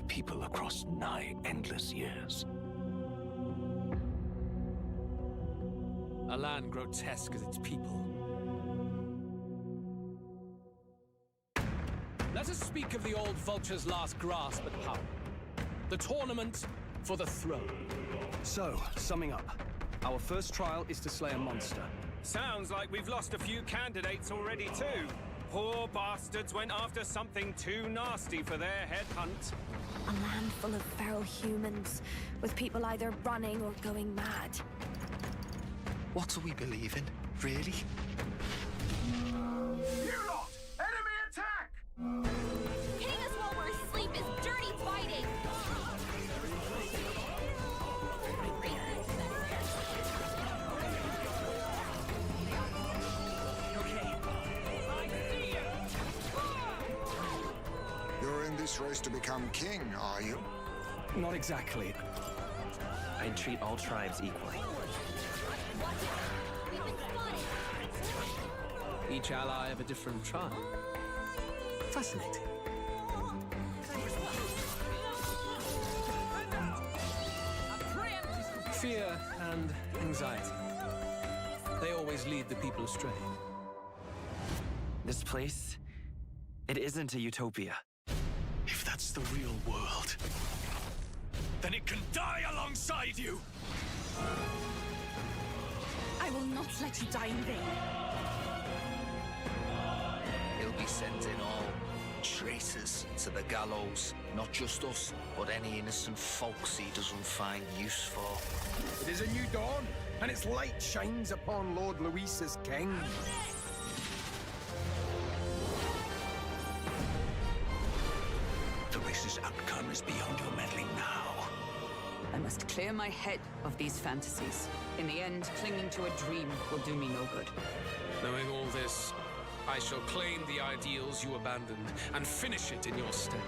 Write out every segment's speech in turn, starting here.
people across nigh endless years. A land grotesque as its people. Let us speak of the old vulture's last grasp at power. The tournament for the throne. So, summing up, our first trial is to slay a monster. Sounds like we've lost a few candidates already too. Poor bastards went after something too nasty for their headhunt. A land full of feral humans, with people either running or going mad. What do we believe in, really? You lot! Enemy attack! Hitting us while we're asleep is dirty fighting! You're in this race to become king, are you? Not exactly. I'd treat all tribes equally. Each ally of a different tribe. Fascinating. Fear and anxiety. They always lead the people astray. This place, it isn't a utopia. If that's the real world, then it can die alongside you! I will not let you die in vain. He'll be sending all traitors to the gallows. Not just us, but any innocent folks he doesn't find use for. It is a new dawn, and its light shines upon Lord Luis' king. The race's outcome is beyond your meddling now. I must clear my head of these fantasies. In the end, clinging to a dream will do me no good. Knowing all this, I shall claim the ideals you abandoned and finish it in your stead.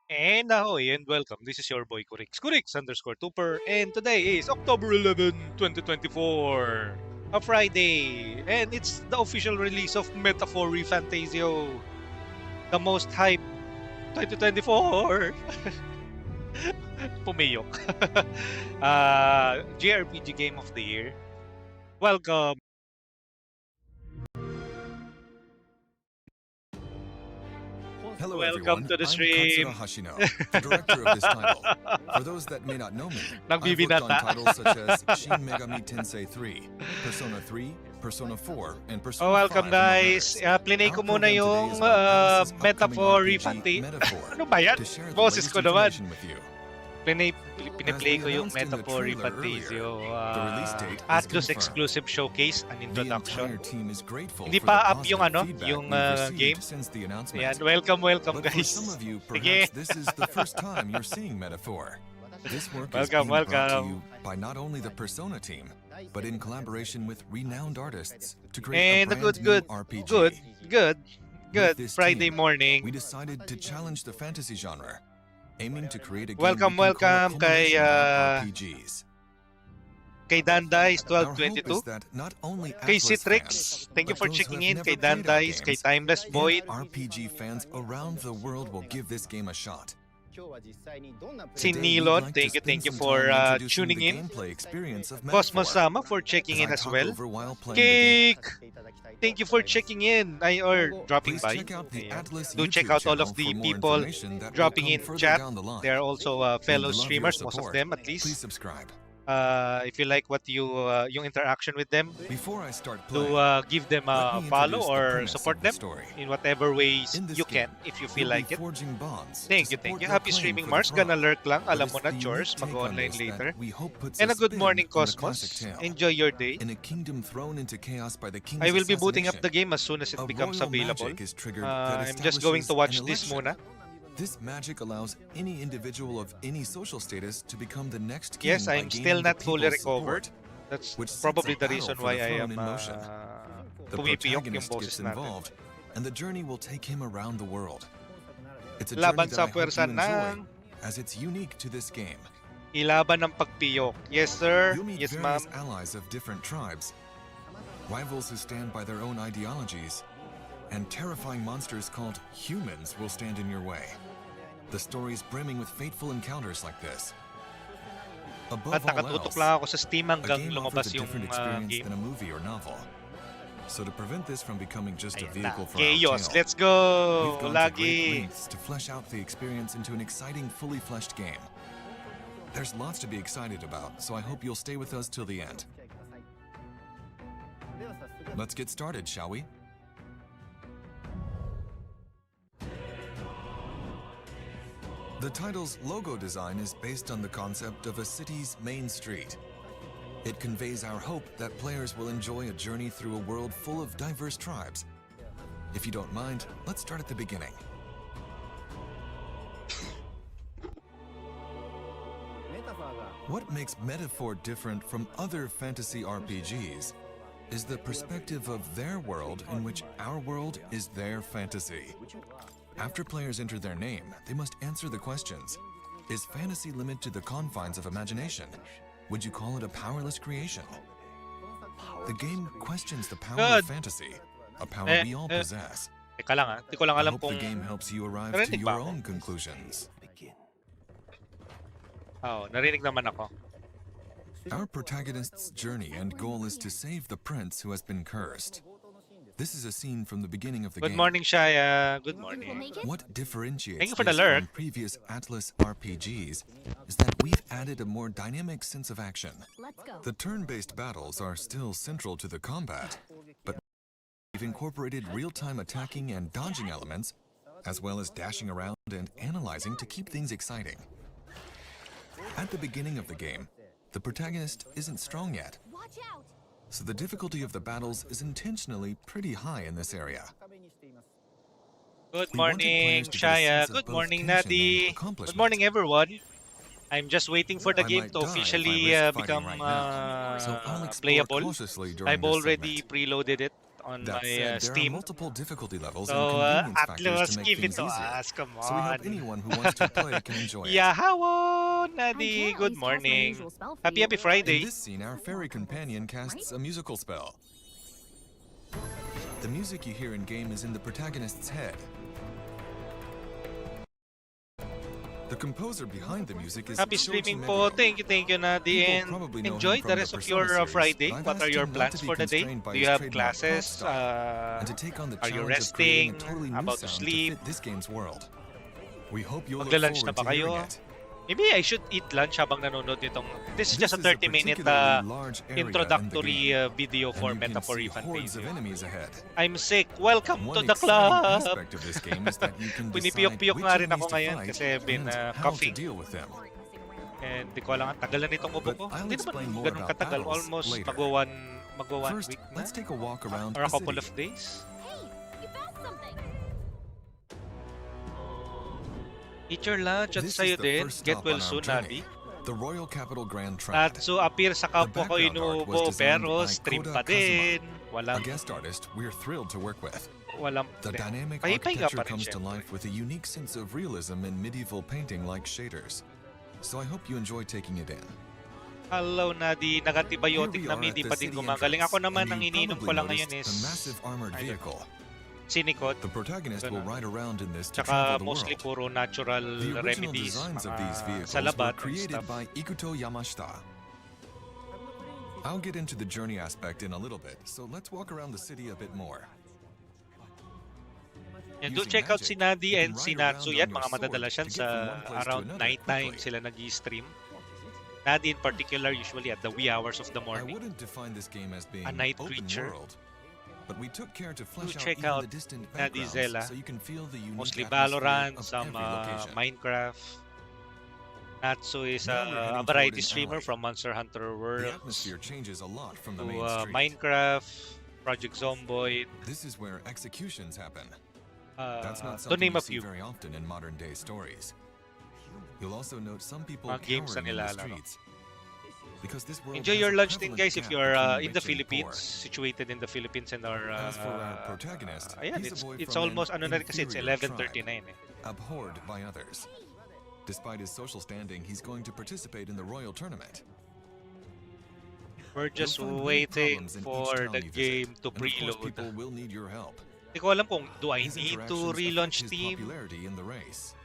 And ahoy and welcome. This is your boy Kurix_Tupper, and today is October 11, 2024, a Friday, and it's the official release of Metaphor ReFantazio, the most hyped 2024. Pumiyok. JRPG Game of the Year. Welcome. Hello Welcome everyone, to the I'm stream. Katsura Hashino, the director of this title. For those that may not know me, I've worked on titles such as Shin Megami Tensei 3, Persona 3, Persona 4, and Persona 5. Oh, welcome guys. Plinay ko muna yung Metaphor ReFantazio. Ano ba yan? Boses ko naman. Piniplay ko yung Metaphor ReFantazio Atlus exclusive showcase, an introduction. Hindi pa up yung ano, yung game. Yan, welcome guys. Sige. This is the first time you're seeing Metaphor. This work is Welcome, being brought to welcome. you by not only the Persona team, but in collaboration with renowned artists to create And a brand new RPG. Good. With this Friday team, morning. we decided to challenge the fantasy genre, aiming to create a game Welcome, we can welcome call a kay culmination of RPGs. Kay Dandice Our hope 1222. is that not only Kay Atlas Citrix, fans, thank you but for those who checking have in. never Kay played our Dandice, kay games, Timeless and Void. RPG fans around the world will give this game a shot. Si Today, we'd Nilon, like to thank spend you some for time introducing tuning the in. gameplay experience of Cosmos Metaphor, Sama for checking in I as talk well. over while playing the game. Cake! Thank you for checking in or dropping Please by. check out the Ayan. Atlas Do check YouTube out all of channel the for more people information that will dropping come in further chat. down the line. They are also We'd fellow love your streamers, most of support. them at Please least. subscribe. If you like what yung interaction with them, Before I start playing, to give them a let me follow introduce the or premise support of the them story. in whatever ways In this you game, can, if you feel you'll like be it. forging bonds Thank to you, thank support you. your Happy claim streaming, for the Mars. throne. Gonna lurk lang. But Alam it's mo na, the chores. unique take on Mag-online this that later. we hope puts And a good spin morning, on the classic Cosmos. tale. Enjoy your day. In a kingdom thrown into chaos by the king's I will be booting up assassination, the game as soon as it a becomes royal available. magic is triggered that I'm just going to watch establishes this an muna. election. This magic allows any individual of any social status to become the next king Yes, by I'm still gaining the not fully people's recovered. support. That's which sets probably a the battle reason for why the I throne am in motion. The pumipiyok yung protagonist boses gets natin. involved, and the journey will take him around the world. It's It's a journey Laban that sa I hope you puwersa enjoy, ng as it's unique to this game. ilaban ng pagpiyok. Yes, sir. You'll meet Yes, ma'am. various allies of different tribes, rivals who stand by their own ideologies, and terrifying monsters called humans will stand in your way. The story's brimming with fateful encounters like this. At Above all nakatutok else, lang ako sa Steam a hanggang game lumabas offers a yung different experience game. than a movie or novel. So to prevent this from becoming just a Ayun na. vehicle for our Chaos, tale, let's go! we've gone to great Lagi! lengths to flesh out the experience into an exciting, fully fleshed game. There's lots to be excited about, so I hope you'll stay with us till the end. Let's get started, shall we? The title's logo design is based on the concept of a city's main street. It conveys our hope that players will enjoy a journey through a world full of diverse tribes. If you don't mind, let's start at the beginning. What makes Metaphor different from other fantasy RPGs is the perspective of their world in which our world is their fantasy. After players enter their name, they must answer the questions. Is fantasy limited to the confines of imagination? Would you call it a powerless creation? The game questions the power of fantasy, a power we all possess. Teka lang ah. Di ko lang I alam hope kung... the game helps you arrive to Narinig ba your ako? own conclusions. Oo, narinig naman ako. Our protagonist's journey and goal is to save the prince who has been cursed. This is a scene from the beginning of the Good game. morning, Shaya. Good morning. What differentiates Thank you for the this lurk. from previous Atlas RPGs is that we've added a more dynamic sense of action. Let's go. The turn-based battles are still central to the combat, but we've incorporated real-time attacking and dodging elements, as well as dashing around and analyzing to keep things exciting. At the beginning of the game, the protagonist isn't strong yet, Watch out! so the difficulty of the battles is intentionally pretty high in this area. Good We wanted morning, players to get a Shaya. sense of Good both morning, tension and Nadi. Good accomplishment. morning, everyone. I'm just waiting for the I game might to die if I officially risk fighting become right now, so I'll explore playable. cautiously during I've this already segment. preloaded it on That my said, there are Steam. multiple difficulty levels So, and convenience factors Atlas, to make give it things to easier. us. Come So we hope on. anyone who wants to play can enjoy it. Yahawo, I Nadi. can't Good always cast my morning. usual spell for Happy you. Happy In Friday. this scene, our fairy companion casts a musical spell. The music you hear in-game is in the protagonist's head. The composer behind the music is Happy Shoji streaming po. Meguro. Thank you, Nadi. People And probably know him enjoy from the the rest of Persona your series, Friday. but I've What are asked your him not plans to be for the day? constrained by Do you his have trademark pop classes? style, and to take on the Are you challenge of creating resting? a totally new About to sound sleep? to fit this game's world. We hope you'll look Magla-lunch forward na ba to hearing kayo? it. Maybe I should eat lunch habang nanonood nitong... This is This just a is a 30-minute particularly large area in the introductory game, video and for you can Metaphor see hordes of ReFantazio. enemies ahead. I'm sick. Welcome One to the exciting club! aspect of this game is that you can decide Pinipiyok-piyok which nga rin enemies ako to ngayon fight kasi I've been and how to coughing. deal with them. And di ko alam, tagal na nitong ubo But ko. I'll Hindi explain naman more ganun about katagal. battles Almost later. magwa one First, week na. let's take a walk around Or a the couple city. of days. Hey, you found something! Eat your lunch at This is sa'yo the din. first Get stop well on our soon, journey, Nadi. the Royal Capital Grand Trap. Natsu appear sa kapwa ko background art inuubo was designed pero by stream Koda pa din. A Walang, guest artist we're thrilled to work with. walang... The dynamic Pahipahinga architecture pa rin comes to syempre. life with a unique sense of realism in medieval painting like shaders. So I hope you enjoy taking it in. Hello, Nadi. Nag-antibiotic Here we na are hindi at pa the din city gumagaling. entrance, Ako naman, and ang you iniinom ko probably lang ngayon noticed is... a massive armored I don't know. vehicle. Sinikot. The protagonist will Ganun. ride around in this to Tsaka travel the mostly world. puro natural The original remedies. designs of these Mga vehicles salabat were and created stuff. by Ikuto Yamashita. I'll get into the journey aspect in a little bit, so let's walk around the city a bit more. And do Using check out magic, si Nadi you and can si ride Natsu. around Yan, on mga your madadalas sword yan to get from one sa place to around another night time quickly. sila nag-stream. Nadi in particular, usually at the wee hours of the I morning. wouldn't define this game as being A night open creature. world, but we took care to flesh out check even out the distant Nadi backgrounds Zella. so you can feel the unique Mostly atmosphere Valorant, of some every location. Minecraft. Natsu is Now we're heading a toward variety an streamer alley. from Monster Hunter The World atmosphere changes a lot from the to main street. Minecraft, Project Zomboid, This is where executions happen. That's not to something name you a see few. very often in modern day stories. You'll also note some people Mga games na cowering in the nilalaro. streets. because this world Enjoy has your a lunch din, prevalent guys, if gap you're between in the rich and Philippines, poor. situated in the Philippines and are... As for our protagonist, ayan, he's a boy it's from an almost, ano na rin kasi, it's inferior 11:39 tribe, eh. abhorred by others. Despite his social standing, he's going to participate in the royal tournament. We're just You'll find many waiting problems in each for town the you visit, game to and of course preload. people will need your help. Hindi ko alam kung do I His need to interactions relaunch affect his Steam? popularity in the race.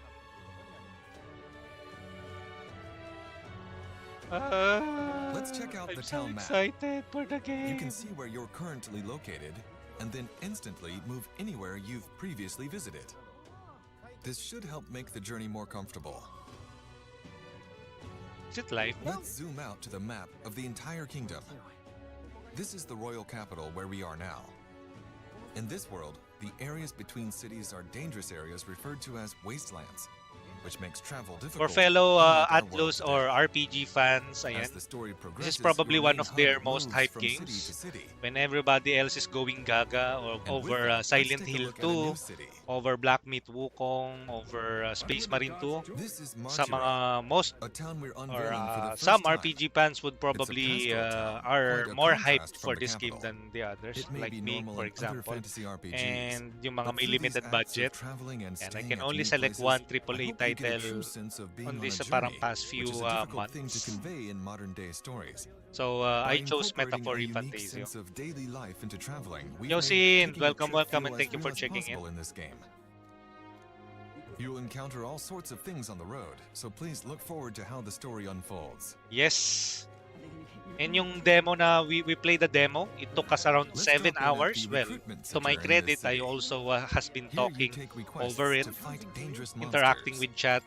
Let's check out I'm the so town map. excited for the game. You can see where you're currently located, and then instantly move anywhere you've previously visited. This should help make the journey more comfortable. Is it live? Let's zoom out to the map of the entire kingdom. This is the royal capital where we are now. In this world, the areas between cities are dangerous areas referred to as wastelands, which makes travel For difficult. fellow unlike our world Atlus or today. RPG fans, As ayan, the story this progresses, is probably your one main of their hub most moves hyped from city to games. city. When everybody else is going gaga or And with over that, let's Silent take a Hill look at a new 2, city. over Black Myth Wukong, over Space Marine 2. This is Sa Margira, mga most a town we're or unveiling for the first some time. RPG fans would probably pastoral town, are quite a more contrast hyped from for the this game capital. than the others, It may like be me, normal for in other example. fantasy RPGs, And yung mga but may through limited these acts of budget, traveling and and I staying can at only new select places, one I AAA hope you get a title true sense of being on on this a parang journey, past few which is a difficult thing to months. convey in modern day stories. So By I chose incorporating Metaphor a unique ReFantazio. sense of daily life into traveling, we've Yosin, made taking a welcome, trip welcome, feel and thank as you real for as checking in. possible in this game. You'll encounter all sorts of things on the road, so please look forward to how the story unfolds. Yes. And yung demo na we played the demo, it took us around Let's 7 drop in at hours. the Well, recruitment to my center in credit, this I city. also has been Here you talking take requests over it, to fight dangerous interacting monsters. with chat.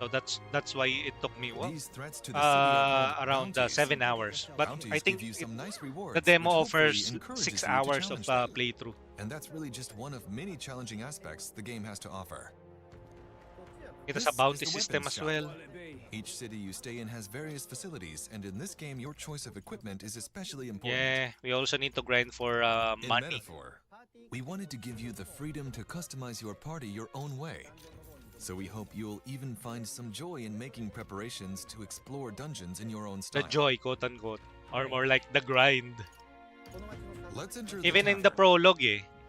So that's why it took me These threats to the city are called around bounties. 7 hours. But Bounties I think give you some nice rewards, the demo which hopefully offers encourages 6 you to hours of challenge them. playthrough. And that's really just one of many challenging aspects the game has to offer. Ito This sa bounty is the system weapons as shop. well. Each city you stay in has various facilities, and in this game, your choice of equipment is especially important. Yeah, we also need to grind for In money. Metaphor, we wanted to give you the freedom to customize your party your own way. So we hope you'll even find some joy in making preparations to explore dungeons in your own The style. joy, quote unquote. Or more like the grind. Let's enter Even in the tavern. prologue,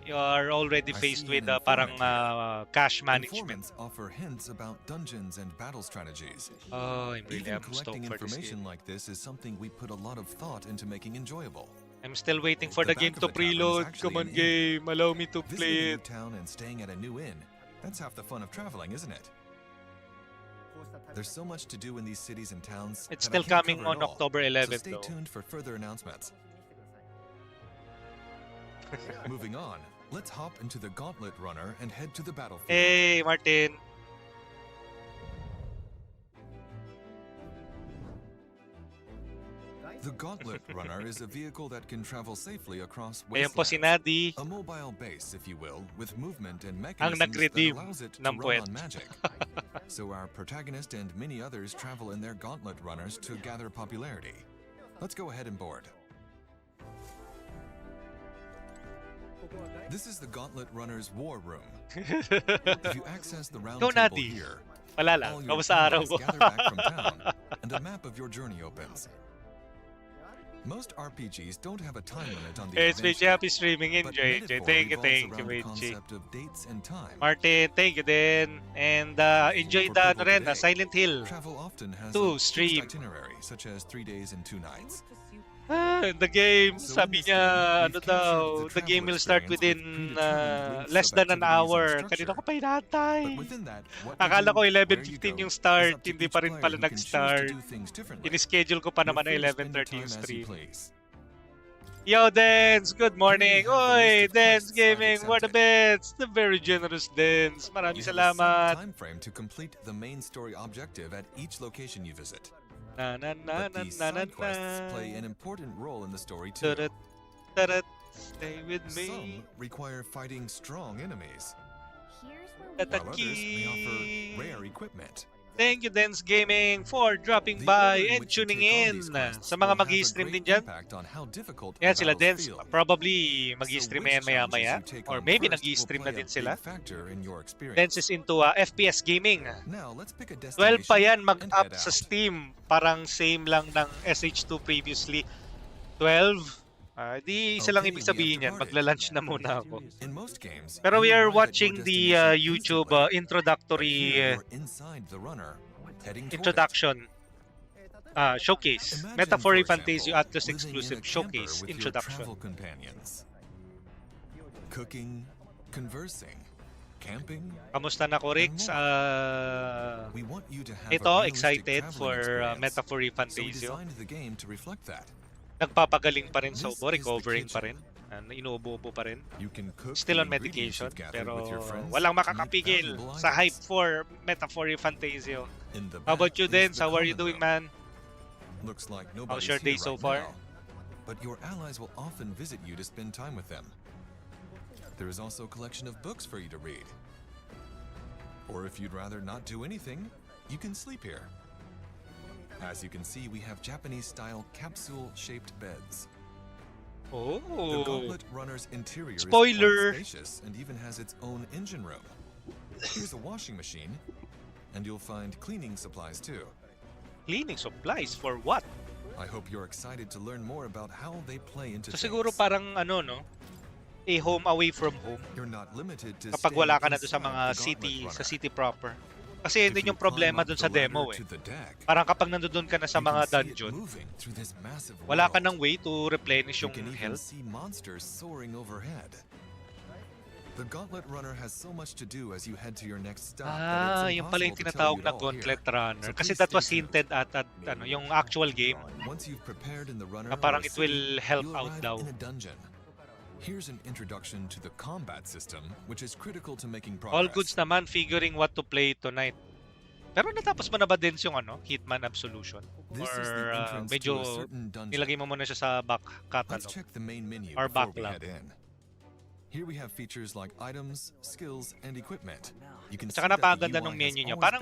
you are already I faced see with an parang informant cash management. Informants offer hints about dungeons and battle strategies. Oh, I'm really Even stoked collecting for this information game. like this is something we put a lot of thought into making enjoyable. I'm still waiting for The the game back to of the tavern is preload. actually Come on, an inn. game. Allow me to Visiting play a new it. town and staying at a new inn, that's half the fun of traveling, isn't it? There's so much to do in these cities and towns. It's that I still can't coming cover it on all, October so 11th, stay though. tuned for further announcements. Moving on, let's hop into the Gauntlet Runner and head to the battlefield. Hey, Martin. The Gauntlet Runner is a vehicle that can travel safely across Ayan po si wastelands. Nadi. A mobile base, if you will, with movement and Ang mechanisms that nag-redeem allows it to ng run puwet. on magic. So our protagonist and many others travel in their Gauntlet Runners to gather popularity. Let's go ahead and board. This is the Gauntlet Runner's War Room. If you access the round Go, table Nadi. here, Wala lang. all your Kamusta araw allies mo? gather back from town, and a map of your journey opens. Most RPGs don't have a time limit on the It's Michi. adventure, Happy streaming. but Enjoy. Metaphor Thank you, revolves around the Michi. concept of dates and time. Martin, thank you din. And enjoy For the people rin, today, Silent Hill. Travel often has To a fixed stream. itinerary, such as 3 days and 2 nights. The game, So sabi in this niya, game, ano we've daw, captured the the game travel will start experience within with predetermined groups less of than an activities and hour. structure. Kanina ko pa hinahantay. But within that, what you Akala do, ko where you 11:15 go, yung is start, up to hindi each pa rin player pala who can choose to nag-start. do things differently. Ini-schedule ko pa You're naman na free to spend your 11:30 yung time as you stream. please. Yo, Dance! Good morning! have the Oy, list of Dance quests I've Gaming! What the accepted. bets! The very generous Dance! Maraming You have a set salamat! time frame to complete the main story objective at each location you visit. Na na na But na these na na side quests na. play an important role in the story too. Turut, turut, stay with me. Some require fighting strong enemies, Here's where while others may offer Tataki. rare equipment. Thank you, Dens Gaming, for dropping by and tuning in. Sa mga mag-i-stream din dyan. Yan sila, Dens. Probably mag-i-stream yan maya-maya. Or maybe nag-i-stream na din sila. Dens is into FPS gaming. 12 pa yan mag-up sa Steam. Parang same lang ng SH2 previously. 12. Di isa lang ibig sabihin yan. Magla-lunch na muna ako. Pero we are watching the YouTube introduction showcase. Metaphor ReFantazio Atlas exclusive showcase introduction. Cooking, conversing, camping. Kamusta na ko, Rix? Ito, excited for Metaphor ReFantazio. Nagpapagaling pa rin sa ubo, recovering pa rin. Inuubo-ubo pa rin. Still on medication, pero walang makakapigil sa hype for Metaphor ReFantazio. How about you, Dens? How are you doing, man? How's your day so far? But your allies will often visit you to spend time with them. There is also a collection of books for you to read. Or if you'd rather not do anything, you can sleep here. As you can see, we have Japanese-style capsule-shaped beds. Oh. The Gauntlet Runner's interior Spoiler. is quite spacious and even has its own engine room. Here's a washing machine, and you'll find cleaning supplies too. Cleaning supplies for what? I hope you're excited to learn more about how they play into So siguro parang ano, no? A home away from home. You're not limited to kapag wala ka na doon sa mga city, sa city proper. Kasi yun din yung problema doon sa demo eh. Parang kapag nandoon ka na sa mga dungeon, wala ka ng way to replenish yung health. The Gauntlet Runner has so much to do as you head to your next stop. Yung pala yung tinatawag na Gauntlet Runner. Kasi that was hinted at yung actual game. Na parang it will help out daw. Here's an introduction to the combat system, which is critical to making progress. All goods naman, figuring what to play tonight. Pero natapos mo na ba din yung Hitman Absolution? Or medyo nilagay mo muna siya sa back catalog? Let's check the main menu or before we backlog? head in. Here we have features like items, skills, and equipment. You can Tsaka napakaganda ng menu niya. Parang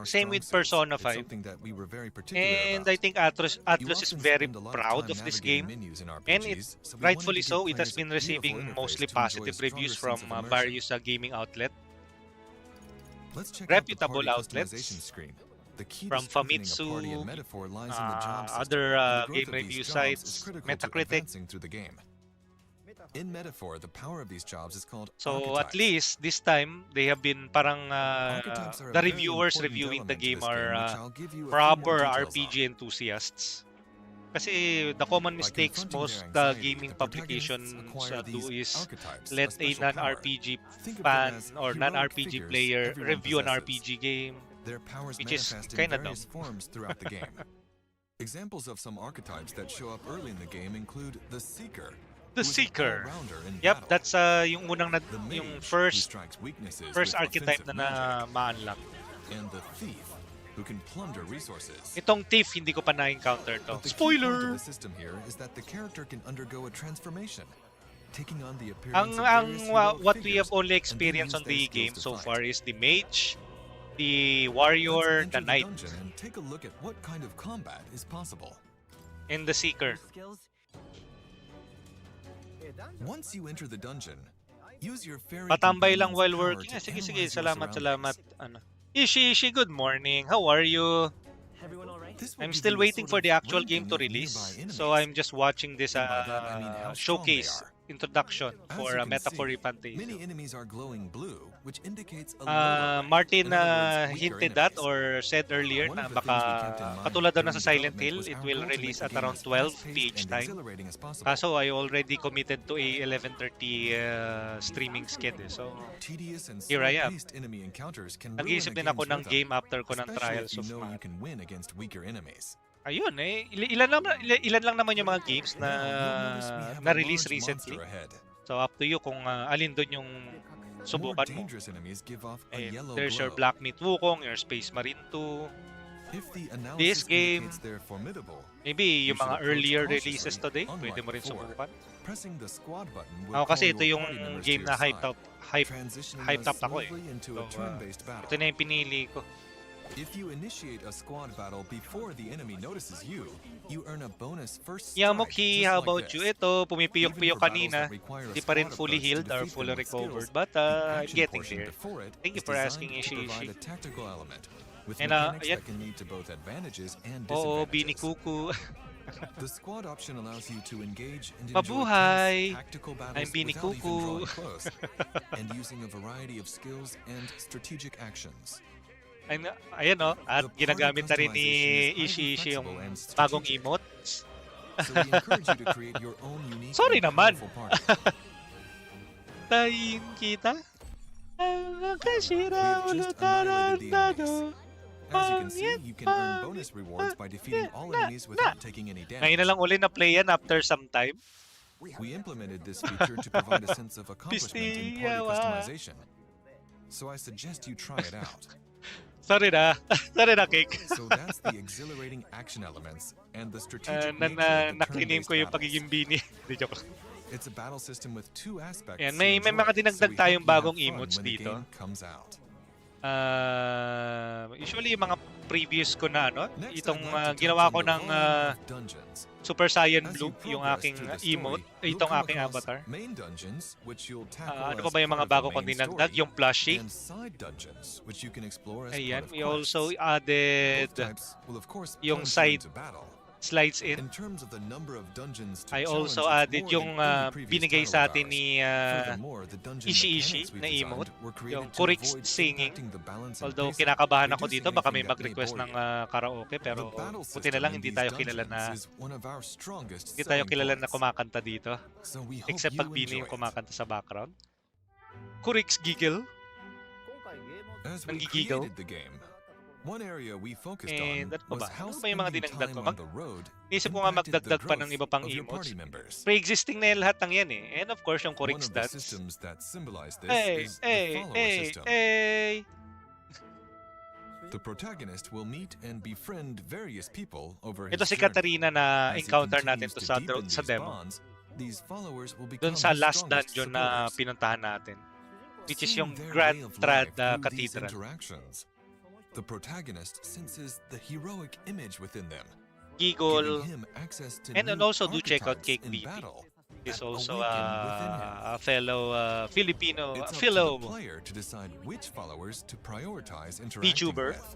same with Persona 5. And I think Atlus is very proud of this game. And rightfully so, it has been receiving mostly positive reviews from various gaming outlets. Reputable outlets. From Famitsu, other game review sites, Metacritic. In Metaphor, the power of these jobs is called So at least this time they have been parang the reviewers reviewing the game are proper RPG enthusiasts. Kasi the common mistakes most gaming publications do is let a non-RPG fan or non-RPG player review an RPG game, which is kind of dumb. Examples of some archetypes that show up early in the game include the Seeker. The Seeker. Yep, that's yung unang yung first archetype na ma-unlock. And the Thief, who can plunder resources. Itong Thief hindi ko pa na-encounter to. Spoiler. The system here is that the character can undergo a transformation, taking on the Ang appearance of various what we have only experienced on the game so far is the mage, the warrior, the knight, and take a look at what kind of combat is possible. and the Seeker. Once you enter the dungeon, use your fairy Patambay lang companion's while power working. to Sige, sige, analyze your salamat, surroundings. salamat. Ishi, good morning. How are you? I'm still waiting for the actual game to release, so I'm just watching this showcase introduction for Metaphor ReFantazio. Many enemies are glowing blue, which indicates Martin hinted that or said earlier na baka katulad daw na sa Silent Hill, it will release at around 12 PH time. Kaso I already committed to a 11:30 streaming schedule. So here I am. Nag-iisip din ako ng game after ko ng Trials of Mana. Ayun ilan lang naman yung mga games na na-release recently. So up to you kung alin doon yung subukan mo. There's your Black Myth Wukong, your Space Marine 2. This game, maybe yung mga earlier releases today, pwede mo rin subukan. Kasi ito yung game na hyped up ako eh. So, ito na yung pinili ko. If you initiate a squad battle before the enemy notices you, you earn a bonus first strike. Yamoki, just how like about this. you? Ito, pumipiyok-piyok Even for battles kanina. that require a Hindi pa rin squad fully approach to healed or defeat fully them with recovered, skills, but the I'm action getting portion there. before it Thank you is for asking, designed to provide Ishi. a tactical element with And, mechanics ayan. that can lead to both advantages and Oo, disadvantages. Bini Kuku. The squad option allows you to engage and enjoy Mabuhay! tense tactical I'm battles Bini without even Kuku. drawing close, and using a variety of skills and strategic actions. Ayan o, at ginagamit na rin ni Ishi yung bagong emotes. So we encourage you to create your own unique Sorry and naman. powerful party. Tayin kita. We have just annihilated the enemies. As you can see, you can earn bonus rewards by defeating all enemies without taking any Ngayon na damage. lang uli na play yan after some time. We implemented this feature to provide a sense of accomplishment in party customization. So I suggest you try it out. Sorry na. Sorry na, Cake. So that's the exhilarating action elements and the strategic nature of the Nakinim turn-based ko yung battles. pagiging Bini. Di joke. It's a battle system with two aspects. Ayan, to may enjoy, mga dinagdag so we tayong hope you have bagong fun emotes when the dito. game comes out. Usually yung mga previous ko na Next, itong I'd like to ginawa touch ko on the ng volume of dungeons. Super Saiyan As Blue, you yung progress aking through the story, emote, you'll itong come aking across avatar. main dungeons, which you'll tackle Ano as pa ba yung mga part of bago the kong main dinagdag? story, Yung plushie. and side dungeons, which you can explore as Ayan, part of we also quests. added Both types will of course yung plunge you side into battle. slides in. In terms of the number of dungeons to I challenge, also it's added more yung than any previous binigay title sa of atin ours. ni Furthermore, the dungeon Ishi-Ishi mechanics we've na designed emote, were created yung to Kurix avoid singing. impacting the balance and Although pacing, kinakabahan ako reducing dito, baka may anything that may mag-request bore ng you. karaoke, pero The battle buti na system lang in hindi these tayo kilala dungeons na is one of our strongest hindi tayo selling kilala na points. kumakanta dito. So we hope Except you pag Bini enjoy yung it. kumakanta sa background. Kurix giggle. As we Nanggigigil. created the game, one area we focused And on ano pa was ba? how Ano ba yung mga spending dinagdag time ko? on the road Isip ko nga impacted the magdagdag pa ng growth iba pang of your emotes. party members. Pre-existing na yan lahat ng yan eh. And of course, yung One Kurix of the stats. systems that symbolize this Hey, is hey, the follower hey, system. hey. The protagonist will meet and befriend various people over his Ito si journey. Katarina na As he encounter natin continues to to sa deepen sa these demo. bonds, these followers will become Doon sa his last strongest dungeon na supporters. pinuntahan natin. Which is Seeing yung their Grand way of Trad life through these Cathedral. interactions, the protagonist senses the heroic image within them, Giggle. giving him access to And new also do check out archetypes Cake in BT. battle He's that also awaken within him. a fellow Filipino It's up to fellow the player to decide which followers to prioritize interacting VTuber. with.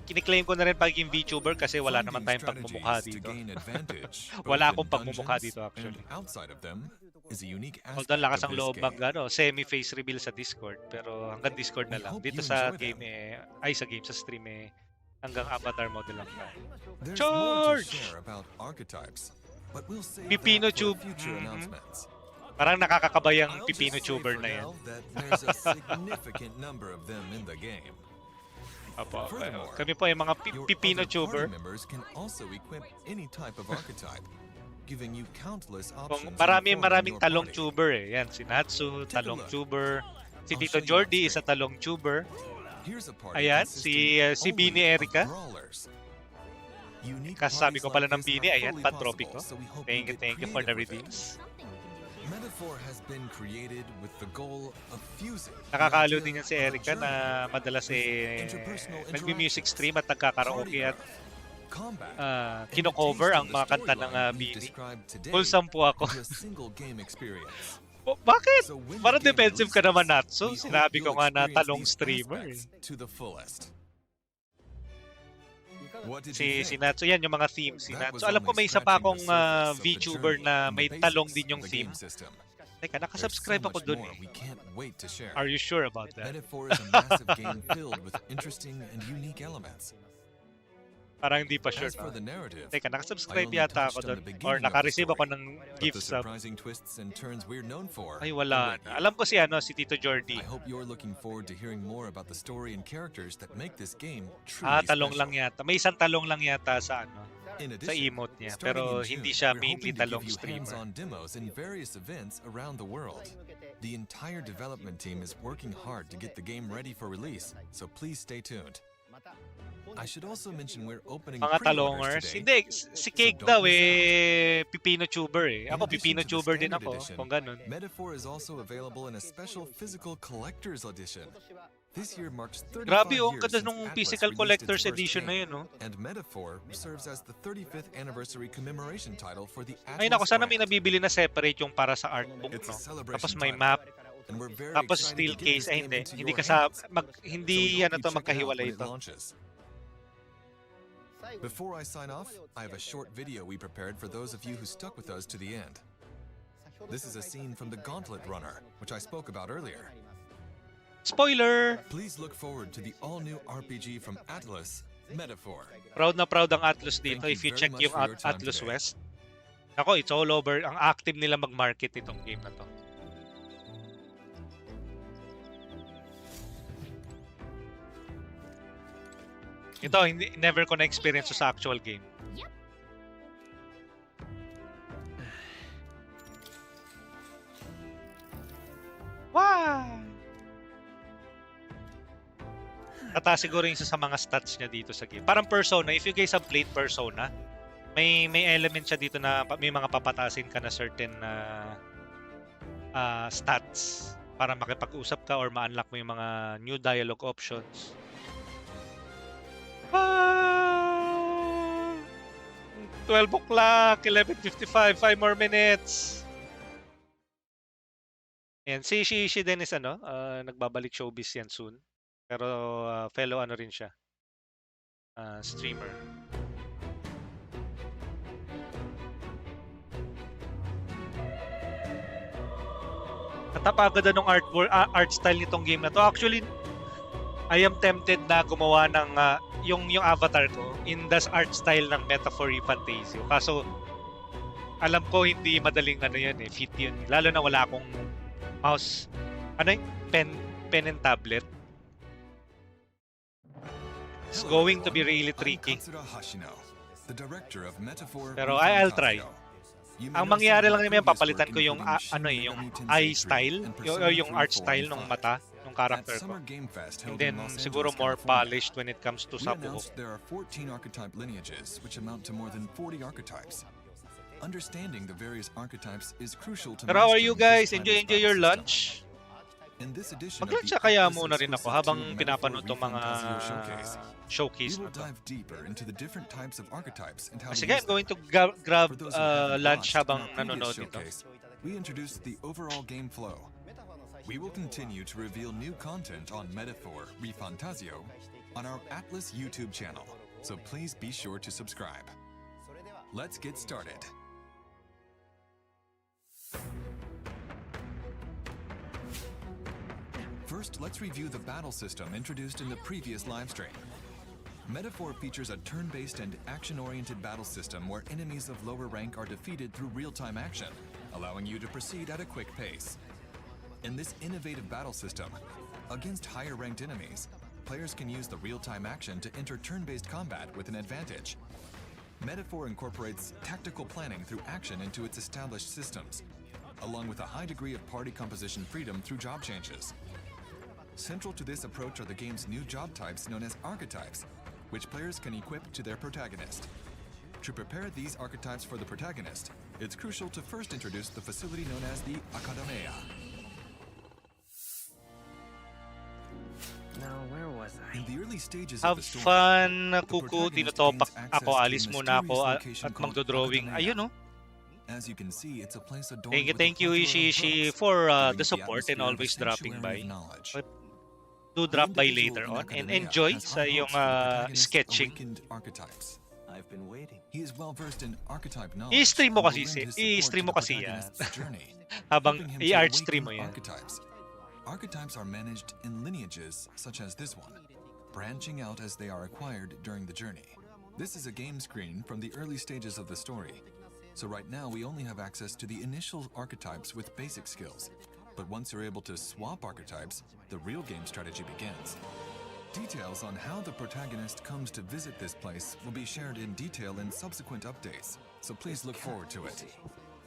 Kiniklaim ko na rin pagiging VTuber kasi wala naman Finding tayong pagmumukha strategies to dito. gain advantage, Wala both akong in pagmumukha dungeons dito actually. and outside of them, is a unique Although ang aspect lakas of ang this loob mag game. semi-face reveal sa Discord, pero hanggang Discord na We lang. hope Dito you sa enjoy game sa game, sa stream hanggang avatar model lang tayo. There's more to George! share about archetypes, but we'll save Pipino that for Tube. future Mhm. announcements. Parang nakakakabayang I'll Pipino just say tuber for na yan. now that there's a significant number of them in the game. Apo, Furthermore, kami po yung mga Your Pipino other tuber. party members can also equip any type of archetype, giving you countless Kung options. in maraming forming your talong party. tuber eh. Yan, si Natsu, Take a talong look. tuber. Si I'll Tito show you Jordi, on isa talong tuber. Here's a party Ayan, consisting si only Bini of Erica. brawlers. Unique Kasabi ko parties pala like ng this Bini, are ayan, fully pan-trophy ko. possible, so we hope Thank you get for the creative with it. redeems. Metaphor has been created with the goal of fusing. the Nakakalo idea din yan si of a Erica journey na madalas interpersonal nagmi-music interactions, stream at party nagkakaraoke at growth, combat, kino-cover ang and the mga taste kanta of the ng storyline we've Bini. described today Wholesome po ako. into a single game experience. Bakit? So when the Parang game defensive ka naman, releases, Natsu. we hope Sinabi ko you'll nga na experience talong these streamer eh. aspects to the fullest. What did Si you think? Natsu, yan yung mga themes. Si That Natsu. was Alam ko only may isa pa scratching akong the surface of the VTuber journey na and the may basics talong din of yung the theme. game system. Teka, There's nakasubscribe so ako much dun more eh. we can't wait to share. Are you sure about that? Metaphor is a massive game filled with interesting and unique elements. Parang hindi pa sure. As for No? the narrative, Teka, I nakasubscribe only yata ako touched on dun. the beginning Or of the naka-receive story, ako ng but the gift sub. surprising twists and turns we're known for Ay, wala await na. you. Alam ko si si Tito Jordi. I hope you're looking forward to hearing more about the story and characters that make this game truly Talong lang special. yata. May isang talong lang yata sa In sa addition, emote niya. starting Pero in hindi June, siya we're mainly hoping to talong give you streamer. hands-on demos in various events around the world. The entire development team is working hard to get the game ready for release, so please stay tuned. I should also mention we're opening Mga talongers. pre-orders Hindi, today. si Cake So daw don't miss Pipino tuber eh. In Ako addition Pipino to the tuber din standard ako. edition, Kung ganun. Metaphor is also available in a special physical collector's edition. This year marks 35 Grabe, ang years ganda since nung Atlas physical released collector's its first edition na game, yun, no? and Metaphor serves as the 35th anniversary commemoration title for the Ay nako, Atlas sana may brand. nabibili na separate yung para sa art book, It's a no? celebration Tapos may title, map, and we're very tapos excited steel to get case. this Ay game hindi, into hindi your ka hands. hindi So we hope ano to you check it out magkahiwalay when it ito. launches. Before I sign off, I have a short video we prepared for those of you who stuck with us to the end. This is a scene from the Gauntlet Runner, which I spoke about earlier. Spoiler! Please look forward to the all-new RPG from Atlas, Metaphor. Proud na proud ang Atlus dito. Thank If you you very check much yung for your time Atlus today. West, ako, it's all over. Ang active nila mag-market itong game na to. Ito, never ko na-experience sa actual game. Wow! Tataas siguro yung isa sa mga stats niya dito sa game. Parang Persona, if you guys have played Persona, may element siya dito na may mga papatasin ka na certain stats para makipag-usap ka or ma-unlock mo yung mga new dialogue options. 12 o'clock, 11:55, 5 more minutes. And si Shishi din is nagbabalik showbiz yan soon. Pero fellow ano rin siya, streamer. Natapagod ng art style nitong game na to. Actually, I am tempted na gumawa ng yung avatar ko in the art style ng Metaphor ReFantazio. Kaso alam ko hindi madaling fit yun. Lalo na wala akong mouse, pen and tablet. It's going to be really tricky. Pero I'll try. Ang mangyayari lang naman, papalitan ko yung yung eye style, yung art style ng mata ng character ko. And then siguro more polished when it comes to Sabuho. There are 14 archetype lineages which amount to more than 40 archetypes. Understanding the various archetypes is crucial to. Pero how are you guys? Enjoy your lunch? Mag-lunch kaya muna rin ako habang pinapanood tong mga showcase na to. Sige, I'm going to grab lunch habang nanonood nito. We introduced the overall game flow. We will continue to reveal new content on Metaphor ReFantazio on our Atlas YouTube channel, so please be sure to subscribe. Let's get started. First, let's review the battle system introduced in the previous livestream. Metaphor features a turn-based and action-oriented battle system where enemies of lower rank are defeated through real-time action, allowing you to proceed at a quick pace. In this innovative battle system, against higher-ranked enemies, players can use the real-time action to enter turn-based combat with an advantage. Metaphor incorporates tactical planning through action into its established systems, along with a high degree of party composition freedom through job changes. Central to this approach are the game's new job types known as archetypes, which players can equip to their protagonist. To prepare these archetypes for the protagonist, it's crucial to first introduce the facility known as the Academia. Now, where was I? In the early stages Have of the story, fun, the Kuku. protagonist Tinotopak gains ako. access to a Alis muna ako mysterious at location called magdodrawing. Academia. Ayun, no? As you can see, it's a place adorned Thank you, with a plethora of Ishi, books, for giving the it support and atmosphere of a always dropping sanctuary by. of knowledge. But do drop by The later individual on in and Academia enjoy has sa high yung hopes for the protagonist's sketching. awakened archetypes. I've been waiting. He is well versed in archetype knowledge. I-stream mo and will kasi lend his i-stream mo support to kasi the yan. protagonist's journey, Habang helping him to i-art awaken stream mo yan. archetypes. Archetypes are managed in lineages such as this one, branching out as they are acquired during the journey. This is a game screen from the early stages of the story. So right now we only have access to the initial archetypes with basic skills. But once you're able to swap archetypes, the real game strategy begins. Details on how the protagonist comes to visit this place will be shared in detail in subsequent updates, so please look forward to it.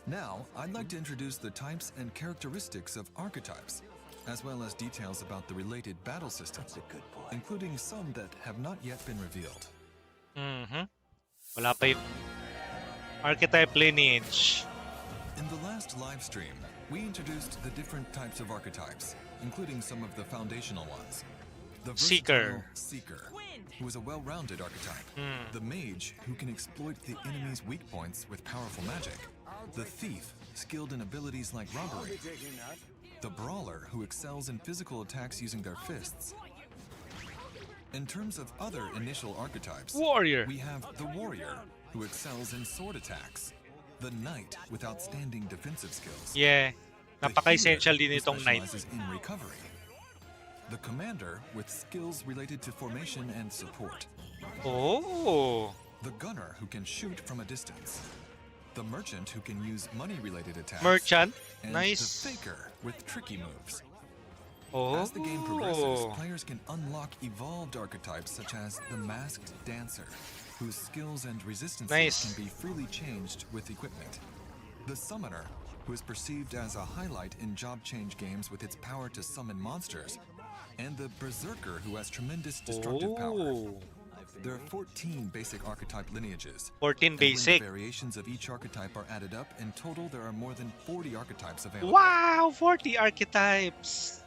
Now, I'd like to introduce the types and characteristics of archetypes, as well as details about the related battle systems, including some that have not yet been revealed. Wala pa yung archetype lineage. In the last live stream, we introduced the different types of archetypes, including some of the foundational ones. The Seeker. versatile Seeker, who is a well-rounded archetype. The Mage, who can exploit the enemy's weak points with powerful magic. The Thief, skilled in abilities like robbery. The Brawler, who excels in physical attacks using their fists. In terms of other initial archetypes, Warrior. we have the Warrior, who excels in sword attacks. The Knight, with outstanding defensive skills. Yeah. The Napaka-essential Healer, din who itong Knight. specializes in recovery. The Commander, with skills related to formation and support. Oh. The Gunner, who can shoot from a distance. The Merchant, who can use money-related attacks. Merchant. And Nice. the Faker, with tricky moves. Oh. As the game progresses, players can unlock evolved archetypes such as the Masked Dancer, whose skills and resistances Nice. can be freely changed with equipment. The Summoner, who is perceived as a highlight in job change games with its power to summon monsters. And the Berserker, who has tremendous destructive power. Oh. There are 14 basic archetype lineages. 14 And when basic. the variations of each archetype are added up, in total there are more than 40 archetypes available. Wow! 40 archetypes!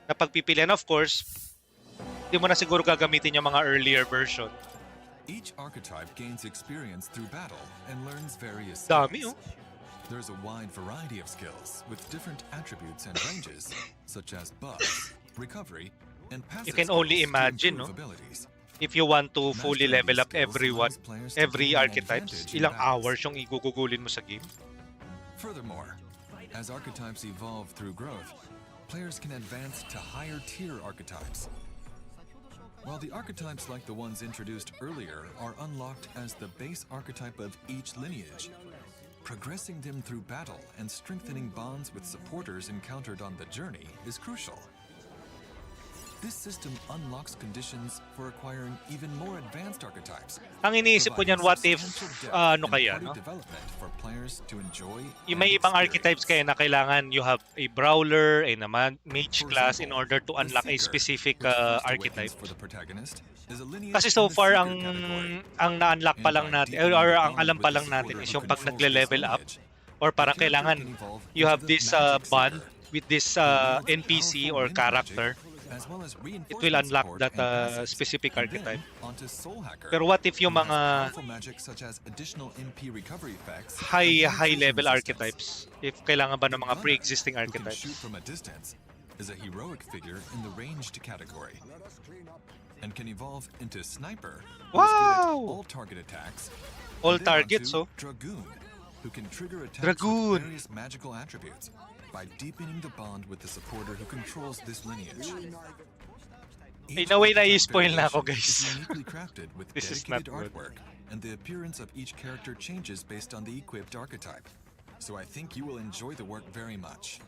Na pagpipilian, of course, hindi mo na siguro gagamitin yung mga earlier version. Each archetype gains experience through battle and learns various skills. Dami, oh. There's a wide variety of skills with different attributes and ranges, such as buffs, recovery, and passive You can only skills to imagine, improve no? abilities. If you want to fully Mastering level these up skills everyone, allows players to every gain an archetypes, advantage in ilang battles. hours yung igugugulin mo sa game. Furthermore, as archetypes evolve through growth, players can advance to higher tier archetypes. While the archetypes like the ones introduced earlier are unlocked as the base archetype of each lineage, progressing them through battle and strengthening bonds with supporters encountered on the journey is crucial. This system unlocks conditions for acquiring even more advanced archetypes. Ang iniisip ko niyan, what if, ano kaya, no? Yung may ibang archetypes kaya na kailangan you have a brawler and a mage class in order to unlock a specific archetype. Kasi so far, ang na-unlock pa lang natin, or ang alam pa lang natin is yung pag nagle-level up, or parang kailangan you have this bond with this NPC or character. It will unlock that specific archetype. Pero what if yung mga high level archetypes, if kailangan ba ng mga pre-existing archetypes? Is a heroic figure in the ranged category and can evolve into sniper. Wow! All target attacks. All targets, so Dragoon, who can trigger attacks Dragoon. with various magical attributes by deepening the bond with the supporter who controls this lineage. In a way, na-spoil na ako, guys. Is uniquely crafted with This is not dedicated good. artwork, and the appearance of each character changes based on the equipped archetype. So I think you will enjoy the work very much.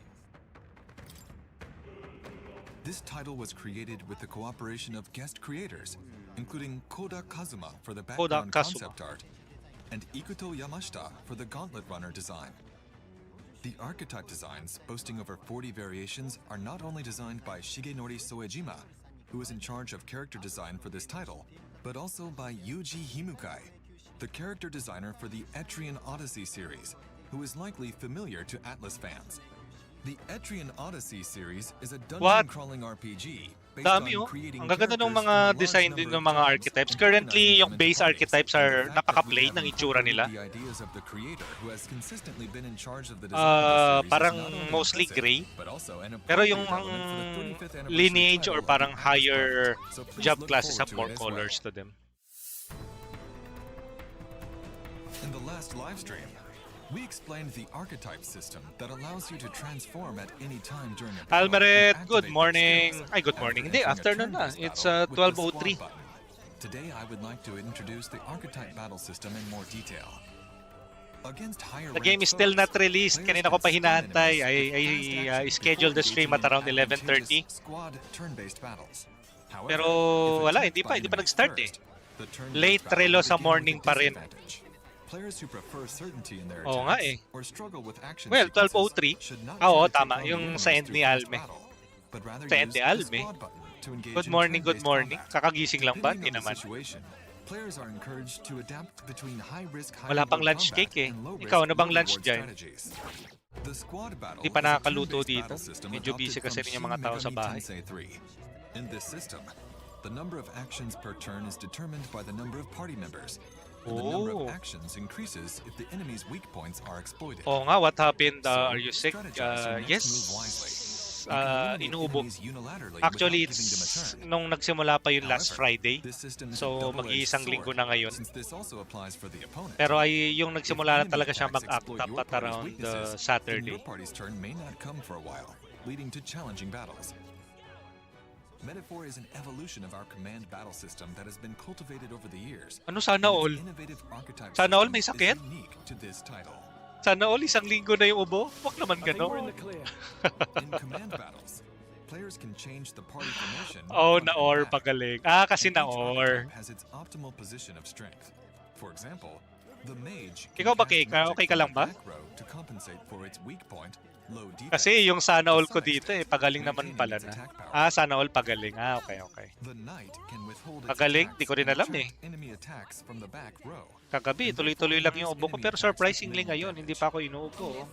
This title was created with the cooperation of guest creators, including Koda Kazuma for the background concept art, and Ikuto Yamashita for the Gauntlet Runner design. The archetype designs, boasting over 40 variations, are not only designed by Shigenori Soejima, who is in charge of character design for this title, but also by Yuji Himukai, the character designer for the Etrian Odyssey series, who is likely familiar to Atlas fans. The Etrian Odyssey series is a dungeon-crawling RPG based Dami, on oh. creating Ang gaganda ng characters mga from a large design number din of ng mga jobs archetypes. and Currently, organize yung them base into archetypes place. are The fact that we napaka-plain have ng itsura nila. incorporated the ideas of the creator who has consistently been in charge of the design of the series is Parang not only mostly impressive, gray. but also an Pero yung appropriate element for the 35th anniversary lineage or title of parang the higher Atlas. So please job look classes forward have to more it as well. colors to them. In the last live stream, we explained the archetype system that allows you to transform at any time during a battle Almeret, and good activate morning. skills Ay, good after morning. Hindi, entering a afternoon na. turn-based It's battle with the 12:03. squad button. Today, I would like to introduce the archetype battle system in more detail. Against higher The game is still not released. Kanina ko pa hinahantay. I scheduled the stream at around 11:30. Squad turn-based battles. Pero wala, hindi pa nag-start eh. Late relo sa morning pa rin. Players who prefer certainty in their Oo nga attacks eh. or struggle with action Well, sequences 12:03. should not Oo, try to take tama. on the Yung enemies sa end through ni fast Alme. battle, but rather Sa end use ni the Alme. squad button to engage Good in morning, good turn-based morning. combat. Kakagising lang ba? Hindi Depending on naman. the situation, players are encouraged to adapt between high-risk, Wala pang high-reward lunch combat cake eh. and low-risk, Ikaw, ano bang lunch low-reward dyan? strategies. The squad battle Hindi pa is a nakakaluto turn-based dito. battle system Medyo adopted busy kasi from rin yung mga Shin tao sa Megami bahay. Tensei 3. In this system, the number of actions per turn is determined by the number of party members. And the number of actions increases if the enemy's weak points are exploited. Oo nga, what happened? Are you sick? strategize your next Yes. move wisely. You can eliminate Inuubo. enemies unilaterally Actually, without giving them a it's turn. nung nagsimula pa yun last However, Friday. this system is a So, double-edged mag-iisang sword, linggo na ngayon. since this also applies for the opponent. Pero ay yung nagsimula na If talaga enemy siya attacks mag-act exploit up your at party's around weaknesses, then Saturday. your party's turn may not come for a while, leading to challenging battles. Metaphor is an evolution of our command battle system that has been cultivated over the years. Ano sana all? Sana all may sakit? Unique to this title. Sana all isang linggo na yung ubo? Huwag naman ganon. In command battles, players can change the party formation. Oh, front and na-or back, pagaling. and Kasi each na-or. archetype has its optimal position of strength. For example, the mage Ikaw ba, cast Kay? magic Okay ka from lang the ba? back row to compensate for its weak point, low defense. Kasi yung sana all ko To some dito extent, pagaling naman maintaining pala its na. attack power. Sana all pagaling. Okay. The knight can withhold its Pagaling? attacks Di ko rin and alam attract enemy attacks from the back row. Kagabi, tuloy-tuloy lang yung ubo ko. Pero surprisingly ngayon, hindi pa ako inuubo.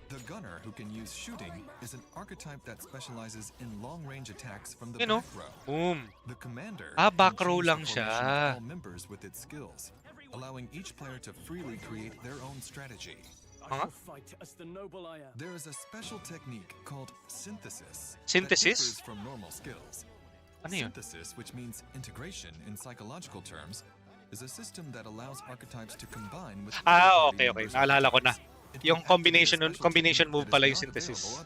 The gunner who can use shooting is an archetype that specializes in long-range attacks from the You know? back row. Boom. The commander Back can row change lang the siya. formation of all members with its skills, allowing each player to freely create their own strategy. There is a special technique called synthesis. Synthesis? That differs from normal skills. Ano yun? Synthesis, which means integration in psychological terms, is a system that allows archetypes to combine with Okay. Naalala ko na. Yung combination move pala yung synthesis.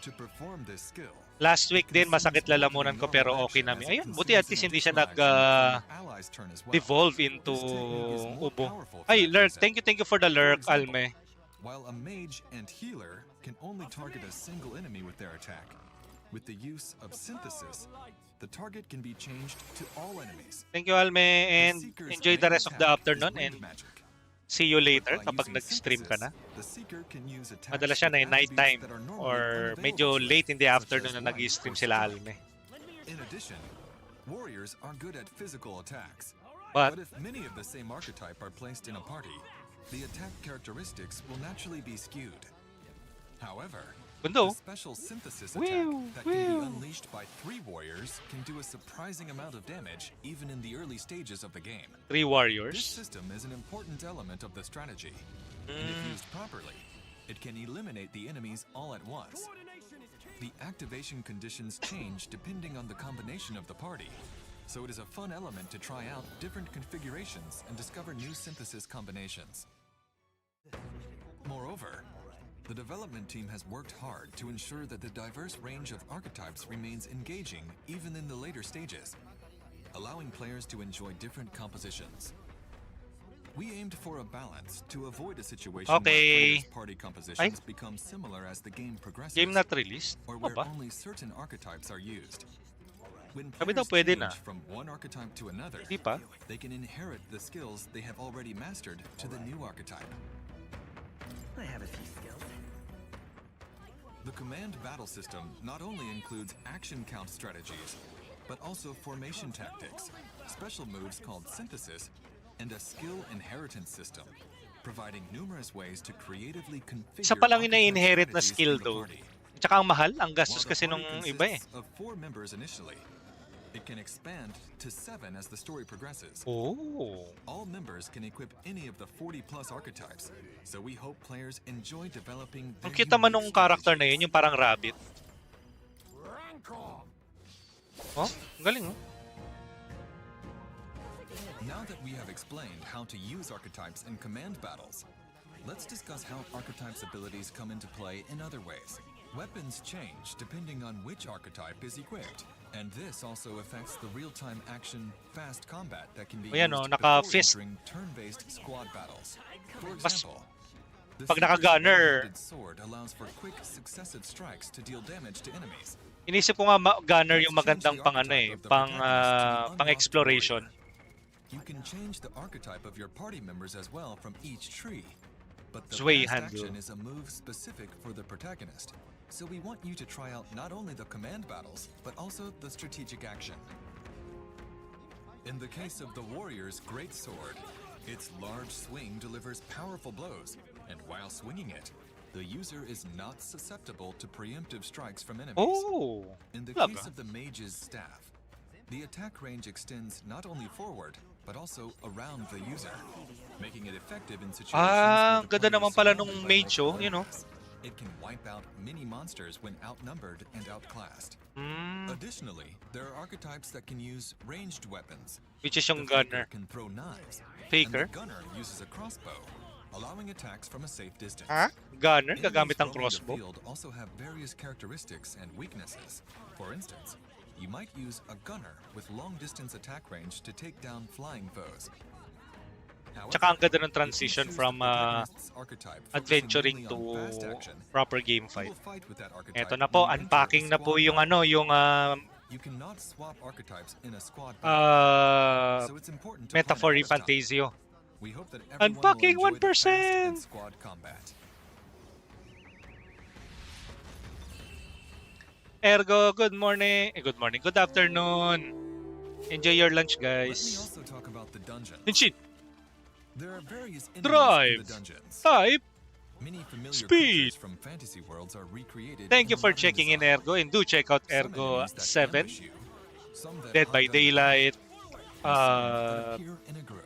To perform this skill, Last week din, masakit lalamunan ko pero okay namin. Ayun, buti at least hindi siya nag-devolve into ubo. Ay, lurk. Thank you for the lurk, Alme. while a mage and healer can only target a single enemy with their attack. With the use of synthesis, the target can be changed to all enemies. Thank you, Alme, and enjoy the rest of the afternoon and see you later kapag nag-stream ka na. Madalas siya na night time or medyo late in the afternoon na nag-stream sila, Alme. In addition, warriors are good at physical attacks. But if many of the same archetype are placed in a party, the attack characteristics will naturally be skewed. However, the special synthesis attack that can be unleashed by 3 warriors can do a surprising amount of damage even in the early stages of the game. 3 warriors? This system is an important element of the strategy. And if used properly, it can eliminate the enemies all at once. The activation conditions change depending on the combination of the party, so it is a fun element to try out different configurations and discover new synthesis combinations. Moreover, the development team has worked hard to ensure that the diverse range of archetypes remains engaging even in the later stages, allowing players to enjoy different compositions. We aimed for a balance to avoid a situation where players' party compositions become similar as the game progresses, Game not released? or where only certain archetypes are used. When Sabi daw players pwede change na. from one archetype to another, Di pa? they can inherit the skills they have already mastered to the new archetype. I have a few skills. The command battle system not only includes action count strategies, but also formation tactics, special moves called synthesis, and a skill inheritance system, providing numerous ways to creatively configure Isa pa lang yung archetype na-inherit na strategies skill in the do. party. Tsaka ang mahal, ang gastos While the kasi nung party iba eh. consists of 4 members initially, it can expand to 7 as the story progresses. Oh. All members can equip any of the 40+ archetypes, so we hope players enjoy developing their Ang kita man unique nung character na yun, yung parang rabbit. Oh, galing oh. Now that we have explained how to use archetypes in command battles, let's discuss how archetypes' abilities come into play in other ways. Weapons change depending on which archetype is equipped, and this also affects the real-time action, fast combat that can be Ayan, used naka before fist. entering turn-based squad battles. For Mas- example, the pag naka-gunner- super sword allows for quick successive strikes to deal damage to enemies. Inisip ko nga gunner yung magandang pang ano eh, pang exploration. You can change the archetype of your party members as well from each tree. But the Sway fast handle. action is a move specific for the protagonist. So we want you to try out not only the command battles, but also the strategic action. In the case of the warrior's great sword, its large swing delivers powerful blows, and while swinging it, The user is not susceptible to preemptive strikes from enemies. Oh, In the talaga? case of the mage's staff, the attack range extends not only forward, but also around the user, making it effective in situations Ah, where the ganda player naman is pala surrounded nung by mage, multiple oh, you know. enemies. It can wipe out mini monsters when outnumbered and outclassed. Additionally, there are archetypes that can use ranged weapons. Which is yung The faker gunner. can throw knives, Faker? and the gunner uses a crossbow, allowing attacks from a safe distance. Ha? Gunner? Enemies Gagamit ng roaming the crossbow? field also have various characteristics and weaknesses. For instance, you might use a gunner with long-distance attack range to take down flying foes. However, Tsaka ang ganda ng if you transition choose from the protagonist's archetype focusing adventuring only to on fast action, proper game you fight. will fight with that archetype Eto na po, when you enter unpacking a na po squad yung battle. ano, yung You cannot swap archetypes in a squad battle, so it's important to meta plan for ahead of time. ReFantazio. We hope that everyone Unpacking will enjoy the fast 1%. and squad combat. Ergo, good morning. Good morning, good afternoon. Enjoy your lunch, Let me guys. also talk about the dungeon. And shit. There are various enemies Drive. in the dungeons. Type. Many familiar Speed. creatures from fantasy worlds are recreated. Thank you in for modern checking in, design. Ergo. And do check out Some Ergo enemies that 7. ambush you, some that Dead hunt by under Daylight. cover, and some that appear in a group.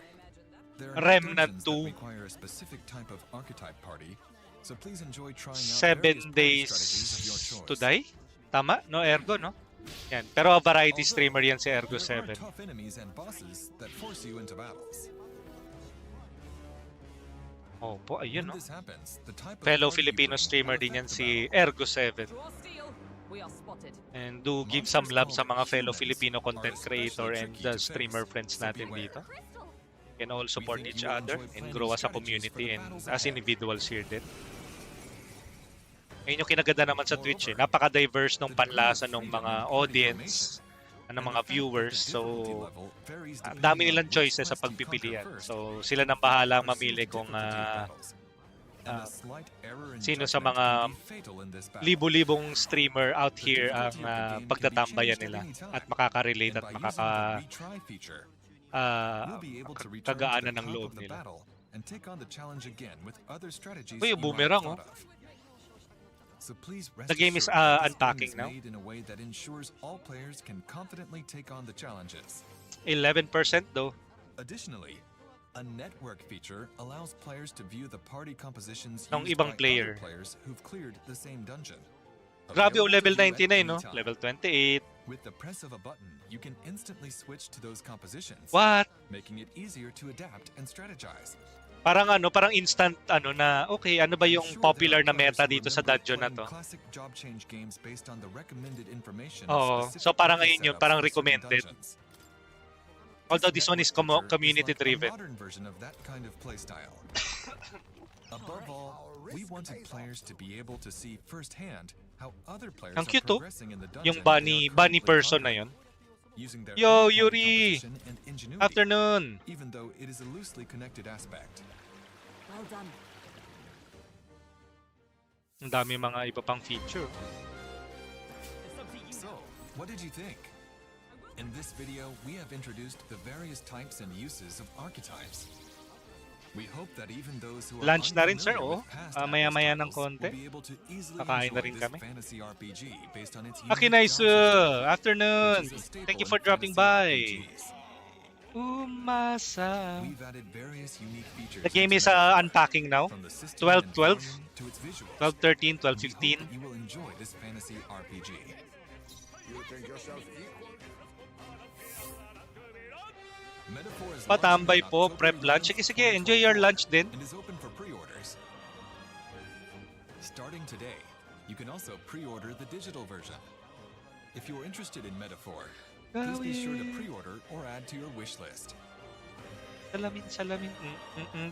There are no Remnant dungeons that 2. require a specific type of archetype party, so please enjoy trying out 7 various party days strategies of your choice. to die. Tama? No, Ergo, no? Yan. Pero variety streamer yan si Ergo There are 7. tough enemies and bosses that force you into battles. Oh po, ayun, When no? this happens, the type of Fellow party you Filipino bring streamer will din yan affect the si battle. Ergo 7. Draw steel. We are spotted. And do give Monsters some love sa called mga fellow humans Filipino are content especially creator and tricky the to streamer face, friends so natin beware. dito. Can all support think each you will other enjoy and planning grow as a strategies for community the and battles as ahead. individuals here din. Ayun yung kinaganda naman sa Twitch eh. Napaka-diverse ng panlasa ng mga audience, ng mga viewers. So, ang dami nilang choices sa pagpipilian. So, sila nang bahala mamili kung sino sa mga libo-libong streamer out here ang pagtatambayan nila at makaka-relate at kagaanan ng loob nila. Uy, yung boomerang, oh. So please rest The game is assured that this game unpacking is now. made in a way that ensures all players can confidently take on the challenges. 11% though. Additionally, a network feature allows players to view the party compositions Ng used ibang by player. other players who've cleared the same dungeon. Grabe, oh, level Available to you 99, at no? any time. Level 28. With the press of a button, you can instantly switch to those compositions, What? making it easier to adapt and strategize. Parang ano, parang instant ano na, okay, ano ba yung popular na meta dito sa dungeon na to? Classic job change games based on the recommended information. Oo. So parang ngayon yun, parang recommended. Although this one is community driven. Modern version of that kind of playstyle. Above all, we wanted players to be able to see firsthand how other players Ang are cute, oh. progressing in the dungeon. Yung they are bunny currently person na conquering, yun. using their Yo, own party Yuri! composition and ingenuity, Afternoon! even though it is a loosely connected aspect. Well done. Ang dami mga iba pang feature. So, what did you think? In this video, we have introduced the various types and uses of archetypes. We hope that even those who are Lunch na rin, sir, unfamiliar oh. with past Maya-maya ng Atlas titles konti. will be able to easily Kakain na enjoy rin this kami. fantasy RPG based on its Okay, unique nice. job system, Afternoon. which is a staple Thank you in for dropping fantasy by. RPGs. Umasa. We've added various unique features The game into is Metaphor, unpacking now. from the system 12, and 12. volume to its visuals. 12, 13, 12, We hope 15. that you will enjoy this fantasy RPG. You think yourself equal? Metaphor is Patambay launching po, on prep October lunch. 11th, Sige, sige, enjoy your lunch din. and is open for pre-orders. Starting today, you can also pre-order the digital version. If you're interested in Metaphor, please be sure to pre-order or add to your wish list. Salamin, salamin,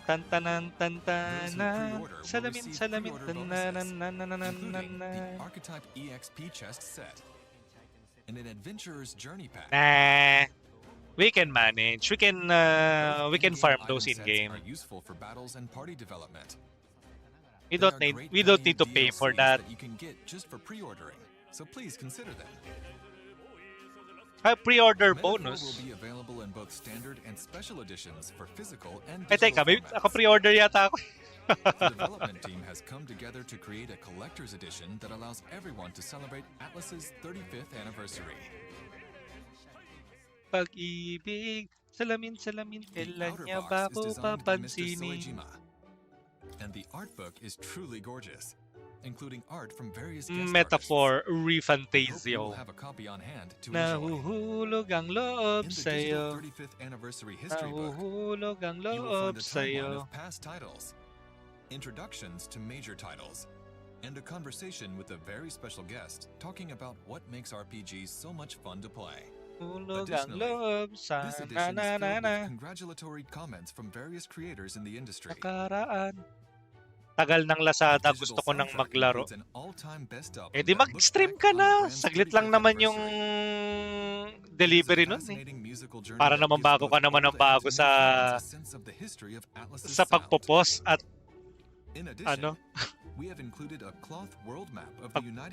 tantanan, tantanan. Pre-order will Salamin, receive salamin, pre-order tananan, bonuses, nanananan, including the nanan. Archetype EXP chest set and an Adventurer's Journey pack. Nah, we can manage. We can farm In-game those item in sets game. are useful for battles and party development. We They don't are need great we don't value need to pay for DLCs that. you can get just for pre-ordering. So please consider them. Pre-order Metaphor bonus. will be available in both standard and special editions for physical and Eh digital teka, formats. ako pre-order yata ako. The development team has come together to create a collector's edition that allows everyone to celebrate Atlas's 35th anniversary. Pag-ibig, salamin-salamin, The kailan outer niya box ba is ako designed by Mr. papansinin? Soejima, and the art book is truly gorgeous, including art from various Metaphor Hope you will ReFantazio. have a copy on hand to enjoy. Nahuhulog ang loob In the sa'yo. digital 35th anniversary history book, Nahuhulog ang you will loob find a timeline sa'yo. of past titles, introductions to major titles, and a conversation with a very special guest talking about what makes RPGs so much fun to play. Hulog ang loob sa This edition is filled na-na-na-na. with congratulatory comments from various creators in the industry. Nakaraan. Tagal ng Lazada, gusto ko nang maglaro. Eh di mag-stream ka na. Saglit lang naman yung delivery nun eh. Para naman bago ka naman ang bago sa pagpo-post at ano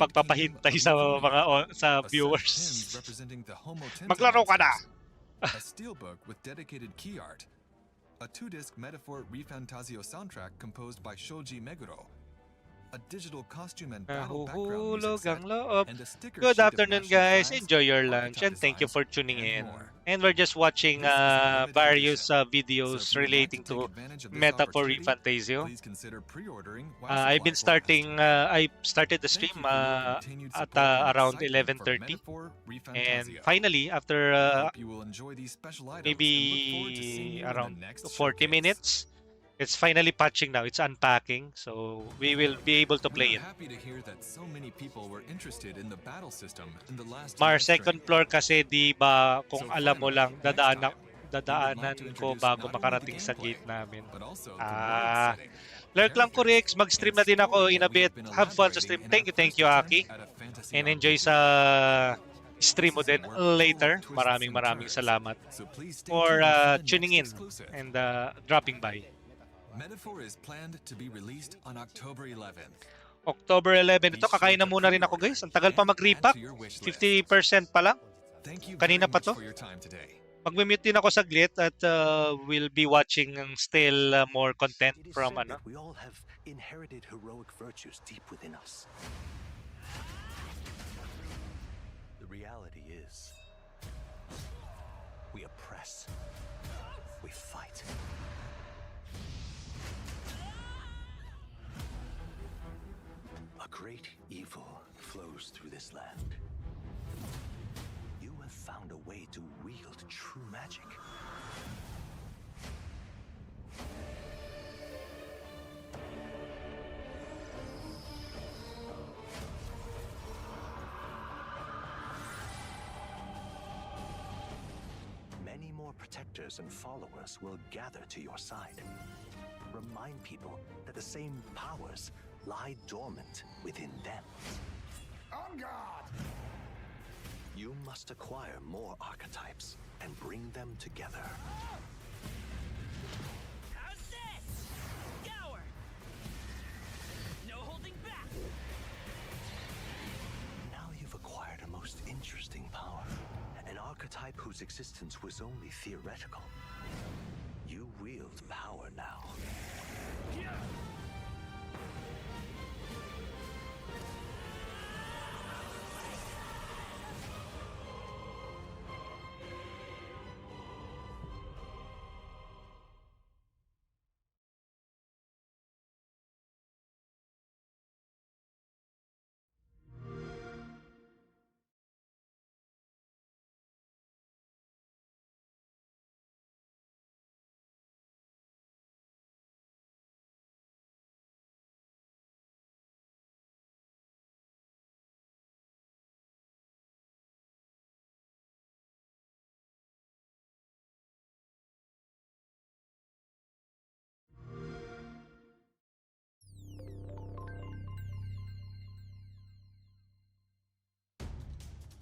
pagpapahintay sa mga sa viewers. Maglaro ka na. A steelbook with dedicated key art. A 2-disc Metaphor ReFantazio soundtrack composed by Shoji Meguro. A digital costume and battle background music set, and a sticker Good sheet of afternoon, national guys. flags, Enjoy your lunch archetype and thank you designs, for tuning and in. more. And we're just watching This is a limited various edition, videos so if you would like relating to take to advantage of this Metaphor opportunity, ReFantazio. please consider pre-ordering while I've been supplies last. I started the stream at around 11:30, and finally after maybe around 40 minutes, it's finally patching now. It's unpacking, so we will be able to play it. Happy to hear that so many people were interested in the battle system in the last Mar, live second stream. floor kasi di ba kung alam mo lang dadaanan ko bago makarating sa gate namin. Lurk lang ko, Rix. Mag-stream na din ako in a bit. Have fun sa stream. Thank you, Aki. And enjoy sa stream mo din later. Maraming salamat for tuning in and dropping by. Metaphor is planned to be released on October 11th. October 11. Ito, kakain na muna rin ako, guys. Ang tagal pa mag-repack. 50% pa lang. Kanina pa to. Mag-mute din ako saglit at we'll be watching still more content from ano. We all have inherited heroic virtues deep within us. The reality is, we oppress. We fight. A great evil flows through this land. You have found a way to wield true magic. Many more protectors and followers will gather to your side. Remind people that the same powers lie dormant within them. On guard! You must acquire more archetypes and bring them together. How's this? Scour! No holding back! Now you've acquired a most interesting power, an archetype whose existence was only theoretical. You wield power now.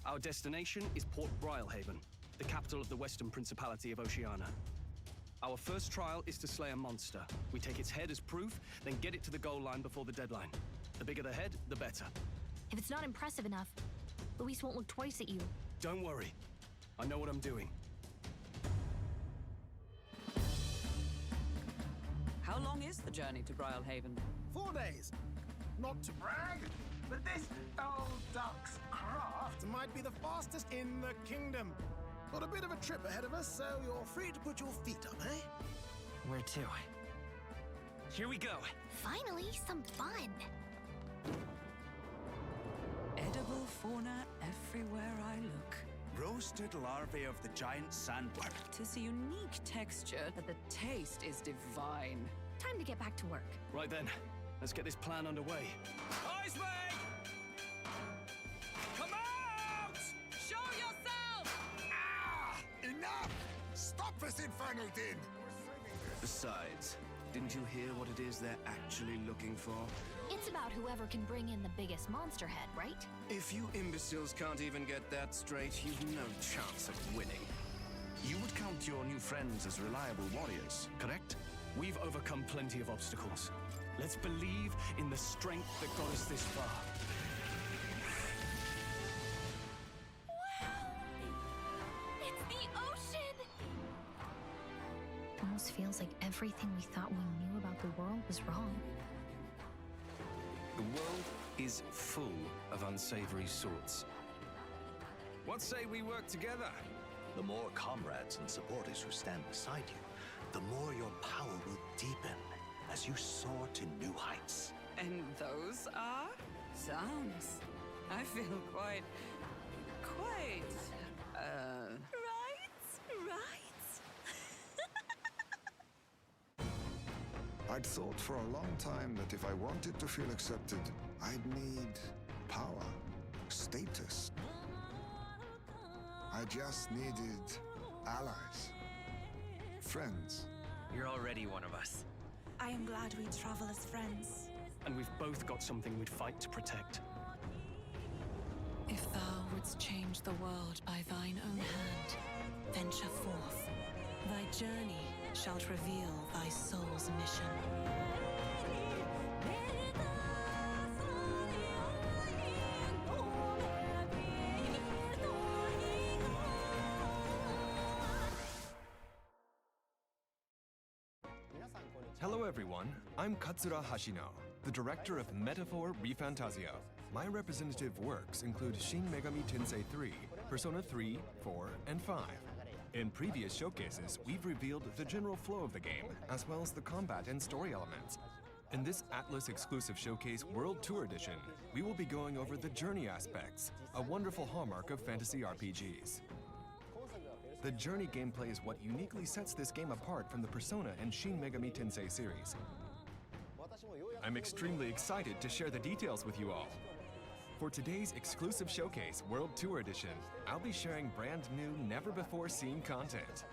Our destination is Port Brylehaven, the capital of the Western Principality of Oceania. Our first trial is to slay a monster. We take its head as proof, then get it to the goal line before the deadline. The bigger the head, the better. If it's not impressive enough, Luis won't look twice at you. Don't worry. I know what I'm doing. How How long is the journey to Brylehaven? 4 days. Not to brag, but this old duck's craft might be the fastest in the kingdom. Got a bit of a trip ahead of us, so you're free to put your feet up, eh? Where to? Here we go. Finally, some fun. Edible fauna everywhere I look. Roasted larvae of the giant sandworm. Tis a unique texture, but the taste is divine. Time to get back to work. Right then, let's get this plan underway. Eyes leg! Come out! Show yourself! Enough! Stop this infernal din! Besides, didn't you hear what it is they're actually looking for? It's about whoever can bring in the biggest monster head, right? If you imbeciles can't even get that straight, you've no chance of winning. You would count your new friends as reliable warriors, correct? We've overcome plenty of obstacles. Let's believe in the strength that got us this far. It's the ocean! Almost feels like everything we thought we knew about the world was wrong. The world is full of unsavory sorts. What say we work together? The more comrades and supporters who stand beside you, the more your power will deepen as you soar to new heights. And those are sounds. I feel quite. I'd thought for a long time that if I wanted to feel accepted, I'd need power, status. I just needed allies, friends. You're already one of us. I am glad we travel as friends. And we've both got something we'd fight to protect. If thou wouldst change the world by thine own hand, venture forth. Thy journey shalt reveal thy soul's mission. Hello everyone, I'm Katsura Hashino, the director of Metaphor ReFantazio. My representative works include Shin Megami Tensei 3, Persona 3, 4, and 5. In previous showcases, we've revealed the general flow of the game, as well as the combat and story elements. In this Atlas exclusive showcase World Tour Edition, we will be going over the journey aspects, a wonderful hallmark of fantasy RPGs. The journey gameplay is what uniquely sets this game apart from the Persona and Shin Megami Tensei series. I'm extremely excited to share the details with you all. For today's exclusive showcase, World Tour Edition, I'll be sharing brand new, never-before-seen content.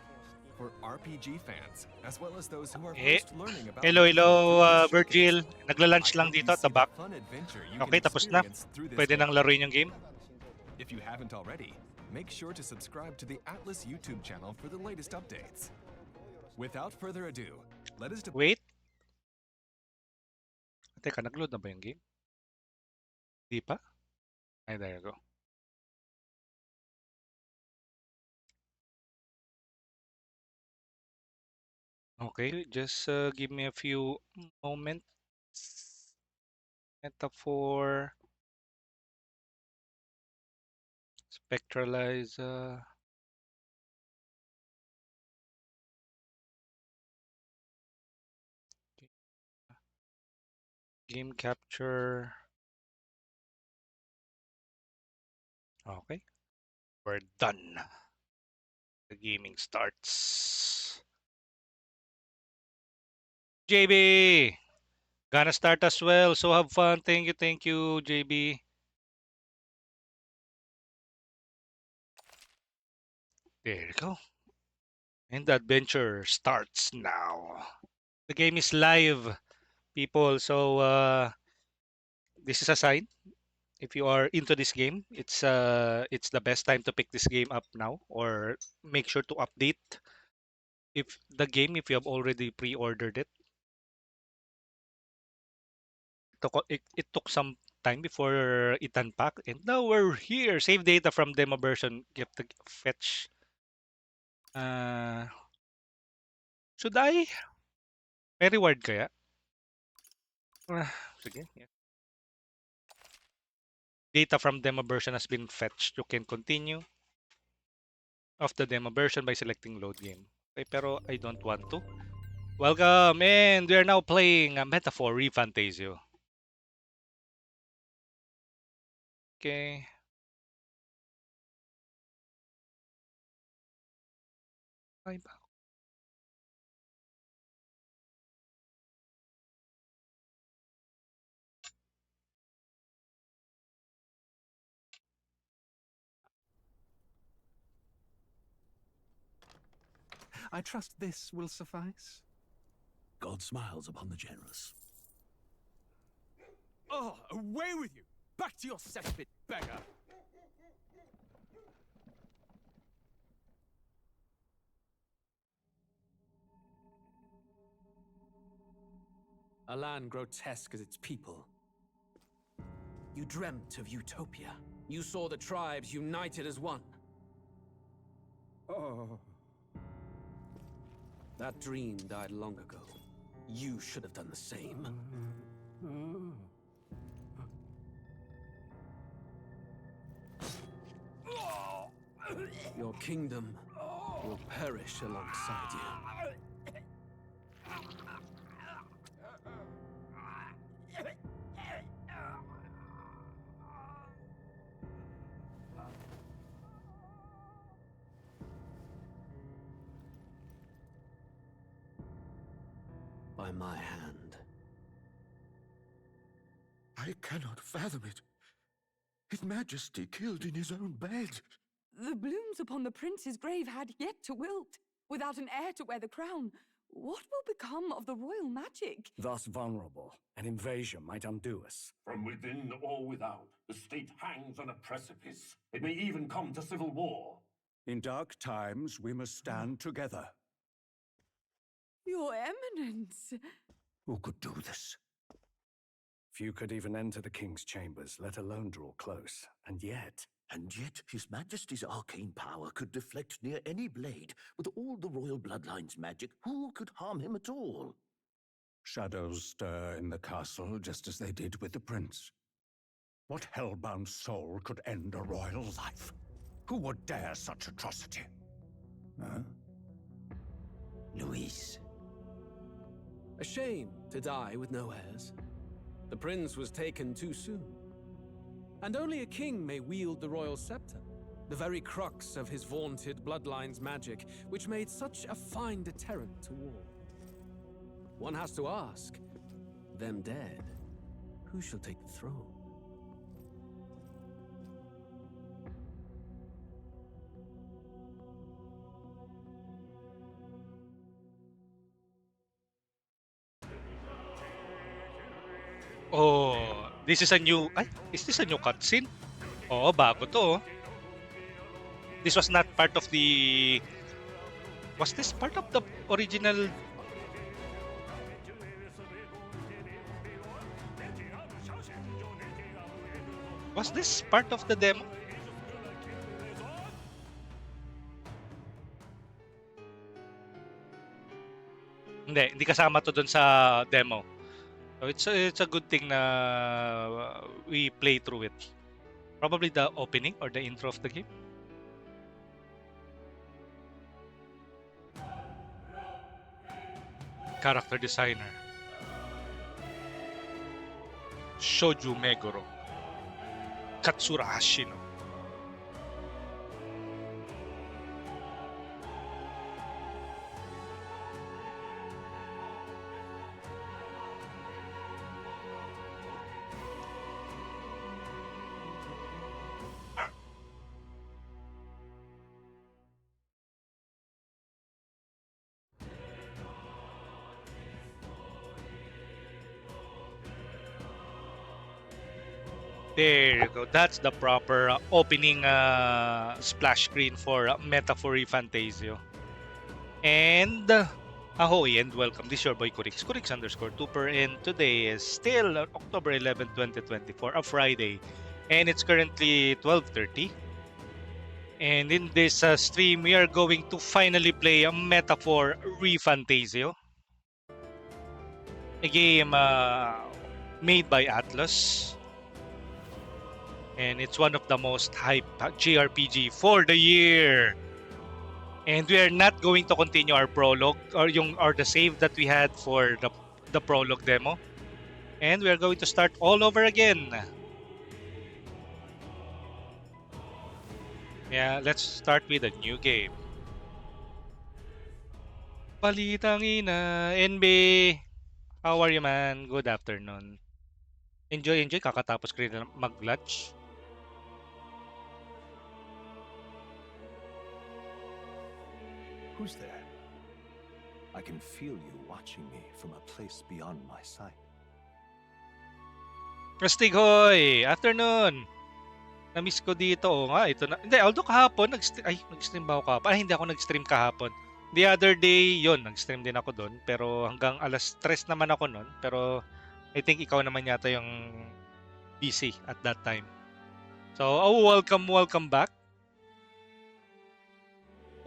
For RPG fans, as well as those who are first learning about... Hello, Virgil. Nagla-lunch lang dito at the back. Okay, tapos na. Pwede nang laruin yung game. If you haven't already, make sure to subscribe to the Atlas YouTube channel for the latest updates. Without further ado, let us... Wait. Teka, nag-load na ba yung game? Di pa? Ay, there you go. Okay, just give me a few moments. Metaphor. Spectralize. Game capture. Okay, we're done. The gaming starts. JB, gonna start as well. So have fun. Thank you, JB. There you go. And the adventure starts now. The game is live, people. So this is a sign. If you are into this game, it's the best time to pick this game up now, or make sure to update if you have already pre-ordered it. It took some time before it unpacked, and now we're here. Save data from demo version. You have to fetch. Should I? May reward kaya? Sige. Yeah. Data from demo version has been fetched. You can continue of the demo version by selecting load game. Okay, pero I don't want to. Welcome, and we are now playing a Metaphor ReFantazio. Okay. Ay, ba? I trust this will suffice. God smiles upon the generous. Oh, away with you! Back to your cesspit, beggar! A land grotesque as its people. You dreamt of utopia. You saw the tribes united as one. Oh. That dream died long ago. You should have done the same. Your kingdom will perish alongside you. By my hand. I cannot fathom it. His Majesty killed in his own bed. The blooms upon the prince's grave had yet to wilt. Without an heir to wear the crown, what will become of the royal magic? Thus vulnerable, an invasion might undo us. From within or without, the state hangs on a precipice. It may even come to civil war. In dark times, we must stand together. Your Eminence! Who could do this? Few could even enter the king's chambers, let alone draw close. And yet, His Majesty's arcane power could deflect near any blade. With all the royal bloodline's magic, who could harm him at all? shadows stir in the castle just as they did with the prince. What hellbound soul could end a royal life? Who would dare such atrocity? Huh? Luis. A shame to die with no heirs. The prince was taken too soon. And only a king may wield the royal scepter, the very crux of his vaunted bloodline's magic, which made such a fine deterrent to war. One has to ask, them dead, who shall take the throne? Oh, this is a new... Ay, is this a new cutscene? Oo, bago to. This was not part of the... Was this part of the original... Was this part of the demo? Hindi kasama to dun sa demo. So it's a good thing na we play through it. Probably the opening or the intro of the game. Character designer Shoju Meguro, Katsura Hashino. There you go. That's the proper opening splash screen for Metaphor ReFantazio. And ahoy and welcome. This is your boy Kurix, Kurix_Tuper, and today is still October 11, 2024, a Friday. And it's currently 12:30. And in this stream, we are going to finally play a Metaphor ReFantazio. a game made by Atlas. And it's one of the most hyped JRPG for the year. And we are not going to continue our prologue or the save that we had for the prologue demo. And we are going to start all over again. Yeah, let's start with a new game. Balitang ina, NB. How are you, man? Good afternoon. Enjoy. Kakatapos ko rin mag-lunch. Who's there? I can feel you watching me from a place beyond my sight. Rastighoy! Afternoon! Na-miss ko dito. Oo nga, ito na. Hindi, although kahapon, nag-stream ba ako kahapon? Ay, hindi ako nag-stream kahapon. The other day, yon nag-stream din ako doon. Pero hanggang alas 3 naman ako noon. Pero I think ikaw naman yata yung busy at that time. So, welcome back.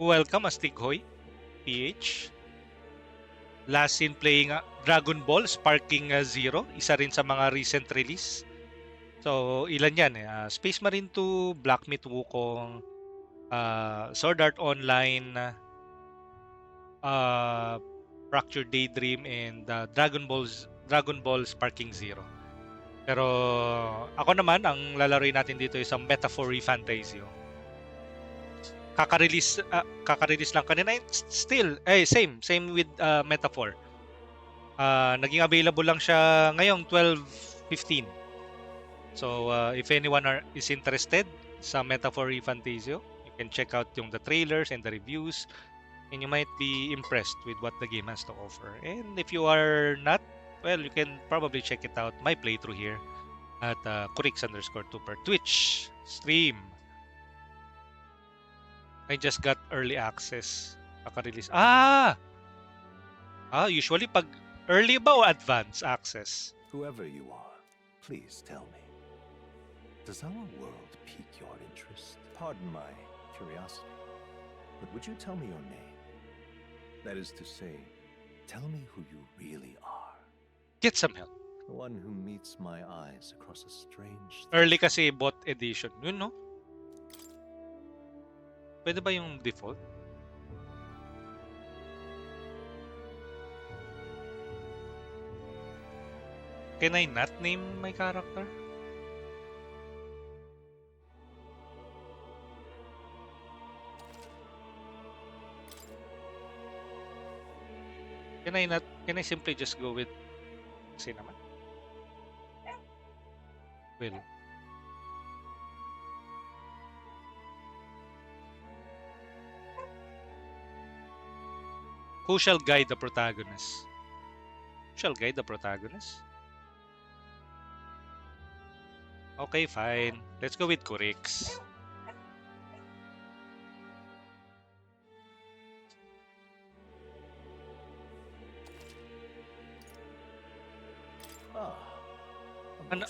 Welcome, Astighoy, PH. Last seen playing Dragon Ball Sparking Zero. Isa rin sa mga recent release. So, ilan yan eh? Space Marine 2, Black Myth Wukong, Sword Art Online, Fractured Daydream, and Dragon Ball Sparking Zero. Pero ako naman, ang lalaroin natin dito is ang Metaphor ReFantazio. Kaka-release lang kanina. Still, same with Metaphor. Naging available lang siya ngayong 12/15. So, if anyone is interested sa Metaphor ReFantazio, you can check out the trailers and the reviews, and you might be impressed with what the game has to offer. And if you are not, well, you can probably check it out, my playthrough here, at Kurix_2 Twitch stream. I just got early access. Kaka-release. Usually pag early ba o advance access? Whoever you are, please tell me. Does our world pique your interest? Pardon my curiosity, but would you tell me your name? That is to say, tell me who you really are. Get some help. The one who meets my eyes across a strange... Early kasi bot edition. Yun, no? Pwede ba yung default? Can I not name my character? Can I simply just go with Cinnamon? Well. Who shall guide the protagonist? Okay, fine. Let's go with Kurix.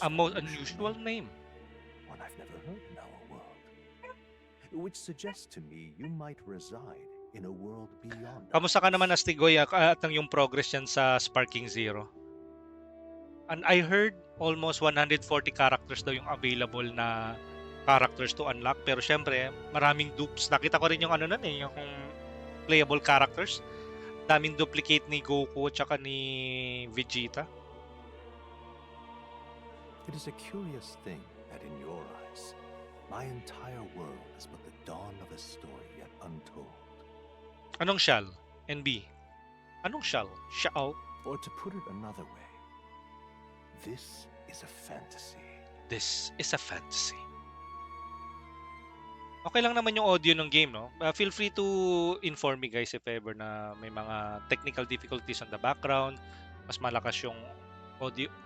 A most unusual name. One I've never heard in our world. Which suggests to me you might reside in a world beyond. Kamusta ka naman, Astighoy, at ang yung progress yan sa Sparking Zero? And I heard almost 140 characters daw yung available na characters to unlock. Pero syempre, maraming dupes. Nakita ko rin yung yung playable characters. Daming duplicate ni Goku at saka ni Vegeta. It is a curious thing that in your eyes, my entire world is but the dawn of a story yet untold. Anong shall? NB? Anong shall? Shall? Or to put it another way, this is a fantasy. This is a fantasy. Okay lang naman yung audio ng game, no? Feel free to inform me, guys, if ever na may mga technical difficulties on the background, mas malakas yung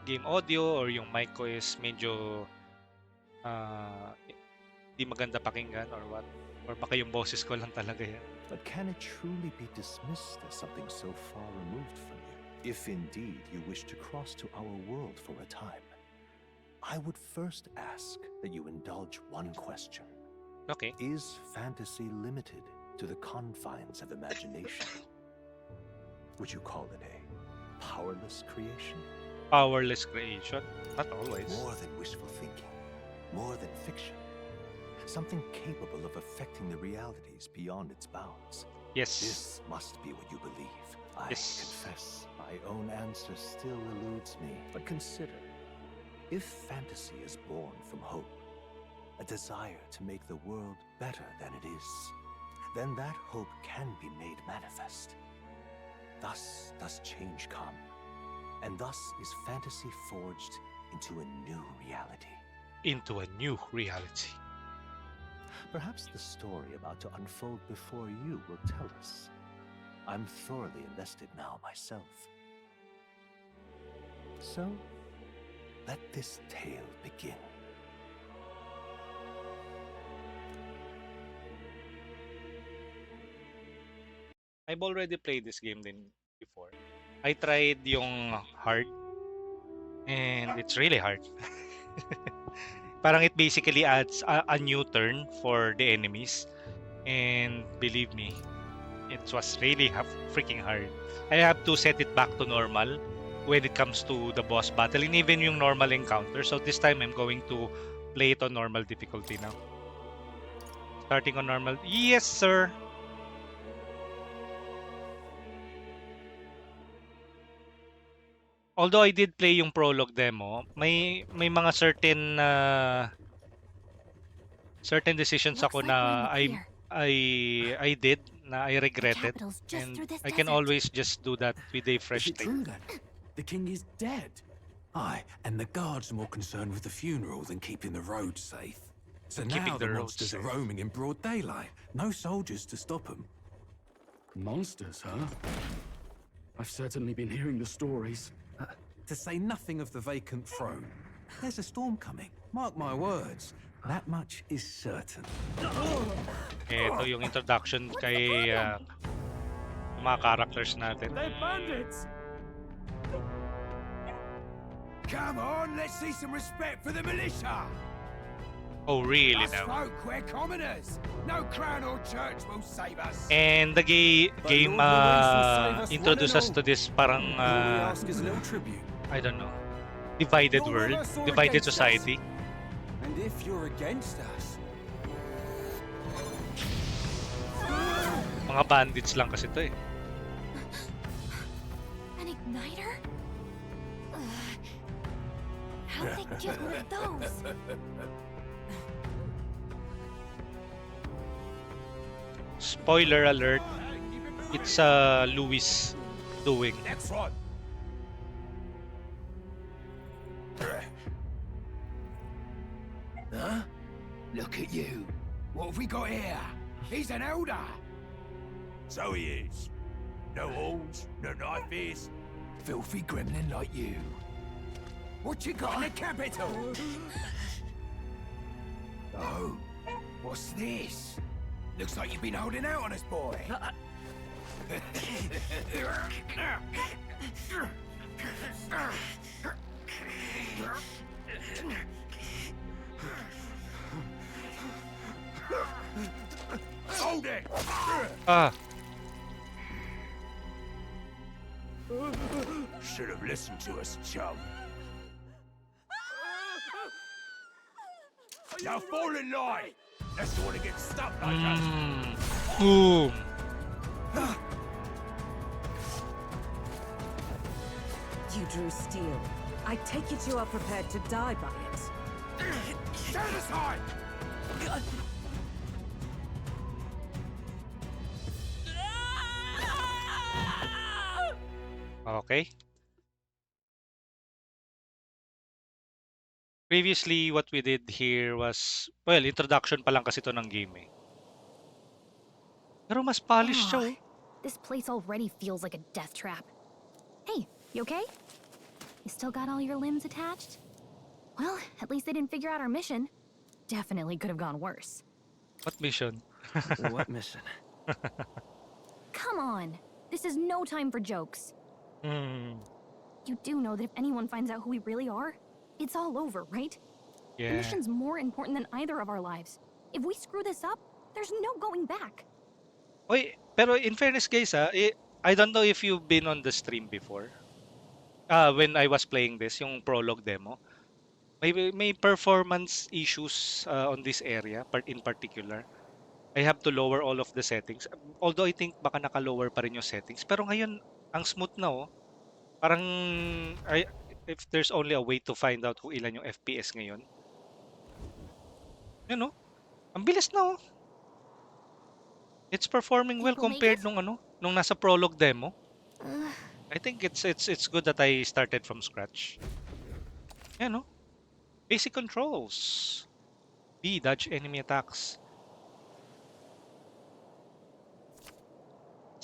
game audio, or yung mic ko is medyo di maganda pakinggan or what. Or baka yung boses ko lang talaga yan. But can it truly be dismissed as something so far removed from you? If indeed you wish to cross to our world for a time, I would first ask that you indulge one question. Okay. Is fantasy limited to the confines of imagination? Would you call it a powerless creation? Powerless creation? Not always. More than wishful thinking, more than fiction. Something capable of affecting the realities beyond its bounds. Yes. This must be what you believe. I Yes. confess, my own answer still eludes me. But consider, if fantasy is born from hope, a desire to make the world better than it is, then that hope can be made manifest. Thus does change come, and thus is fantasy forged into a new reality. Into a new reality. Perhaps the story about to unfold before you will tell us. I'm thoroughly invested now myself. So, let this tale begin. I've already played this game din before. I tried yung hard, and it's really hard. Parang it basically adds a new turn for the enemies, and believe me, it was really freaking hard. I have to set it back to normal when it comes to the boss battle and even yung normal encounter. So this time I'm going to play it on normal difficulty now. Starting on normal. Yes, sir. Although I did play yung prologue demo, may mga certain decisions ako na I did na I regretted, and I can always just do that with a fresh Is it take. true then? The king is dead. Aye, and the guards are more concerned with the funeral than keeping the roads safe. So Than now keeping the the roads monsters are safe. roaming in broad daylight. No soldiers to stop them. Monsters, huh? I've certainly been hearing the stories. To say nothing of the vacant throne. There's a storm coming. Mark my words. That much is certain. Ito yung introduction kay mga characters natin. They're bandits! Come on, let's see some respect for the militia! Oh, really Us now? folk, we're commoners. No crown or church will save us. And the game introduced us to this parang I don't know, divided world, divided society. And if you're against us, Mga bandits lang kasi to eh. An igniter? How'd they get one of those? Spoiler alert, it's Louis doing. Next one. Huh? Look at you. What have we got here? He's an elder. So he is. No horns, no knife is. Filthy gremlin like you. What you got in the capital? Oh, what's this? Looks like you've been holding out on us, boy. Hold it! Ah. Should have listened to us, chum. Now fall in line. That's the one to get stuck like us. Boom. You drew steel. I take it you are prepared to die by it. Stand aside! Okay. Previously, what we did here was, well, introduction pa lang kasi to ng game eh. Pero mas polished siya oh. This place already feels like a death trap. Hey, you okay? You still got all your limbs attached? Well, at least they didn't figure out our mission. Definitely could have gone worse. What mission? What mission? Come on! This is no time for jokes. You do know that if anyone finds out who we really are, it's all over, right? Yeah. The mission's more important than either of our lives. If we screw this up, there's no going back. Oy, pero in fairness guys I don't know if you've been on the stream before. when I was playing this, yung prologue demo, may performance issues on this area, in particular. I have to lower all of the settings. Although I think baka naka-lower pa rin yung settings. Pero ngayon, ang smooth na oh. Parang, if there's only a way to find out kung ilan yung FPS ngayon. Yun oh. Ang bilis na oh. It's performing well compared nung nasa prologue demo. I think it's good that I started from scratch. Yan oh. Basic controls. B, dodge enemy attacks.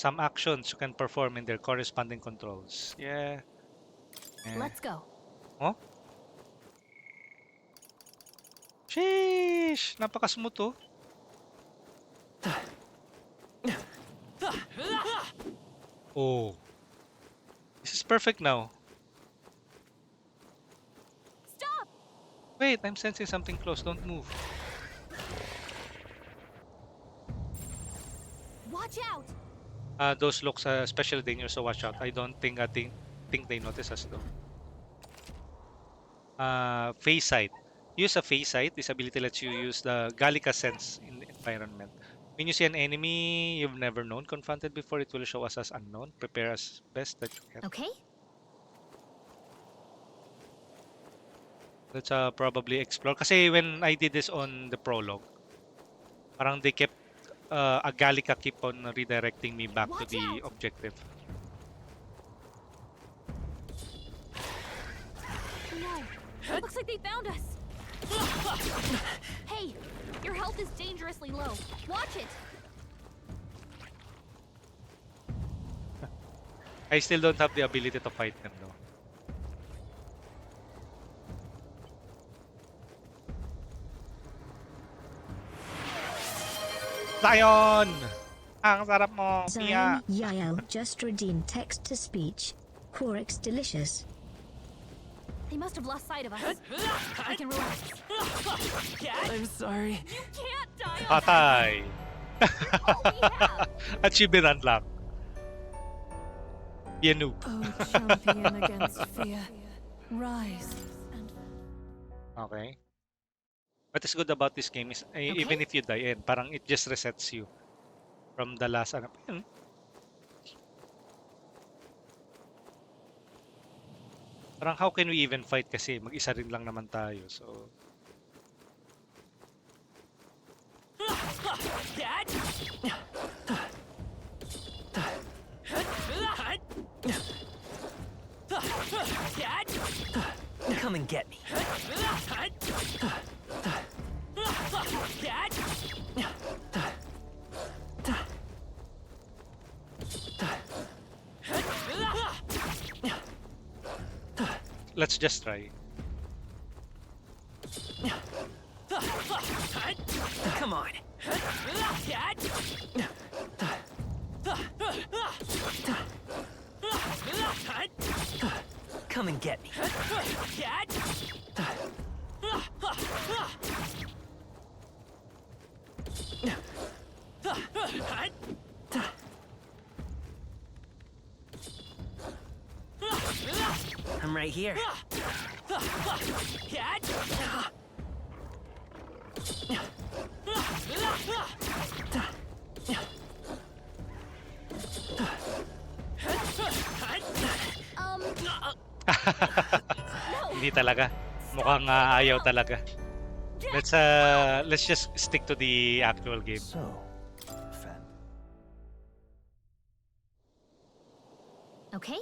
Some actions you can perform in their corresponding controls. Yeah. Let's go. Oh? Sheesh! Napaka-smooth oh. Oh. This is perfect now. Stop! Wait, I'm sensing something close. Don't move. Watch out! Those looks especially dangerous, so watch out. I don't think they notice us though. Phase sight. Use a phase sight. This ability lets you use the Gallica sense in the environment. When you see an enemy you've never known confronted before, it will show us as unknown. Prepare as best that you can. Okay. Let's probably explore. Kasi when I did this on the prologue, parang they kept a Gallica keep on redirecting me back to the objective. No, it looks like they found us. Hey, your health is dangerously low. Watch it. I still don't have the ability to fight them though. Zion! Ang sarap mo, Pia! Zion Yael just redeemed text to speech. Quarix delicious. They must have lost sight of us. We can relax. I'm sorry. You can't die on Patay! Achievement unlock. Be a noob. Oh, champion against fear. Rise. Okay. What is good about this game is even if you die in, parang it just resets you from the last ano. Parang how can we even fight kasi mag-isa rin lang naman tayo. So Come and get me. let's just try. Come on. Come and get me. I'm right here. Hindi talaga. Mukhang ayaw talaga. Let's just stick to the actual game. Okay.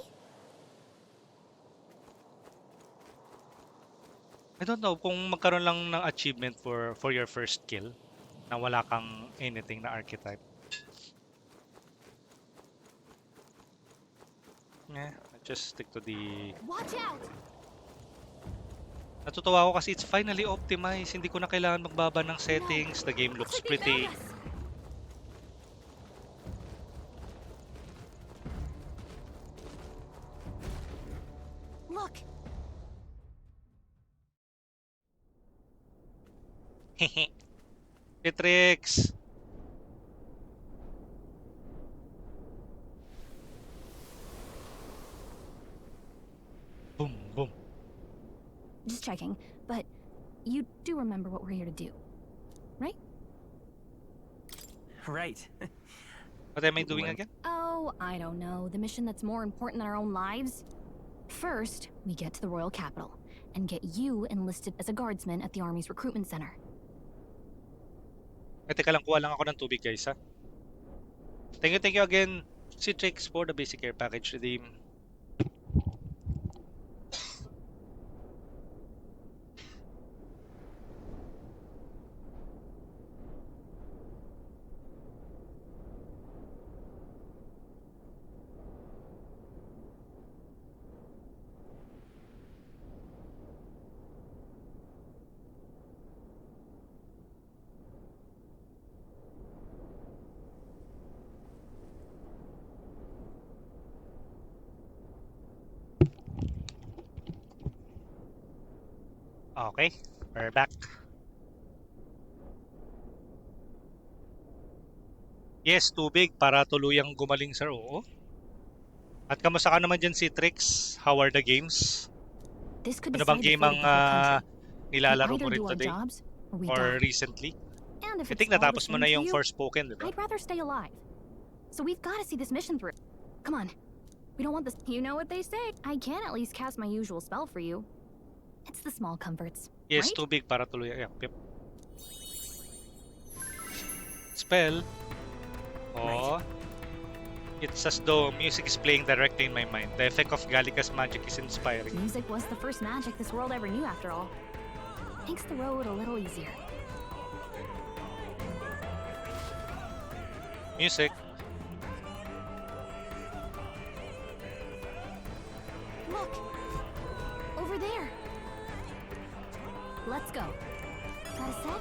I don't know kung magkaroon lang ng achievement for your first kill na wala kang anything na archetype. Yeah, just stick to the... Watch out! Natutuwa ako kasi it's finally optimized. Hindi ko na kailangan magbaba ng settings. The game looks pretty. Look! Citrix! checking, but you do remember what we're here to do, right? Right. What am I doing again? Oh, I don't know. The mission that's more important than our own lives? First, we get to the royal capital and get you enlisted as a guardsman at the army's recruitment center. Teka lang, kuha lang ako ng tubig, guys, ha? Thank you again, Citrix, for the basic care package redeem. Okay, we're back. Yes, tubig para tuluyang gumaling, sir. Oo. At kamusta ka naman dyan, Citrix? How are the games? Ano bang game ang nilalaro mo rin today? Or recently? And if I think it's all the natapos mo same na to yung you, Forspoken, di ba? I'd rather stay alive. So we've got to see this mission through. Come on. We don't want this. You know what they say. I can at least cast my usual spell for you. It's the small comforts. Yes, right? tubig para tuluyang. Yep. Spell. Oh. It's as though music is playing directly in my mind. The effect of Gallica's magic is inspiring. Music was the first magic this world ever knew, after all. Makes the road a little easier. Music. Look! Over there! Let's go. Got a sec?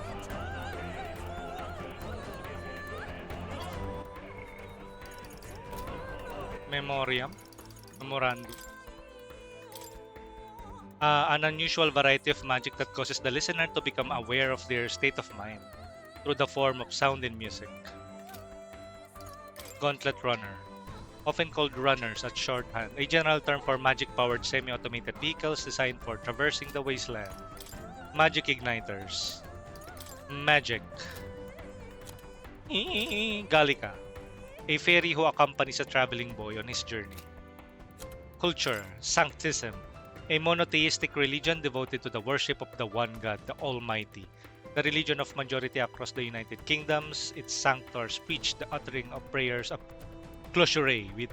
Memorandum. An unusual variety of magic that causes the listener to become aware of their state of mind through the form of sound and music. Gauntlet Runner. Often called runners at shorthand, a general term for magic-powered semi-automated vehicles designed for traversing the wasteland. Magic Igniters. Magic. Gallica. A fairy who accompanies a traveling boy on his journey. Culture, Sanctism, a monotheistic religion devoted to the worship of the one God, the Almighty. The religion of majority across the United Kingdoms, its sanctors preach the uttering of prayers of closure with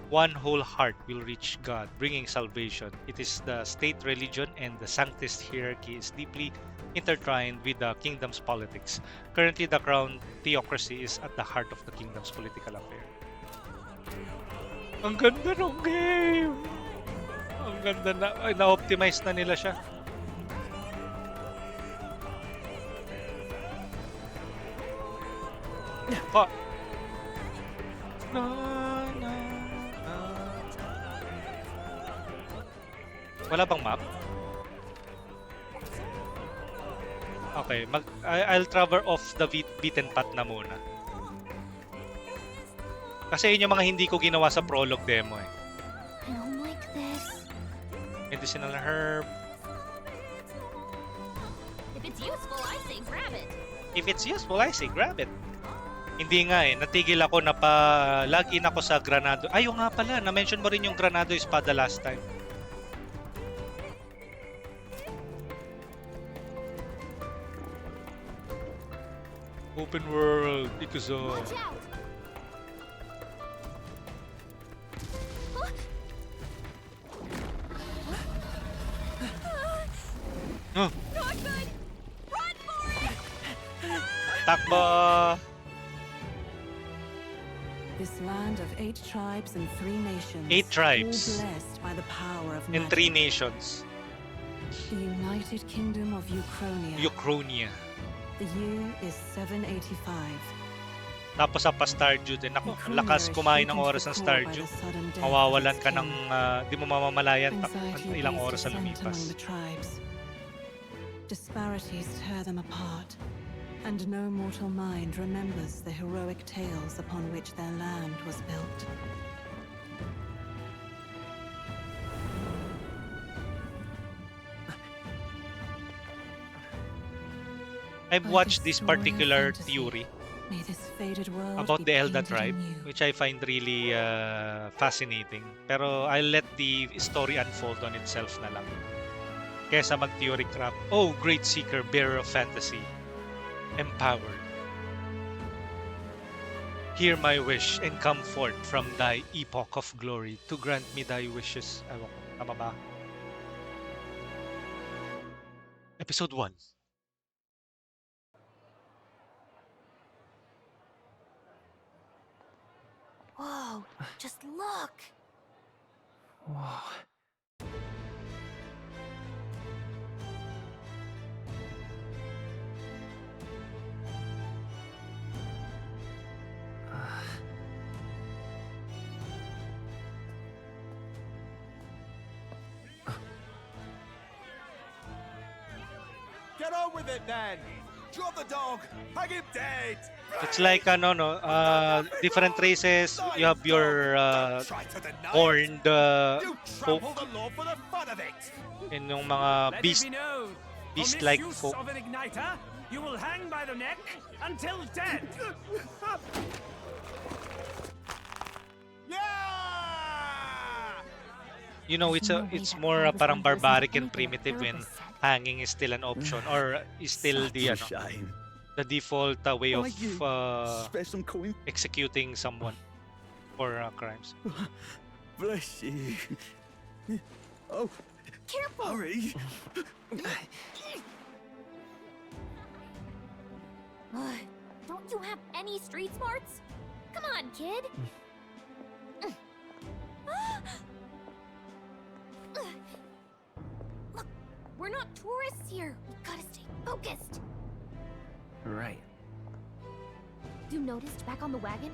one whole heart will reach God, bringing salvation. It is the state religion, and the Sanctist hierarchy is deeply intertwined with the kingdom's politics. Currently, the crown theocracy is at the heart of the kingdom's political affair. Ang ganda ng game! Ang ganda na, na-optimize na nila siya. Oh. Wala bang map? Okay, I'll travel off the beaten path na muna. Kasi yun yung mga hindi ko ginawa sa prologue demo eh. I don't like this. Medicinal herb. If it's useful, I say grab it. If it's useful, I say grab it. Hindi nga eh, natigil ako na log-in ako sa Granado. Ay, nga pala, na-mention mo rin yung Granado Espada last time. Open world, Ikuzo. Watch out! Huh? Not good! Run for it! Takbo! This land of 8 tribes and 3 nations. 8 tribes. All blessed by the power of and 3 nations. The United Kingdom of Uchronia. The year is 785. Tapos sa pa-Stardew din. Ako, ang lakas kumain ng oras ng Stardew. Mawawalan ka ng, di mo mamamalayan ilang oras na lumipas. Disparities tear them apart, and no mortal mind remembers the heroic tales upon which their land was built. I've Like a watched this story of particular fantasy. theory May this faded world about be the Elda painted tribe, anew. which I find really fascinating. Pero I'll let the story unfold on itself na lang. Kesa mag-theory crap. Oh, great seeker, bearer of fantasy, empowered. Hear my wish and come forth from thy epoch of glory to grant me thy wishes. Ewan ko, tama ba? Episode 1. Whoa, just look! Whoa. Get on with it then! Drop the dog! Hang him dead! It's like different races. You have your horned folk Trample the law for the fun of it! and yung mga Let beast it be known, for beast-like misuse folk. of an igniter, you will hang by the neck until dead. You know, it's more parang barbaric and primitive when hanging is still an option or is still the default way of executing someone for crimes. Bless you. Oh, Careful! hurry. Don't you have any street smarts? Come on, kid! Look, we're not tourists here. We gotta stay focused. Right. You noticed back on the wagon?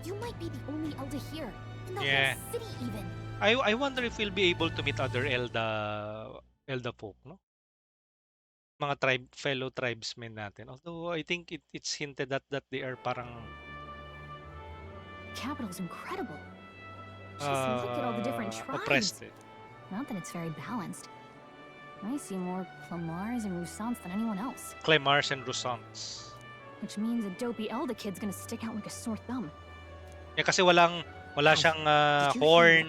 You might be the only Elda here. In the Yeah. whole city, even. I wonder if we'll be able to meet other Elda folk, no? Mga fellow tribesmen natin. Although I think it's hinted that they are parang The capital's incredible. Just look at all the different tribes. oppressed. Not that it's very balanced. I see more Clamars and Roussants than anyone else. Clemars and Roussants. Which means a dopey Elda kid's gonna stick out like a sore thumb. Yeah, kasi wala siyang horn,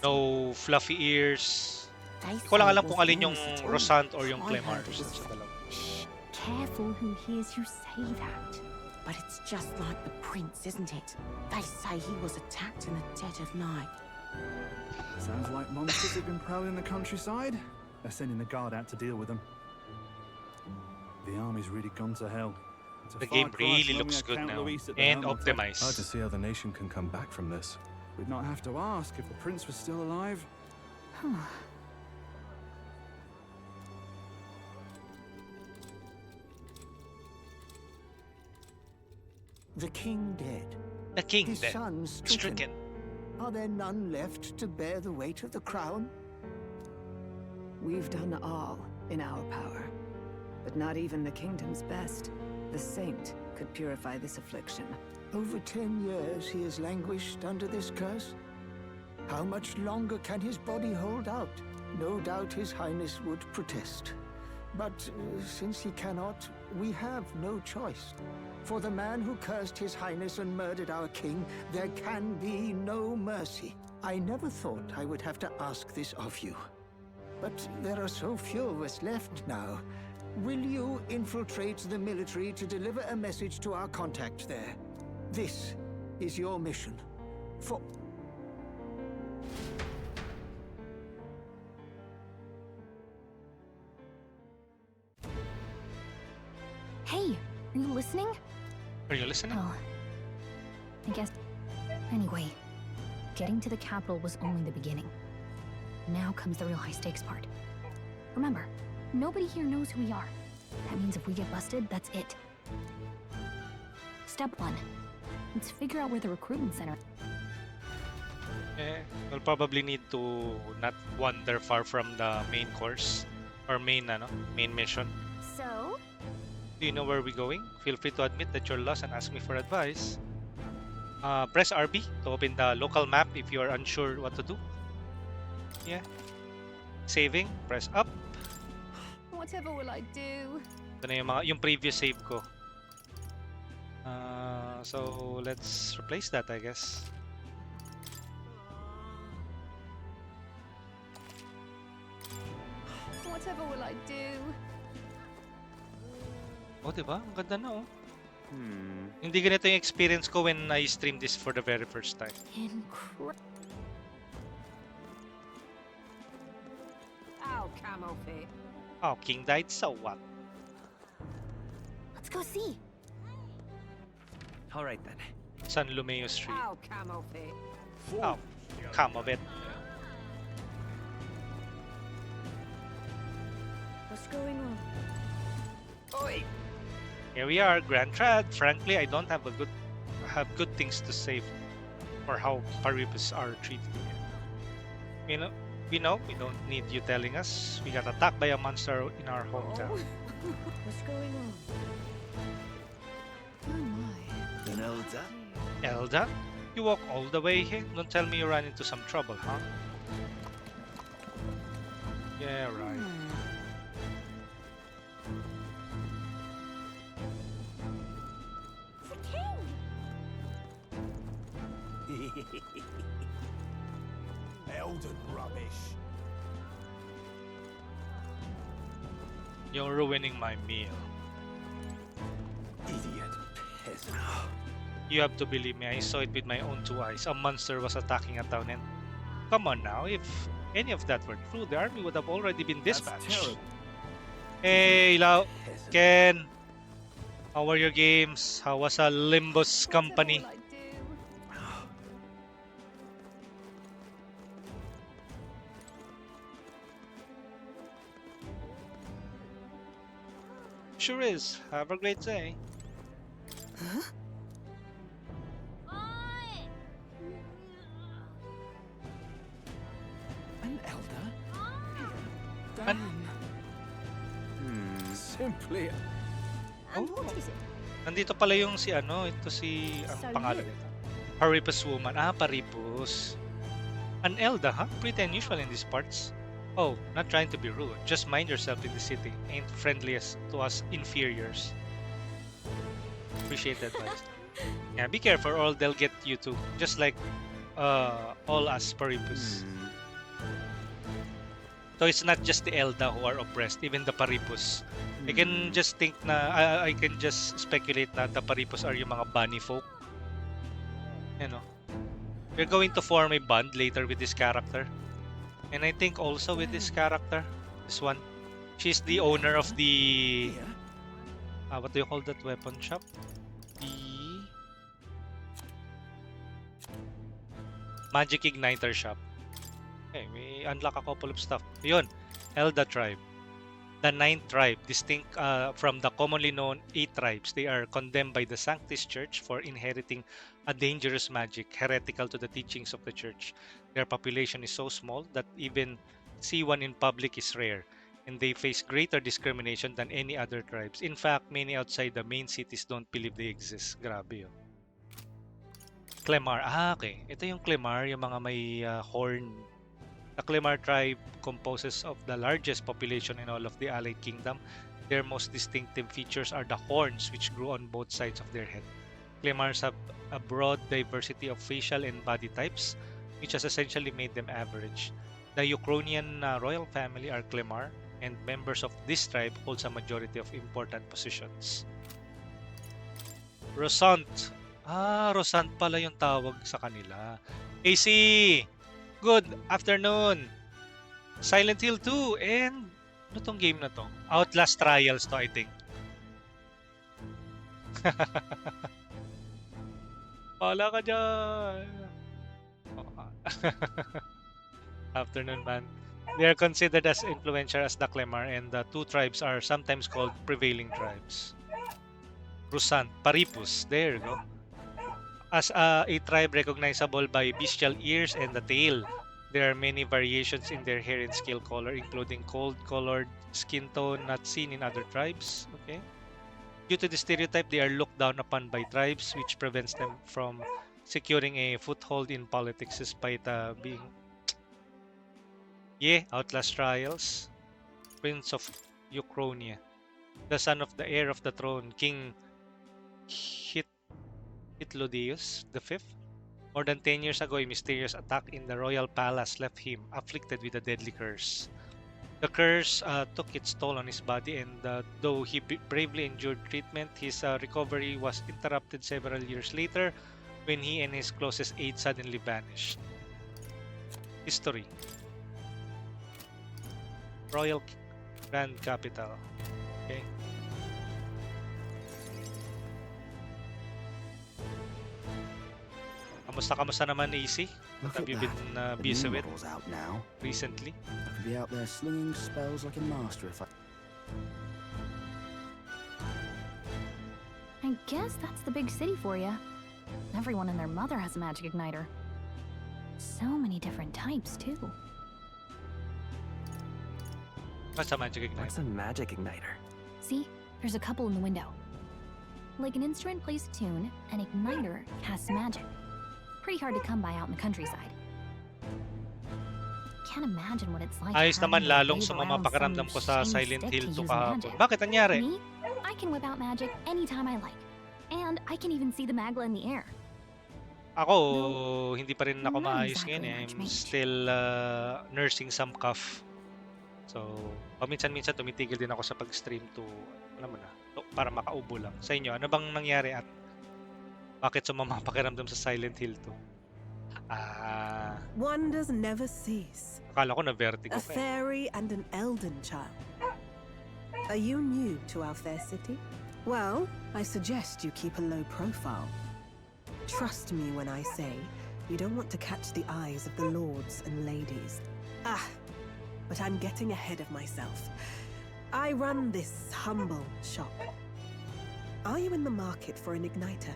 no fluffy ears. Hindi ko lang alam kung alin yung Roussant or yung Clemars. Sa dalawa. Careful who hears you say that. But it's just like the prince, isn't it? They say he was attacked in the dead of night. Sounds like monsters have been prowling the countryside. They're sending the guard out to deal with them. The army's really gone to hell. The game really looks good now and optimized. Hard to see how the nation can come back from this. We'd not have to ask if the prince was still alive. The king dead. The king His dead. sons Stricken. Are there none left to bear the weight of the crown? We've done all in our power, but not even the kingdom's best. The saint could purify this affliction. Over 10 years he has languished under this curse. How much longer can his body hold out? No doubt his highness would protest. But since he cannot, we have no choice. For the man who cursed his highness and murdered our king, there can be no mercy. I never thought I would have to ask this of you. But there are so few of us left now. Will you infiltrate the military to deliver a message to our contact there? This is your mission. For... Hey, are you listening? Are you listening? Oh, I guess. Anyway, getting to the capital was only the beginning. Now comes the real high-stakes part. Remember, nobody here knows who we are. That means if we get busted, that's it. Step 1. Let's figure out where the recruitment center... We'll probably need to not wander far from the main course or main mission. So? Do you know where we're going? Feel free to admit that you're lost and ask me for advice. Press RB to open the local map if you are unsure what to do. Yeah. Saving, press up. Whatever will I do? Ito na yung previous save ko. So let's replace that, I guess. Whatever will I do? Oh, diba? Ang ganda na, oh. Hindi ganito yung experience ko when I streamed this for the very first time. Ow, Camo Pit. Oh, King died, so what? Let's go see. All right then. San Lumeo Street. Ow, Camo Pit. Oh, come of it. What's going on? Oi. Here we are, Grand Trad. Frankly, I don't have good things to say for how Paribus are treated here. We don't need you telling us. We got attacked by a monster in our hometown. What's going on? Oh my. An Elda? Elda? You walk all the way here? Don't tell me you ran into some trouble, huh? Yeah, right. Elden rubbish. You're ruining my meal. Idiot peasant. You have to believe me, I saw it with my own 2 eyes. A monster was attacking a town and... Come on now, if any of that were true, the army would have already been dispatched. Hey, Lao, Ken. How are your games? How was a Limbus company? Sure is. Have a great day. Huh? An elder? An Simply. And what is it? Nandito pala yung si ito si ang pangalan nito. Paribus woman. Ah, Paribus. An Elda, huh? Pretty unusual in these parts. Oh, not trying to be rude. Just mind yourself in the city. Ain't friendliest to us inferiors. Appreciate that advice. Yeah, be careful or they'll get you too. Just like all us Paribus. So it's not just the Elda who are oppressed, even the Paribus. I can just think na, I can just speculate na the Paribus are yung mga bunny folk. You know. We're going to form a bond later with this character. And I think also with this character, this one, she's the owner of the, what do you call that weapon shop? The Magic Igniter shop. Okay, we unlock a couple of stuff. Yun, Elda tribe. The 9th tribe, distinct from the commonly known 8 tribes. They are condemned by the Sanctus Church for inheriting a dangerous magic, heretical to the teachings of the church. Their population is so small that even see one in public is rare, and they face greater discrimination than any other tribes. In fact, many outside the main cities don't believe they exist. Grabe yun. Clemar. Ah, okay. Ito yung Clemar, yung mga may horn. The Clemar tribe composes of the largest population in all of the Allied Kingdom. Their most distinctive features are the horns, which grew on both sides of their head. Clemars have a broad diversity of facial and body types, which has essentially made them average. The Ukrainian royal family are Clemar, and members of this tribe holds a majority of important positions. Rosant. Ah, Rosant pala yung tawag sa kanila. AC! Good afternoon! Silent Hill 2 and ano tong game na to? Outlast Trials to, I think. Wala ka dyan! Afternoon, man. They are considered as influential as the Clemar, and the 2 tribes are sometimes called prevailing tribes. Rusant, Paribus, there you go. As a tribe recognizable by bestial ears and the tail, there are many variations in their hair and scale color, including cold-colored skin tone not seen in other tribes. Okay. Due to the stereotype, they are looked down upon by tribes, which prevents them from securing a foothold in politics despite being... Yeah, Outlast Trials. Prince of Ukrainia. the son of the heir of the throne, King Hitlodius V. More than 10 years ago, a mysterious attack in the royal palace left him afflicted with a deadly curse. The curse took its toll on his body, and though he bravely endured treatment, his recovery was interrupted several years later when he and his closest aide suddenly vanished. History. Royal Grand Capital. Okay. Kamusta naman, AC? What have you been busy with out now. recently? I could be out there slinging spells like a master if I... I guess that's the big city for you. Everyone and their mother has a magic igniter. So many different types, too. What's a magic igniter? What's a magic igniter? See? There's a couple in the window. Like an instrument plays a tune, an igniter casts magic. Pretty hard to come by out in the countryside. Can't imagine what it's like. Ayos naman, having to lalong wave sumama around pakiramdam ko some sa shiny Silent stick Hill to 2 use kahapon. magic. Bakit nangyari? Me? I can whip out magic anytime I like. And I can even see the magla in the air. Ako, hindi pa rin ako not maayos exactly ngayon. much I'm mage. still nursing some cough. So, paminsan-minsan tumitigil din ako sa pag-stream to, alam mo na, para makaubo lang. Sa inyo, ano bang nangyari at bakit sumama pakiramdam sa Silent Hill 2? Wonders never cease. Akala ko na vertigo A ka eh. fairy and an elden child. Are you new to our fair city? Well, I suggest you keep a low profile. Trust me when I say you don't want to catch the eyes of the lords and ladies. But I'm getting ahead of myself. I run this humble shop. Are you in the market for an igniter?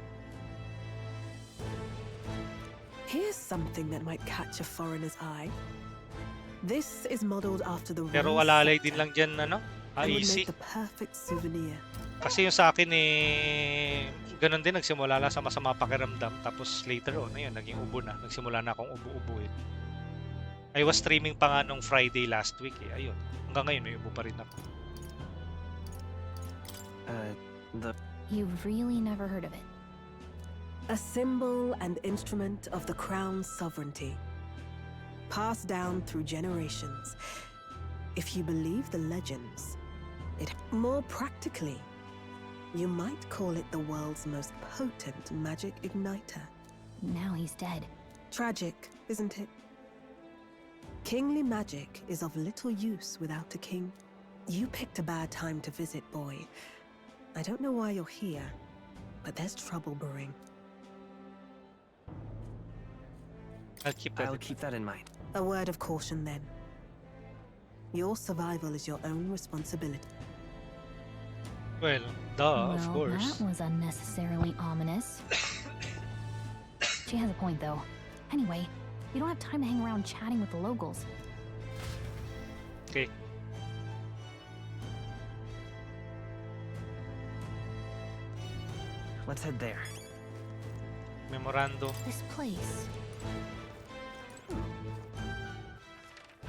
Here's something that might catch a foreigner's eye. This is modeled after the Pero royal alalay scepter din lang dyan, ano? and would Easy. make the perfect souvenir. Kasi yung sa akin eh, ganun din, nagsimula lang sa masama pakiramdam, tapos later on, ayun, naging ubo na. Nagsimula na akong ubo-ubuin. I was streaming pa nga nung Friday last week eh, ayun. Hanggang ngayon, may ubo pa rin ako. You've really never heard of it. A symbol and instrument of the crown's sovereignty, passed down through generations. If you believe the legends, more practically, you might call it the world's most potent magic igniter. Now he's dead. Tragic, isn't it? Kingly magic is of little use without a king. You picked a bad time to visit, boy. I don't know why you're here, but there's trouble brewing. I'll keep that in mind. A word of caution then. Your survival is your own responsibility. Well, duh, of Well, course. that was unnecessarily ominous. She has a point, though. Anyway, you don't have time to hang around chatting with the locals. Okay. Let's head there. Memorando. This place.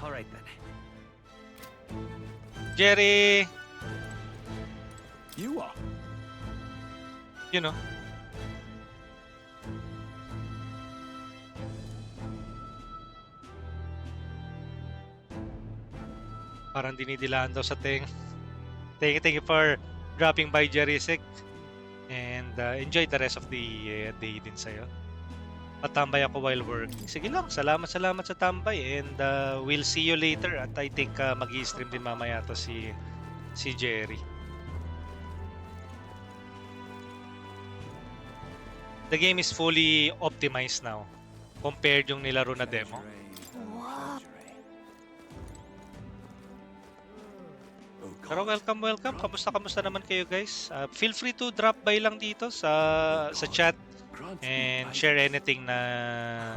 All right then. Jerry! You are? You know. Parang dinidilaan daw sa ting. Thank you for dropping by, Jerry Sick. And enjoy the rest of the day din sa'yo. Patambay ako while working. Sige lang, salamat sa tambay. And we'll see you later. At I think mag-i-stream din mamaya to si Jerry. The game is fully optimized now compared yung nilaro na demo. Pero welcome. Kamusta naman kayo, guys? Feel free to drop by lang dito sa chat and share anything na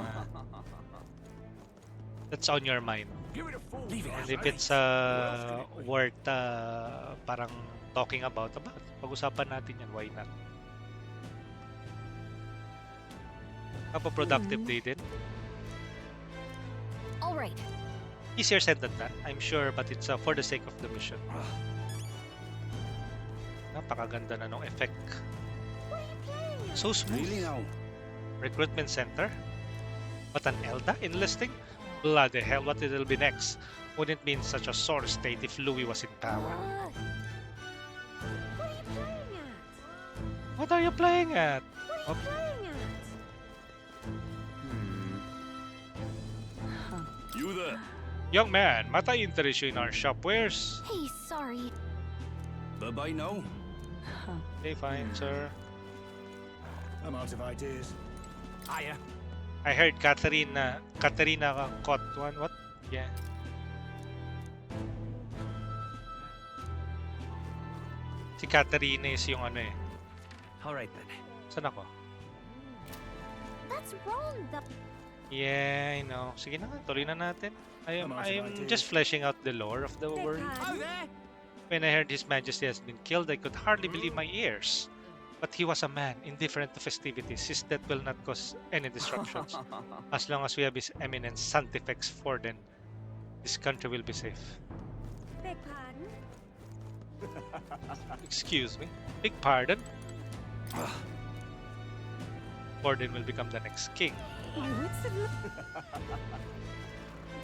that's on your mind. And if it's worth parang talking about, pag-usapan natin yan, why not? Have a productive day din. All right. Easier said than done, I'm sure, but it's for the sake of the mission. Napakaganda na nung effect. So smooth. Really now? Recruitment center? But an Elda enlisting? Bloody hell, what it'll be next? Wouldn't it be in such a sore state if Louis was in power? What are you playing at? Oh. You there? Young man, might I interest you in our shop wares? Hey, sorry. Bye-bye now. Okay, fine, sir. I'm out of ideas. Hiya. I heard Katerina caught one. What? Yeah. Si Katerina is yung ano eh. Alright then. Saan ako? That's wrong. Yeah, I know. Sige na nga, tuloy na natin. I am just fleshing out the lore of the world. When I heard His Majesty has been killed, I could hardly believe my ears. But he was a man, indifferent to festivities. His death will not cause any disruptions. As long as we have His Eminence Santifex Forden, this country will be safe. Beg pardon? Excuse me? Big pardon? Forden will become the next king. My wits have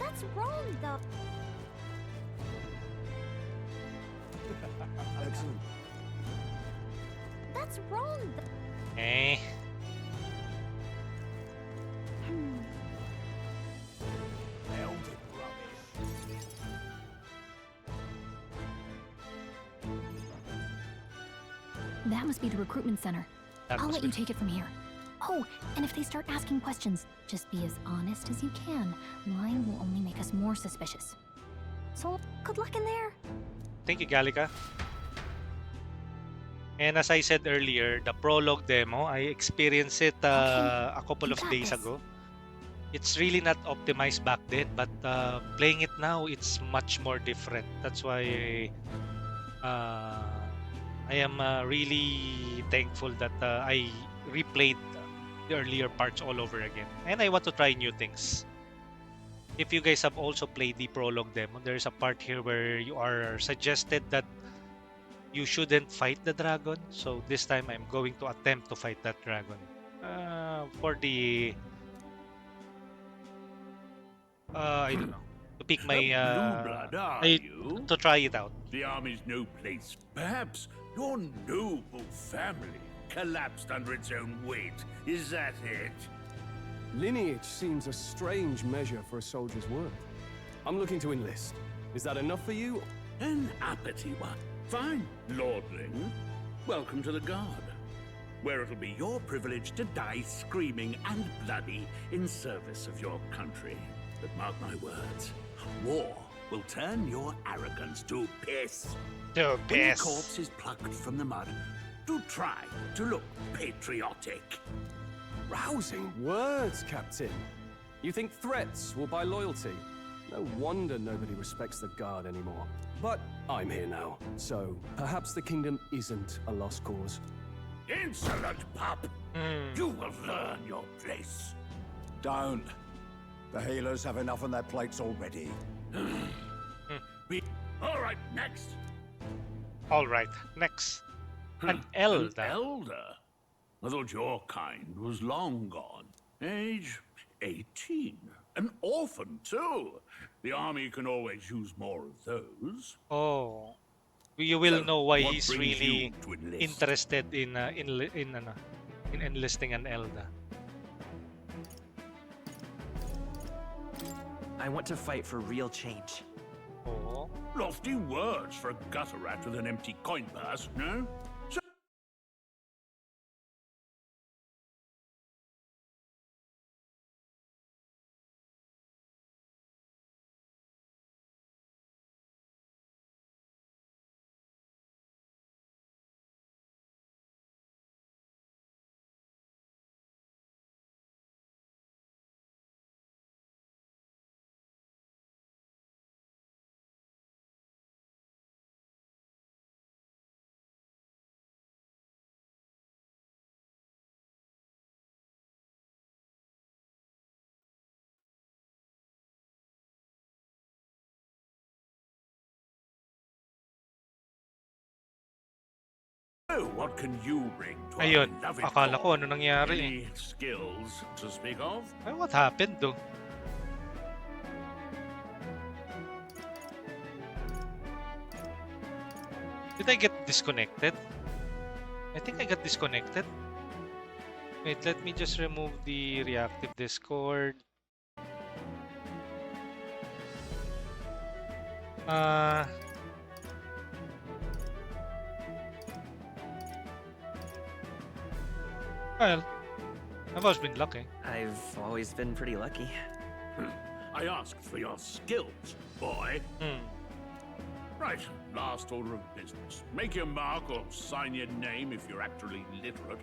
That's wrong, though. Excellent. That's wrong. Eh. That must be the recruitment center. That I'll must let be- you take it from here. Oh, and if they start asking questions, just be as honest as you can. Lying will only make us more suspicious. So, good luck in there. Thank you, Gallica. And as I said earlier, the prologue demo, I experienced it a couple of days ago. It's really not optimized back then, but playing it now, it's much more different. That's why I am really thankful that I replayed the earlier parts all over again. And I want to try new things. If you guys have also played the prologue demo, there's a part here where you are suggested that you shouldn't fight the dragon. So this time I'm going to attempt to fight that dragon. For the I don't know. To pick my Blue blood, are you? to try it out. The army's no place. Perhaps your noble family collapsed under its own weight. Is that it? Lineage seems a strange measure for a soldier's worth. I'm looking to enlist. Is that enough for you? An uppity one. Fine, lordling. Welcome to the Guard, where it'll be your privilege to die screaming and bloody in service of your country. But mark my words, war will turn your arrogance to piss. To When your piss. corpse is plucked from the mud, do try to look patriotic. Rousing words, Captain. You think threats will buy loyalty? No wonder nobody respects the Guard anymore. But I'm here now, so perhaps the kingdom isn't a lost cause. Insolent pup! You will learn your place. Don't. The healers have enough on their plates already. All right, next. All right, next. An elder. An elder? I thought your kind was long gone. Age 18. An orphan, too. The army can always use more of those. Oh, you will So, know why what he's brings really you to enlist? interested in enlisting an elder. I want to fight for real change. Oh. Lofty words for a gutter rat with an empty coin purse, no? Oh, what can you bring to Ayun, our beloved akala ko court? ano nangyari eh. Any skills to speak of? Ay, what happened though? Did I get disconnected? I think I got disconnected. Wait, let me just remove the reactive Discord. Well, I've always been lucky. I've always been pretty lucky. I asked for your skills, boy. Right, last order of business. Make your mark or sign your name if you're actually literate.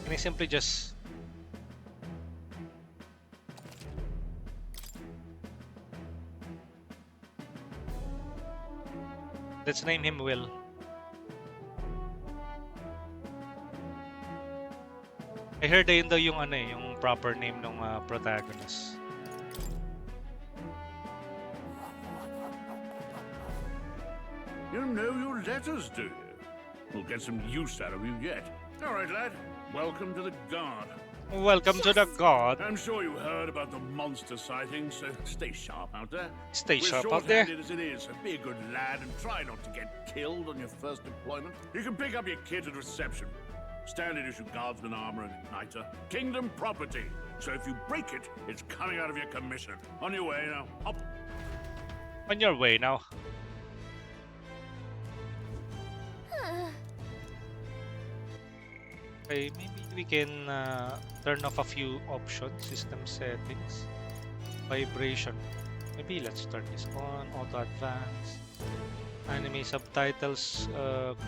Can I simply just... Let's name him Will. I heard ayun daw yung ano eh, yung proper name ng protagonist. You know your letters, do you? We'll get some use out of you yet. All right, lad. Welcome to the Guard. Welcome to the Guard. I'm sure you heard about the monster sighting, so stay sharp out there. Stay We're sharp out there. short-handed as it is, so be a good lad and try not to get killed on your first deployment. You can pick up your kit at reception. Standard issue guardsman armor and igniter. Kingdom property. So if you break it, it's coming out of your commission. On your way now. Hop. On your way now. Okay, maybe we can turn off a few options. System settings. Vibration. Maybe let's turn this on. Auto advance. Anime subtitles.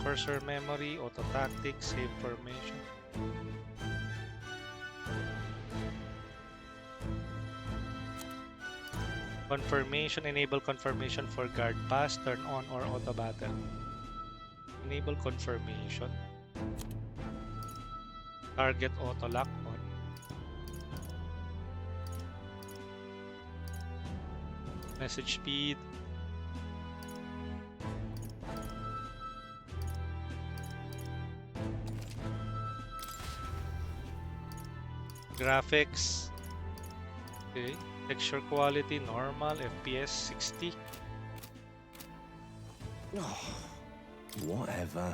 Cursor memory. Auto tactics. Save formation. Confirmation. Enable confirmation for guard pass. Turn on or auto battle. Enable confirmation. Target auto lock on. Message speed. Graphics. Okay. Texture quality normal. FPS 60. Oh, whatever.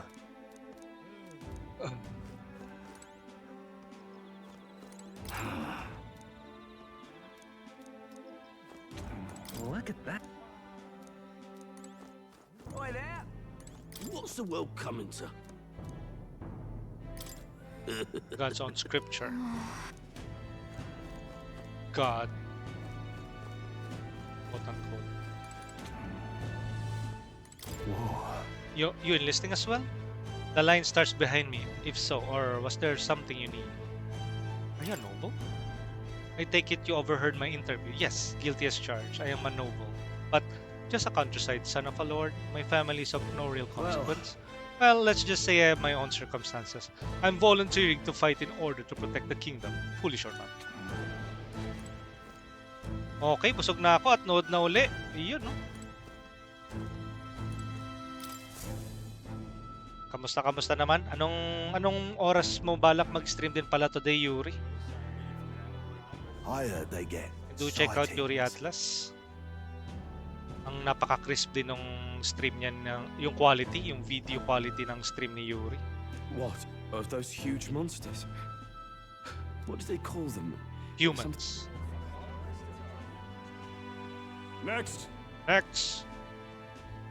Look at that. Oi there! What's the world coming to? God's own scripture. God. Quote unquote. Whoa. You enlisting as well? The line starts behind me. If so, or was there something you need? Are you a noble? I take it you overheard my interview. Yes, guilty as charged. I am a noble. But just a countryside son of a lord. My family is of no real consequence. Well, let's just say I have my own circumstances. I'm volunteering to fight in order to protect the kingdom. Foolish or not. Okay, busog na ako at nood na uli. Iyon, no? Kamusta naman? Anong oras mo balak mag-stream din pala today, Yuri? I heard they get Do check out Yuri Atlas. Ang napaka-crisp din ng stream niya, yung quality, yung video quality ng stream ni Yuri. What? Of those huge monsters? What do they call them? Humans. Next. Next.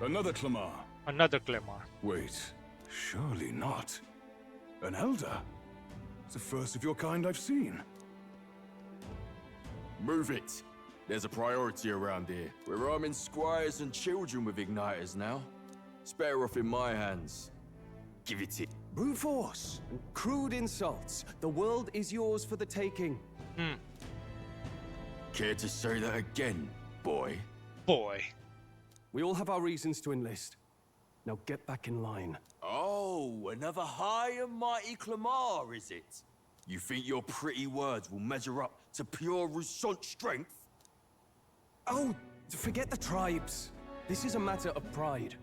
Another Clamar. Another Clamar. Wait, surely not. An elder? It's the first of your kind I've seen. Move it. There's a priority around here. We're arming squires and children with igniters now. It's better off in my hands. Give it. Brute force. Crude insults. The world is yours for the taking. Care to say that again, boy? Boy. We all have our reasons to enlist. Now get back in line. Oh, another high and mighty Clamar, is it? You think your pretty words will measure up to pure Roussant strength? Oh, forget the tribes. This is a matter of pride.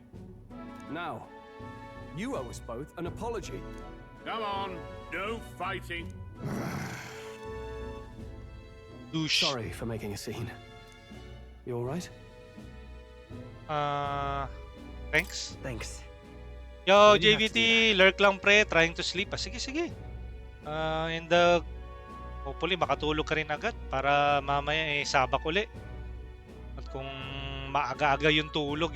Now, you owe us both an apology. Come on, no fighting. Sorry for making a scene. You alright? Thanks. Thanks. Yo, JVT, lurk lang pre, trying to sleep. Sige, sige. And hopefully makatulog ka rin agad para mamaya sabak uli. At kung maaga-aga yung tulog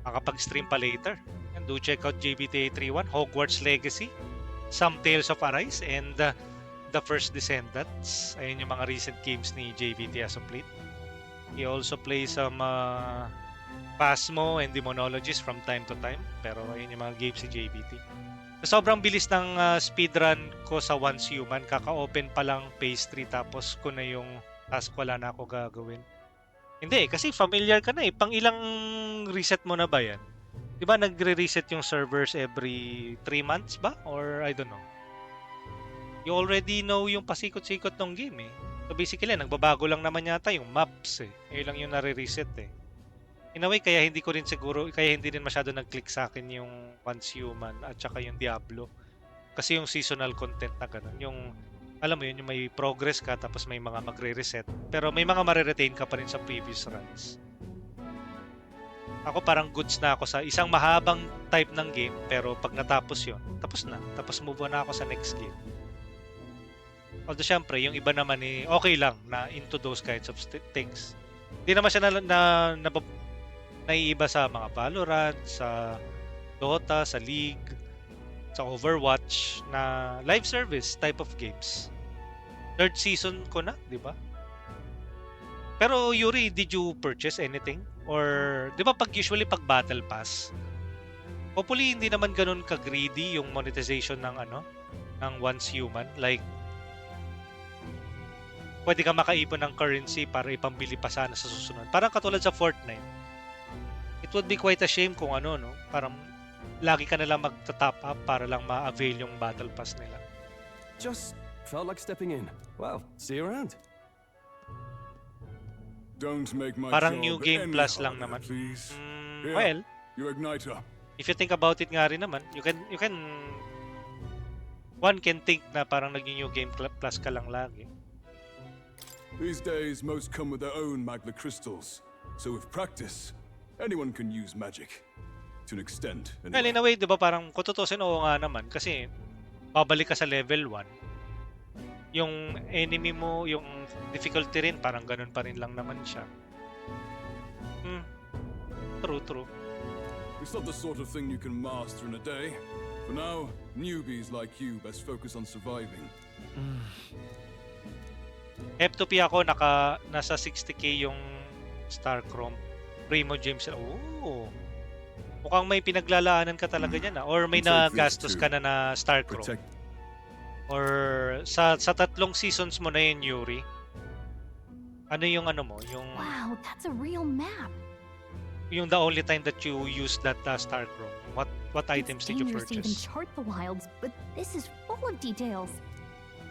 makapag-stream pa later. And do check out JBTA 3.1, Hogwarts Legacy, Some Tales of Arise, and The First Descendants. Ayun yung mga recent games ni JBT as of late. He also plays some Phasmo and Demonologist from time to time. Pero ayun yung mga games ni JBT. Sobrang bilis ng speedrun ko sa Once Human. Kaka-open pa lang phase 3 tapos ko na yung task, wala na ako gagawin. Hindi kasi familiar ka na Pang ilang reset mo na ba yan? Diba nagre-reset yung servers every 3 months ba? Or I don't know. You already know yung pasikot-sikot ng game So basically, nagbabago lang naman yata yung maps Ayun lang yung nare-reset In a way, kaya hindi din masyado nag-click sa akin yung Once Human at saka yung Diablo. Kasi yung seasonal content na ganun. Yung, alam mo yun, yung may progress ka tapos may mga magre-reset. Pero may mga mare-retain ka pa rin sa previous runs. Ako parang goods na ako sa isang mahabang type ng game pero pag natapos yun, tapos na. Tapos move on na ako sa next game. Although syempre, yung iba naman okay lang na into those kinds of things. Hindi naman siya naiiba sa mga Valorant, sa Dota, sa League, sa Overwatch na live service type of games. 3rd season ko na, di ba? Pero Yuri, did you purchase anything? Or, di ba usually pag Battle Pass, hopefully hindi naman ganun ka-greedy yung monetization ng ng Once Human. Like, pwede ka makaipon ng currency para ipambili pa sana sa susunod. Parang katulad sa Fortnite. It would be quite a shame kung no? Parang lagi ka nalang magta-top up para lang ma-avail yung Battle Pass nila. Just felt like stepping in. Well, see you around. Don't make my Parang job New Game any Plus lang harder, naman. Please. Well, you igniter. If you think about it nga rin naman, you can one can think na parang naging New Game Plus ka lang lagi. These days, most come with their own magna crystals. So with practice, anyone can use magic. To an extent, anyway. Well, in a way, di ba parang kung tutusin, oo nga naman. Kasi babalik ka sa level 1. Yung enemy mo, yung difficulty rin, parang ganun pa rin lang naman siya. True. It's not the sort of thing you can master in a day. For now, newbies like you best focus on surviving. F2P ako, nasa 60k yung Starchrome. Primo James. Oh. Mukhang may pinaglalaanan ka talaga niyan or may nagastos ka na Starchrome. Or sa 3 seasons mo na yun, Yuri. Ano yung mo? Yung Wow, that's a real map. Yung the only time that you used that Starchrome. What items did you purchase? It's dangerous to even chart the wilds, but this is full of details.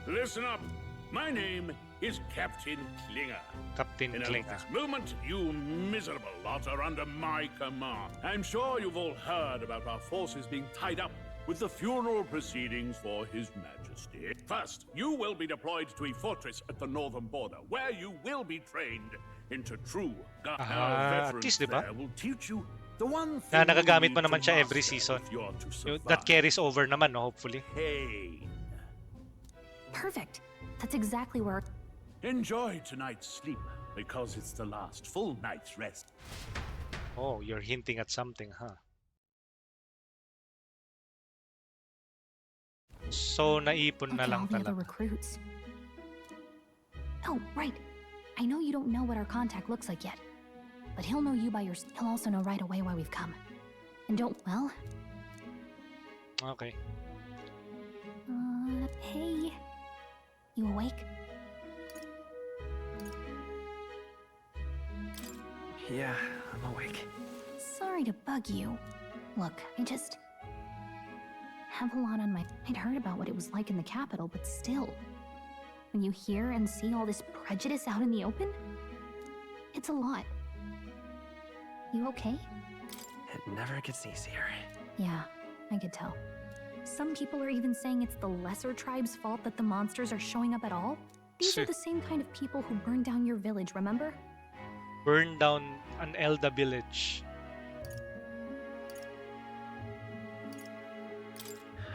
Listen up. My name is Captain Klinger. Captain Klinger. At this moment, you miserable lot are under my command. I'm sure you've all heard about our forces being tied up with the funeral proceedings for His Majesty. First, you will be deployed to a fortress at the northern border, where you will be trained into true guard. At least, diba? Will teach you the one thing na nagagamit mo naman siya every season. That carries over naman, no, hopefully. Hey. Perfect. That's exactly where... Enjoy tonight's sleep, because it's the last full night's rest. Oh, you're hinting at something, huh? So, naipon na lang talaga. Recruits. Oh, right. I know you don't know what our contact looks like yet, but he'll know you by your... He'll also know right away why we've come. And don't... Well... Okay. Hey... You awake? Yeah, I'm awake. Sorry to bug you. Look, I just... have a lot on my... I'd heard about what it was like in the capital, but still... When you hear and see all this prejudice out in the open... It's a lot. You okay? It never gets easier. Yeah, I could tell. Some people are even saying it's the lesser tribe's fault that the monsters are showing up at all. These are the same kind of people who burned down your village, remember? Burn down an Elda village.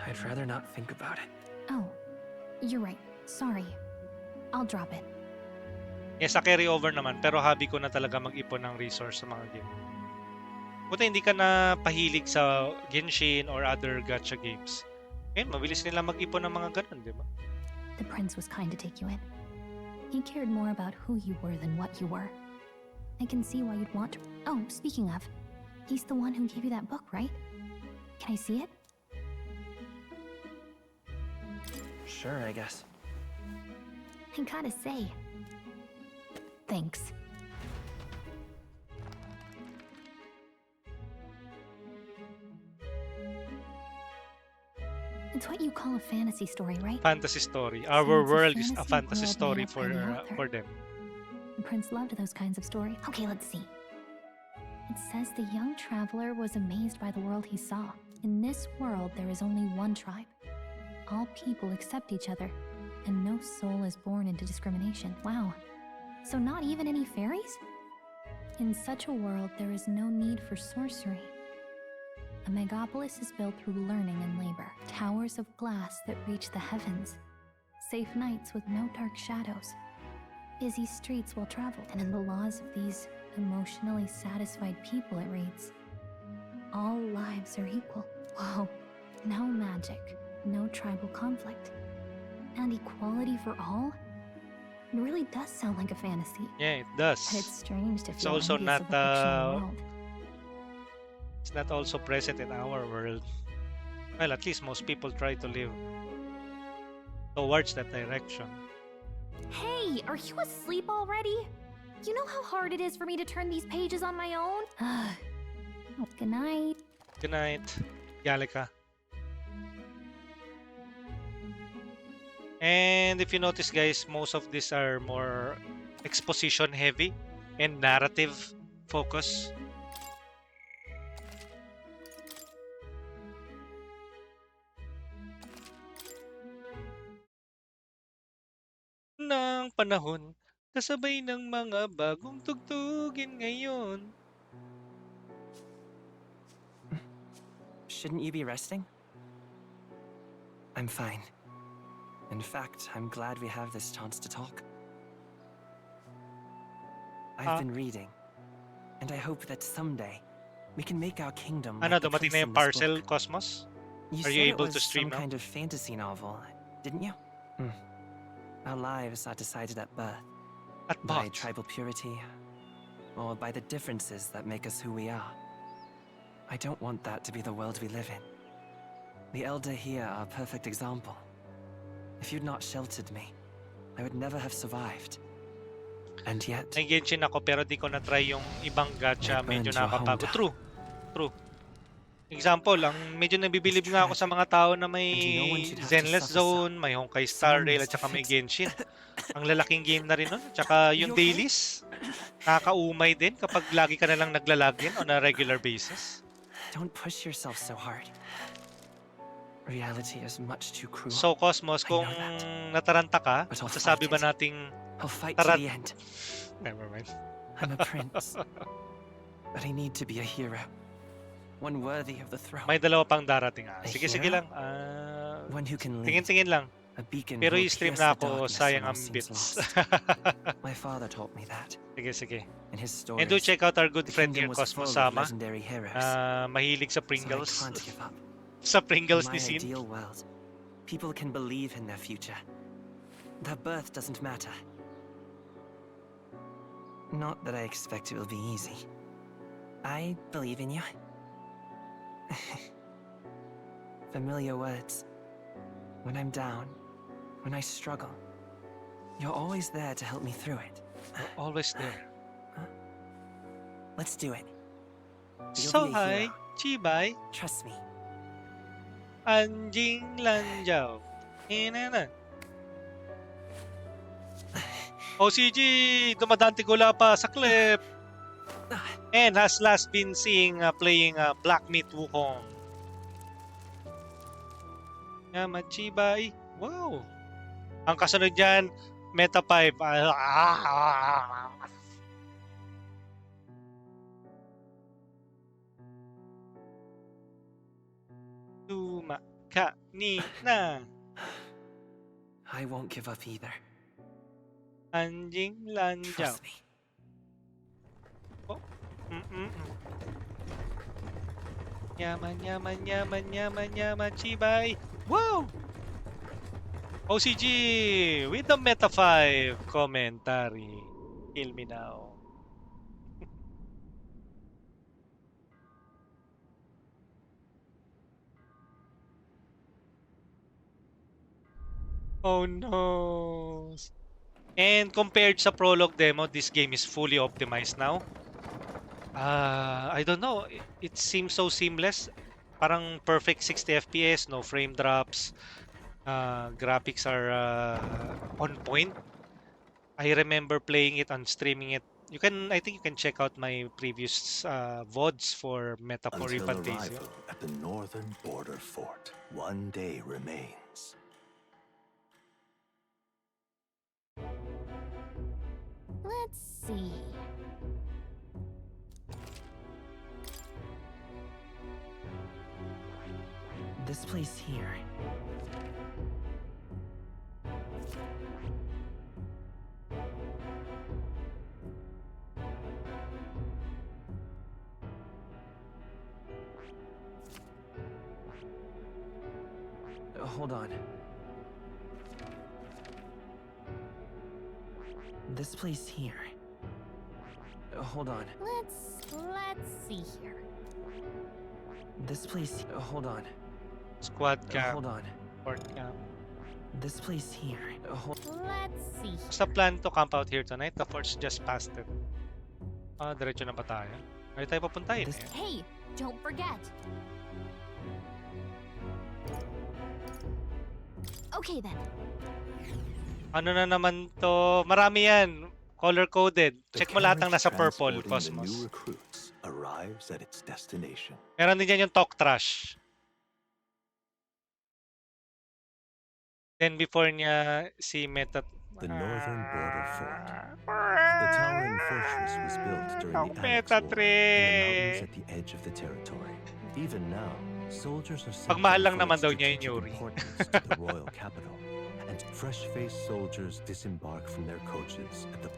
I'd rather not think about it. Oh, you're right. Sorry. I'll drop it. Yes, sa carry over naman, pero hobby ko na talaga mag-ipon ng resource sa mga game. Buti hindi ka na pahilig sa Genshin or other gacha games. Ngayon, mabilis nila mag-ipon ng mga ganun, di ba? The prince was kind to take you in. He cared more about who you were than what you were. I can see why you'd want to... Oh, speaking of, he's the one who gave you that book, right? Can I see it? Sure, I guess. I gotta say... Thanks. It's what you call a fantasy story, right? Fantasy story. So Our it's a world is a fantasy fantasy world story made up by the author. for them. The prince loved those kinds of stories. Okay, let's see. It says the young traveler was amazed by the world he saw. In this world, there is only one tribe. All people accept each other, and no soul is born into discrimination. Wow. So not even any fairies? In such a world, there is no need for sorcery. A megapolis is built through learning and labor. Towers of glass that reach the heavens. Safe nights with no dark shadows. Busy streets well traveled. And in the laws of these emotionally satisfied people, it reads, all lives are equal. Whoa. No magic, no tribal conflict. And equality for all? It really does sound like a fantasy. Yeah, it does. But it's strange to It's feel also envious not of a fictional world. it's not also present in our world. Well, at least most people try to live towards that direction. Hey, are you asleep already? You know how hard it is for me to turn these pages on my own? Good night. Good night, Yalika. And if you notice, guys, most of these are more exposition heavy and narrative focus. Ng panahon, kasabay ng mga bagong tugtugin ngayon. Shouldn't you be resting? I'm fine. In fact, I'm glad we have this chance to talk. I've been reading, and I hope that someday we can make our kingdom. Ano, like the dumating place na in yung this parcel, book. Cosmos? You Are said you it able was to stream some now? kind of fantasy novel, didn't you? Our lives are decided at birth. By tribal purity, or by the differences that make us who we are. I don't want that to be the world we live in. The Elder here are a perfect example. If you'd not sheltered me, I would never have survived. And yet... Nag-Genshin ako pero di ko na-try yung ibang gacha. Medyo nakakapagod. True. Example, medyo nabibilib nga ako sa mga tao na may Zenless Zone, may Honkai Star Rail, at saka may Genshin. Ang lalaking game na rin nun. At saka yung dailies, nakakaumay din kapag lagi ka na lang naglalagin on a regular basis. Don't push yourself so hard. Reality is much too cruel. So, Cosmos, kung nataranta ka, masasabi ba nating I'll fight to the end. Never mind. I'm a prince. But I need to be a hero. One worthy of the throne. May dalawa pang darating. Sige hero? lang. One who can lead. Tingin-tingin lang. A beacon Pero who will i-stream pierce na the ako, darkness sayang when all ang seems bits. lost. My father taught me that. Sige. In his stories, And do check out our good the friend kingdom here, was Cosmos full of Sama. legendary heroes. Mahilig sa So I Pringles. can't give up. Sa Pringles In ni my Sin. ideal world, people can believe in their future. Their birth doesn't matter. Not that I expect it will be easy. I believe in you. Familiar words. When I'm down, when I struggle, you're always there to help me through it. Always there. Let's do it. You'll So be a hi, hero. Chibay. Trust me. Anjing Lanjao. Inana. OCG! Dumadaan tigula pa sa clip! And has last been playing Black Meat Wukong. Yamachibai. Wow! Ang kasunod dyan, Meta 5. Kanina. I won't give up either. Anjing lanjang. Trust me. Oh. Yaman, chibay. Wow! OCG with the Meta 5 commentary. Kill me now. Oh no. And compared sa prologue demo, this game is fully optimized now. I don't know. It seems so seamless. Parang perfect 60 FPS, no frame drops. Graphics are on point. I remember playing it and streaming it. I think you can check out my previous VODs for Meta for Until ReFantazio. arrival at the northern border fort, one day remains. Let's see. This place here. Hold on. This place here. Hold on. Let's see here. This place. Hold on. Squad camp. Hold on. Fort camp. This place here. Let's see. What's the plan to camp out here tonight? The fort's just past it. Diretso na ba tayo? Ay tayo papuntahin eh. Hey, don't forget. Okay then. Ano na naman to? Marami yan. Color-coded. Check mo lahat ng nasa purple, Cosmos. The new recruits arrives at its destination. Meron din dyan yung talk trash. Then before niya si Meta... The northern border fort. The towering fortress was built during the Annex War in the mountains at the edge of the territory. Even now, soldiers are sent Pagmahal lang for naman its daw niya yung strategic Yuri. importance to the royal capital, and fresh-faced soldiers disembark from their coaches at the...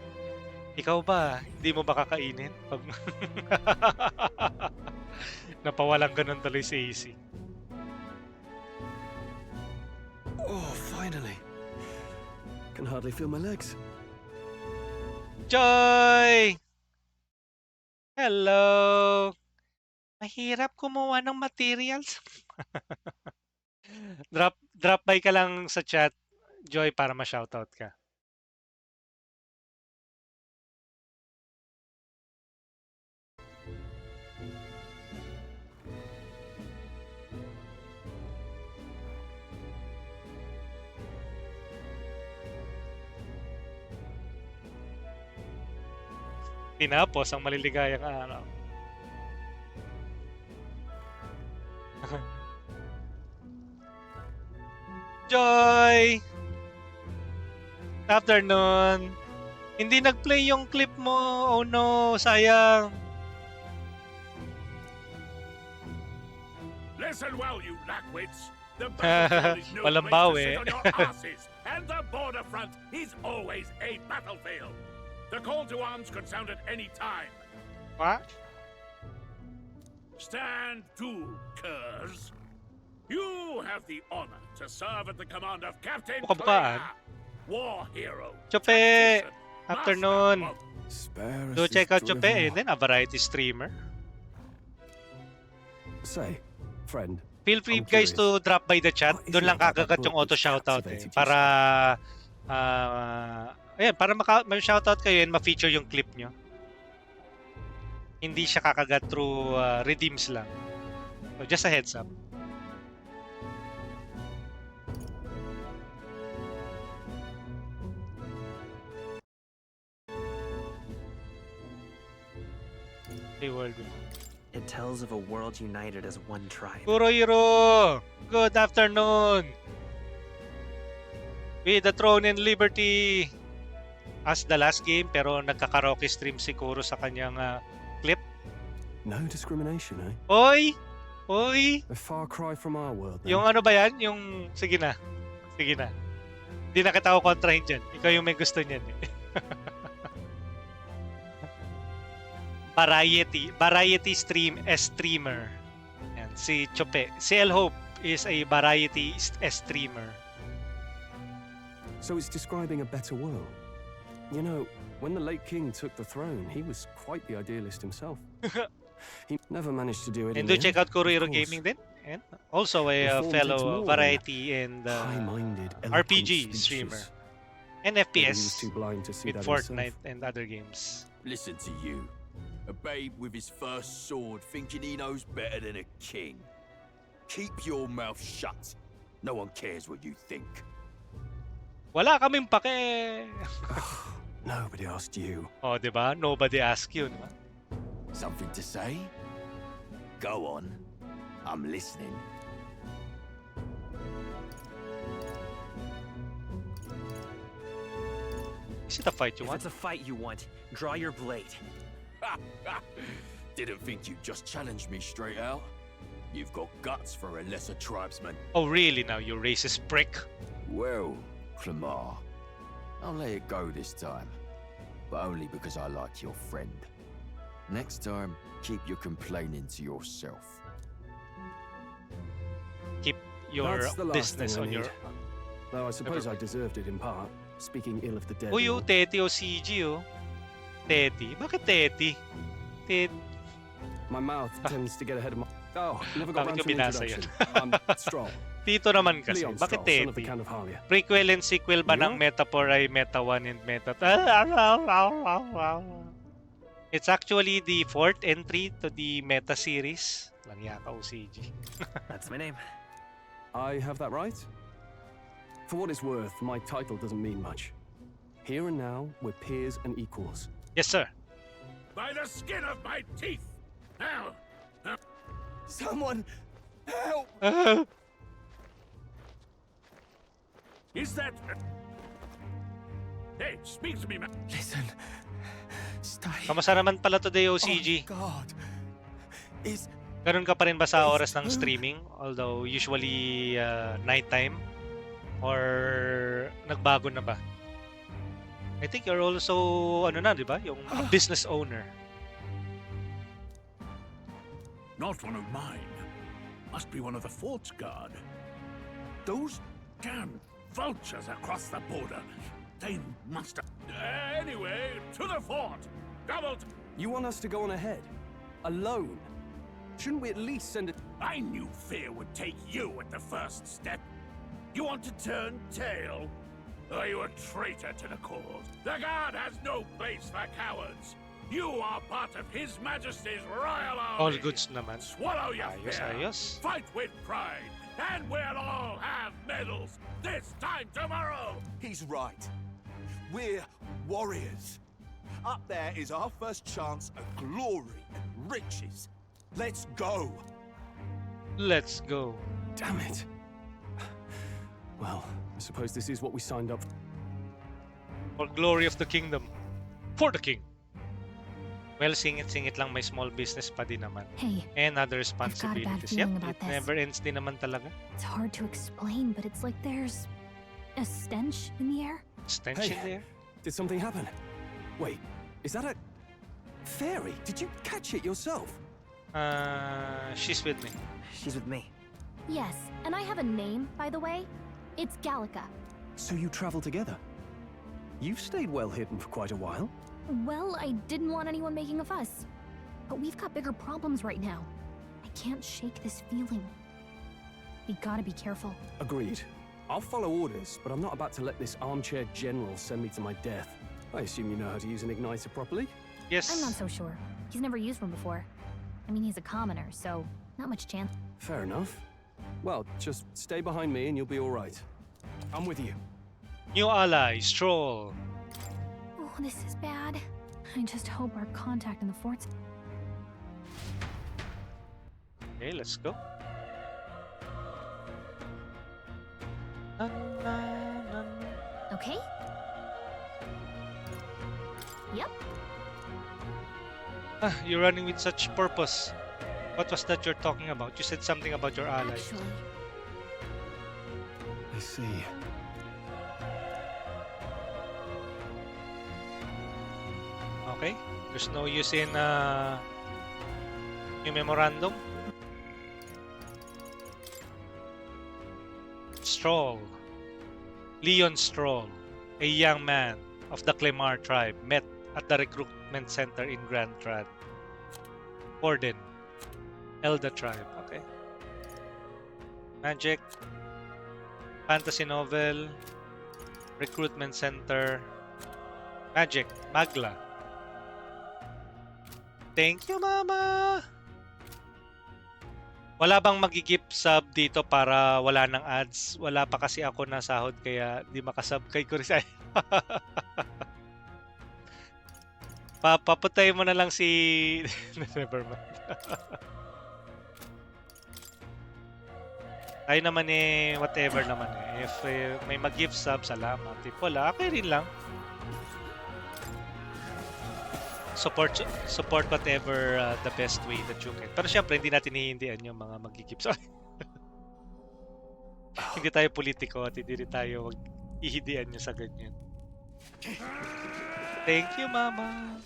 Ikaw ba? Hindi mo ba kakainin? Pag... Napawalang ganun tuloy si AC. Oh, finally. Can hardly feel my legs. Joy! Hello! Mahirap kumuha ng materials. drop by ka lang sa chat, Joy, para ma-shoutout ka. Tinapos ang maliligayang araw. Joy! Afternoon. Hindi nag-play yung clip mo. Oh no, sayang. Listen well, you lackwits. The battlefield is no Walang place to bawi. sit on your asses, and the border front is always a battlefield. The call to arms could sound at any time. What? Stand to, curs. You have the honor to serve at the command of Captain Buka-bukaan. Clear, war hero. Chope! Afternoon. Spare us Go this check out Chope drivel. and then a variety streamer. Say, friend. Feel free I'm guys curious. to drop by the chat. What is Doon it lang about that kakagat yung book auto which shoutout captivated you para ayan, para ma-shoutout kayo and ma-feature yung clip nyo. Hindi siya kakagat through redeems lang. So just a heads up. World. It tells of a world united as one tribe. Kurohiro! Good afternoon! With the Throne and Liberty as the last game, pero nagkakaraoke stream si Kuro sa kanyang clip. No discrimination, eh? Oy! Oy! A far cry from our world, then. Yung ano ba yan? Yung... Sige na. Sige na. Hindi na kita ako kontrahin dyan. Ikaw yung may gusto niyan. Variety streamer. Yan, si Chope. Si El Hope is a variety streamer. So it's describing a better world. You know, when the late king took the throne, he was quite the idealist himself. He never managed to do it. And do check out Kurohiro Gaming then. And also a fellow variety and RPG streamer. And FPS with Fortnite and other games. Listen to you. A babe with his first sword thinking he knows better than a king. Keep your mouth shut. No one cares what you think. Wala kaming pake. Nobody asked you. Oh, diba? Nobody asked you. Diba? Something to say? Go on. I'm listening. Is it a fight you want? If it's a fight you want, draw your blade. Didn't think you'd just challenge me straight out. You've got guts for a lesser tribesman. Oh, really now, you racist prick? Well, Clamar, I'll let it go this time. But only because I like your friend. Next time, keep your complaining to yourself. Keep your business on your... Though I suppose I deserved it in part, speaking ill of the dead. Uy, Teti o CG, oh. Teti? Bakit Teti? My mouth tends to get ahead of my... Oh, never got Bakit around ko to an binasa introduction. yan? Stroll. Tito naman kasi. Leon Bakit Stroll, son of the Teti? Count of Halia. Prequel and sequel ba ng Metaphor ay Meta 1 and Meta 2? It's actually the fourth entry to the Meta series. Lang yata o CG. That's my name. I have that right? For what it's worth, my title doesn't mean much. Here and now, we're peers and equals. Yes, sir. By the skin of my teeth! Now! Someone help! Is that... Hey, speak to me, man. Listen. Stay. Kamusta naman pala today, OCG? Oh, God. Ganun ka pa rin ba sa oras ng streaming? Although, usually, nighttime? Or, nagbago na ba? I think you're also, ano na, di ba? Yung business owner. Not one of mine. Must be one of the fort's guard. Those damn vultures across the border. They must have... Anyway, to the fort! Double... You want us to go on ahead? Alone? Shouldn't we at least send it... I knew fear would take you at the first step. You want to turn tail? Are you a traitor to the cause? The Guard has no place for cowards. You are part of His Majesty's Royal Army. All goods naman. Swallow your fear. Ayos. Fight with pride. And we'll all have medals this time tomorrow. He's right. We're warriors. Up there is our first chance of glory and riches. Let's go. Let's go. Damn it. Well, I suppose this is what we signed up for. For glory of the kingdom. For the king. Well, singit lang, may small business pa din naman. Hey, and other responsibilities. Yep, it never ends din naman talaga. It's hard to explain, but it's like there's a stench in the air. Stench in the air? Did something happen? Wait, is that a fairy? Did you catch it yourself? She's with me. She's with me. Yes, and I have a name, by the way. It's Gallica. So you travel together? You've stayed well hidden for quite a while. Well, I didn't want anyone making a fuss. But we've got bigger problems right now. I can't shake this feeling. We gotta be careful. Agreed. I'll follow orders, but I'm not about to let this armchair general send me to my death. I assume you know how to use an igniter properly? Yes. I'm not so sure. He's never used one before. I mean, he's a commoner, so not much chance. Fair enough. Well, just stay behind me and you'll be all right. I'm with you. New ally, Stroll. Oh, this is bad. I just hope our contact in the fort's... Okay, let's go. Okay? Yep. You're running with such purpose. What was that you're talking about? You said something about your allies. Actually, I see. Okay, there's no use in yung memorandum. Stroll. Leon Stroll, a young man of the Clemar tribe, met at the recruitment center in Grand Trad. Orden, Elda tribe. Okay. Magic, fantasy novel, recruitment center, magic, Magla. Thank you, Mama! Wala bang magigip sub dito para wala ng ads? Wala pa kasi ako na sahod kaya di makasub kay Kurisay. Paputay mo na lang si... Never mind. Tayo naman eh, whatever naman eh. If may mag-give sub, salamat. If wala, okay rin lang. Support whatever the best way that you can. Pero syempre, hindi natin hihindihan yung mga mag-give sub. Hindi tayo politiko at hindi rin tayo ihidian nyo sa ganyan. Thank you, Mama.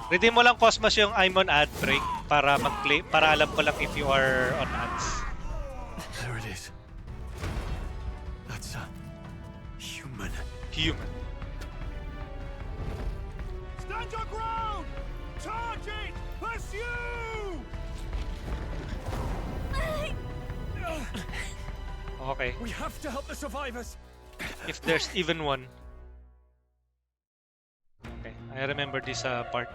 Redeem mo lang, Cosmos, yung I'm on ad break para mag-play, para alam ko lang if you are on ads. There it is. That's a human. Human. Stand your ground! Charge it! Pursue! Okay. We have to help the survivors. If there's even one. Okay, I remember this part.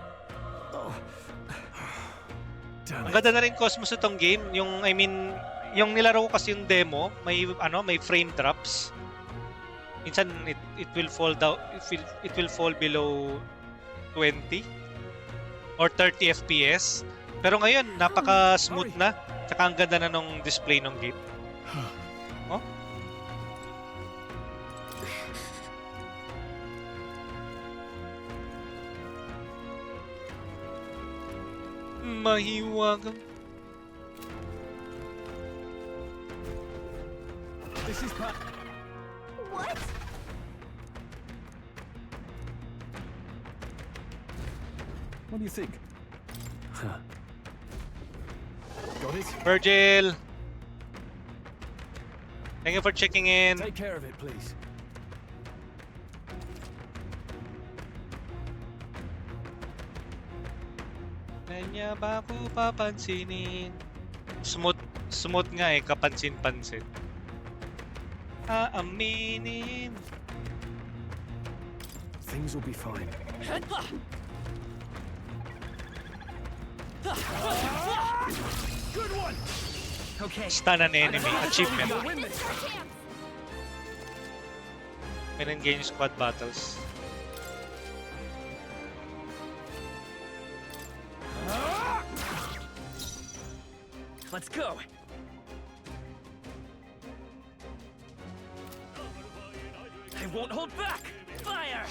Ang ganda na rin, Cosmos, itong game. Yung, I mean, yung nilaro ko kasi yung demo, may frame drops. Minsan it will fall down, it will fall below 20 or 30 FPS. Pero ngayon, napaka-smooth na. Tsaka ang ganda na nung display ng game. Oh? Mahiwagang. This is what? What do you think? Huh. Got it? Virgil! Thank you for checking in. Take care of it, please. Kanya ba ako papansinin? Smooth nga eh, kapansin-pansin. Aaminin. Things will be fine. Good one. Okay. Stun an enemy. Achievement. Win and gain squad battles. Let's go. I won't hold back. Fire.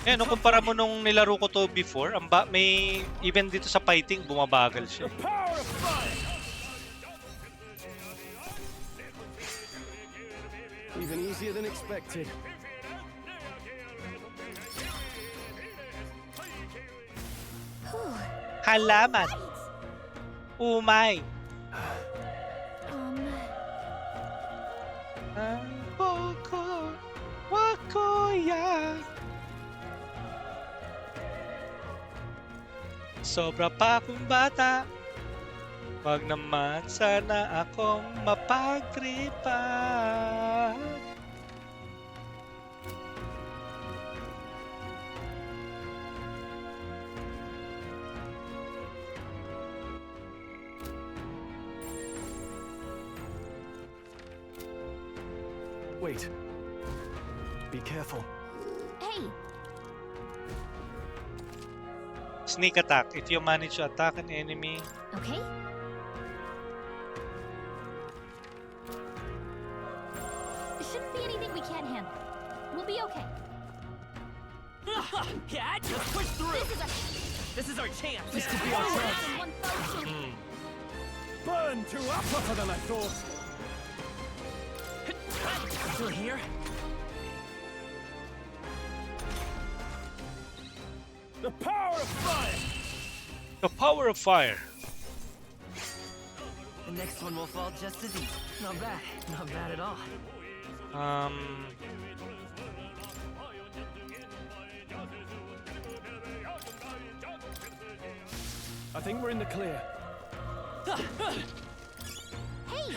Eh, no, kumpara mo nung nilaro ko to before, may even dito sa fighting, bumabagal siya. Even easier than expected. Halaman. Umay. Boko wakoya. Sobra pa akong bata. Wag naman sana akong mapagtripa. Wait. Be careful. Hey! Sneak attack. If you manage to attack an enemy. Okay. Shouldn't be anything we can't handle. We'll be okay. Yeah, let's push through. This is our chance. This could be our chance. Burn to up tougher than I thought. Still here? The power of fire! The power of fire. The next one will fall just as easy. Not bad. Not bad at all. I think we're in the clear.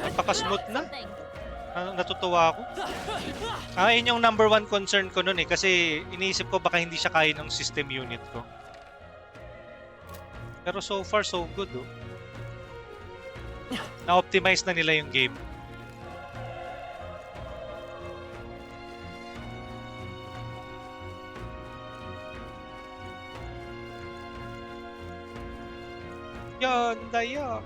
Napaka-smooth na. Natutuwa ako. Yun yung number one concern ko nun eh. Kasi iniisip ko baka hindi siya kaya ng system unit ko. Pero so far, so good oh. Na-optimize na nila yung game. Yan, daya.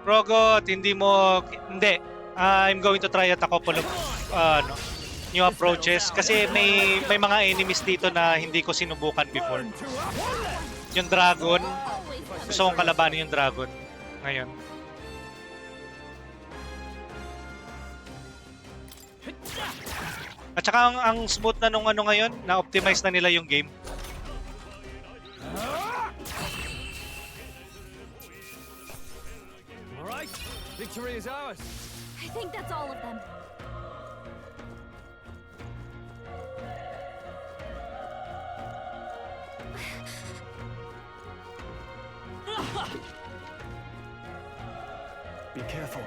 Rogot, hindi. I'm going to try at a couple of new approaches kasi may mga enemies dito na hindi ko sinubukan before. Yung dragon, gusto kong kalabanin yung dragon ngayon. At saka ang smooth na nung ngayon, na-optimize na nila yung game. Alright, victory is ours. I think that's all of them. Be careful.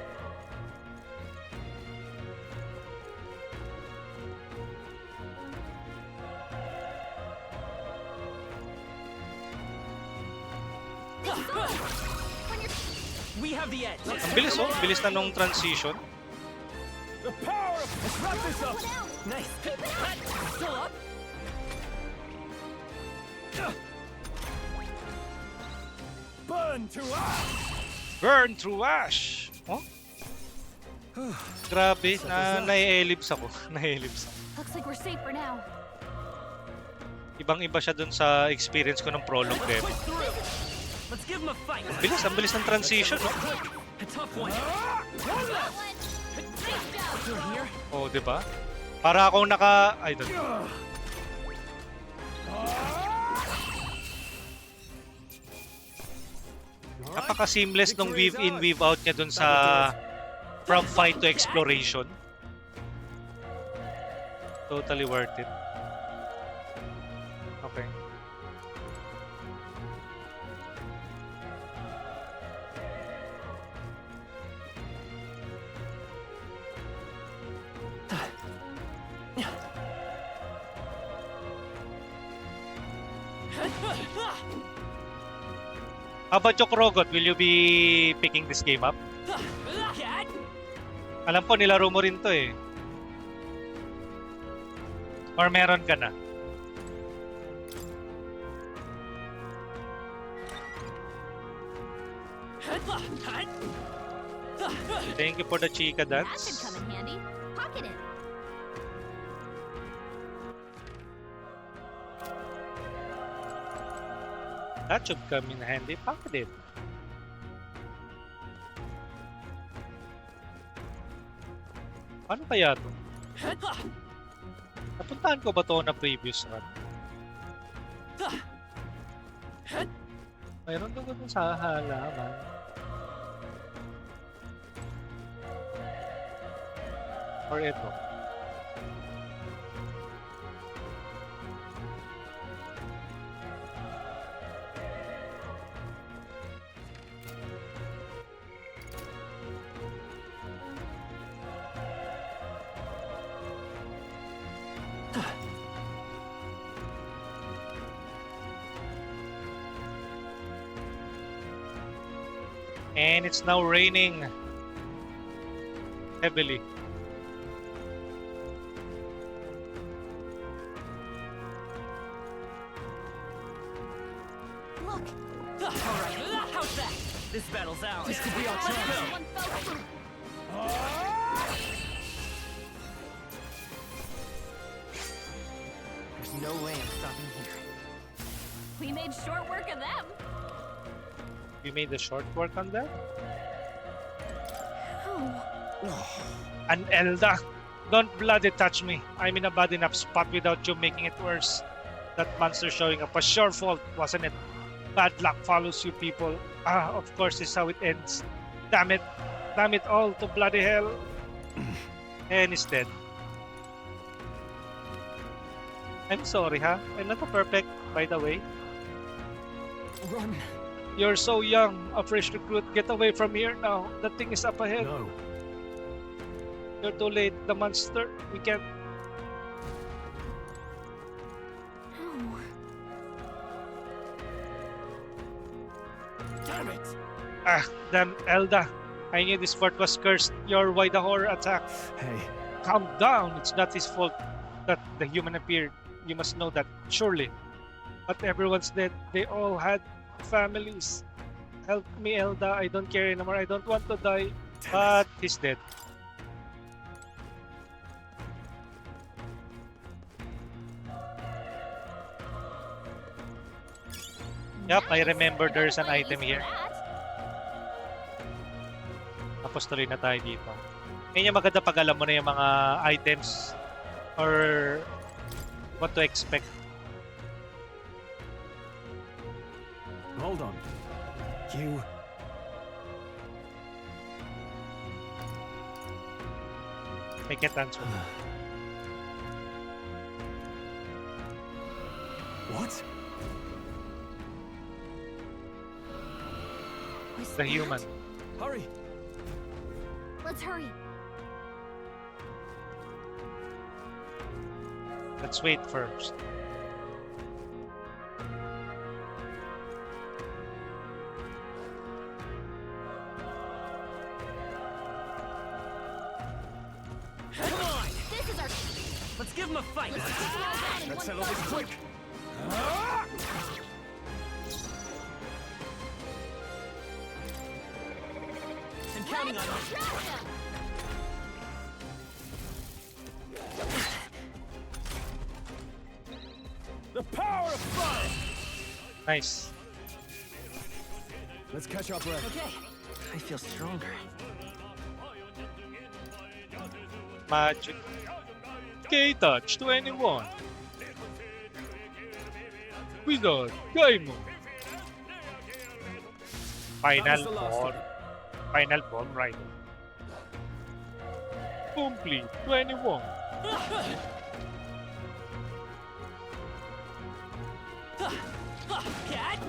We have the edge. Ang bilis oh, bilis na nung transition. The power of... Let's wrap this up! Nice. Still up? Burn to ash! Burn through ash! Oh? Grabe, nai-ellipse ako. Nai-ellipse ako. Looks like we're safe for now. Ibang-iba siya dun sa experience ko ng prologue demo. Let's give him a fight. Ang bilis ng transition, no? A tough one. Still here? Oh, di ba? Para akong I don't know. Napaka-seamless nung weave in, weave out niya dun sa from fight to exploration. Totally worth it. Okay. How about you, Krogot? Will you be picking this game up? Alam ko, nilaro mo rin to eh. Or meron ka na? Thank you for the Chica dance. That should come in handy. Pocket it. That should come in handy. Pocket it. Paano kaya to? Napuntahan ko ba to na previous run? Mayroon doon sa halaman. Or ito. And it's now raining heavily. Look! Alright, how's that? This battle's ours. This could be our chance. There's no way I'm stopping here. We made short work of them. We made a short work on that. Oh. And Elda, don't bloody touch me. I'm in a bad enough spot without you making it worse. That monster showing up was your fault, wasn't it? Bad luck follows you people. Ah, of course, this is how it ends. Damn it. Damn it all to bloody hell. And he's dead. I'm sorry, huh? I'm not a perfect, by the way. Run. You're so young, a fresh recruit. Get away from here now. The thing is up ahead. No. You're too late. The monster. We can't. No. Damn it. Ah, damn Elda. I knew this fort was cursed. You're why the horror attack. Hey. Calm down. It's not his fault that the human appeared. You must know that, surely. But everyone's dead. They all had families. Help me, Elda. I don't care anymore. I don't want to die. But he's dead. Yup, I remember there's an item here. Tapos tuloy na tayo dito. Ngayon yung maganda pag alam mo na yung mga items or what to expect. Hold on. You... I can't answer. What? The human. Hurry! Let's hurry. Let's wait first. Come on! This is our... Let's give him a fight! Let's settle this quick! I'm counting on you. The power of fire! Nice. Let's catch our breath. Okay. I feel stronger. Magic. K-Touch to anyone. Wizard, Gaimon. Final form. Final form rider. Complete 21. Cat!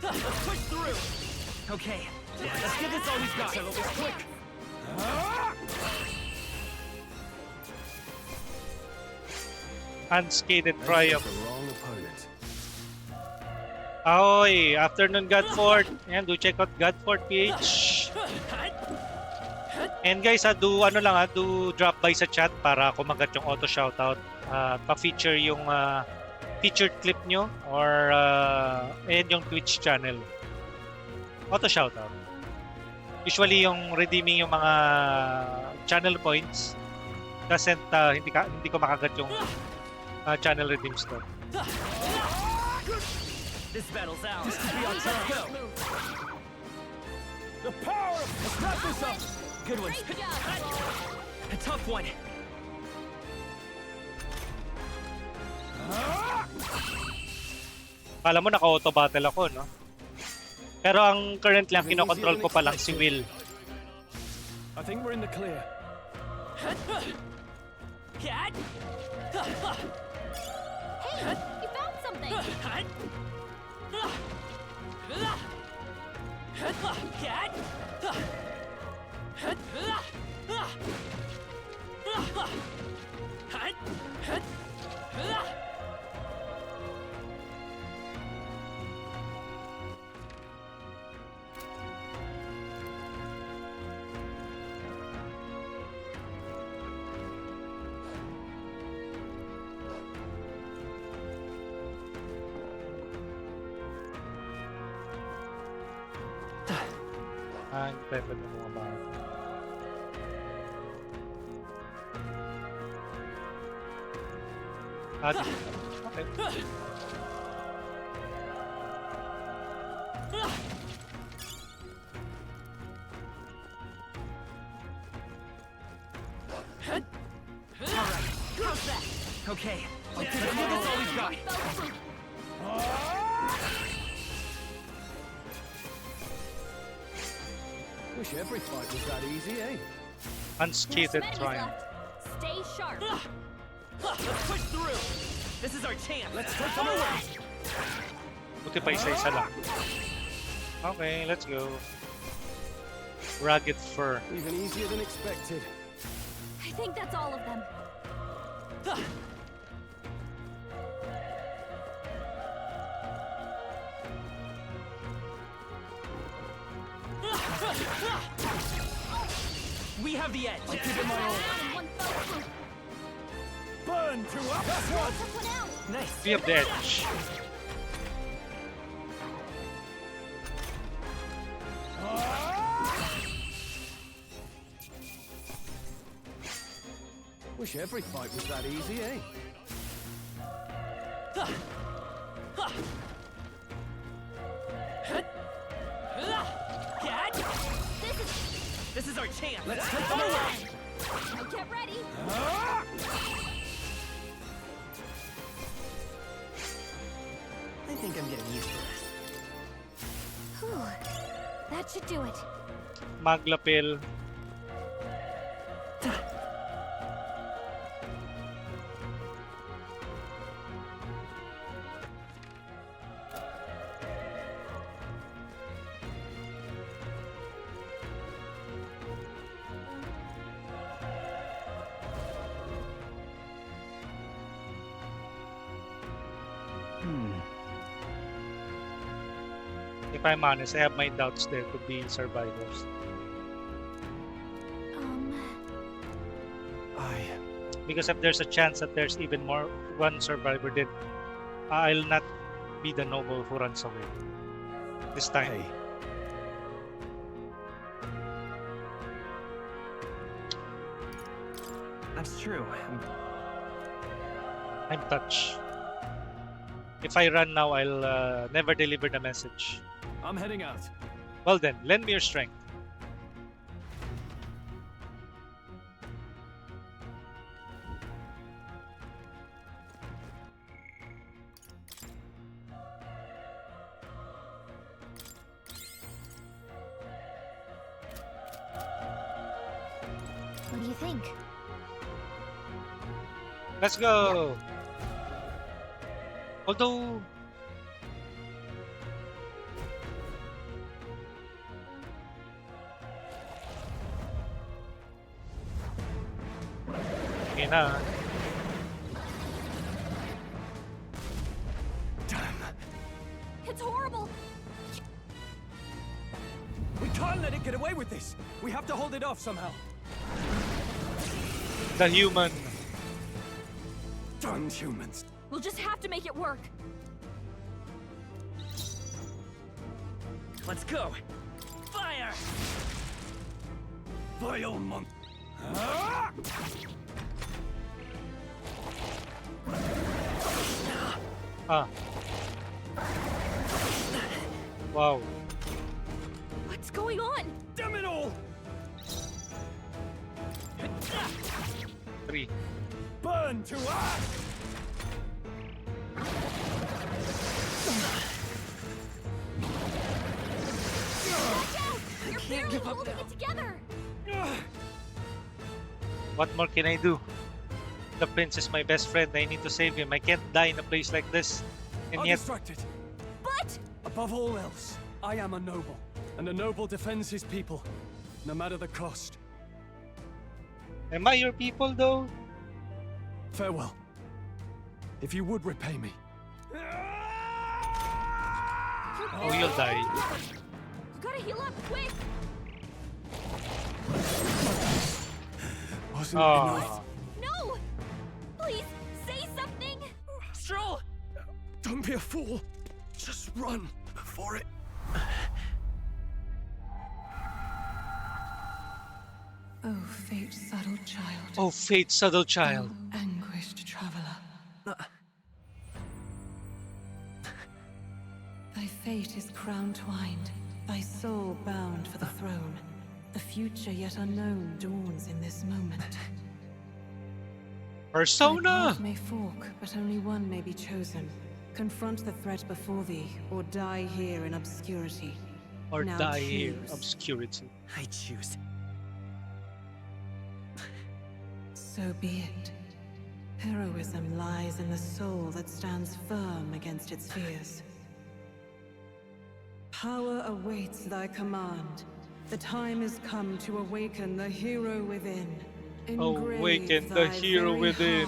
Let's push through! Okay, let's give this all we've got. Settle this quick! Unscathed triumph. The wrong opponent. Ahoy! Afternoon, Godford. Ayan, do check out Godford PH. And guys, do ano lang do drop by sa chat para kumagat yung auto shoutout. Pa-feature yung featured clip nyo or and yung Twitch channel. Auto shoutout. Usually yung redeeming yung mga channel points kasi hindi ko makagat yung channel redeem store. This battle's ours. This could be our chance. Go. The power of... Let's wrap this up! Good one. A tough one. Kala mo naka-auto battle ako, no? Pero ang currently ang kinokontrol ko pa lang si Will. I think we're in the clear. Cat? Hey, you found something. Cat? Hindi tayo pwede bumaba. Okay. Alright, how's that? Okay, let's give this all we've got. Wish every fight was that easy, eh? Unscathed triumph. Stay sharp. Let's push through. This is our chance. Let's take them away. Buti pa isa-isa lang. Okay, let's go. Ragged fur. Even easier than expected. I think that's all of them. We have the edge. I'll give it my all. Burn to up. That's one. Nice. We have the edge. Wish every fight was that easy, eh? This is our chance. Let's take them away. Now get ready. I think I'm getting used to this. Whew. That should do it. Maglapil. If I'm honest, I have my doubts there could be survivors. Because if there's a chance that there's even more one survivor, then I'll not be the noble who runs away this time. That's true. I'm touched. If I run now, I'll never deliver the message. I'm heading out. Well then, lend me your strength. What do you think? Let's go! Although... Okay na. It's horrible. We can't let it get away with this. We have to hold it off somehow. The human. Darn humans. We'll just have to make it work. Let's go. Fire! Vile monk. Ah. Wow. What's going on? Damn it all! 3. Burn to ash! You're barely holding it together. What more can I do? The prince is my best friend. I need to save him. I can't die in a place like this. And yet... Undistracted. But... Above all else, I am a noble. And a noble defends his people, no matter the cost. Am I your people, though? Farewell. If you would repay me. Oh, you'll die. You gotta heal up, quick! Wasn't enough. No! Please, say something! Stroll! Don't be a fool. Just run for it. Oh, fate, subtle child. Oh, fate, subtle child. Oh, anguished traveler. Thy fate is crown twined, thy soul bound for the throne. The future yet unknown dawns in this moment. Persona! Thy path may fork, but only one may be chosen. Confront the threat before thee, or die here in obscurity. Or Now die here, choose. obscurity. I choose. So be it. Heroism lies in the soul that stands firm against its fears. Power awaits thy command. The time is come to awaken the hero within. Awaken the hero within.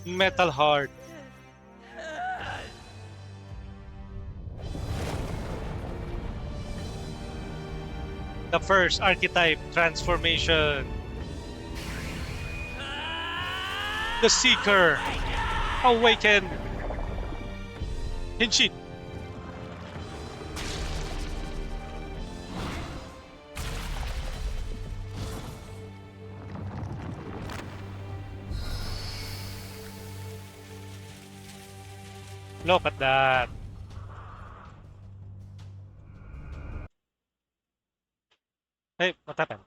Metal Heart. The first archetype transformation. The Seeker. Awaken. Henshin. Look at that. Hey, what happened?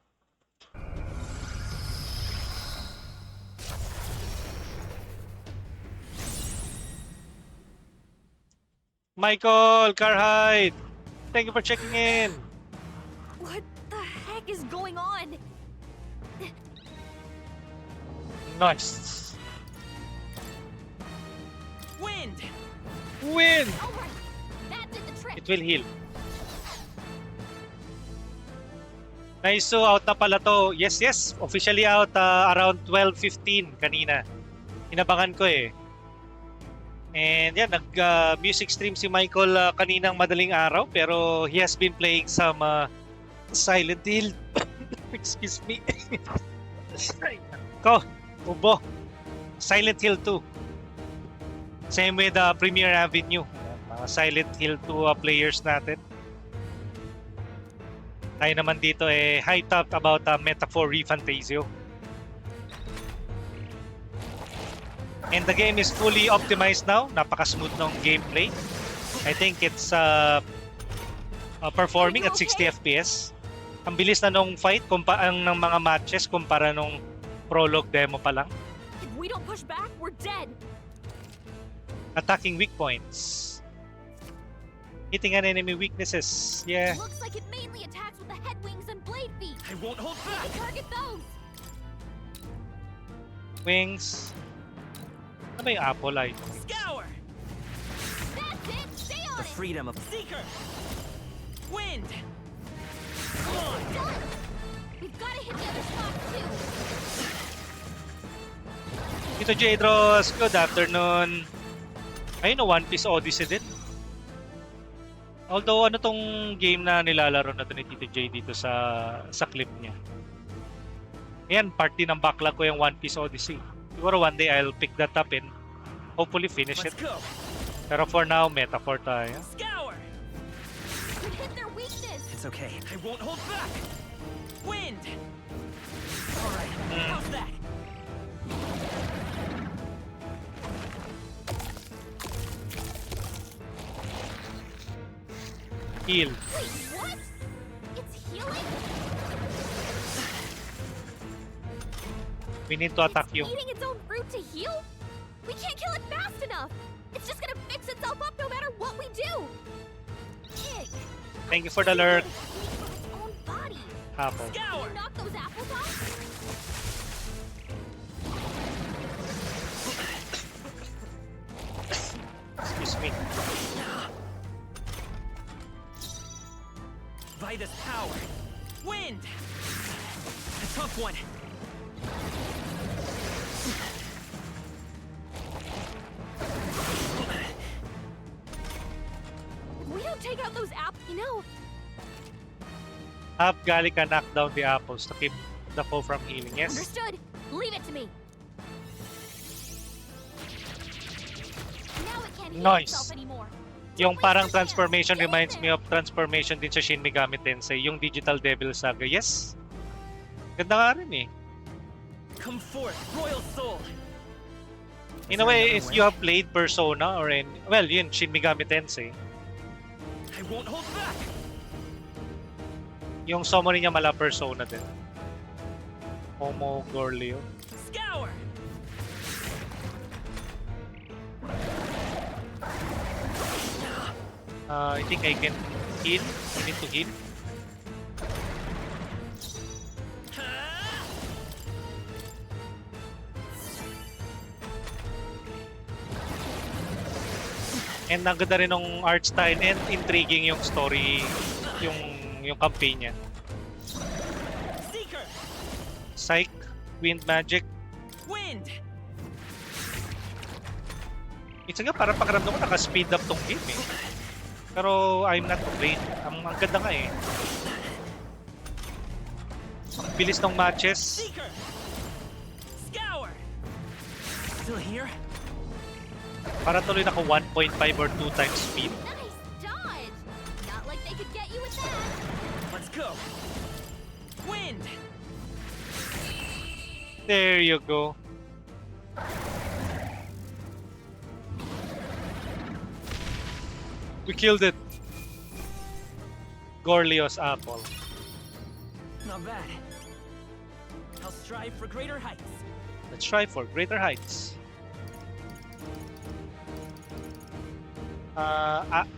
Michael Carhide, thank you for checking in. What the heck is going on? Nice. Wind. Wind. All right, that did the trick. It will heal. Nice, so out na pala to. Yes, yes, officially out around 12:15 kanina. Inabangan ko eh. And yan, nag-music stream si Michael kaninang madaling araw, pero he has been playing some Silent Hill. Excuse me. Ko, ubo. Silent Hill 2. Same with Premier Avenue. Mga Silent Hill 2 players natin. Tayo naman dito eh hyped up about Metaphor ReFantazio. And the game is fully optimized now. Napaka-smooth ng gameplay. I think it's performing at 60 FPS. Ang bilis na nung fight ng mga matches kumpara nung prologue demo pa lang. If we don't push back, we're dead. Attacking weak points. Hitting an enemy weaknesses. Yeah. Looks like it mainly attacks with the head wings and blade feet. I won't hold back. Target those. Wings. Ano ba yung apple light? Scour. That's it. Stay on The it. freedom of Seeker. Wind. Done. We've got to hit the other spots too. Tito Jadros, good afternoon. Ayun, One Piece Odyssey din. Although ano tong game na nilalaro na ni Tito J dito sa clip niya. Ayan, part din ng backlog ko yung One Piece Odyssey. Siguro one day I'll pick that up and hopefully finish it. Pero for now, Metaphor tayo. Scour. We hit their weakness. It's okay. I won't hold back. Wind. All right. How's that? Heal. Wait, what? It's healing? We need to attack you. Eating its own fruit to heal? We can't kill it fast enough. It's just gonna fix itself up no matter what we do. Pig. Thank you for the lurk. Its own body. Apple. Can you knock those apples off? Excuse me. Vitus power. Wind. A tough one. If we don't take out those apples, you know, Have Gallica knock down the apples to keep the foe from healing. Yes. understood. Leave it to me. can't heal Nice. himself anymore. Yung parang transformation reminds me of transformation din sa Shin Megami Tensei, yung Digital Devil Saga. Yes. Ganda nga rin eh. Come forth, royal soul. In a way, if you have played Persona or yun, Shin Megami Tensei. I won't hold back. Yung summoning niya mala Persona din. Homo Gorlio. Scour. I think I can heal. I need to heal. And ang ganda rin ng art style and intriguing yung story, yung campaign niya. Seeker. Psych, Wind Magic. Wind. Minsan nga parang pakiramdam ko naka-speed up tong game eh. Pero I'm not afraid. Ang ganda nga eh. Ang bilis ng matches. Seeker. Scour. Still here? Para tuloy naka 1.5 or 2 times speed. Nice dodge. Not like they could get you with that. Let's go. Wind. There you go. We killed it. Gorlio's apple. Not bad. I'll strive for greater heights. Let's try for greater heights.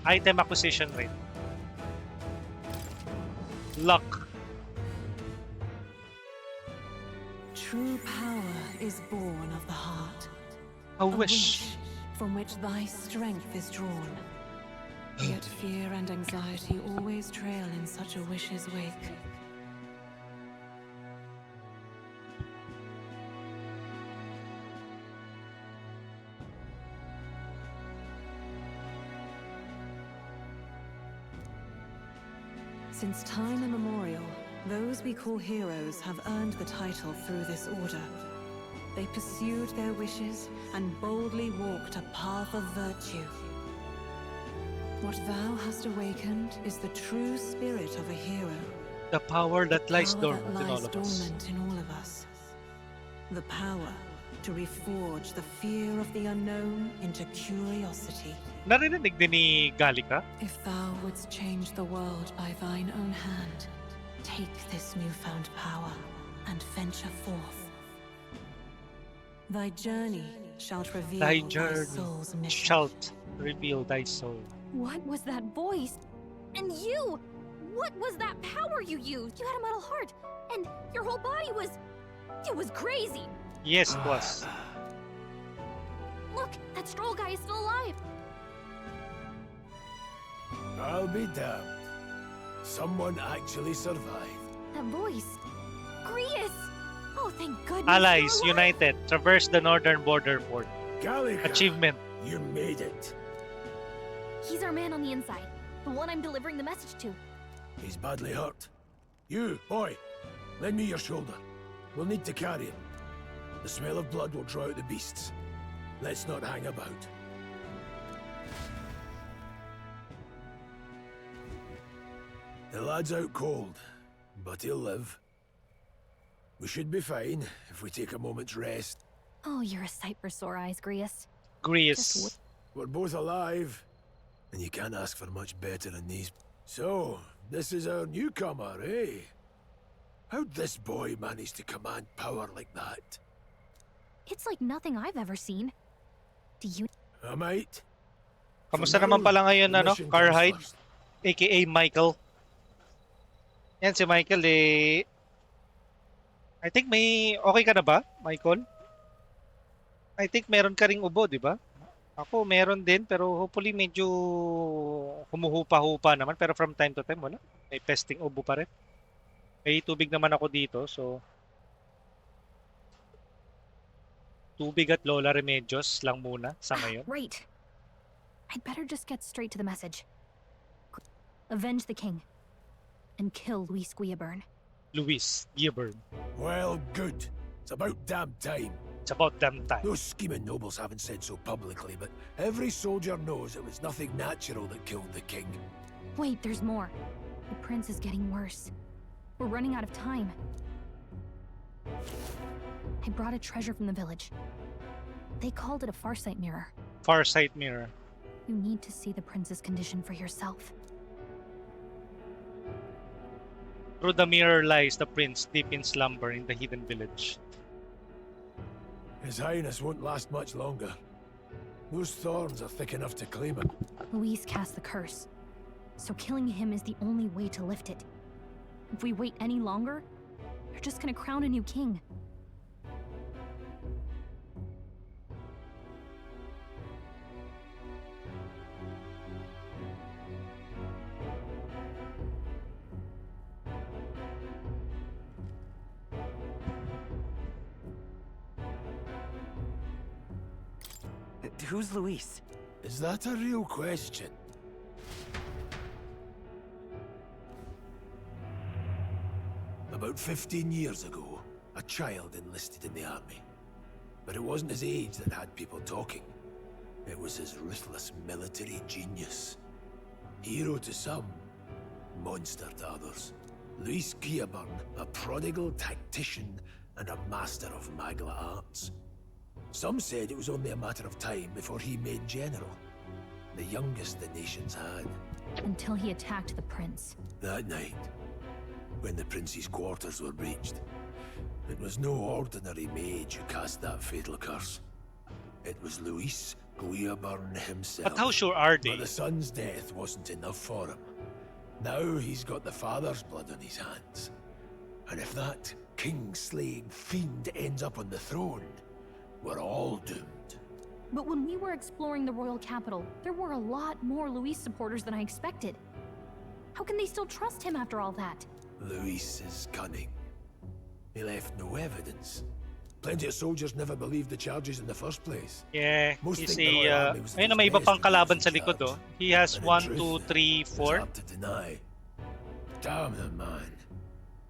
Item acquisition rate. Luck. True power is born of the heart. A wish. From which thy strength is drawn. Yet fear and anxiety always trail in such a wish's wake. Since time immemorial, those we call heroes have earned the title through this order. They pursued their wishes and boldly walked a path of virtue. What thou hast awakened is the true spirit of a hero. The power that lies dormant in all of us. Dormant in all of us. The power to reforge the fear of the unknown into curiosity. Narinig din ni Gallica? If thou wouldst change the world by thine own hand, take this newfound power and venture forth. Thy journey shalt reveal thy soul's mission. Shalt reveal thy soul. What was that voice? And you! What was that power you used? You had a metal heart, and your whole body was... It was crazy! Yes, it was. Look, that stroll guy is still alive! I'll be damned. Someone actually survived. That voice... Grius! Oh, thank goodness. Allies united. Traverse the northern border port. Gallica, achievement. You made it. He's our man on the inside. The one I'm delivering the message to. He's badly hurt. You, boy, lend me your shoulder. We'll need to carry him. The smell of blood will draw out the beasts. Let's not hang about. The lad's out cold, but he'll live. We should be fine if we take a moment's rest. Oh, you're a sight for sore eyes, Grius. Grius. We're both alive, and you can't ask for much better than these. So, this is our newcomer, eh? How'd this boy manage to command power like that? It's like nothing I've ever seen. Do you... I might. Kamusta naman pala ngayon, Carhide? AKA Michael. Yan si Michael eh. I think may... Okay ka na ba, Michael? I think meron ka ring ubo, di ba? Ako meron din, pero hopefully medyo humuhupa-hupa naman. Pero from time to time, wala. May pesting ubo pa rin. May tubig naman ako dito, so... Tubig at Lola Remedios lang muna sa ngayon. Right. I'd better just get straight to the message. Avenge the king. And kill Luis Guillaburn. Luis Guillaburn. Well, good. It's about damn time. It's about damn time. Those scheming nobles haven't said so publicly, but every soldier knows it was nothing natural that killed the king. Wait, there's more. The prince is getting worse. We're running out of time. I brought a treasure from the village. They called it a farsight mirror. Farsight mirror. You need to see the prince's condition for yourself. Through the mirror lies the prince deep in slumber in the hidden village. His Highness won't last much longer. Those thorns are thick enough to claim him. Luis cast the curse, so killing him is the only way to lift it. If we wait any longer, they're just gonna crown a new king. Who's Luis? Is that a real question? About 15 years ago, a child enlisted in the army. But it wasn't his age that had people talking. It was his ruthless military genius. Hero to some, monster to others. Luis Guillaburn, a prodigal tactician and a master of Magla arts. Some said it was only a matter of time before he made general. The youngest the nations had. Until he attacked the prince. That night, when the prince's quarters were breached, it was no ordinary mage who cast that fatal curse. It was Luis Guillaburn himself. But how sure are they? But the son's death wasn't enough for him. Now he's got the father's blood on his hands. And if that king-slaying fiend ends up on the throne, we're all doomed. But when we were exploring the royal capital, there were a lot more Luis supporters than I expected. How can they still trust him after all that? Luis is cunning. He left no evidence. Plenty of soldiers never believed the charges in the first place. Yeah, Most you think see, the Royal Army was ayun na, may iba pang kalaban sa likod, oh. He has 1, 2, 3, 4. Hard to deny. Damn the man.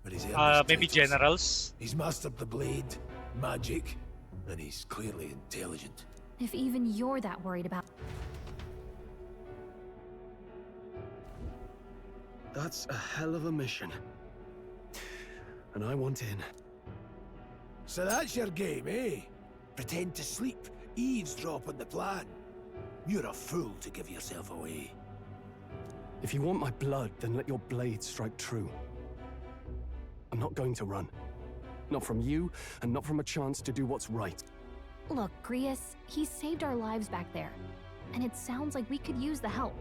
But he's Maybe generals. He's mastered the blade, magic, and he's clearly intelligent. If even you're that worried about... That's a hell of a mission. And I want in. So that's your game, eh? Pretend to sleep, eavesdrop on the plan. You're a fool to give yourself away. If you want my blood, then let your blade strike true. I'm not going to run. Not from you, and not from a chance to do what's right. Look, Grius, he saved our lives back there. And it sounds like we could use the help.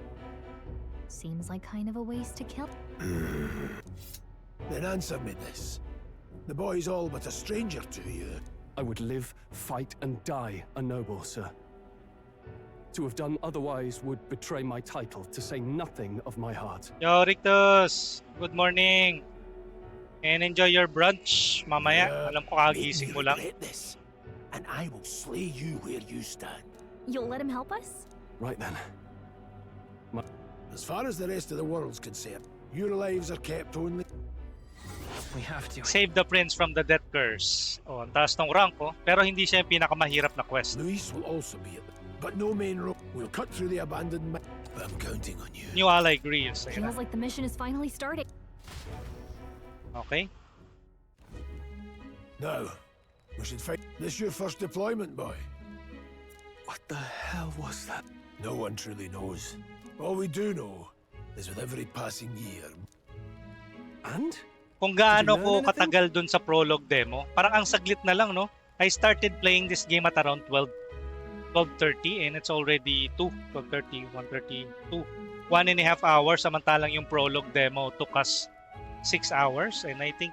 Seems like kind of a waste to kill. Then answer me this. The boy's all but a stranger to you. I would live, fight, and die a noble, sir. To have done otherwise would betray my title, to say nothing of my heart. Yo, Rictus! Good morning! And enjoy your brunch, mamaya. Alam ko kagising mo lang. This, and I will slay you where you stand. You'll let him help us? Right then. As far as the rest of the world's concerned, your lives are kept only... We have to. Save the prince from the death curse. Oh, ang taas ng rank, oh. Pero hindi siya yung pinakamahirap na quest. Luis will also be at the... But no main road. We'll cut through the abandoned... I'm counting on you. New ally Grius. Feels like the mission is finally starting. Okay. Now, we should fight. This your first deployment, boy? What the hell was that? No one truly knows. All we do know is with every passing year. And? Kung gaano ko katagal dun sa prologue demo, parang ang saglit na lang, no? I started playing this game at around 12:30 and it's already 12:30, 1:32. 1.5 hours, samantalang yung prologue demo took us 6 hours and I think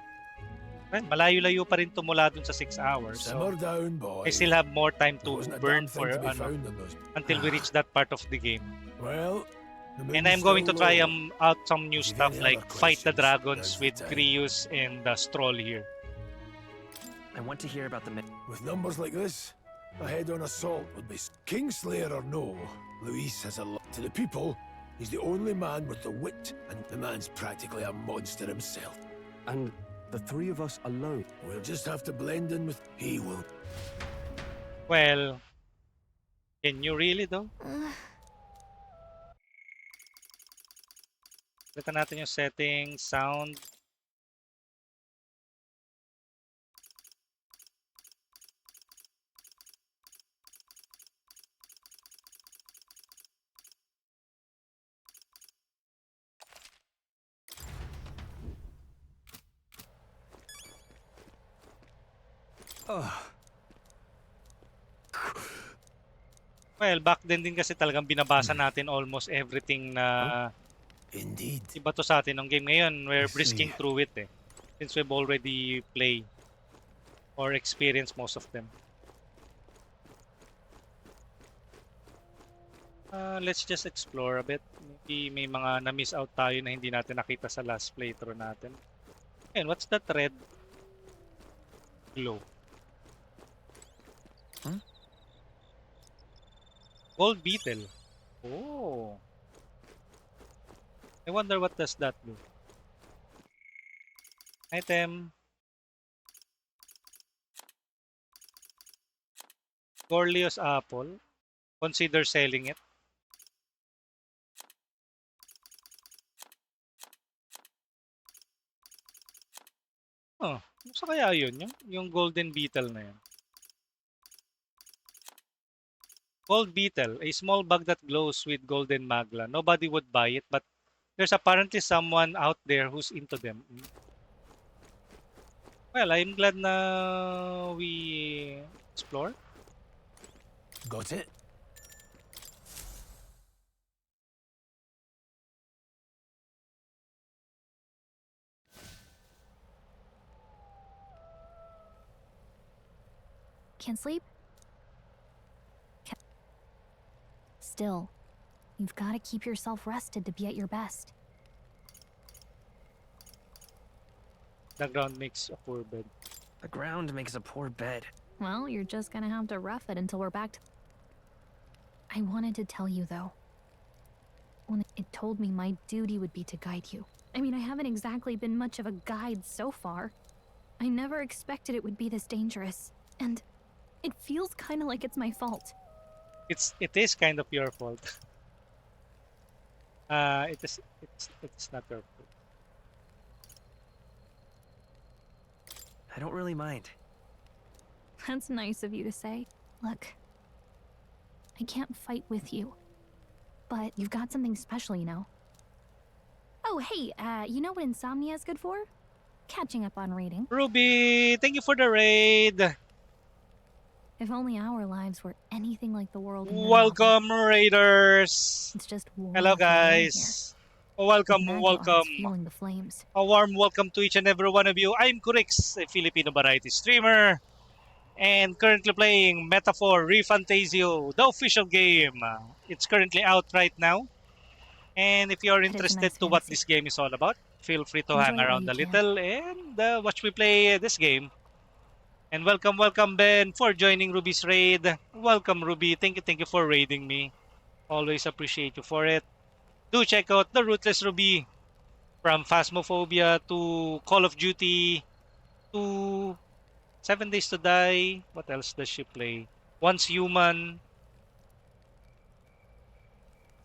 malayo-layo pa rin tumula dun sa 6 hours. So down, boy. I still have more time to burn for until we reach that part of the game. Well, and I'm going to try out some new stuff like fight the dragons with Grius and Stroll here. I want to hear about the... With numbers like this, a head-on assault would be... Kingslayer or no, Luis has a lot to the people. He's the only man with the wit, and the man's practically a monster himself. And the three of us alone. We'll just have to blend in with... He will... Well, can you really though? Palitan natin yung settings, sound. Well, back then din kasi talagang binabasa natin almost everything na Indeed. iba to sa atin ng game. Ngayon, we're I see. brisking through it eh. Since we've already played or experienced most of them. Let's just explore a bit. Maybe may mga na-miss out tayo na hindi natin nakita sa last playthrough natin. And what's that red glow? Hmm? Gold beetle. Oh. I wonder what does that do. Item. Gorlios apple. Consider selling it. Oh, sa kaya yun? Yung golden beetle na yun. Gold beetle, a small bug that glows with golden magla. Nobody would buy it, but there's apparently someone out there who's into them. Well, I'm glad na we explore. Got it? Can't sleep? Still, you've got to keep yourself rested to be at your best. The ground makes a poor bed. The ground makes a poor bed. Well, you're just gonna have to rough it until we're back to... I wanted to tell you, though. When it told me my duty would be to guide you. I mean, I haven't exactly been much of a guide so far. I never expected it would be this dangerous. And it feels kind of like it's my fault. It is kind of your fault. It's not your fault. I don't really mind. That's nice of you to say. Look, I can't fight with you, but you've got something special, you know. Oh, hey, you know what insomnia is good for? Catching up on reading. Ruby, thank you for the raid. If only our lives were anything like the world. In Welcome, raiders. It's just hello, guys. Welcome. Fueling the flames. A warm welcome to each and every one of you. I'm Kurix, a Filipino variety streamer, and currently playing Metaphor ReFantazio, the official game. It's currently out right now. And if you're interested to what this game is all about, feel free to hang around a little and watch me play this game. And welcome Ben for joining Ruby's raid. Welcome Ruby, thank you for raiding me. Always appreciate you for it. Do check out the Ruthless Ruby. From Phasmophobia to Call of Duty to 7 Days to Die. What else does she play? Once Human.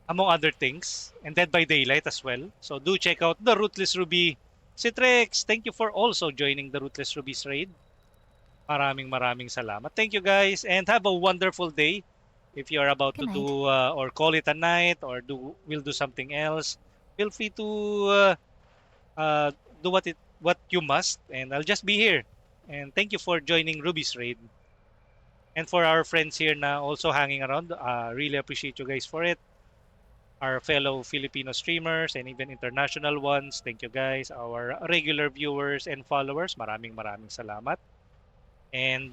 Among other things. And Dead by Daylight as well. So do check out the Ruthless Ruby. Citrix, thank you for also joining the Ruthless Ruby's raid. Maraming salamat. Thank you guys and have a wonderful day. If you're about to do or call it a night or will do something else, feel free to do what you must, and I'll just be here. And thank you for joining Ruby's raid. And for our friends here na also hanging around, really appreciate you guys for it. Our fellow Filipino streamers and even international ones, thank you guys. Our regular viewers and followers, maraming salamat. And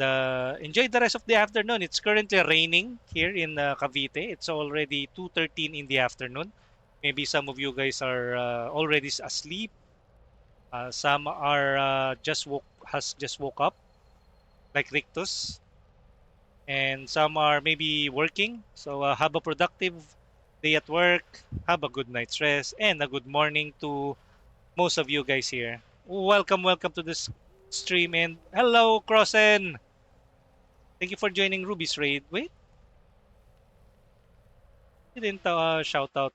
enjoy the rest of the afternoon. It's currently raining here in Cavite. It's already 2:13 in the afternoon. Maybe some of you guys are already asleep. Some are just woke up, like Rictus, and some are maybe working. So have a productive day at work. Have a good night's rest and a good morning to most of you guys here. Welcome to this stream and hello, Crossen. Thank you for joining Ruby's raid. Wait. You didn't shout out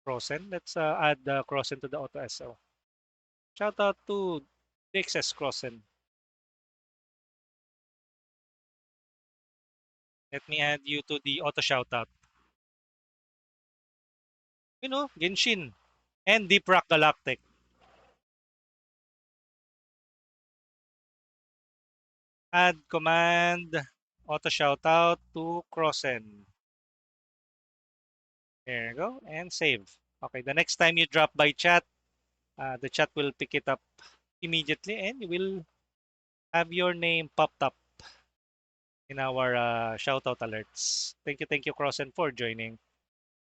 Crossen. Let's add Crossen to the auto SO. Shout out to DXS Crossen. Let me add you to the auto shoutout. You know, Genshin and Deep Rock Galactic. Add command auto shoutout to Crossen. There you go, and save. Okay, the next time you drop by chat, the chat will pick it up immediately, and you will have your name popped up in our shoutout alerts. Thank you, Crossen, for joining.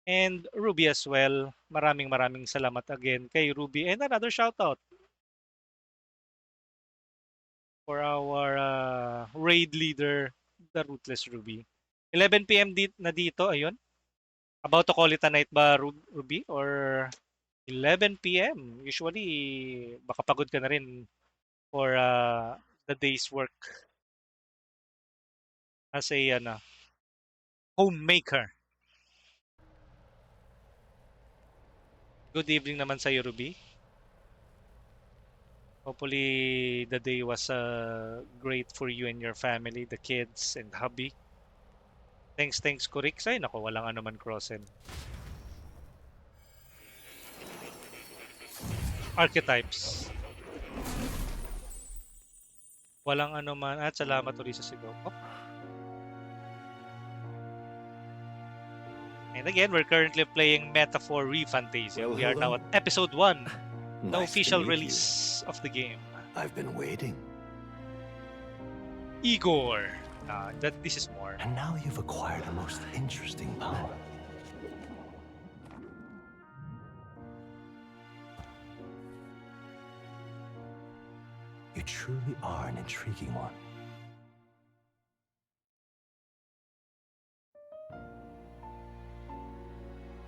And Ruby as well. Maraming salamat again kay Ruby. And another shoutout for our raid leader, the Ruthless Ruby. 11 p.m. na dito, ayun. About to call it a night ba, Ruby? Or 11 p.m. Usually, baka pagod ka na rin for the day's work as a homemaker. Good evening naman sa iyo, Ruby. Hopefully, the day was great for you and your family, the kids and hubby. Thanks, Kurix. Ay, nako, walang anuman Crossen. Archetypes. Walang anuman. At salamat ulit sa sigaw. Oh. And again, we're currently playing Metaphor ReFantazio. We are now at episode 1, the official release of the game. I've been waiting. Igor. This is more. And now you've acquired a most interesting power. You truly are an intriguing one.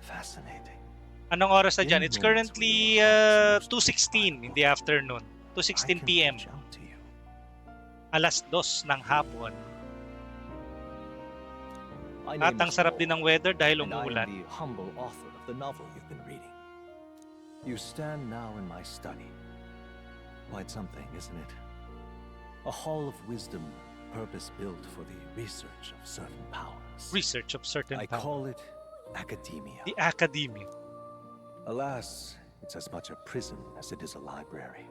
Fascinating. Anong oras na dyan? It's currently 2:16 in the afternoon. 2:16 p.m. Alas 2 ng hapon. At ang sarap din ng weather dahil umuulan. the humble author of the novel you've been reading. You stand now in my study. Quite something, isn't it? A hall of wisdom, purpose-built for the research of certain powers. Research of certain powers. I call it academia. The academia. Alas, it's as much a prison as it is a library.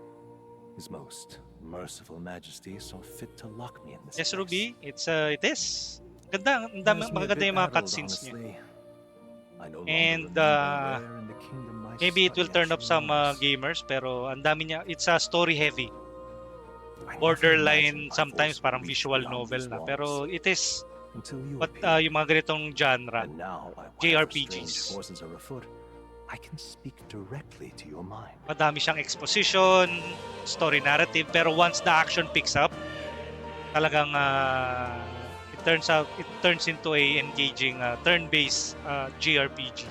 His most merciful majesty saw fit to lock me in this Yes, place. Ruby. It is. Ganda. Maganda yung mga cutscenes niya. And maybe it will turn off some gamers, pero ang dami niya. It's a story heavy. Borderline sometimes parang visual novel na. Pero it is yung mga ganitong genre. JRPGs. I can speak directly to your mind. Madami siyang exposition, story narrative, pero once the action picks up, talagang it turns into a engaging turn-based JRPG.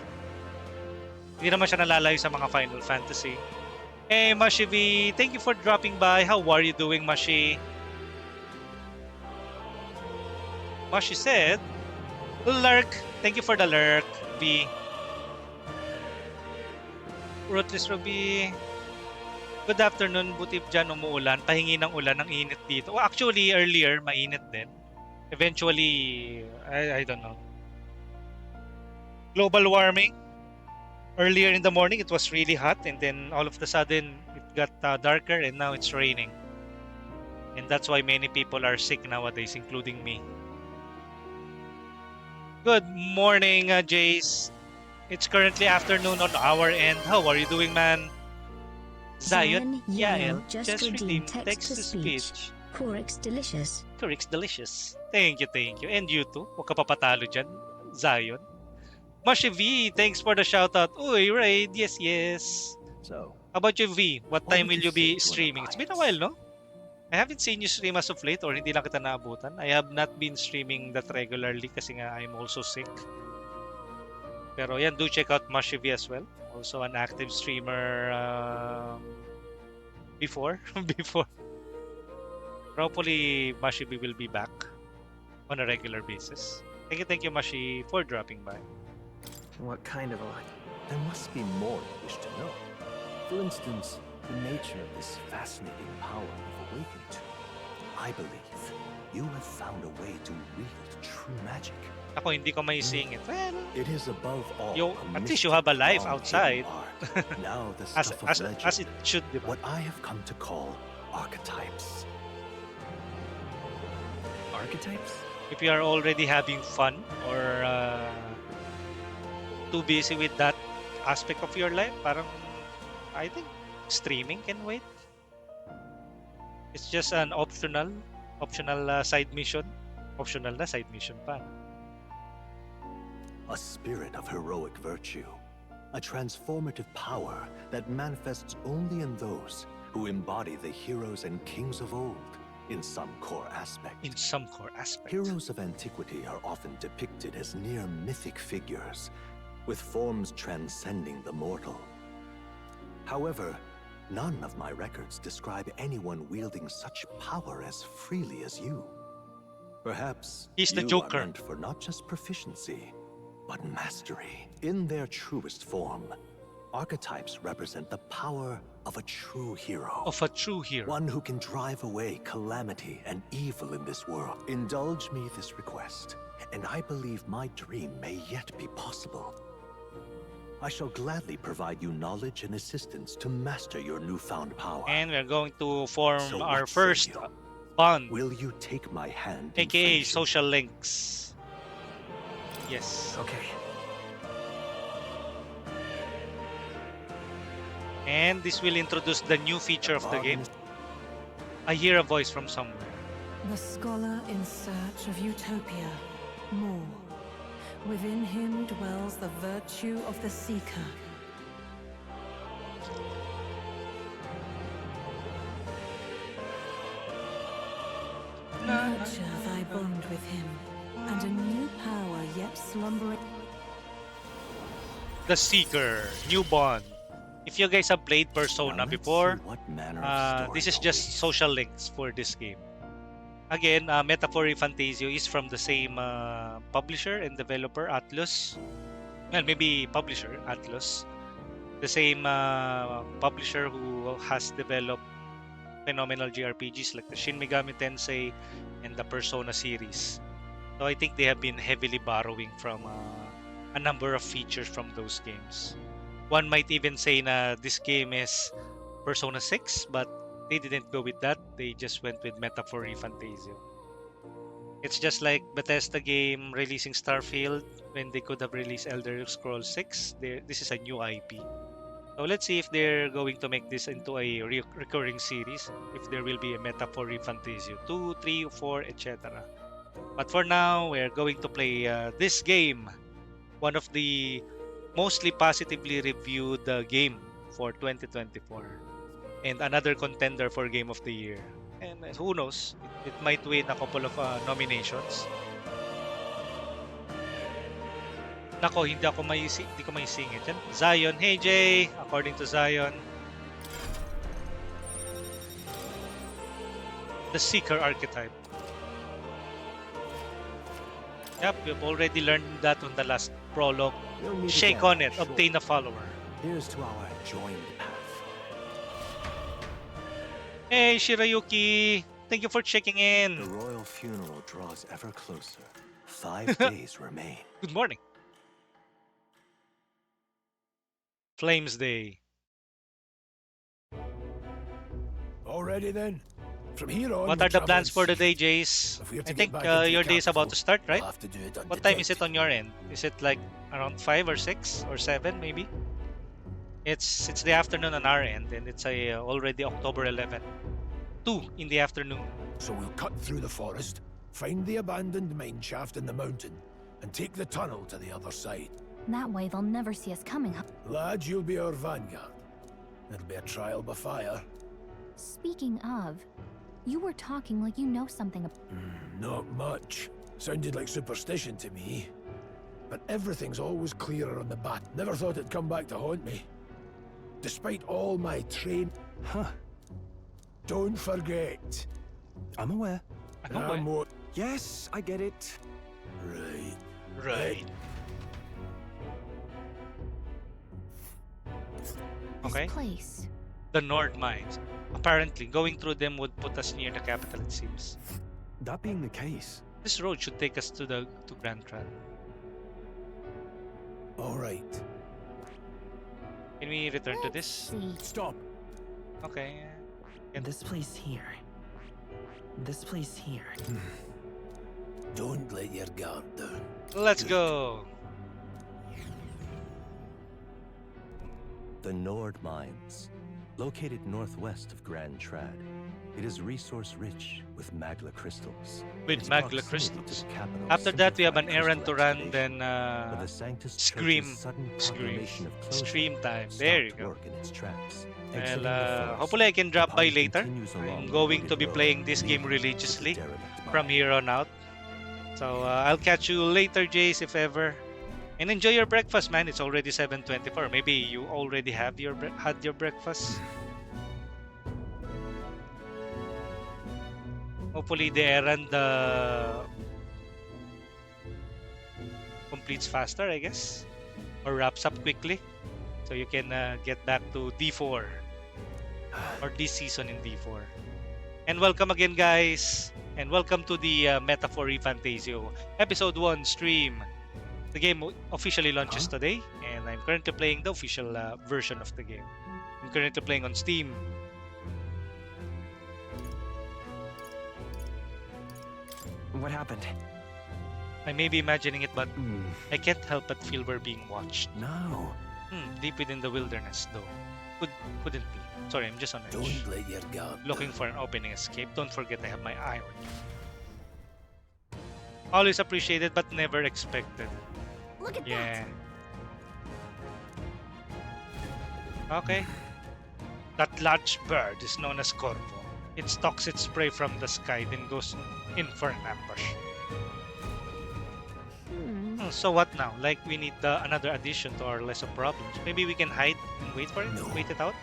Hindi naman siya nalalayo sa mga Final Fantasy. Hey, Mashi V, thank you for dropping by. How are you doing, Mashi? Mashi said, lurk. Thank you for the lurk, V. Ruthless Ruby. Good afternoon. Buti dyan umuulan. Pahingi ng ulan. Ang init dito. Well, actually, earlier, mainit din. Eventually, I don't know. Global warming. Earlier in the morning, it was really hot. And then, all of a sudden, it got darker. And now, it's raining. And that's why many people are sick nowadays, including me. Good morning, Jace. It's currently afternoon on our end. How are you doing, man? Zion, Yael, just redeemed text-to-speech. Corix delicious. Corix delicious. Thank you. And you too. Huwag ka papatalo dyan, Zion. Mashi V, thanks for the shoutout. Uy, raid, yes. So, how about you, V? What time will you be streaming? It's been a while, no? I haven't seen you stream as of late or hindi lang kita naabutan. I have not been streaming that regularly kasi nga I'm also sick. Pero yan, do check out Mashi V as well. Also an active streamer before. Hopefully Mashi V will be back. on a regular basis. Thank you, Mashi, for dropping by. What kind of a light? There must be more you wish to know. For instance, the nature of this fascinating power you've awakened to. I believe you have found a way to wield true magic. Ako, hindi ko may sing it. Well, it is above all. At least you have a life outside. Now the as, stuff of as, legend, as it should be. What I have come to call archetypes. Archetypes? If you are already having fun or too busy with that aspect of your life, parang I think streaming can wait. It's just an optional side mission. Optional na side mission pa. A spirit of heroic virtue. A transformative power that manifests only in those who embody the heroes and kings of old in some core aspect. Heroes of antiquity are often depicted as near mythic figures, with forms transcending the mortal. However, none of my records describe anyone wielding such power as freely as you. Perhaps he's the you Joker. Are meant for not just proficiency, but mastery. In their truest form, archetypes represent the power of a true hero. One who can drive away calamity and evil in this world. Indulge me this request, and I believe my dream may yet be possible. I shall gladly provide you knowledge and assistance to master your newfound power. And we're going to form our first bond. Will you take my hand? AKA social links. Yes. Okay. And this will introduce the new feature of the game. I hear a voice from somewhere. The scholar in search of utopia. More. Within him dwells the virtue of the seeker. Nurture thy bond with him, and a new power yet slumbering. The Seeker, new bond. If you guys have played Persona before, this is just social links for this game. Again, Metaphor ReFantazio is from the same publisher and developer, Atlus. Well, maybe publisher, Atlus. The same publisher who has developed phenomenal JRPGs like the Shin Megami Tensei and the Persona series. So I think they have been heavily borrowing from a number of features from those games. One might even say na this game is Persona 6, but they didn't go with that. They just went with Metaphor ReFantazio. It's just like Bethesda game releasing Starfield when they could have released Elder Scrolls 6. This is a new IP. So let's see if they're going to make this into a recurring series. If there will be a Metaphor ReFantazio 2, 3, 4, etc. But for now, we're going to play this game. One of the mostly positively reviewed game for 2024. And another contender for Game of the Year. And who knows, it might win a couple of nominations. Nako, hindi ko may singit yan. Zion, hey Jay, according to Zion. The Seeker archetype. Yep, we've already learned that on the last prologue. Shake on it, obtain a follower. Here's to our joined path. Hey Shirayuki, thank you for checking in. The royal funeral draws ever closer. 5 days remain. Good morning. Flames Day. Already then? From here on, what are the plans for the day, Jace? I think your day is about to start, right? What time is it on your end? Is it like around 5 or 6 or 7 maybe? It's the afternoon on our end, and it's already October 11. 2 in the afternoon. So we'll cut through the forest, find the abandoned mine shaft in the mountain, and take the tunnel to the other side. That way they'll never see us coming. Lad, you'll be our vanguard. It'll be a trial by fire. Speaking of, you were talking like you know something. Not much. Sounded like superstition to me. But everything's always clearer on the bat. Never thought it'd come back to haunt me. Despite all my train... Huh. Don't forget. I'm aware. Yes, I get it. Right. Right. Okay. This place. The Nord mines. Apparently, going through them would put us near the capital, it seems. That being the case, this road should take us to Grand Tran. All right. Can we return to this? Stop. Okay. And this place here. This place here. Don't let your guard down. Let's go. The Nord Mines, located northwest of Grand Trad. It is resource-rich with magla crystals. With magla crystals. After that, we have an errand to run, then Scream time. There you go. Well, hopefully I can drop by later. I'm going to be playing this game religiously from here on out. So I'll catch you later, Jace, if ever. And enjoy your breakfast, man. It's already 7:24. Maybe you already have had your breakfast. Hopefully the errand completes faster, I guess, or wraps up quickly, so you can get back to D4 or this season in D4. And welcome again, guys, and welcome to the Metaphor ReFantazio Episode 1 stream. The game officially launches today, and I'm currently playing the official version of the game. I'm currently playing on Steam. What happened? I may be imagining it, but I can't help but feel we're being watched. No. Deep within the wilderness, though. Couldn't be. Sorry, I'm just on edge. Don't let your guard Looking for an opening escape. Don't forget I have my eye on you. Always appreciated, but never expected. Look at that. Okay. That large bird is known as Corvo. It stalks its prey from the sky, then goes in for an ambush. So what now? Like we need another addition to our list of problems. Maybe we can hide and wait for it? No. Wait it out?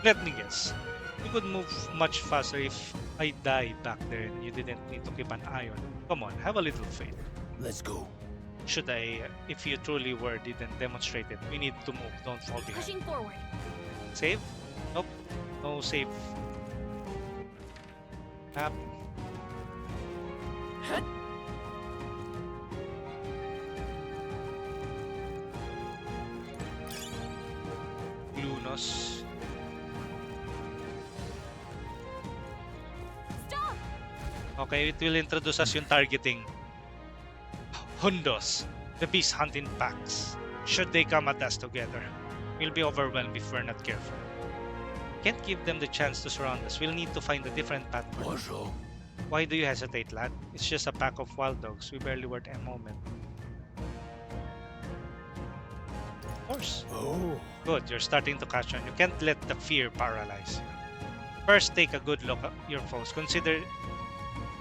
Let me guess. You could move much faster if I died back there and you didn't need to keep an eye on it. Come on, have a little faith. Let's go. Should I, if you truly were, didn't demonstrate it, we need to move, don't fall behind. Pushing forward. Save? Nope. No save. Tap. Lunos. Stop! Okay, it will introduce us yung targeting. Hundos, the beast hunting packs. Should they come at us together, we'll be overwhelmed if we're not careful. Can't give them the chance to surround us. We'll need to find a different path. What's wrong? Why do you hesitate, lad? It's just a pack of wild dogs. We barely worth a moment. Of course. Oh. Good, you're starting to catch on. You can't let the fear paralyze you. First, take a good look at your foes. Consider,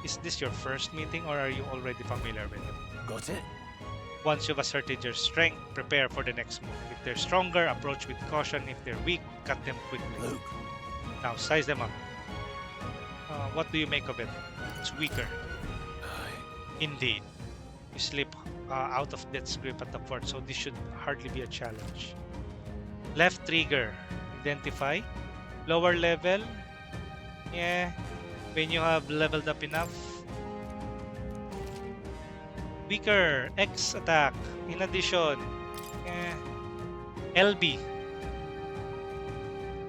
is this your first meeting or are you already familiar with them? Got it? Once you've asserted your strength, prepare for the next move. If they're stronger, approach with caution. If they're weak, cut them quickly. Look. Now, size them up. What do you make of it? It's weaker. Indeed. You slip out of death's grip at the fort, so this should hardly be a challenge. Left trigger. Identify. Lower level. Yeah. When you have leveled up enough. Weaker. X attack. In addition. LB.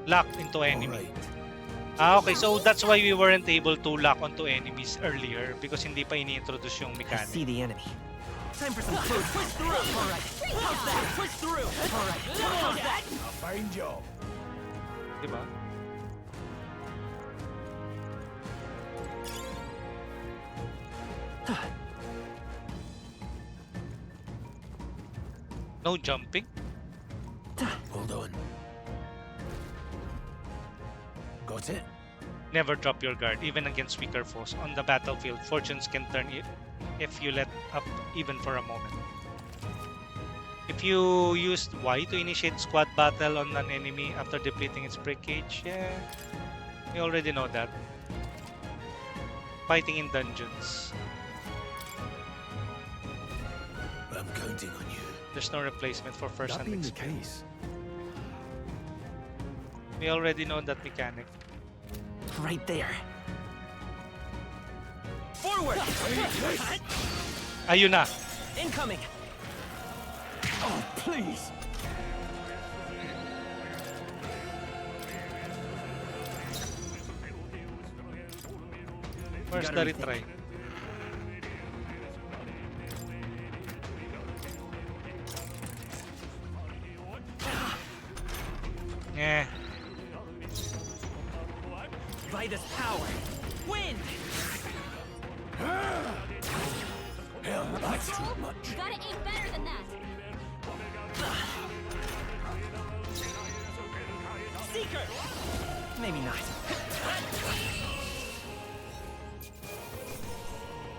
Lock into enemy. Okay, so that's why we weren't able to lock onto enemies earlier because hindi pa ini-introduce yung mechanic. See the enemy. Time for some close. Push through. All right. How's that? Push through. All right. How's that? A fine job. Diba? No jumping? Hold on. Got it? Never drop your guard, even against weaker foes. On the battlefield, fortunes can turn if you let up even for a moment. If you used Y to initiate squad battle on an enemy after depleting its breakage, yeah, we already know that. fighting in dungeons. I'm counting on you. There's no replacement for first-hand That being the experience. case, We already know that mechanic. Right there. Forward! Ayun na. Incoming! Oh, please! Where's the retry? Yeah. By this power, wind! Hell, that's too much. You gotta aim better than that. Seeker! Maybe not.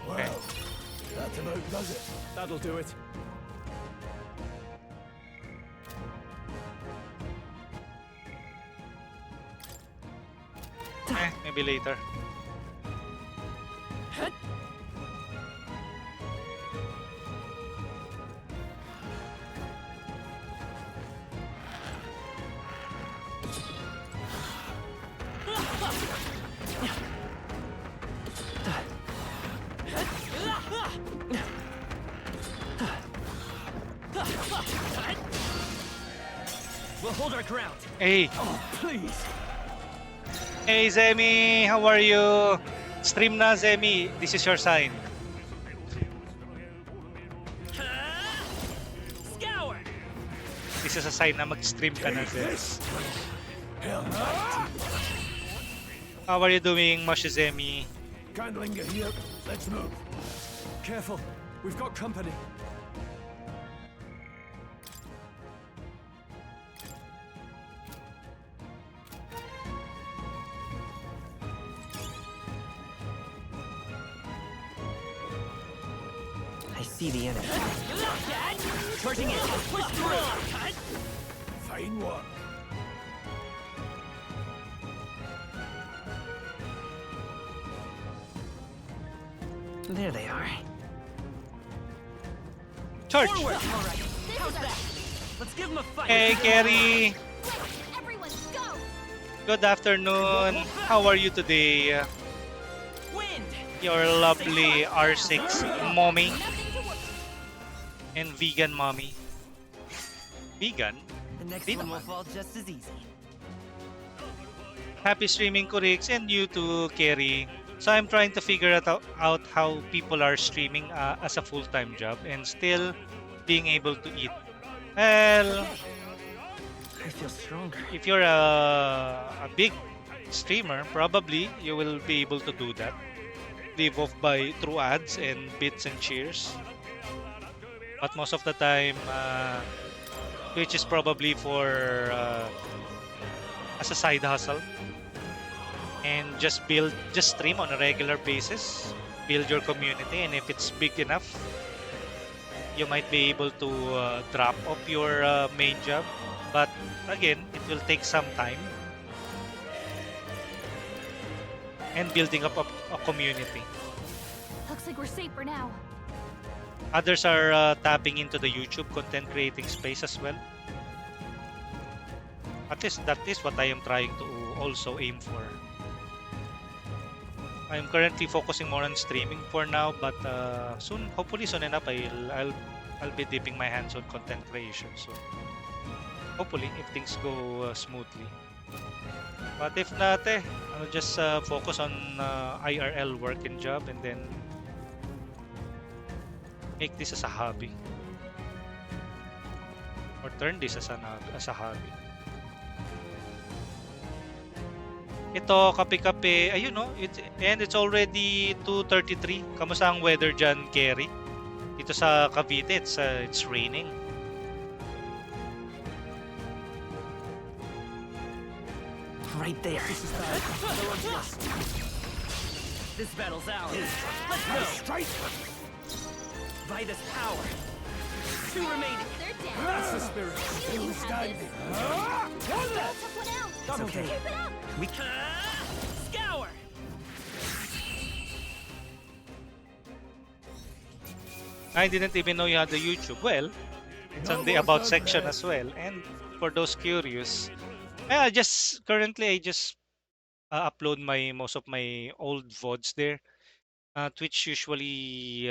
Well, that about does it. that'll do it. Maybe later. We'll hold our ground. Hey. Oh, please. Hey Zemi, how are you? Stream na Zemi, this is your sign. Scour! This is a sign na mag-stream ka na Zemi. How are you doing, Moshi Zemi? Can't linger here. Let's move. Careful, we've got company. I see the enemy. Charging in. Push through. Fine work. There they are. Charge! Forward. All right. How's that? Let's give them a fight. Hey Kerry! Everyone, go! Good afternoon. How are you today? Wind. Your lovely R6 mommy and vegan mommy. Vegan? The next one will fall just as easy. Happy streaming, Kurix, and you too, Kerry. So I'm trying to figure out how people are streaming as a full-time job and still being able to eat. Well, I feel stronger. if you're a big streamer, probably you will be able to do that. Live off by through ads and bits and cheers. But most of the time, Twitch is probably for as a side hustle. And just stream on a regular basis, build your community, and if it's big enough, you might be able to drop off your main job. But again, it will take some time and building up a community. Looks like we're safe for now. Others are tapping into the YouTube content creating space as well. At least that is what I am trying to also aim for. I'm currently focusing more on streaming for now, but soon, hopefully soon enough, I'll be dipping my hands on content creation. So hopefully, if things go smoothly. But if not, I'll just focus on IRL work and job, and then make this as a hobby, or turn this as a hobby. Ito, kape-kape. Ayun no, and it's already 2:33. Kamusta ang weather dyan, Kerry? Dito sa Cavite, it's raining. Right there. This is bad. This battle's ours. Let's go. Straight. By this power. 2 remaining. They're down. That's the spirit. Still standing. Took one out. That's okay. Keep it up. We can scour. I didn't even know you had the YouTube. Well, it's on the about section as well. And for those curious, I just currently I just upload my most of my old VODs there. Twitch usually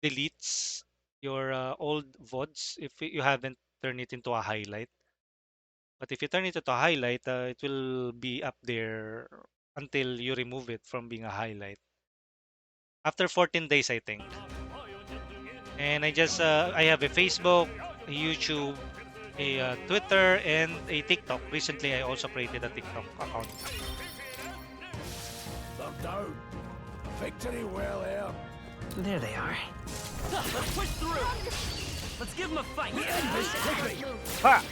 deletes your old VODs if you haven't turned it into a highlight. But if you turn it into a highlight, it will be up there until you remove it from being a highlight. After 14 days, I think. And I have a Facebook, a YouTube, a Twitter, and a TikTok. Recently, I also created a TikTok account. Look down. Victory well here. There they are. Let's push through. Let's give them a fight. Ha!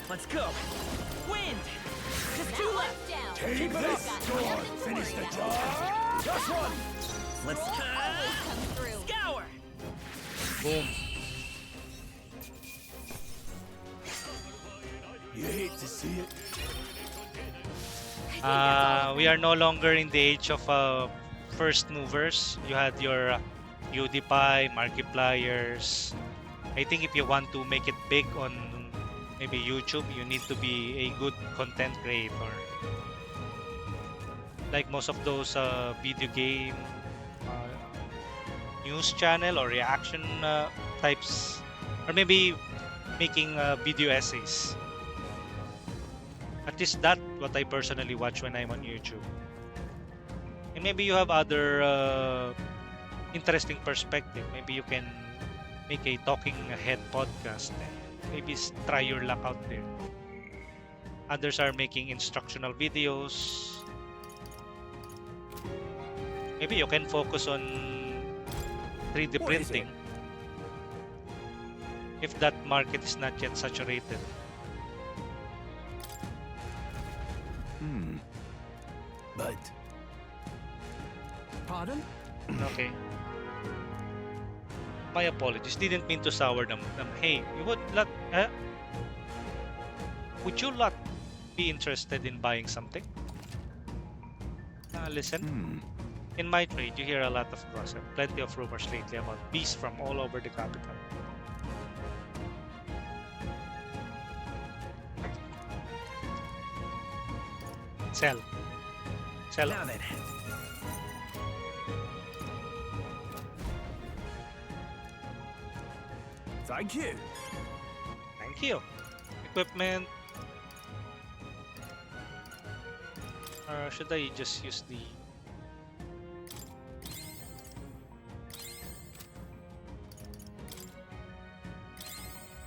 Let's go. Wind. Just two left. Take this. Go on. Finish the job. Just one. Let's scour. Boom. You hate to see it. We are no longer in the age of first movers. You had your PewDiePie, Markipliers. I think if you want to make it big on maybe YouTube, you need to be a good content creator. Like most of those video game news channel or reaction types, or maybe making video essays. At least that's what I personally watch when I'm on YouTube. And maybe you have other interesting perspective. Maybe you can make a talking head podcast and maybe try your luck out there. Others are making instructional videos. Maybe you can focus on 3D printing if that market is not yet saturated. But Pardon? Okay. My apologies. Didn't mean to sour them. Hey, would you lot be interested in buying something? Listen. In my trade, you hear a lot of gossip. Plenty of rumors lately about beasts from all over the capital. Sell. Sell. Now then. Thank you. Thank you. Equipment. Or should I just use the...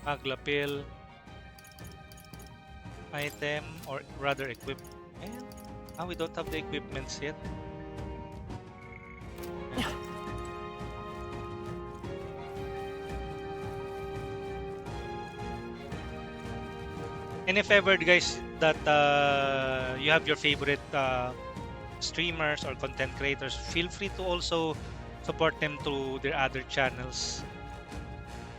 Aglapil item, or rather equipment? We don't have the equipments yet. And if ever, guys, that you have your favorite streamers or content creators, feel free to also support them through their other channels.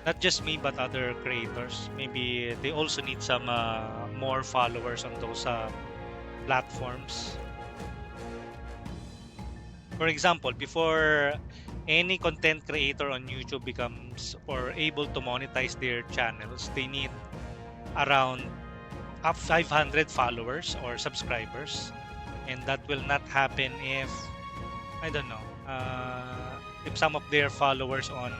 Not just me, but other creators. Maybe they also need some more followers on those platforms. For example, before any content creator on YouTube becomes or able to monetize their channels, they need around 500 followers or subscribers, and that will not happen if, I don't know, if some of their followers on,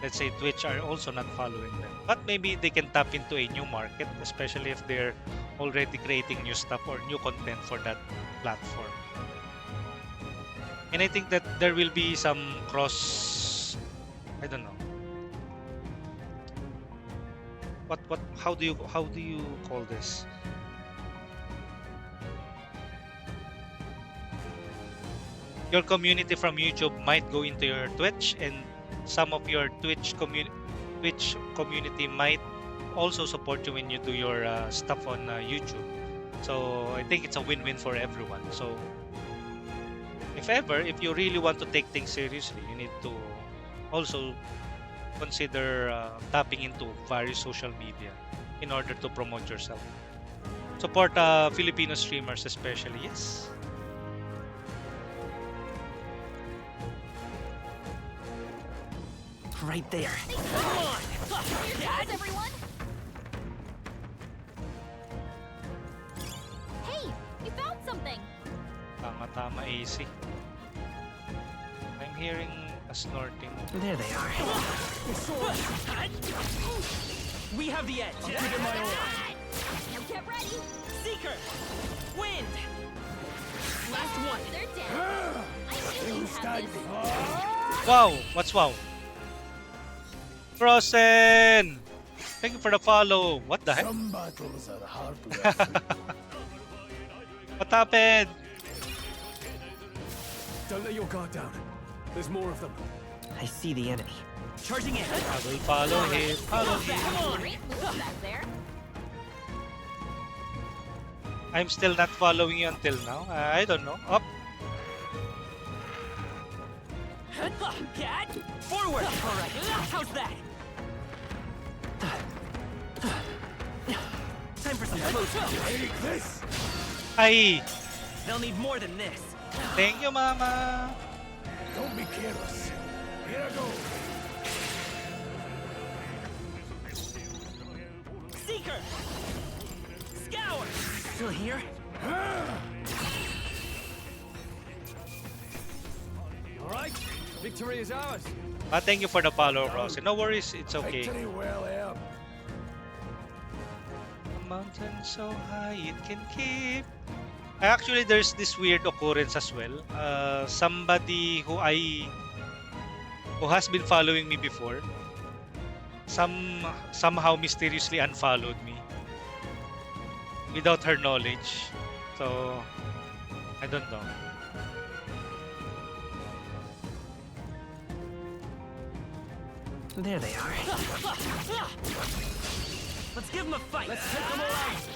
let's say, Twitch are also not following them. But maybe they can tap into a new market, especially if they're already creating new stuff or new content for that platform. And I think that there will be some cross, I don't know, how do you call this? Your community from YouTube might go into your Twitch, and some of your Twitch community might also support you when you do your stuff on YouTube. So I think it's a win-win for everyone. So if you really want to take things seriously, you need to also consider tapping into various social media in order to promote yourself. Support Filipino streamers especially, yes. right there. Come on! Here goes, everyone! Hey, you found something! Tama-tama, AC. I'm hearing a snorting. There they are. We have the edge. Give it my all. Now get ready! Seeker! Wind! Last one. They're dead. I knew you had this. Wow! What's wow? Frozen! Thank you for the follow. What the heck? Some battles are hard to What happened? Don't let your guard down. There's more of them. I see the enemy. Charging in. I will follow him. Follow him. Come on. Great move back there. I'm still not following you until now. I don't know. Up. Cat! Forward! Alright, how's that? Time for some close. Take this! Ay! They'll need more than this. Thank you, Mama. Don't be careless. Here I go. Seeker! Scour! Still here? Alright, victory is ours. Thank you for the follow, Rose. No worries, it's okay. Victory well aimed. A mountain so high it can keep. Actually, there's this weird occurrence as well. Somebody who has been following me before, somehow mysteriously unfollowed me without her knowledge. So I don't know. There they are. Let's give them a fight. Let's take them all out.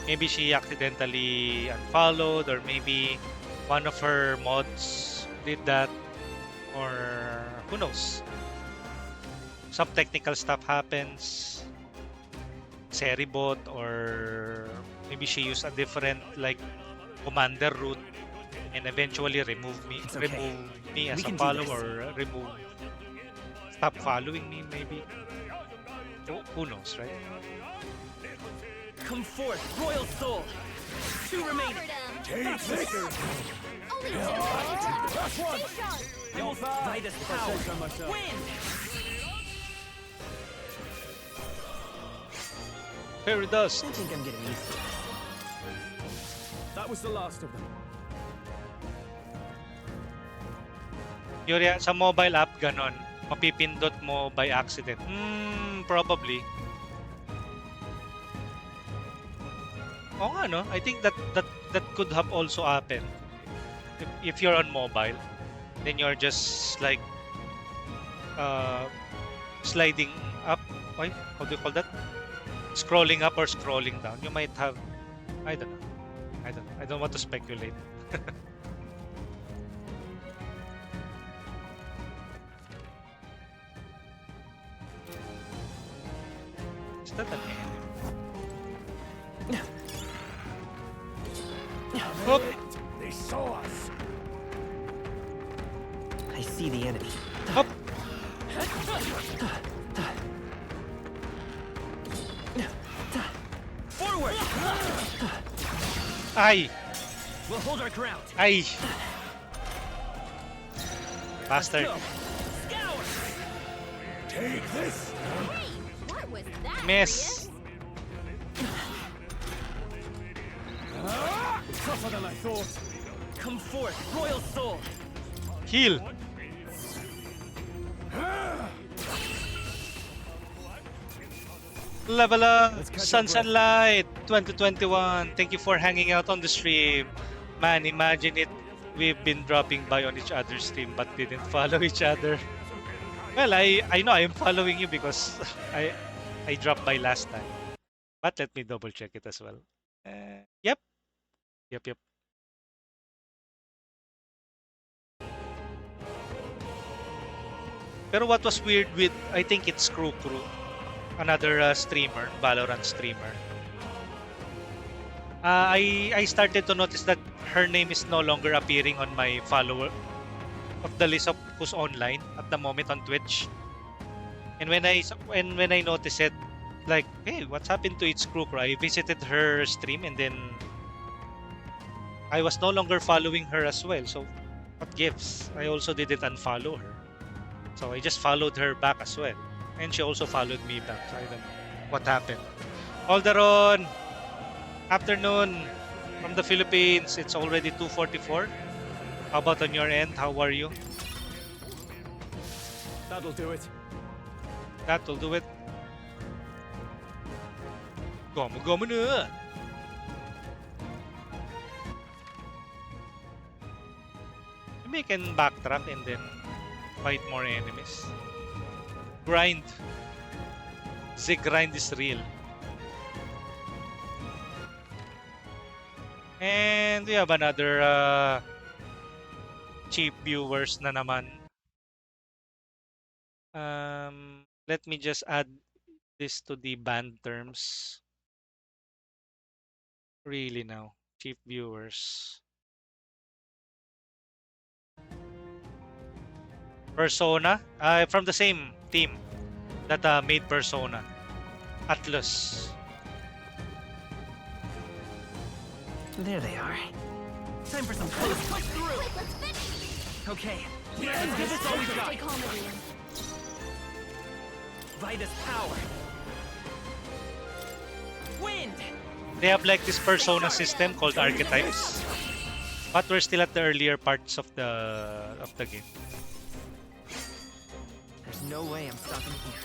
Maybe she accidentally unfollowed, or maybe one of her mods did that, or who knows. Some technical stuff happens. Seribot, or maybe she used a different commander route and eventually remove me as a follower, or stop following me maybe. Who knows, right? Come forth, royal soul. 2 remaining. Take this! Only 2. Last one! Stay sharp. You'll fight this power. Wind! Fairy dust. I think I'm getting used to it. That was the last of them. Yuri, sa mobile app ganon, mapipindot mo by accident. Probably. Oo nga, no? I think that could have also happened. If you're on mobile, then you're just sliding up. Wait, how do you call that? Scrolling up or scrolling down. You might have, I don't know. I don't want to speculate. Is that an enemy? Oop. They saw us. I see the enemy. Up. Forward! Ay! We'll hold our ground. Ay! Bastard. Scour! Take this! Hey, what was that? Miss. Tougher than I thought. Come forth, royal soul. Heal. Level up, Suns and Light 2021. Thank you for hanging out on the stream. Man, imagine it. We've been dropping by on each other's stream but didn't follow each other. Well, I know I'm following you because I dropped by last time. But let me double check it as well. Yep. Pero what was weird with, I think it's Crew, another streamer, Valorant streamer. I started to notice that her name is no longer appearing on my of the list of who's online at the moment on Twitch. And when I noticed it, like, hey, what's happened to its crew? I visited her stream and then I was no longer following her as well. So what gives? I also didn't unfollow her. So I just followed her back as well. And she also followed me back. So I don't know what happened. Alderon, afternoon from the Philippines. It's already 2:44. How about on your end? How are you? That'll do it. That'll do it. Gomu na. Maybe I can backtrack and then fight more enemies. Grind. The grind is real. And we have another cheap viewers na naman. Let me just add this to the banned terms. Really now, cheap viewers. Persona, from the same team that made Persona. Atlus. There they are. Time for some push through. Okay, let's give this all we got. By this power. Wind. They have like this Persona system called archetypes, but we're still at the earlier parts of the game. There's no way I'm stopping here.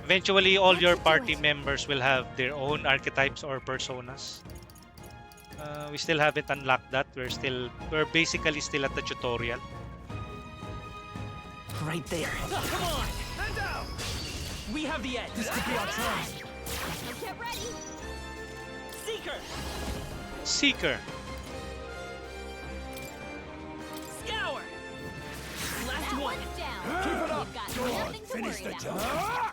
Eventually, all your party members will have their own archetypes or personas. We still haven't unlocked that. We're basically still at the tutorial. Right there. Come on! Hand down! We have the edge. This could be our chance. Get ready. Seeker! Seeker. Scour! Last one. Down. Keep it up. Go on. Finish the job.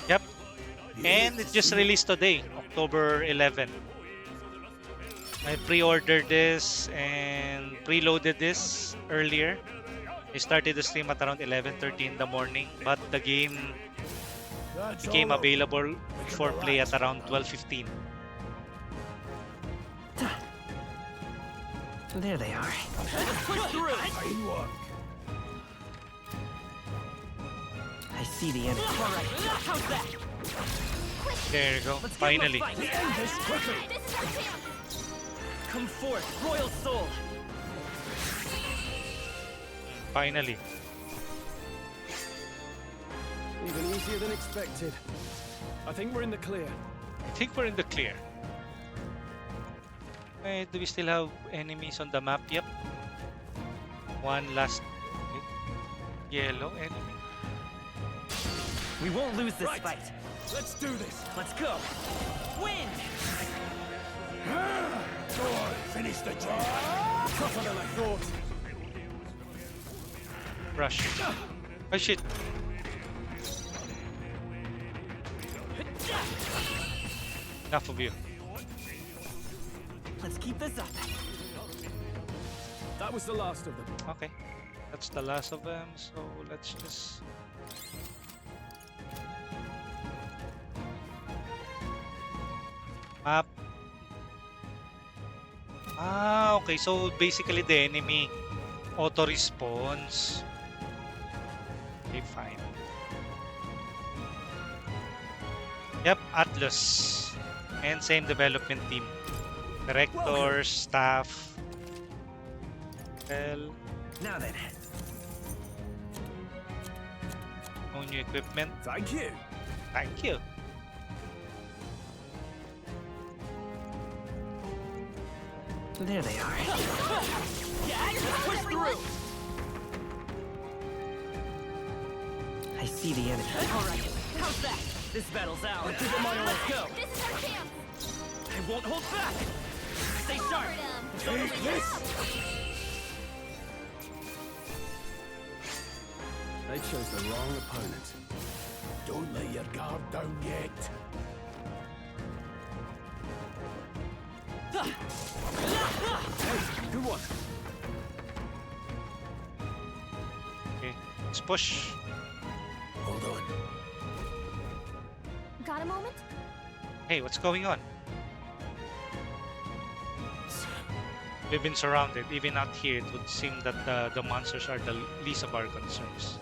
Yep. And it just released today, October 11. I pre-ordered this and preloaded this earlier. I started the stream at around 11:30 in the morning, but the game became available for play at around 12:15. There they are. Push through. I see the enemy. All right, how's that? There you go. Finally. Come forth, royal soul. Finally. Even easier than expected. I think we're in the clear. Wait, do we still have enemies on the map? Yep. One last yellow enemy. We won't lose this fight. Let's do this. Let's go. Win! Go on, finish the job. Tougher than I thought. Rush. Oh shit. Enough of you. Let's keep this up. That was the last of them. Okay. That's the last of them, so let's just... Map. Ah, okay. So basically the enemy auto-respawns. Okay, fine. Yep, Atlus. And same development team. Directors, staff. Well, now then. No new equipment. Thank you. Thank you. There they are. Push through. I see the enemy. All right, how's that? This battle's ours. Let's give it my all. Let's go. This is our chance. I won't hold back. Stay sharp. Take this. They chose the wrong opponent. Don't let your guard down yet. Hey, good one. Okay, let's push. Hold on. Got a moment? Hey, what's going on? We've been surrounded. Even out here, it would seem that the monsters are the least of our concerns.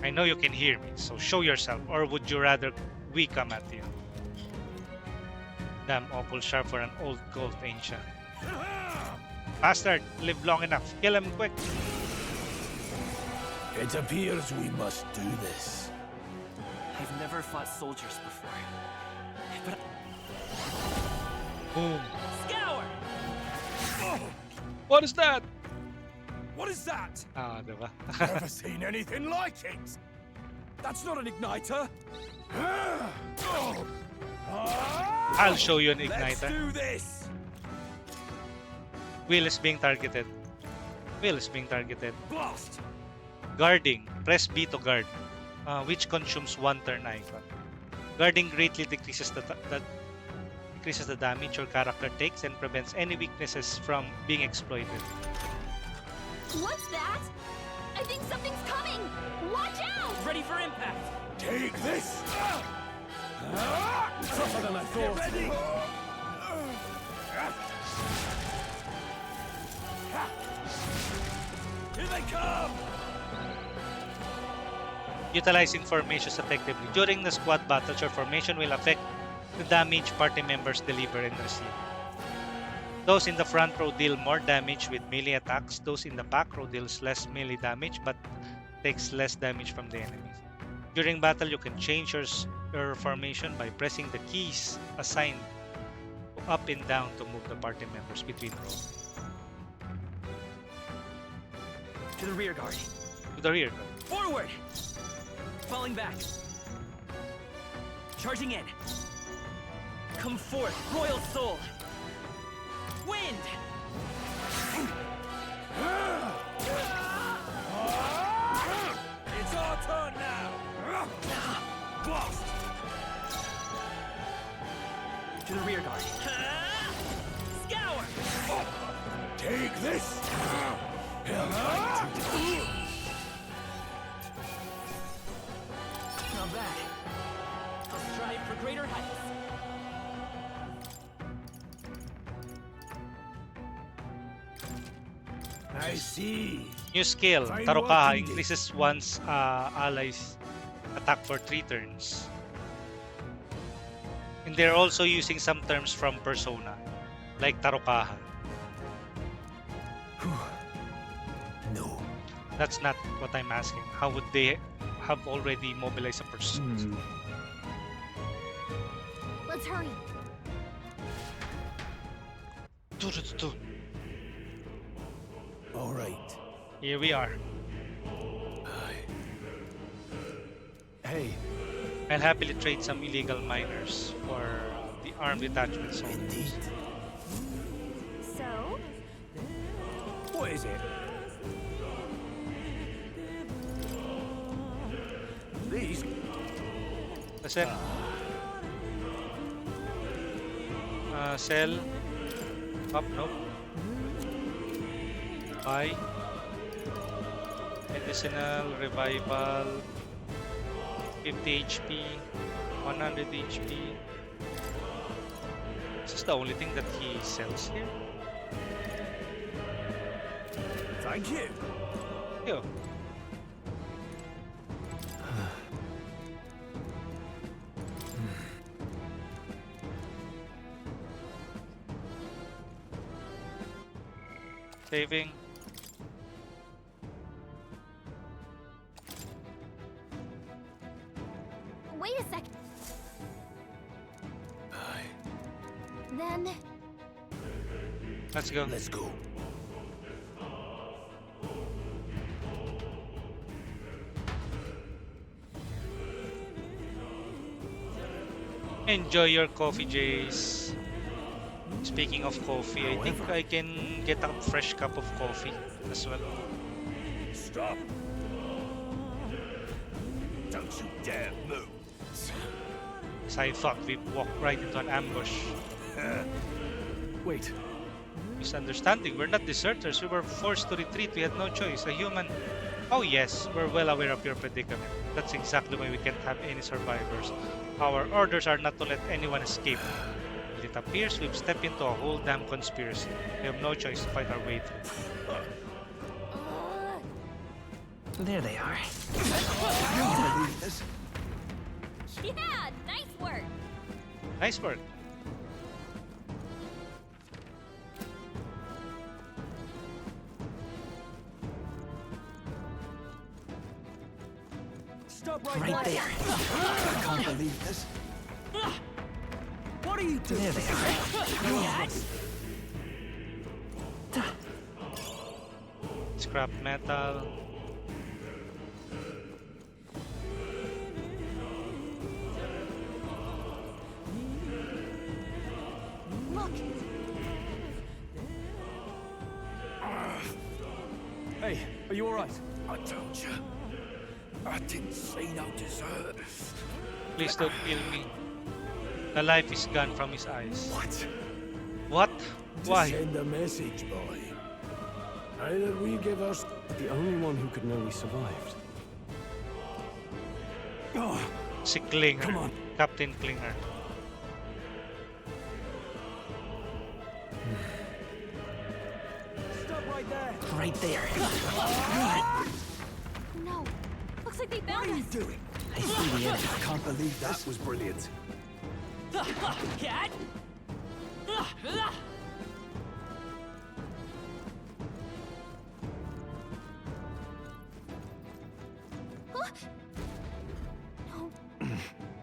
I know you can hear me, so show yourself, or would you rather we come at you? Damn awful sharp for an old gold ancient. Bastard, live long enough. Kill him quick. It appears we must do this. I've never fought soldiers before. But Boom. Scour! What is that? What is that? Ah, diba? Never seen anything like it. That's not an igniter. I'll show you an Let's igniter. do this. Wheel is being targeted. Wheel is being targeted. Blast. Guarding. Press B to guard, which consumes 1 turn icon. Guarding greatly decreases the damage your character takes and prevents any weaknesses from being exploited. What's that? I think something's coming! Watch out! ready for impact! Take this! Tougher than I thought. Get ready! Here they come! Utilizing formations effectively. During the squad battles, your formation will affect the damage party members deliver and receive. Those in the front row deal more damage with melee attacks. Those in the back row deals less melee damage but takes less damage from the enemies. During battle, you can change your formation by pressing the keys assigned up and down to move the party members between rows. To the rear guard. To the rear guard. Forward! Falling back. Charging in. Come forth, royal soul. Wind! It's our turn now! Blast! To the rear guard. Scour! Take this! Not bad. I'll strive for greater heights. I see. New skill, Fine Tarukaha, work increases one's allies' attack for 3 turns. And they're also using some terms from Persona, like Tarukaha. No. That's not what I'm asking. How would they have already mobilized a person? Let's hurry. All right. Here we are. Hey. I'll happily trade some illegal miners for the armed detachment soldiers. So? What is it? These? Listen. Sell. Up, nope. Buy. Medicinal, revival. 50 HP. 100 HP. Is this the only thing that he sells here? Thank you. Yo. Saving. Wait a sec. Then Let's go. Let's go. Enjoy your coffee, Jace. Speaking of coffee, I think I can get a fresh cup of coffee as well. Stop! Don't you dare move! So I thought we'd walk right into an ambush. Wait, Misunderstanding. We're not deserters. We were forced to retreat. We had no choice. A human... Oh yes, we're well aware of your predicament. That's exactly why we can't have any survivors. Our orders are not to let anyone escape. But it appears we've stepped into a whole damn conspiracy. We have no choice to fight our way through. There they are. Yeah, nice work. Nice work. Stop right there. I can't believe this. What are you doing? There they are. Scrap metal. Look. Hey, are you all right? I told you. I didn't see no dessert. Please don't kill me. The life is gone from his eyes. What? What? Why? Send a message, boy. Either we give us... The only one who could know we survived. Oh, si Klinger. Come on. Captain Klinger. Stop right there. Right there. No. Looks like they found us. What are you doing? I see the enemy. I can't believe That this. was brilliant. Cat.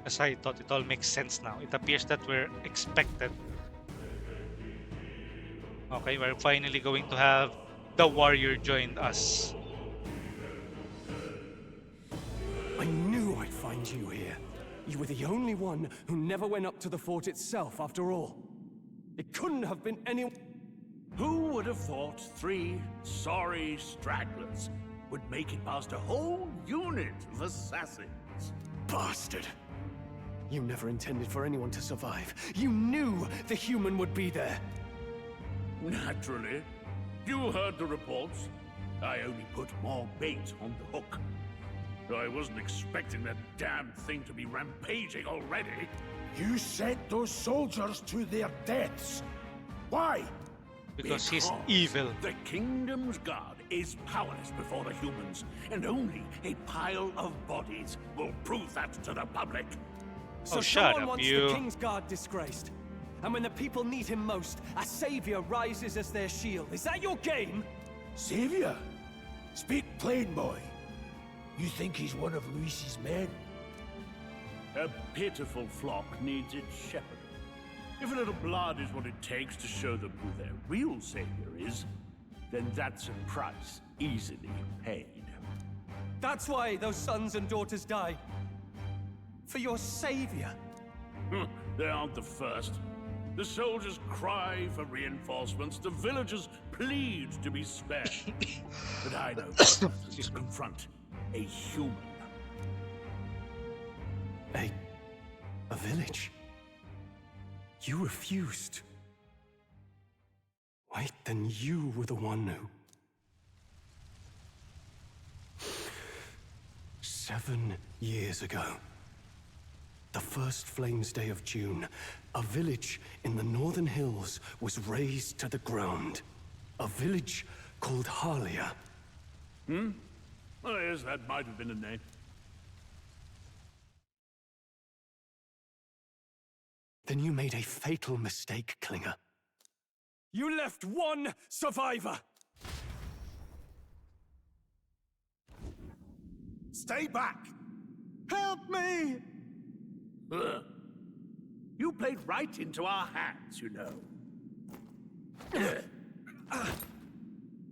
As I thought, it all makes sense now. It appears that we're expected. Okay, we're finally going to have the warrior join us. I knew I'd find you here. You were the only one who never went up to the fort itself, after all. It couldn't have been anyone. Who would have thought 3 sorry stragglers would make it past a whole unit of assassins? Bastard! You never intended for anyone to survive. You knew the human would be there. Naturally. You heard the reports. I only put more bait on the hook. I wasn't expecting that damn thing to be rampaging already. You sent those soldiers to their deaths. Why? Because he's evil. The kingdom's guard is powerless before the humans, and only a pile of bodies will prove that to the public. So shut someone up, wants you. the King's Guard disgraced. And when the people need him most, a savior rises as their shield. Is that your game? Savior? Speak plain, boy. You think he's one of Luis's men? A pitiful flock needs its shepherd. If a little blood is what it takes to show them who their real savior is, then that's a price easily paid. That's why those sons and daughters died. For your savior. They aren't the first. The soldiers cry for reinforcements, the villagers plead to be spared. But I know better than to confront a human. A village? You refused. Wait, then you were the one who... 7 years ago, the first Flames Day of June, a village in the northern hills was razed to the ground. A village called Harlia. Oh yes, that might have been a name. Then you made a fatal mistake, Klinger. You left one survivor! Stay back! Help me! You played right into our hands, you know.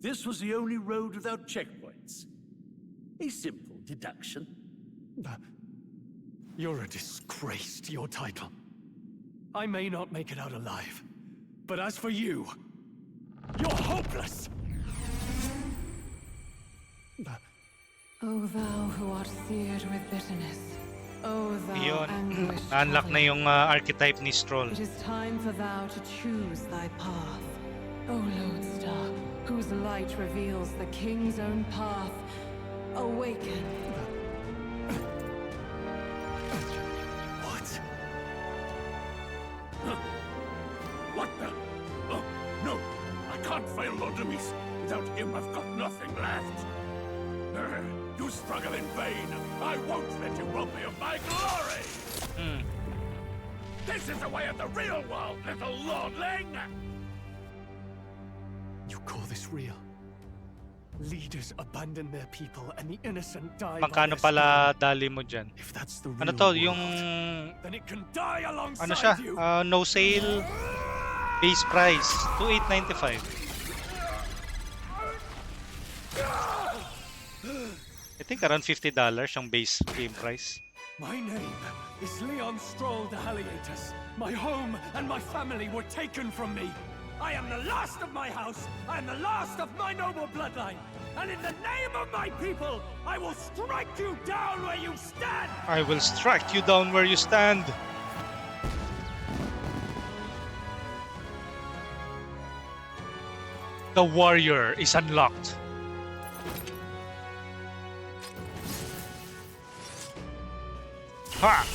This was the only road without checkpoints. A simple deduction. You're a disgrace to your title. I may not make it out alive, but as for you, you're hopeless! O thou who art seared with bitterness, O thou Yun. anguished Unlock na yung archetype ni Stroll. It is time for thou to choose thy path. O Lodestar, whose light reveals the king's own path, awaken. What? What the? Oh, no! I can't fail Lord Demis. Without him, I've got nothing left. You struggle in vain. I won't let you rob me of my glory! This is the way of the real world, little lordling! You call this real? Leaders abandon their people and the innocent die. Magkano pala dali mo dyan? Ano to? Yung... Then it can die alongside Ano siya? you. No sale. Base price. 2895. I think around $50 yung base game price. My name is Leon Stroll de Halietus. My home and my family were taken from me. I am the last of my house. I am the last of my noble bloodline. And in the name of my people, I will strike you down where you stand. I will strike you down where you stand. The warrior is unlocked. Ha!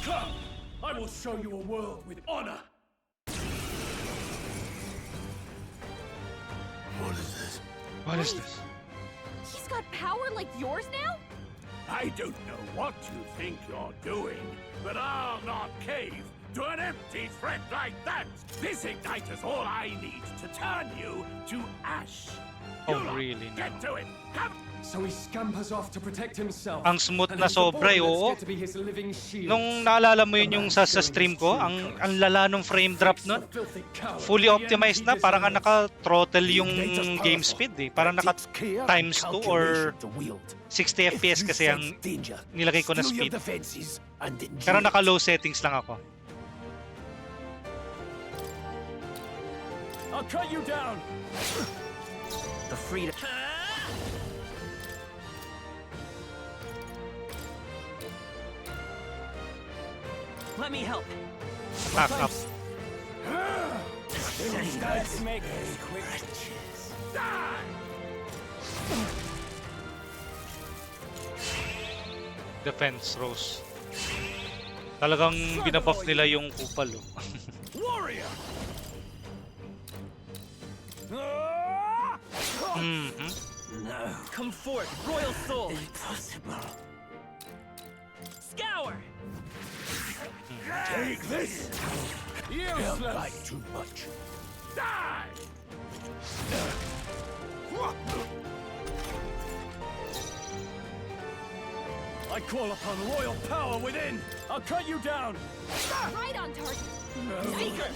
Come, I will show you a world with honor. What is this? What is this? He's got power like yours now? I don't know what you think you're doing, but I'll not cave to an empty threat like that. This igniter's all I need to turn you to ash. Oh, really? Get to it. Come. So he scampers off to protect himself. Ang smooth na sobra, oo. Nung naalala mo yun yung sa stream ko, ang lala nung frame drop nun. Fully optimized na, parang naka-throttle yung game speed eh. Parang naka times 2 or 60 FPS kasi ang nilagay ko na speed. Pero naka-low settings lang ako. I'll cut you down. The freedom. Let me help. Back up. Let's make this quick. Defense Rose. Talagang binabuff nila yung kupal. Warrior. No. Come forth, royal soul. Impossible. Scour. Take this. Useless. Don't bite too much. Die. I call upon royal power within. I'll cut you down. Right on target. No. Seeker.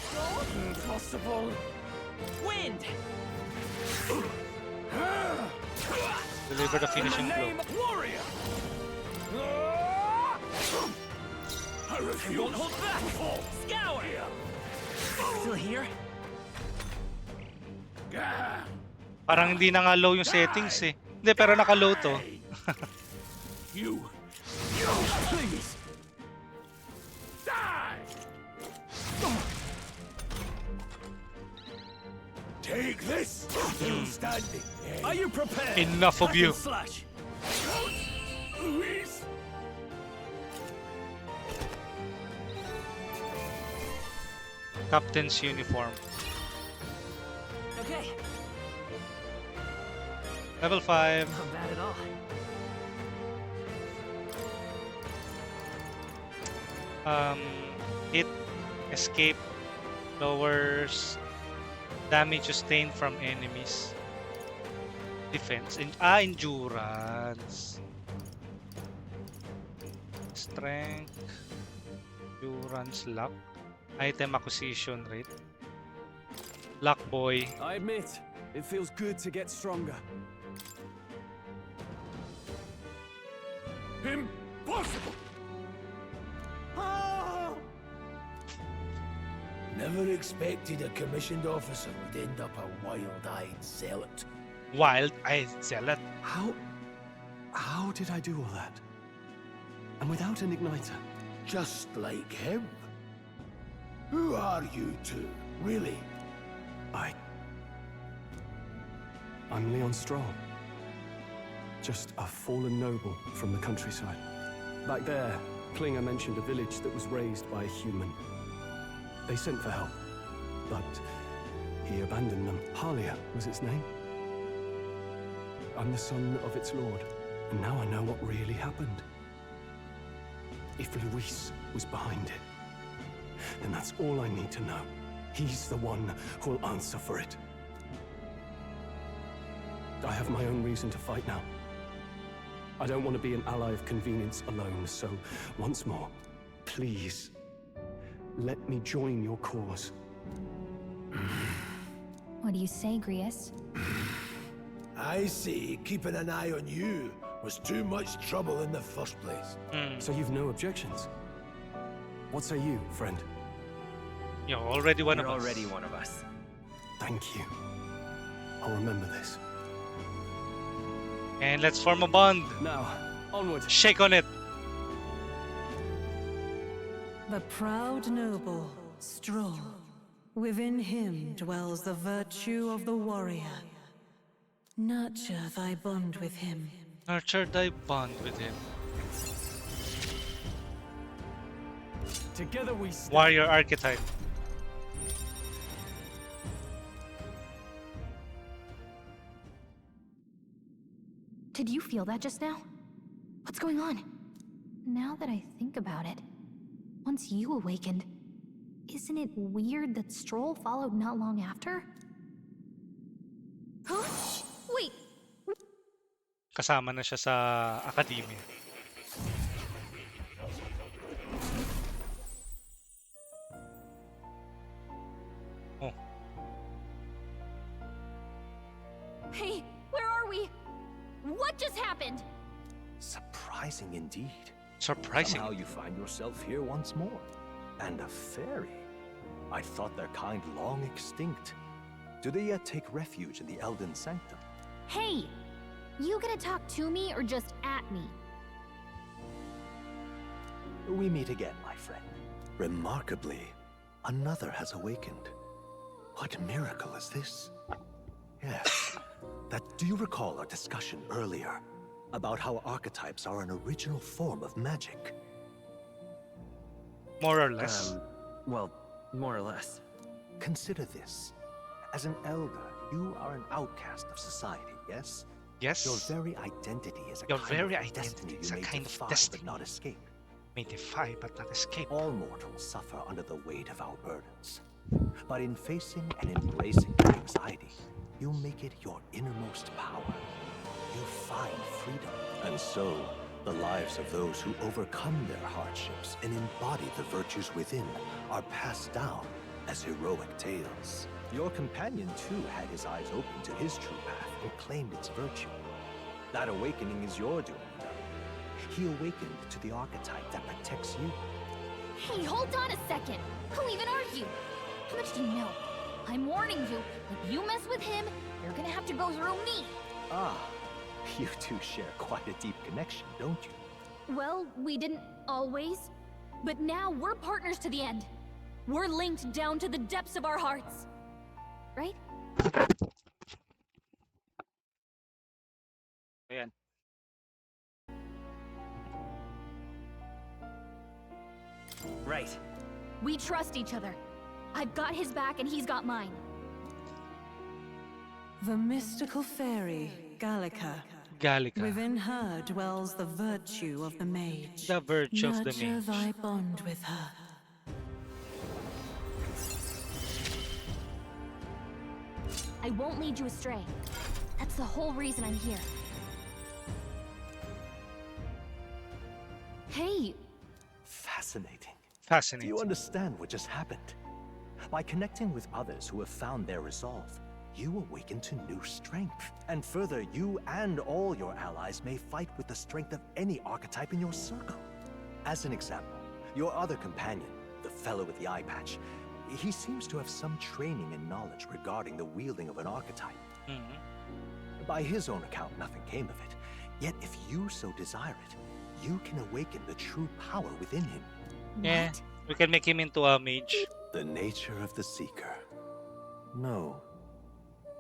Impossible. Wind. Deliver the finishing blow. Warrior. I refuse. Won't hold back. Scour. Still here? Parang hindi na nga low yung settings eh. Hindi, pero naka-low to. You, please. Die. Take this. Still standing. Are you prepared? Enough of you. Slash. Luis. Captain's uniform. Okay. Level 5. Not bad at all. Hit, escape, lowers damage sustained from enemies. Defense, endurance. Strength, endurance, luck, item acquisition rate. Luck boy. I admit, it feels good to get stronger. Impossible. Never expected a commissioned officer would end up a wild-eyed zealot. Wild-eyed zealot? How did I do all that? And without an igniter? Just like him. Who are you two, really? I'm Leon Stroll. Just a fallen noble from the countryside. Back there, Klinger mentioned a village that was raised by a human. They sent for help, but he abandoned them. Halia was its name. I'm the son of its lord, and now I know what really happened. If Luis was behind it, then that's all I need to know. He's the one who'll answer for it. I have my own reason to fight now. I don't want to be an ally of convenience alone, so once more, please, let me join your cause. What do you say, Grius? I see keeping an eye on you was too much trouble in the first place. So you've no objections? What say you, friend? You're already one of us. You're already one of us. Thank you. I'll remember this. And let's form a bond. Now, onward. Shake on it. The proud noble, Stroll. Within him dwells the virtue of the warrior. Nurture thy bond with him. Nurture thy bond with him. Together we stand. Warrior archetype. Did you feel that just now? What's going on? Now that I think about it, once you awakened, isn't it weird that Stroll followed not long after? Huh? Wait! Kasama na siya sa academia. Oh. Hey, where are we? What just happened? Surprising indeed. Surprising. Somehow you find yourself here once more. And a fairy. I thought their kind long extinct. Do they yet take refuge in the Elden Sanctum? Hey! You gonna talk to me or just at me? We meet again, my friend. Remarkably, another has awakened. What miracle is this? Yes. Do you recall our discussion earlier about how archetypes are an original form of magic? More or less. Well, more or less. Consider this. As an elder, you are an outcast of society, yes? Yes. Your very identity is a Your kind very of identity destiny is you a may kind of defy destiny. but not escape. May defy but not escape. All mortals suffer under the weight of our burdens. But in facing and embracing your anxiety, you make it your innermost power. You find freedom. And so, the lives of those who overcome their hardships and embody the virtues within are passed down as heroic tales. Your companion, too, had his eyes open to his true path and claimed its virtue. That awakening is your doing, though. He awakened to the archetype that protects you. Hey, hold on a second! Who even are you? How much do you know? I'm warning you, if you mess with him, you're gonna have to go through me! Ah, you two share quite a deep connection, don't you? Well, we didn't always. But now we're partners to the end. We're linked down to the depths of our hearts. Right? Ayan. Right. We trust each other. I've got his back and he's got mine. The mystical fairy, Gallica. Gallica. Within her dwells the virtue of the mage. The virtue of the Nurture mage. thy bond with her. I won't lead you astray. That's the whole reason I'm here. Hey! Fascinating. Fascinating. Do you understand what just happened? By connecting with others who have found their resolve, you awaken to new strength. And further, you and all your allies may fight with the strength of any archetype in your circle. As an example, your other companion, the fellow with the eye patch, he seems to have some training and knowledge regarding the wielding of an archetype. By his own account, nothing came of it. Yet if you so desire it, you can awaken the true power within him. Yeah, we can make him into a mage. The nature of the Seeker. No.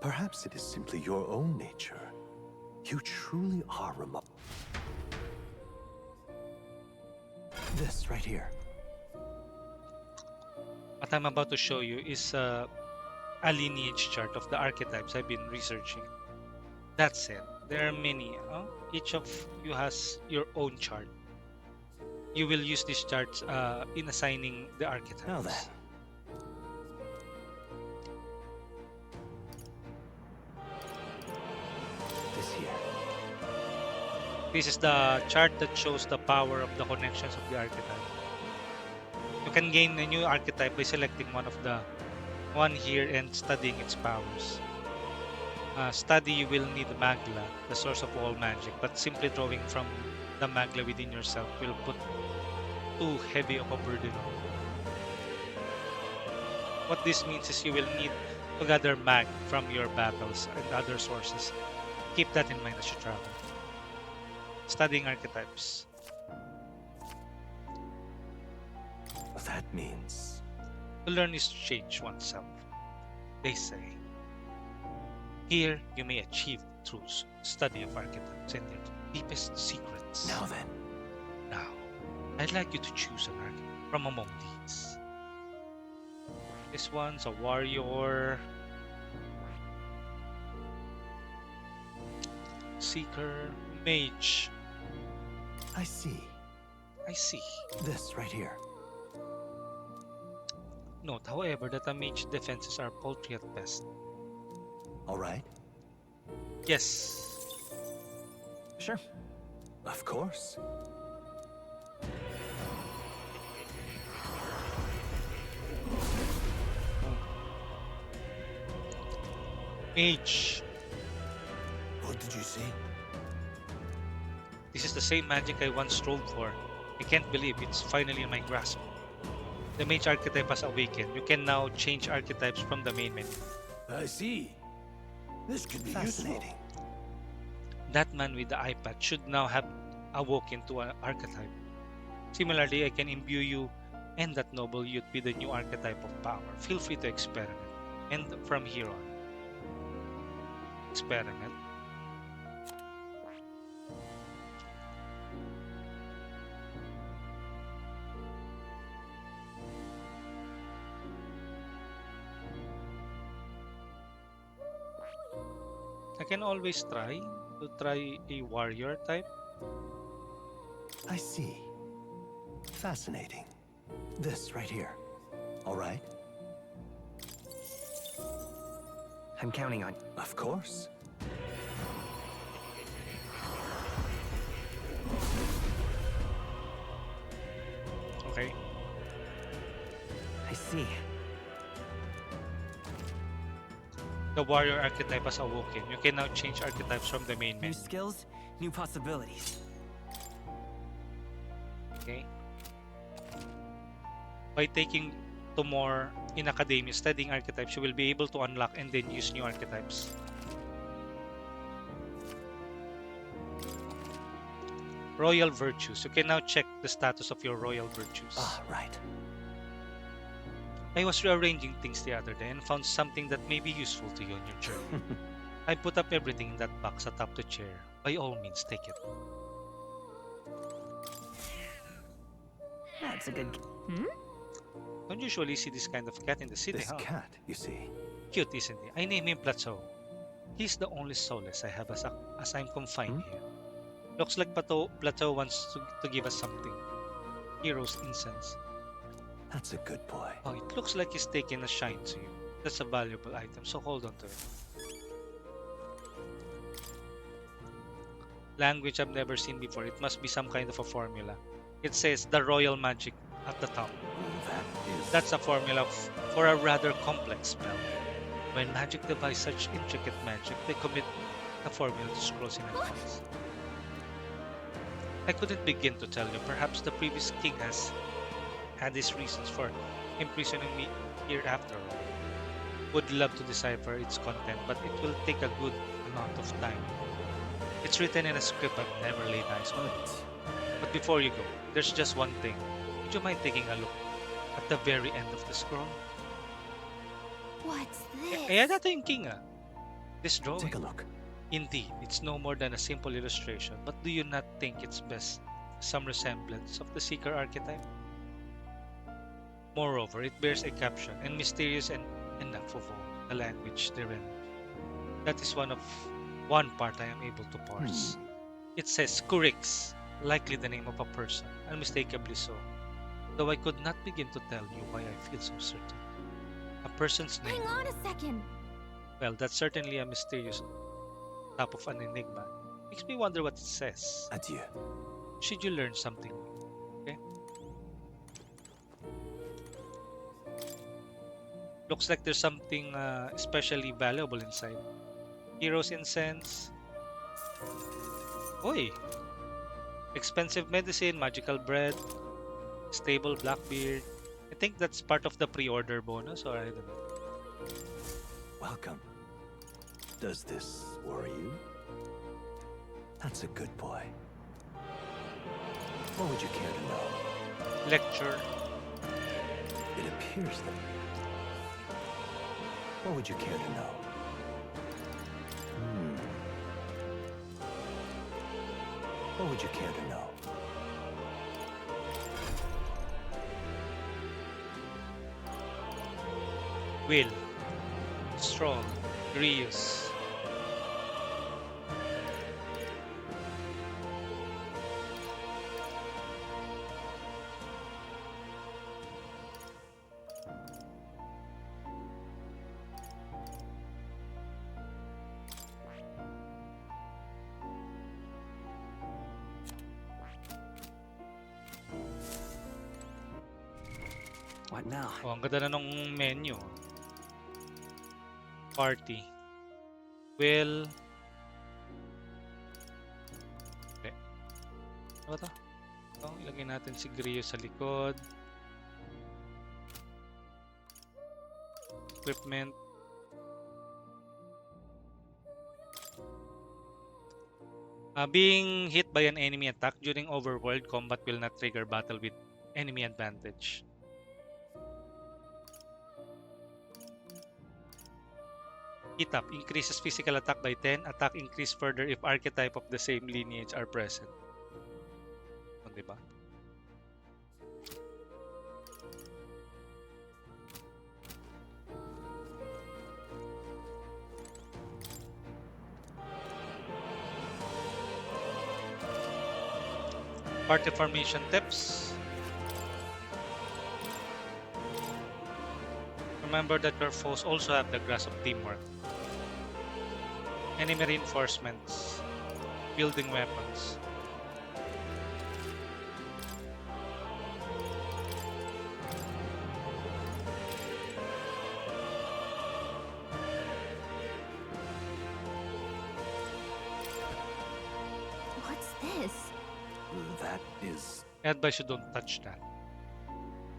Perhaps it is simply your own nature. You truly are remarkable. This right here. What I'm about to show you is a lineage chart of the archetypes I've been researching. That said, there are many. Each of you has your own chart. You will use these charts in assigning the archetypes. Now then. This here. This is the chart that shows the power of the connections of the archetype. You can gain a new archetype by selecting one here and studying its powers. Study, you will need Magla, the source of all magic, but simply drawing from the Magla within yourself will put too heavy of a burden on you. What this means is you will need to gather mag from your battles and other sources. Keep that in mind as you travel. Studying archetypes. That means to learn is to change oneself, they say. Here you may achieve through study of archetypes and their deepest secrets. Now then. Now, I'd like you to choose an archetype from among these. This one's a warrior, seeker, mage. I see. I see. This right here. Note, however, that a mage defenses are paltry at best. All right. Yes. Sure. Of course. Mage. What did you say? This is the same magic I once strove for. I can't believe it's finally in my grasp. The mage archetype has awakened. You can now change archetypes from the main menu. I see. This could be fascinating. Useful. That man with the iPad should now have awoken to an archetype. Similarly, I can imbue you and that noble youth with a new archetype of power. Feel free to experiment. And from here on, experiment. I can always try a warrior type. I see. Fascinating. This right here. All right. I'm counting on you. Of course. Okay. I see. The warrior archetype has awoken. You can now change archetypes from the main New menu. skills, new possibilities. Okay. By taking to more in academia, studying archetypes, you will be able to unlock and then use new archetypes. Royal virtues. You can now check the status of your royal virtues. Ah, right. I was rearranging things the other day and found something that may be useful to you on your journey. I put up everything in that box atop the chair. By all means, take it. That's a good... Don't usually see this kind of cat in the city, This huh? cat, you see. Cute, isn't he? I name him Plateau. He's the only solace I have as I'm confined here. Looks like Plateau wants to give us something. Hero's incense. That's a good boy. Oh, it looks like he's taken a shine to you. That's a valuable item, so hold on to it. Language I've never seen before. It must be some kind of a formula. It says the royal magic at the top. That's a formula for a rather complex spell. When magic devise such intricate magic, they commit the formula to scrolls in advance. I couldn't begin to tell you. Perhaps the previous king has had his reasons for imprisoning me here after all. Would love to decipher its content, but it will take a good amount of time. It's written in a script I've never laid eyes on. But before you go, there's just one thing. Would you mind taking a look at the very end of the scroll? What's this? Kaya natin yung king ah. This drawing. Take a look. Indeed, it's no more than a simple illustration, but do you not think it's best some resemblance of the Seeker archetype? Moreover, it bears a caption, and mysterious and enough of all, the language therein. That is one part I am able to parse. It says Kurix, likely the name of a person, unmistakably so, though I could not begin to tell you why I feel so certain. A person's name. Hang on a second. Well, that's certainly a mysterious top of an enigma. Makes me wonder what it says. Adieu. Should you learn something new, okay? Looks like there's something especially valuable inside. Hero's incense. Oi! Expensive medicine, magical bread, stable blackbeard. I think that's part of the pre-order bonus, or I don't know. Welcome. Does this worry you? That's a good boy. What would you care to know? Lecture. It appears that... What would you care to know? What would you care to know? Will. Strong. Grius. What now? Oh, ang ganda na nung menu. Party. Will. Okay. Ano to? Ito, ilagay natin si Grius sa likod. Equipment. Being hit by an enemy attack during overworld combat will not trigger battle with enemy advantage. Heat up increases physical attack by 10. Attack increase further if archetype of the same lineage are present. O, diba? Party formation tips. Remember that your foes also have the grasp of teamwork. Enemy reinforcements. Building weapons. What's this? That is... I advise you don't touch that.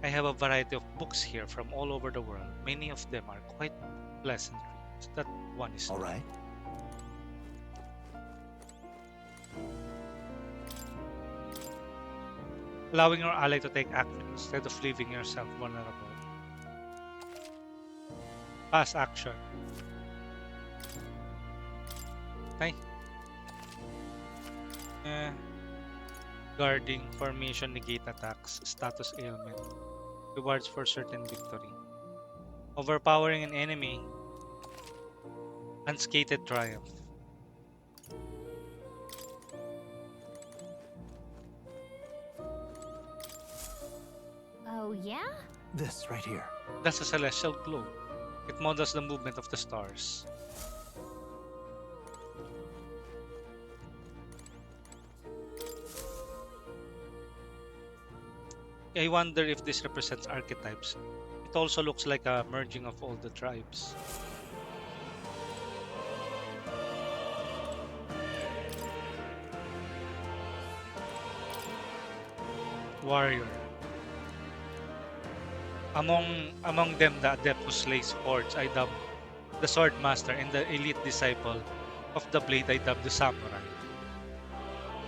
I have a variety of books here from all over the world. Many of them are quite pleasant reads. That one is all right. Allowing your ally to take action instead of leaving yourself vulnerable. Pass action. Okay. Guarding, formation, negate attacks, status ailment. Rewards for certain victory. Overpowering an enemy. Unscated triumph. Oh, yeah? This right here. That's a celestial globe. It models the movement of the stars. I wonder if this represents archetypes. It also looks like a merging of all the tribes. Warrior. Among them, the adept who slays hordes I dub the sword master, and the elite disciple of the blade I dub the samurai.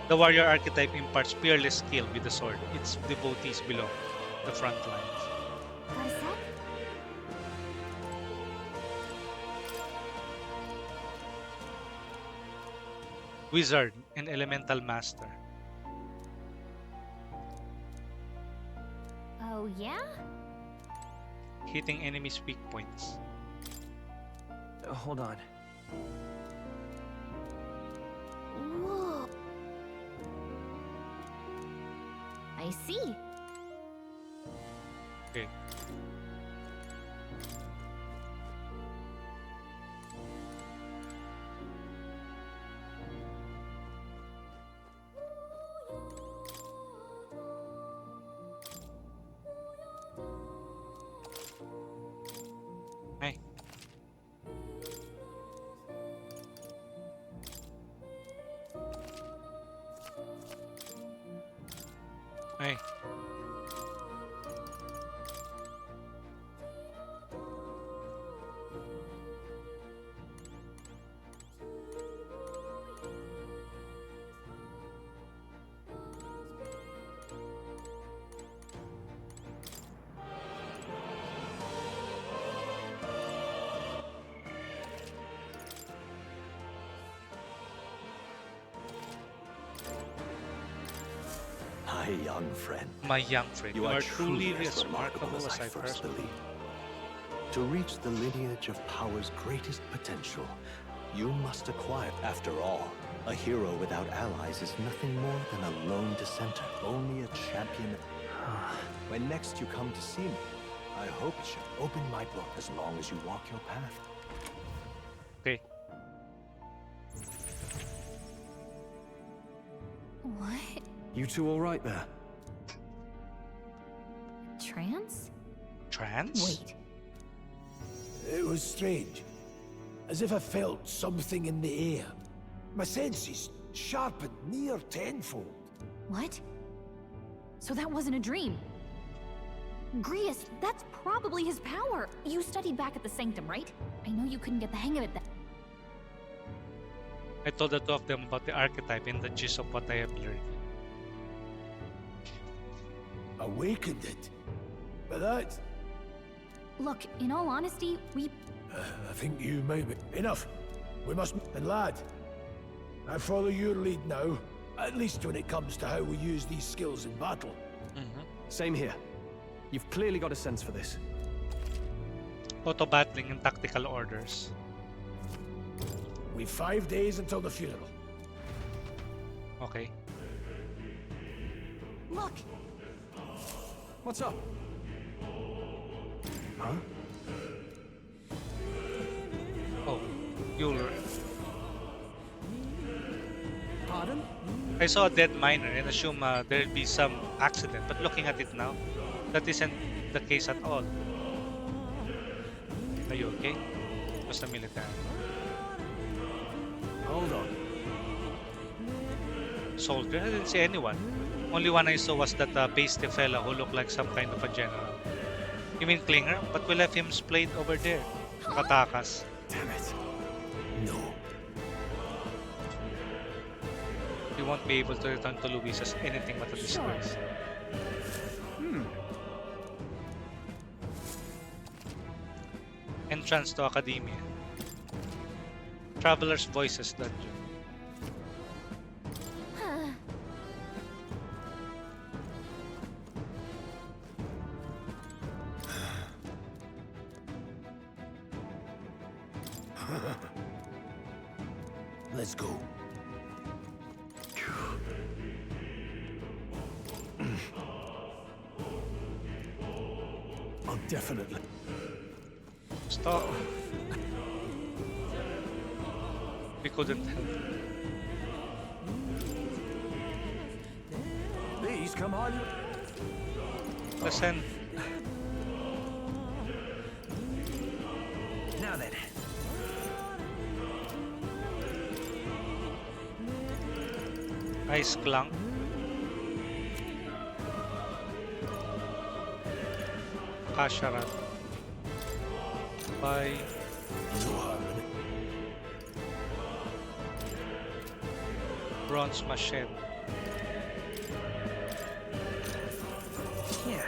The warrior archetype imparts peerless skill with the sword. Its devotees belong the front lines. Got a sec? Wizard and Elemental Master. Oh, yeah? Hitting enemies' weak points. Hold on. Whoa. I see. Okay. Hey. Hey. My young friend. My young friend, you are truly as remarkable as I first first believed. To reach the lineage of power's greatest potential, you must acquire. After all, a hero without allies is nothing more than a lone dissenter, only a champion. When next you come to see me, I hope it should open my book as long as you walk your path. Okay. What? You two all right there? Trance? Trance? Wait. It was strange. As if I felt something in the air. My senses sharpened near tenfold. What? So that wasn't a dream. Grius, that's probably his power. You studied back at the Sanctum, right? I know you couldn't get the hang of it then. I told the two of them about the archetype and the gist of what I have learned. Awakened it? But that... Look, in all honesty, I think you might be... Enough! We must... And lad, I follow your lead now. At least when it comes to how we use these skills in battle. Same here. You've clearly got a sense for this. Auto-battling and tactical orders. We've 5 days until the funeral. Okay. Look! What's up? Huh? Oh, you'll... Pardon? I saw a dead miner and assume there'll be some accident, but looking at it now, that isn't the case at all. Are you okay? It was the military. Hold on. Soldier? I didn't see anyone. Only one I saw was that pasty fella who looked like some kind of a general. You mean Klinger? But we left him splayed over there. Katakas. Damn it. No. He won't be able to return to Luis as anything but a disgrace. Entrance to Academia. Traveler's Voices Dungeon. Let's go. Oh, definitely. Stop. We couldn't help. Please come on. Listen. Now then. Ice Clunk. Kasharan. Bye. Bronze Machete. Yeah.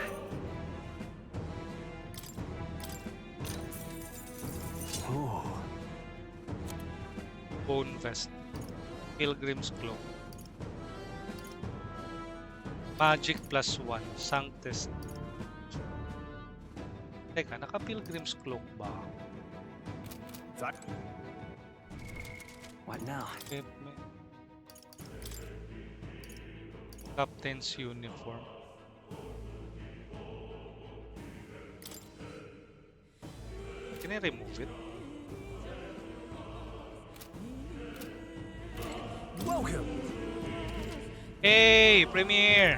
Oh. Bone Vest. Pilgrim's Cloak. Magic +1. Sanctus. Teka, naka-Pilgrim's Cloak ba? What now? Captain's uniform. Can I remove it? Welcome. Hey, Premiere!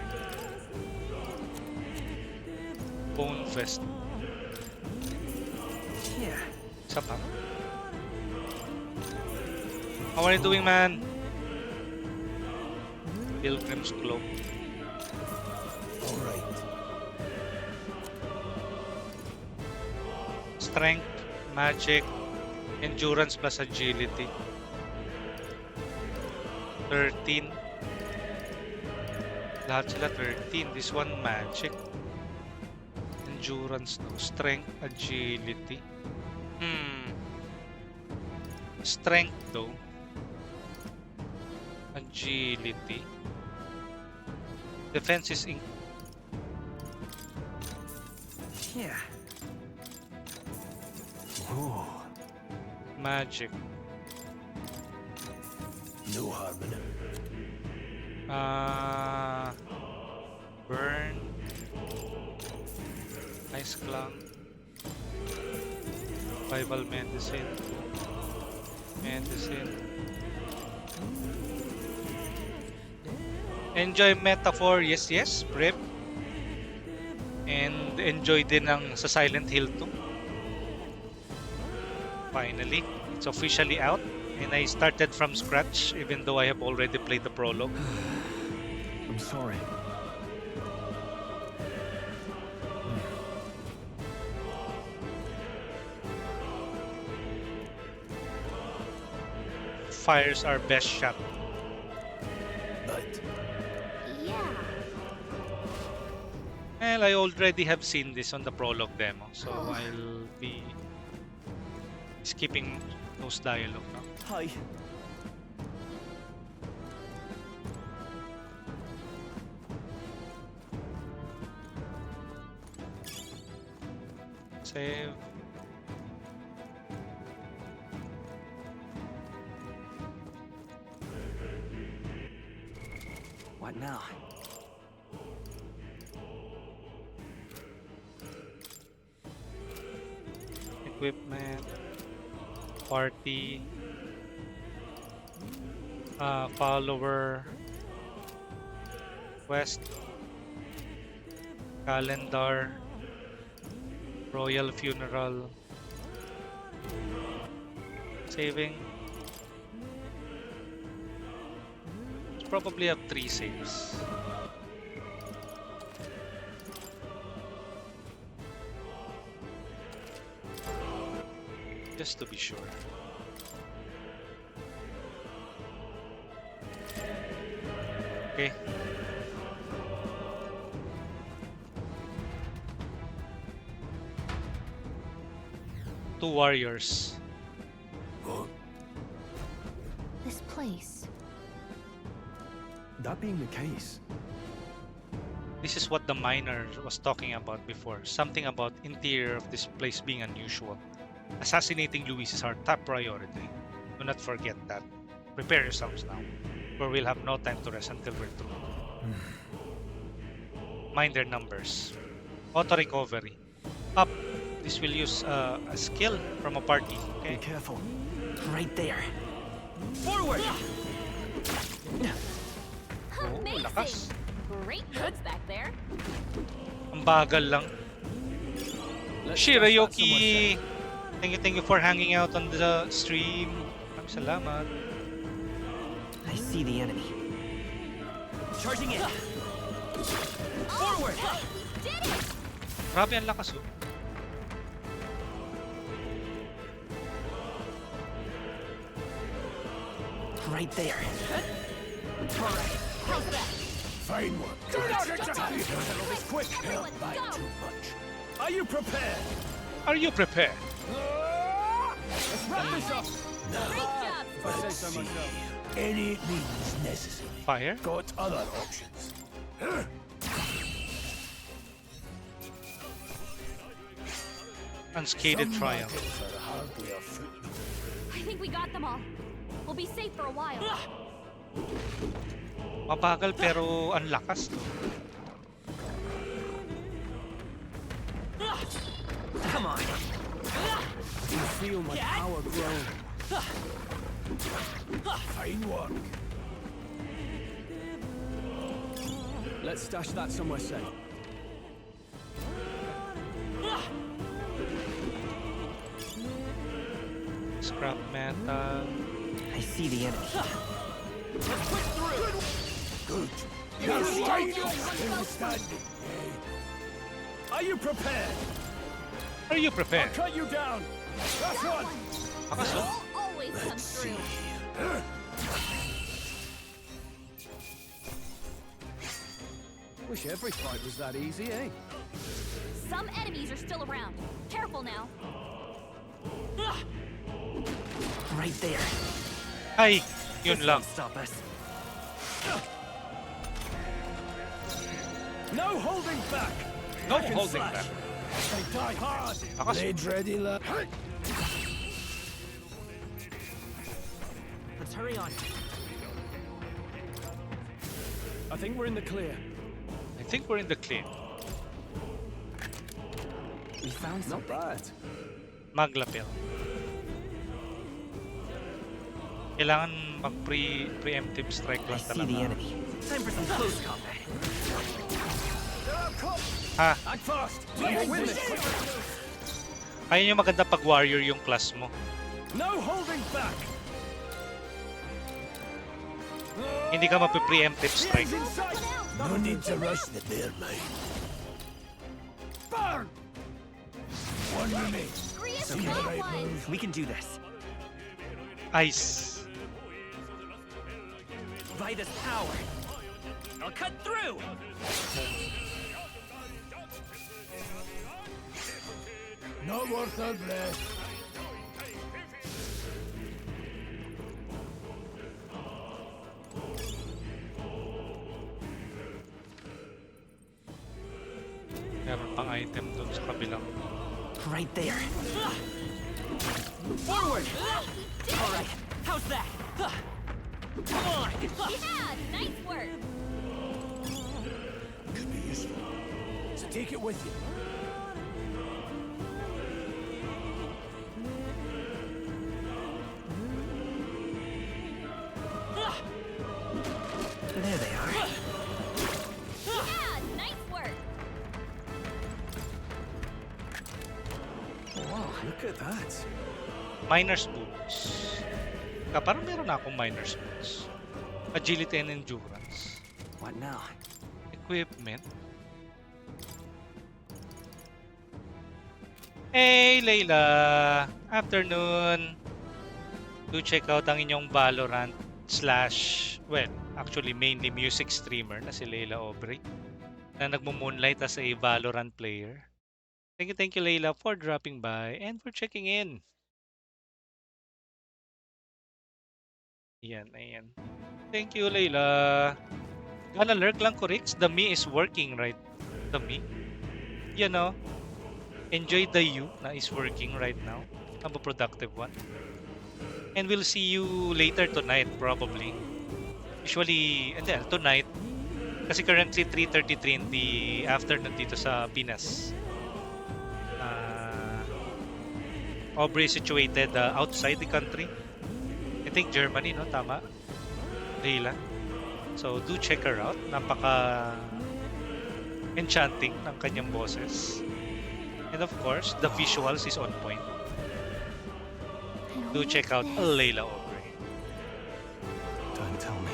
Bone Fest. Yeah. What's up, How are you doing, man? Pilgrim's Cloak. Alright. Strength, magic, endurance plus agility. 13. Lahat sila 13. This one magic. Endurance, no. Strength, agility. Strength though. Agility. Defense is in. Yeah. Oh. Magic. No harm in it. Burn. Ice Clang. Survival medicine. Enjoy Metaphor, yes, Prep. And enjoy din ang sa Silent Hill 2. Finally, it's officially out. And I started from scratch, even though I have already played the prologue. I'm sorry. Fires our best shot. But Yeah. Well, I already have seen this on the prologue demo, so I'll be skipping those dialogue now. Hi. Save. What now? Equipment. Party. Follower. Quest. Calendar. Royal funeral. Saving. Probably have 3 saves. Just to be sure. Okay. Two warriors. This place. That being the case, This is what the miner was talking about before. Something about interior of this place being unusual. Assassinating Luis is our top priority. Do not forget that. Prepare yourselves now, for we'll have no time to rest until we're through. Mind their numbers. Auto recovery. Up. This will use a skill from a party. Okay. be careful. Right there. Forward! Oh, lakas. Great notes back there. Ang bagal lang. Shirayoki! Thank you for hanging out on the stream. Maraming salamat. I see the enemy. Charging in. Forward! Grabe ang lakas oh. Right there. fine one. This quick. Held by too much. Are you prepared? Are you prepared? Let's wrap this up. Now, let's so myself. Any means necessary. Fire? Got other options. Unscathed triumph. I think we got them all. We'll be safe for a while. Mabagal pero ang lakas. Come on. You feel my power grow. Fine work. Let's stash that somewhere safe. Scrap metal. I see the enemy. Let's push through. Good. You're still standing. Are you prepared? Are you prepared? I'll cut you down. That's one. Always comes through. Wish every fight was that easy, eh? Some enemies are still around. Careful now. Right there. Ay, yun This lang. won't stop us. No holding back. No Hack and holding slash. back. They die hard. Blade ready, lad. Let's hurry on. I think we're in the clear. I think we're in the clear. We found Not something. bad. Maglapel. Kailangan mag-preemptive strike I lang see the talaga. enemy. Time for some close combat. Ha? Act fast. Win this. Kaya nyo maganda pag warrior yung class mo. No holding back. Hindi ka mape-preemptive strike. No need to rush the bear mine. Burn. One remains. It's See the right move. We can do this. Ice. By this power, I'll cut through. Not worth our breath. Meron pang item dun sa kabilang. Right there. Forward. All right. How's that? Come on. Yeah, nice work. Could be useful. So take it with you. There they are. Yeah, nice work. Wow, look at that. Miner's boots. Parang meron na akong miner's boots. Agility and endurance. What now? Equipment. Hey, Layla! Afternoon! Do check out ang inyong Valorant / well, actually mainly music streamer na si Layla Aubrey na nagmo-moonlight as a Valorant player. Thank you, Layla, for dropping by and for checking in. Ayan. Thank you, Layla. Gonna lurk lang ko, Rix. The me is working, right? The me. You know, enjoy the you na is working right now. I'm a productive one. And we'll see you later tonight, probably. Usually, and then tonight, kasi currently 3:33 in the afternoon dito sa Pinas. Aubrey is situated outside the country. I think Germany, no? Tama? Leila. So, do check her out. Napaka enchanting ng kanyang boses. And of course, the visuals is on point. Do check out Layla Aubrey. Don't tell me.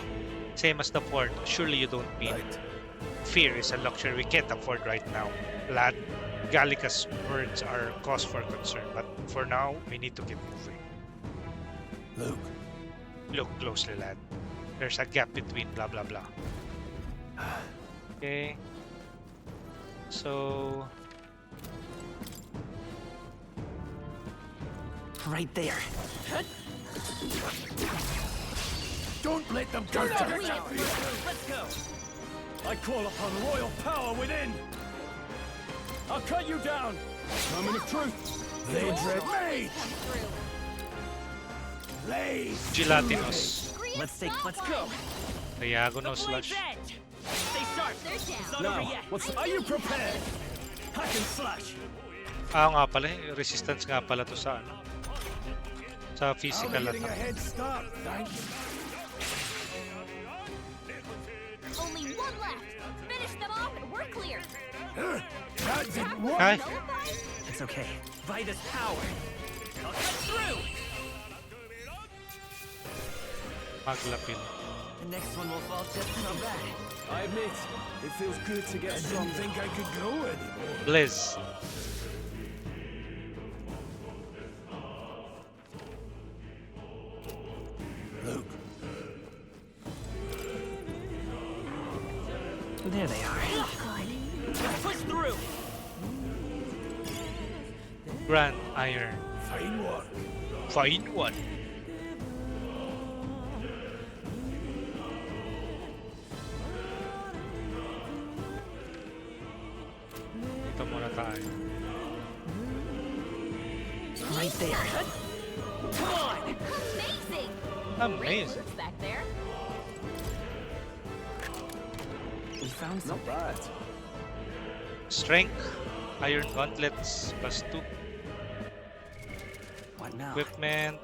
Same as the fort, surely you don't mean fear is a luxury we can't afford right now. Lad, Gallica's words are cause for concern, but for now, we need to keep moving. Look closely, lad. There's a gap between blah blah blah. Okay. So... Right there. let them go. Let's go. I call upon royal power within. I'll cut you down. Moment of truth. They dread me. Gelatinous. Let's go. Diagonal slash. Stay sharp. It's not over yet. Are you prepared? Hack and slash. Nga pala, resistance nga pala to sa ano. Sa physical getting a attack. head start, thanks. Only one left. Finish them off and we're clear. That didn't work. Ay, It's okay. By this power, I'll cut through. maglapil. The next one will fall just as bad. I admit, it feels good to get I strong. didn't think I could grow anymore. Blizz. Look, There they are. Let's push through. Grand Iron. fine work. Fine one. Ito muna tayo. Right there. Come on. Amazing. Amazing. Roots back there. We found Not something. bad. Strength. Iron gauntlets. +2. What now? Equipment.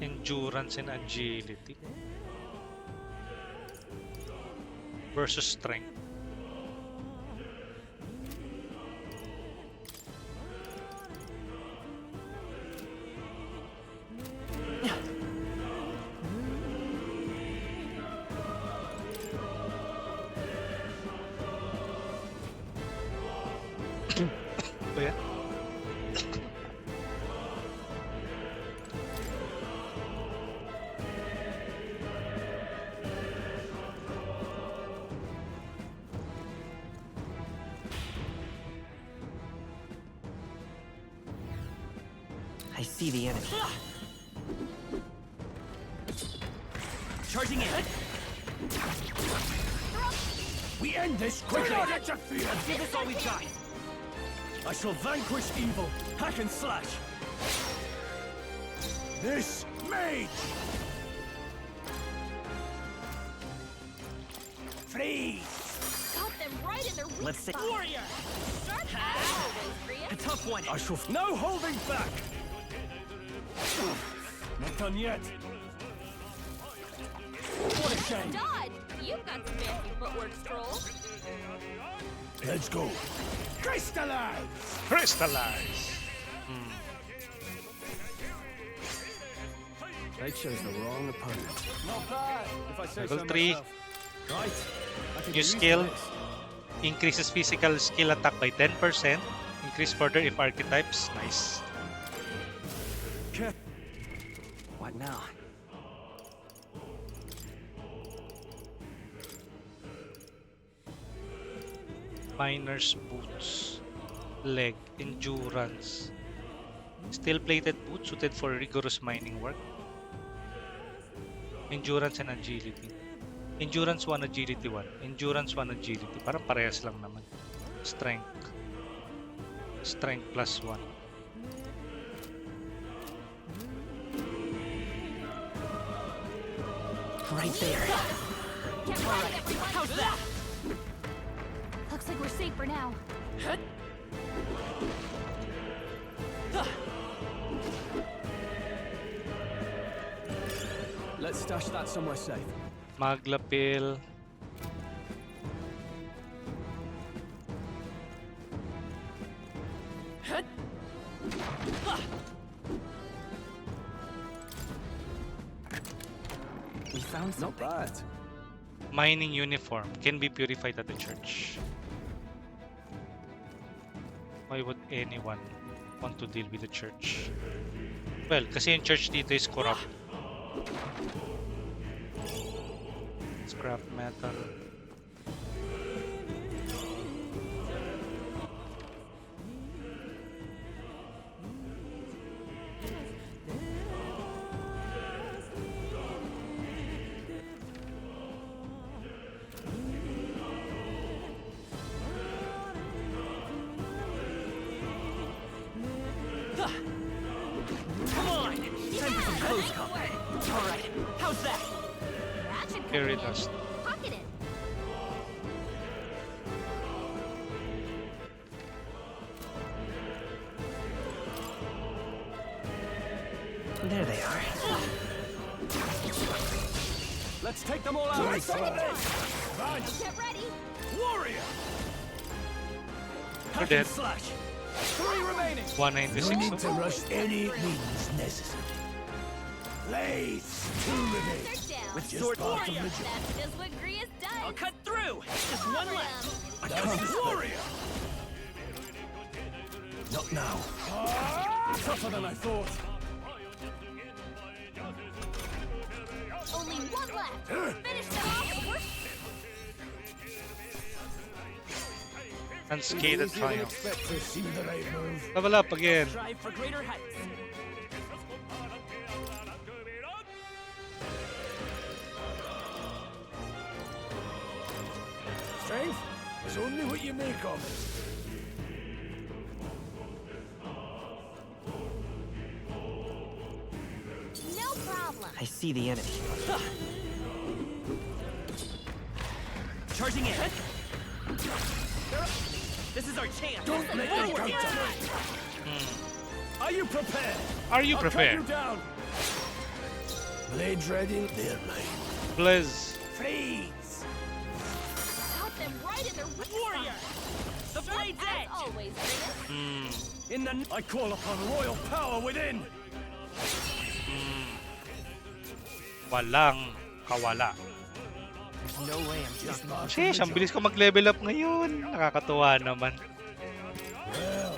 Endurance and agility versus strength. Ito yan. I see the enemy. Charging in. We end this quickly. Let's give this all we've got. I shall vanquish evil. Hack and slash. This mage. Freeze. Got them right in their weak Let's see. spot. Warrior. Sharp as always, Rhea. A tough one. I shall. No holding back. Not done yet. What a shame. Done. You've got some fancy footwork, Stroll. Let's go. Crystallize. Crystallize. They chose the wrong opponent. Not bad, if I say Level so 3. myself. Right. I can New get used to skill. this. Increases physical skill attack by 10%. Increase further if archetypes. Nice. What now? Miner's boots. Leg. Endurance. Steel plated boots suited for rigorous mining work. Endurance and agility. Endurance 1, agility 1. Endurance 1, agility. Parang parehas lang naman. Strength. Strength +1. Right there. Get ready, everyone. How's that? Looks like we're safe for now. Let's stash that somewhere safe. Maglapil. We found something. Not bad. Mining uniform can be purified at the church. Why would anyone want to deal with the church? Well, kasi yung church dito is corrupt. Scrap metal. Come on! Time for some close combat. Alright, how's that? Fairy dust. Pocket it. There they are. Let's take them all out. Get ready. Warrior! We're dead. Slash! 3 remaining. 196. No need to rush any means necessary. Blades to remain. With Just sword part of warrior! the job. That's just what Grius does. I'll cut through! Just one left! I can't Warrior! Not now. Tougher than I thought. Only one left. Finish them off. Unscathed triumph. Expect to see the right move. Level up again. Strive for greater heights! Strength is only what you make of it. No problem. I see the enemy. Charging in! This is our chance! Don't let them counter. Are you prepared? Are you I'll cut prepared? you down. Blades ready, they're mine. Blizz. Freeze! Got them right in their Warrior! The blade's edge! Always, Grius. In the I call upon royal power within. Walang kawala. There's no way I'm just Sheesh, ang bilis ko mag-level up ngayon. Nakakatuwa naman. Well,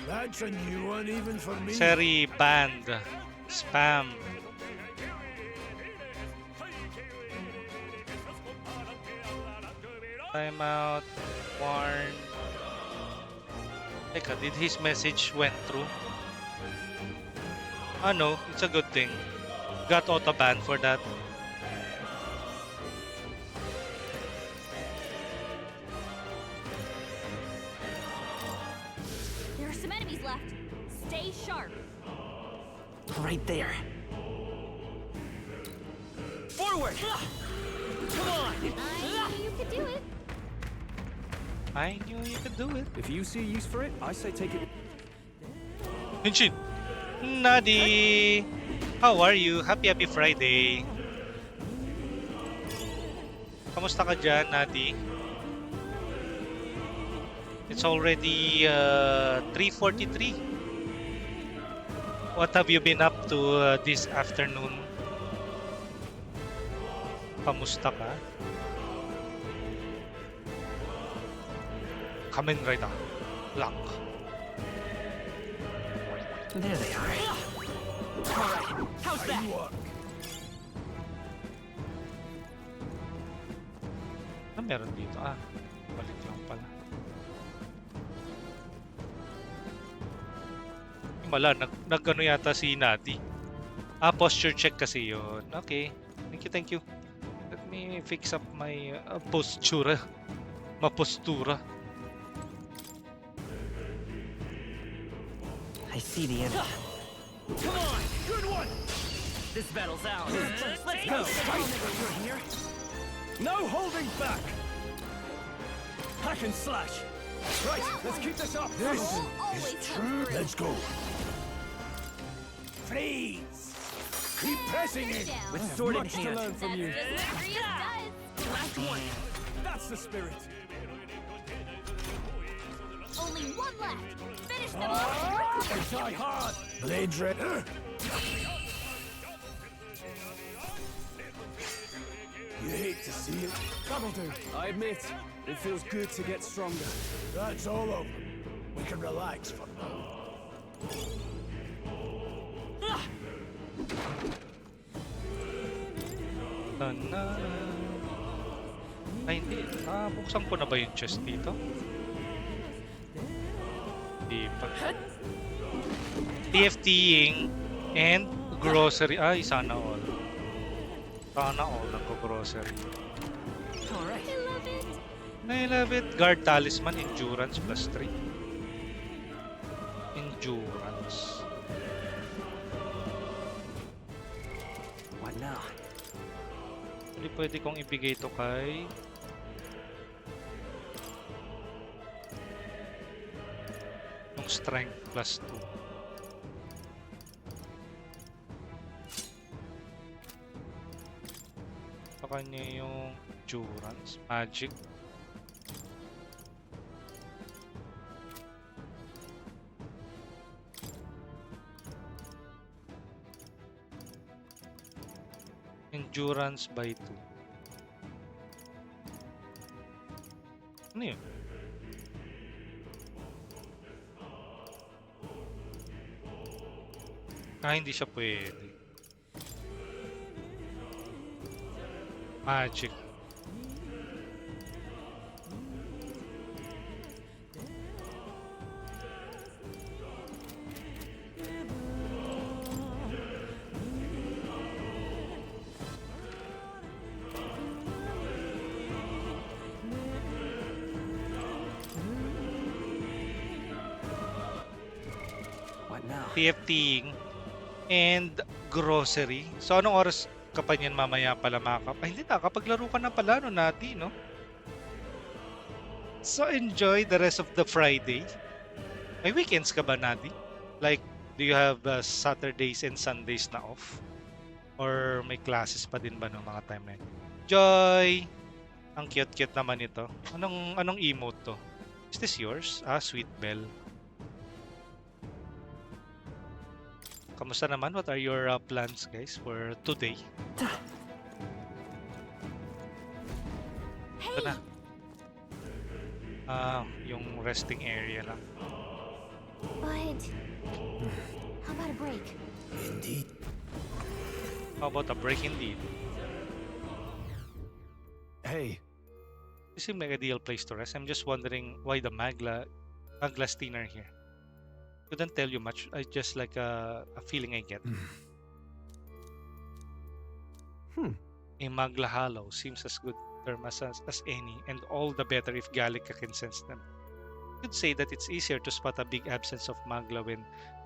that's a new one even for me. Seri banned. Spam. Timeout. Warn. Teka, did his message went through? Ah no, it's a good thing. Got auto-ban for that. There are some enemies left. Stay sharp. right there. Forward! Come on! I knew you could do it. I knew you could do it. If you see a use for it, I say take it. Hinshin! Nadi! How are you? Happy Friday! Kamusta ka dyan, Nadi? It's already 3:43. What have you been up to this afternoon? Kamusta ka? Kamen Rider. Lock. There they are. Alright, how's that? Ano meron dito? Ah, balik lang pala. Wala, nag-ano yata si Nadi. Ah, posture check kasi yun. Okay. Thank you. Let me fix up my postura. Mapostura. I see the enemy. Come on! Good one! This battle's ours. Let's go! You're here? No holding back! Hack and slash! Right, let's keep this up! This is true. Let's go. Freeze! Keep pressing it! With sword in Much to hand. learn from you. Last one! That's the spirit. Only one left. Finish them off. Try hard. Blade red. You hate to see it. That'll do. I admit, it feels good to get stronger. That's all over. We can relax for now. Ay, hindi. Buksan ko na ba yung chest dito? Di pa. TFTing and grocery. Ay, sana all. Sana all nagko-grocery. Alright. I love it. Guard talisman, endurance plus 3. Endurance. What now? Hindi pwede kong ibigay ito kay... yung strength plus 2. Sa kanya yung endurance, magic. Endurance by 2. Ano yun? Hindi siya pwede. Magic. TFTing and grocery. So anong oras ka pa niyan mamaya pala makakap? Ay hindi na, kapaglaro ka na pala no Nati, no? So enjoy the rest of the Friday. May weekends ka ba, Nati? Like, do you have Saturdays and Sundays na off? Or may classes pa din ba no mga time na yun? Joy! Ang cute-cute naman ito. Anong emote to? Is this yours? Sweet Bell. Kamusta naman? What are your plans, guys, for today? Ito na. Yung resting area lang. But how about a break? Indeed. How about a break indeed? Hey. This seems like a ideal place to rest. I'm just wondering why the Maglastin are here. Couldn't tell you much. I just like a feeling I get. A Magla Hollow seems as good term as any, and all the better if Gallica can sense them. You'd say that it's easier to spot a big absence of Magla when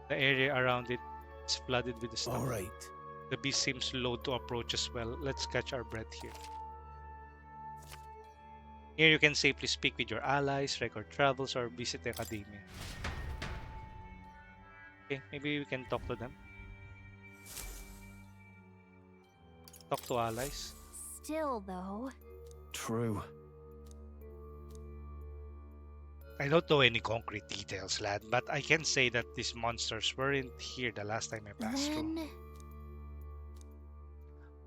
the area around it is flooded with the stuff. All right. The beast seems loath to approach as well. Let's catch our breath here. Here you can safely speak with your allies, record travels, or visit the academia. Okay, maybe we can talk to them. Talk to allies. Still, though. True. I don't know any concrete details, lad, but I can say that these monsters weren't here the last time I passed through.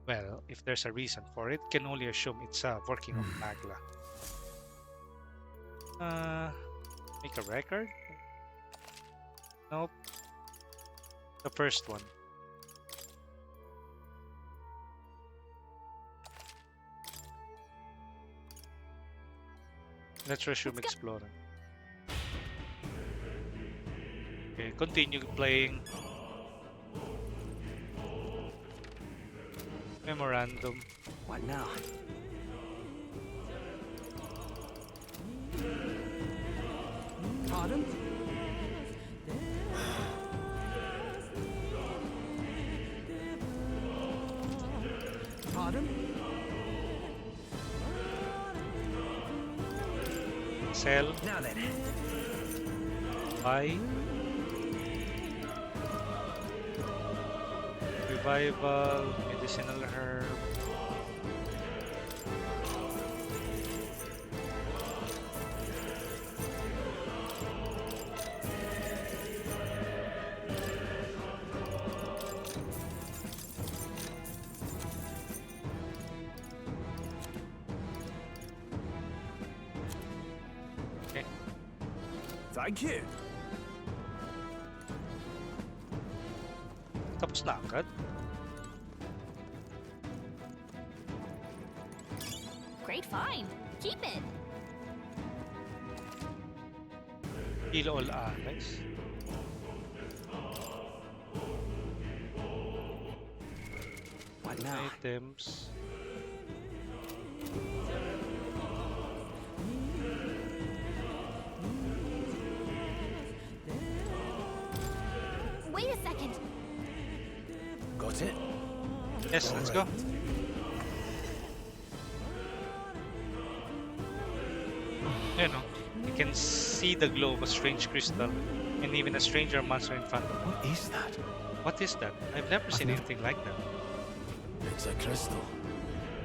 Well, if there's a reason for it, can only assume it's a working of Magla. Make a record? Nope. The first one. Let's resume exploring. Okay, continue playing. Memorandum. What now? Pardon? Pardon? Sell. Now then. Buy. Revival. Medicinal herb. Thank you. Tapos na agad. Great find. Keep it. Kill all allies. What now? Items. Wait a second. Got it? Yes, let's go. You know, you can see the glow of a strange crystal and even a stranger monster in front of you. What is that? What is that? I've never seen anything like that. It's a crystal.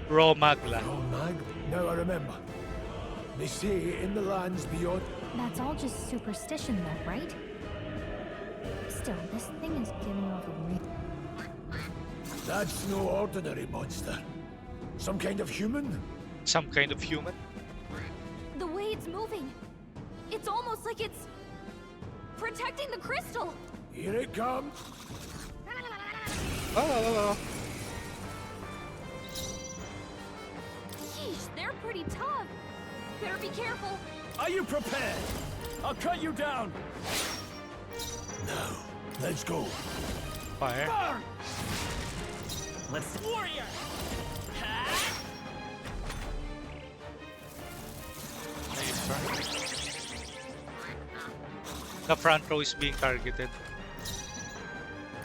Raw magla. Oh, mag? Now I remember. They say in the lands beyond. That's all just superstition, though, right? Still, this thing is giving off a real. That's no ordinary monster. Some kind of human? Some kind of human? The way it's moving, it's almost like it's protecting the crystal. Here it comes. Oh. Yeesh, they're pretty tough. Better be careful. Are you prepared? I'll cut you down. Now, let's go. Fire. Burn! Let's warrior. The front row is being targeted.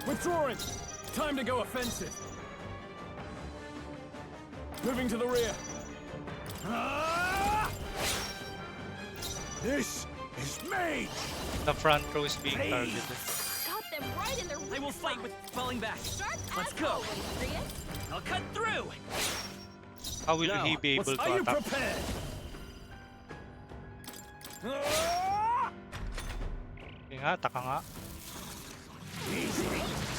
Withdrawing. Time to go offensive. Moving to the rear. This is mage. The front row is being targeted. Got them right in their weak I will fight with falling back. Sharp Let's as go. always, Prius. I'll cut through. How will he be able to Are you attack? prepared? Okay nga, taka nga. Great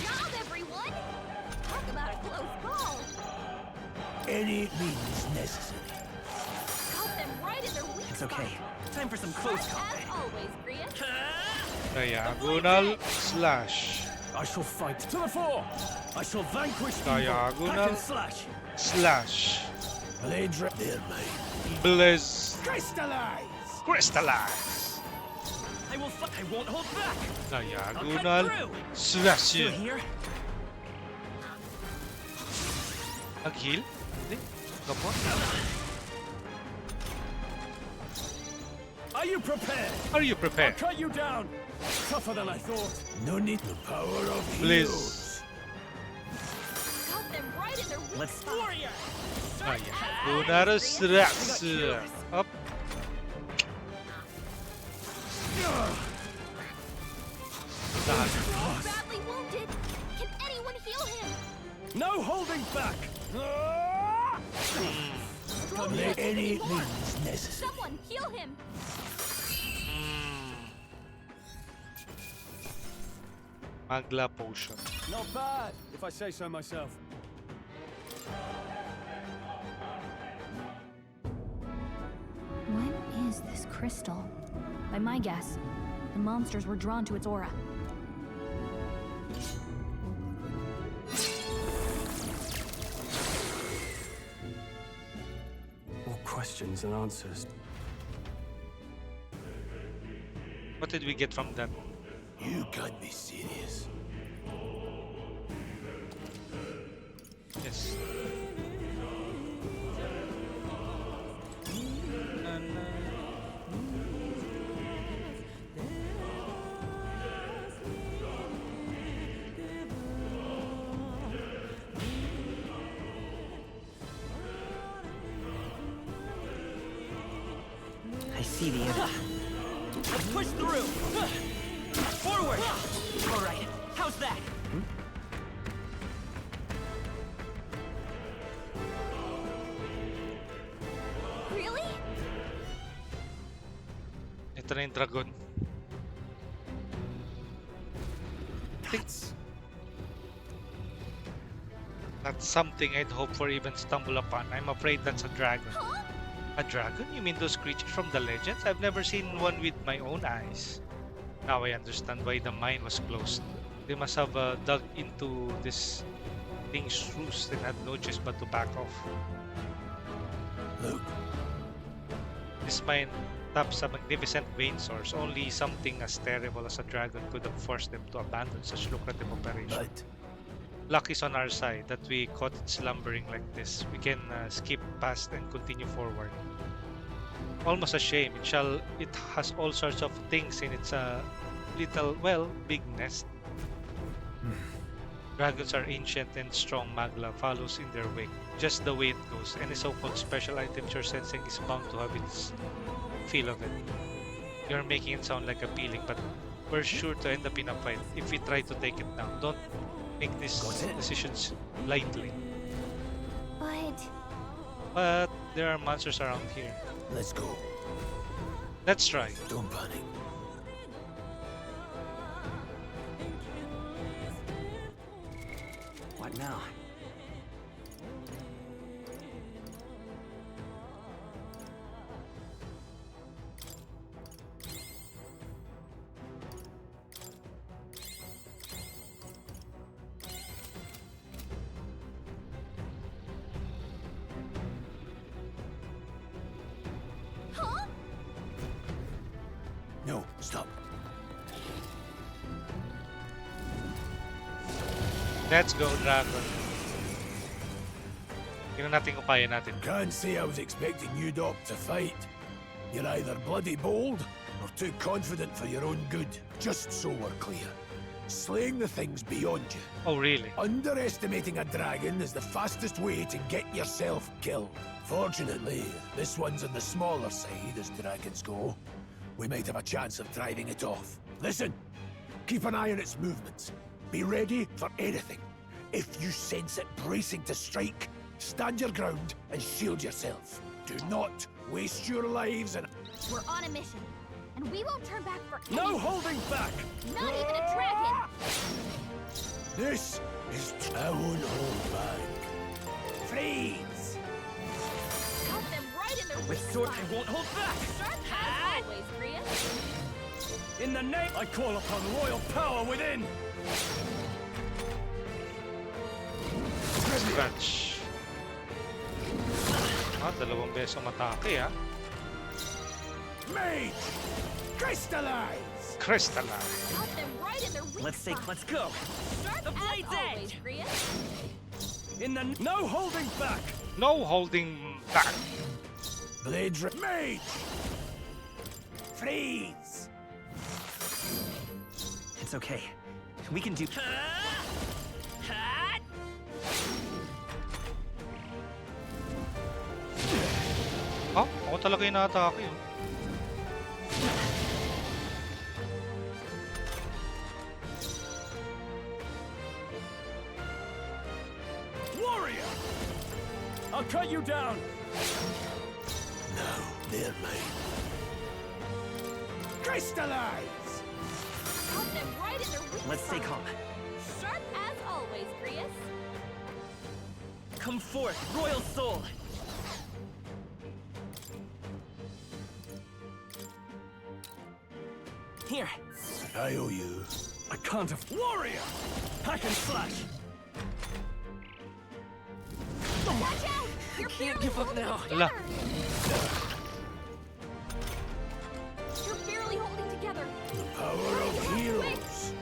job, everyone. Talk about a close call. Any means necessary. Got them right in their weak It's okay. Time for some close combat. As always, Prius. Diagonal slash. I shall fight to the fore. I shall vanquish evil. Diagonal Hack and slash. slash. Blades right there, mate. Blizz. Crystallize. Crystallize. I will fight. I won't hold back. Diagonal slash. Still here? Nag-heal? Hindi. Kapwa. Are you prepared? Are you prepared? I'll cut you down. Tougher than I thought. No need the power of Blizz. heroes. Got them right in their weak Let's warrior. Diagonal slash. Up. Badly wounded. Can anyone heal him? No holding back. Any means necessary. Someone heal him. Magla potion. Not bad, if I say so myself. What is this crystal? By my guess, the monsters were drawn to its aura. More questions and answers. What did we get from that? You can't be serious. Yes. I see the end. Let's push through. Forward. All right. How's that? Really? Ito na yung dragon. That's something I'd hope for even stumble upon. I'm afraid that's a dragon. Huh? A dragon? You mean those creatures from the legends? I've never seen one with my own eyes. Now I understand why the mine was closed. They must have dug into this thing's roost and had no choice but to back off. Look. This mine taps a magnificent vein source. Only something as terrible as a dragon could have forced them to abandon such lucrative operation. But Luck is on our side that we caught it slumbering like this. We can skip past and continue forward. Almost a shame. It has all sorts of things in its little, well, big nest. Dragons are ancient and strong. Magla follows in their wake, just the way it goes. Any so-called special items you're sensing is bound to have its feel of it. You're making it sound like appealing, but we're sure to end up in a fight if we try to take it down. Don't make these decisions lightly. But there are monsters around here. Let's go. Let's try. Don't panic. What now? No, stop. Let's go, dragon. Tingnan natin kung kaya natin. Can't say I was expecting you, Doc, to fight. You're either bloody bold or too confident for your own good. Just so we're clear. Slaying the thing's beyond you. Oh, really? Underestimating a dragon is the fastest way to get yourself killed. Fortunately, this one's on the smaller side as dragons go. We might have a chance of driving it off. Listen, keep an eye on its movements. Be ready for anything. If you sense it bracing to strike, stand your ground and shield yourself. Do not waste your lives and... We're on a mission, and we won't turn back for No anything. holding back! Not even a dragon! This is... I won't hold back. Freeze! Cut them right in their With weak sword, spot. I won't hold back! Sharp as always, Grius. In the name, I call upon royal power within! Scratch. Dalawang beses umatake, ha? Mage! Crystallize! Crystallize. Cut them right in their weak Let's spot. let's go! Sharp The as blade's always, edge! Grius. In the no holding back! No holding back. Blade Mage! Freeze! It's okay. We can do... Oh, ako talaga yung na-atake, oh. Warrior! I'll cut you down! No, they're mine. Crystallize! Cut them right in their weak Let's stay spot. calm. Sharp as always, Grius. Come forth, royal soul! Here. I owe you. I can't have... Warrior! Hack and slash! Watch out! You're Can't barely give up holding now. it Ala. together. You're barely holding together. The power of heroes.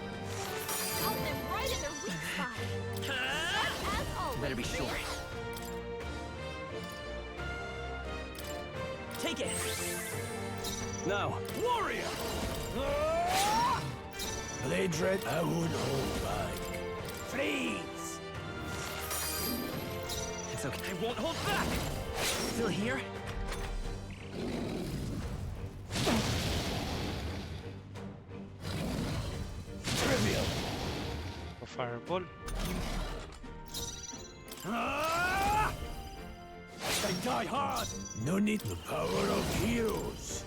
Cut them right in their weak spot. Sharp as always, Better be sure. Grius. Take it. Now, warrior! Blade Red, I won't hold back. Freeze! It's okay. I won't hold back! Still here? Trivial. A fireball. They die hard. No need the power of heroes.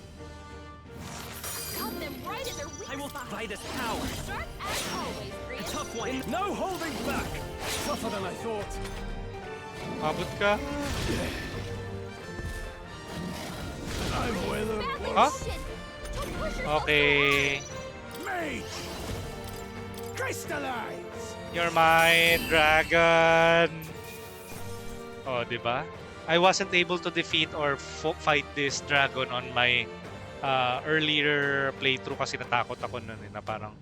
Cut them right in their weak I will spot. buy this power! Sharp as always, A Grius. tough one! No holding back! Tougher than I thought. Abot ka. Huh? Okay. Mage! Crystallize! You're my dragon. Oh, diba? I wasn't able to defeat or fight this dragon on my earlier playthrough kasi natakot ako nun na parang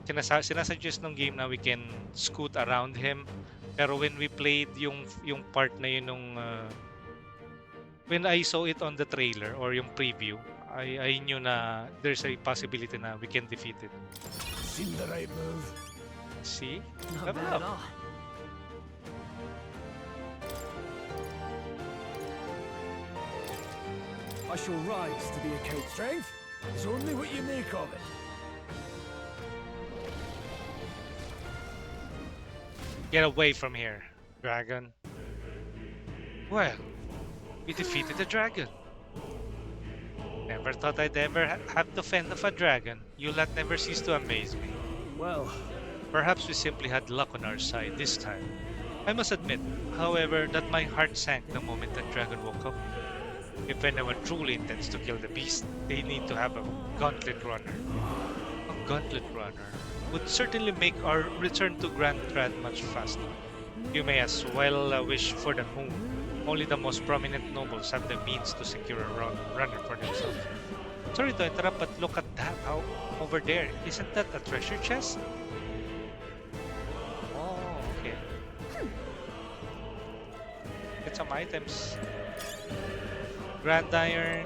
sinasuggest ng game na we can scoot around him. Pero when we played yung part na yun nung when I saw it on the trailer or yung preview, I knew na there's a possibility na we can defeat it. Seemed the right move. See? Not bad at all. I shall rise to the account. Strength is only what you make of it. Get away from here, dragon. Well, we defeated the dragon. Never thought I'd ever have to fend off a dragon. Your luck never ceased to amaze me. Well, perhaps we simply had luck on our side this time. I must admit, however, that my heart sank the moment that dragon woke up. If anyone truly intends to kill the beast, they need to have a gauntlet runner. A gauntlet runner would certainly make our return to Grand Trad much faster. You may as well wish for the moon. Only the most prominent nobles have the means to secure a runner for themselves. Sorry to interrupt, but look at that. How over there? Isn't that a treasure chest? Oh, okay. Get some items. Grand Iron,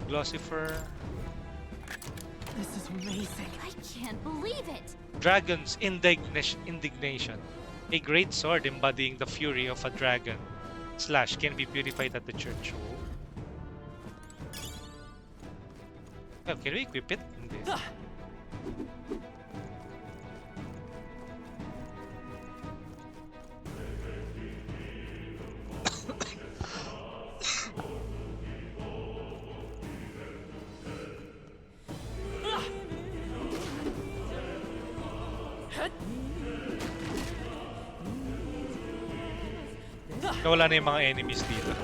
Glossy Fur. This is amazing. I can't believe it. Dragon's Indignation. A great sword embodying the fury of a dragon. Slash can be purified at the church. Oh, can we equip it? Hindi. Wala na yung mga enemies dito.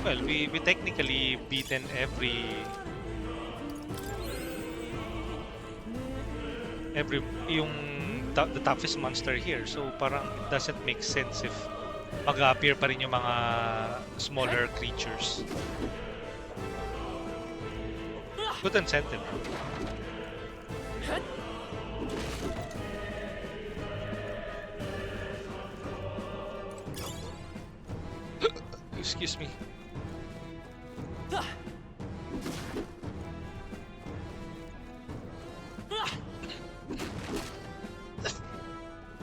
Well, we technically beaten the toughest monster here. So parang it doesn't make sense if mag-appear pa rin yung mga smaller creatures. Good incentive. Excuse me.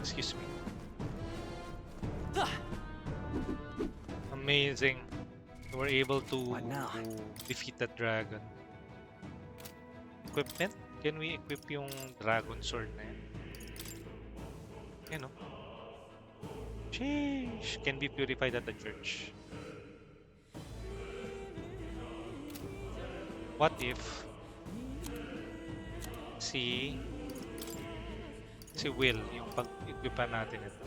Excuse me. Amazing. We're able to defeat that dragon. Equipment? Can we equip yung dragon sword na yan? You know. Sheesh. Can be purified at the church. What if si Will yung pag-equipan natin ito?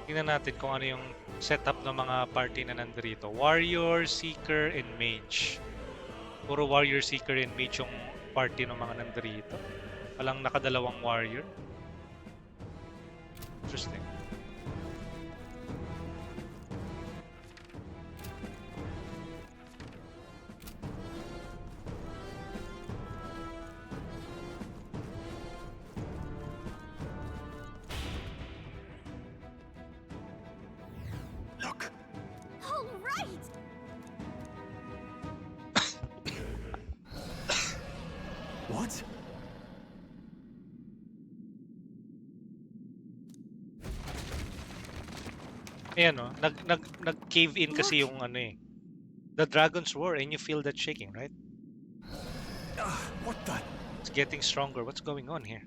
Tingnan natin kung ano yung setup ng mga party na nandito. Warrior, Seeker, and Mage. Puro Warrior, Seeker, and Mage yung party ng mga nandito. Walang nakadalawang Warrior. Interesting. What? Ayan o, nag-cave in kasi yung ano eh. The dragon's roar and you feel that shaking, right? What the? It's getting stronger. What's going on here?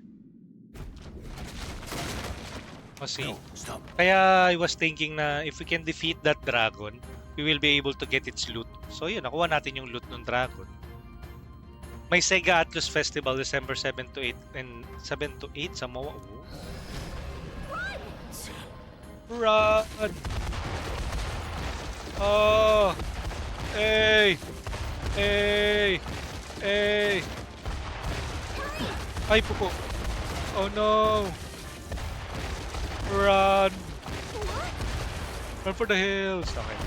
O see. No, stop. Kaya I was thinking na if we can defeat that dragon, we will be able to get its loot. So yun, nakuha natin yung loot ng dragon. May Sega Atlus Festival December 7 to 8 and 7 to 8 sa MOA. Run! Oh! Hey! Hey! Hey! Ay, pupo! Oh no! Run! Run for the hills! Okay.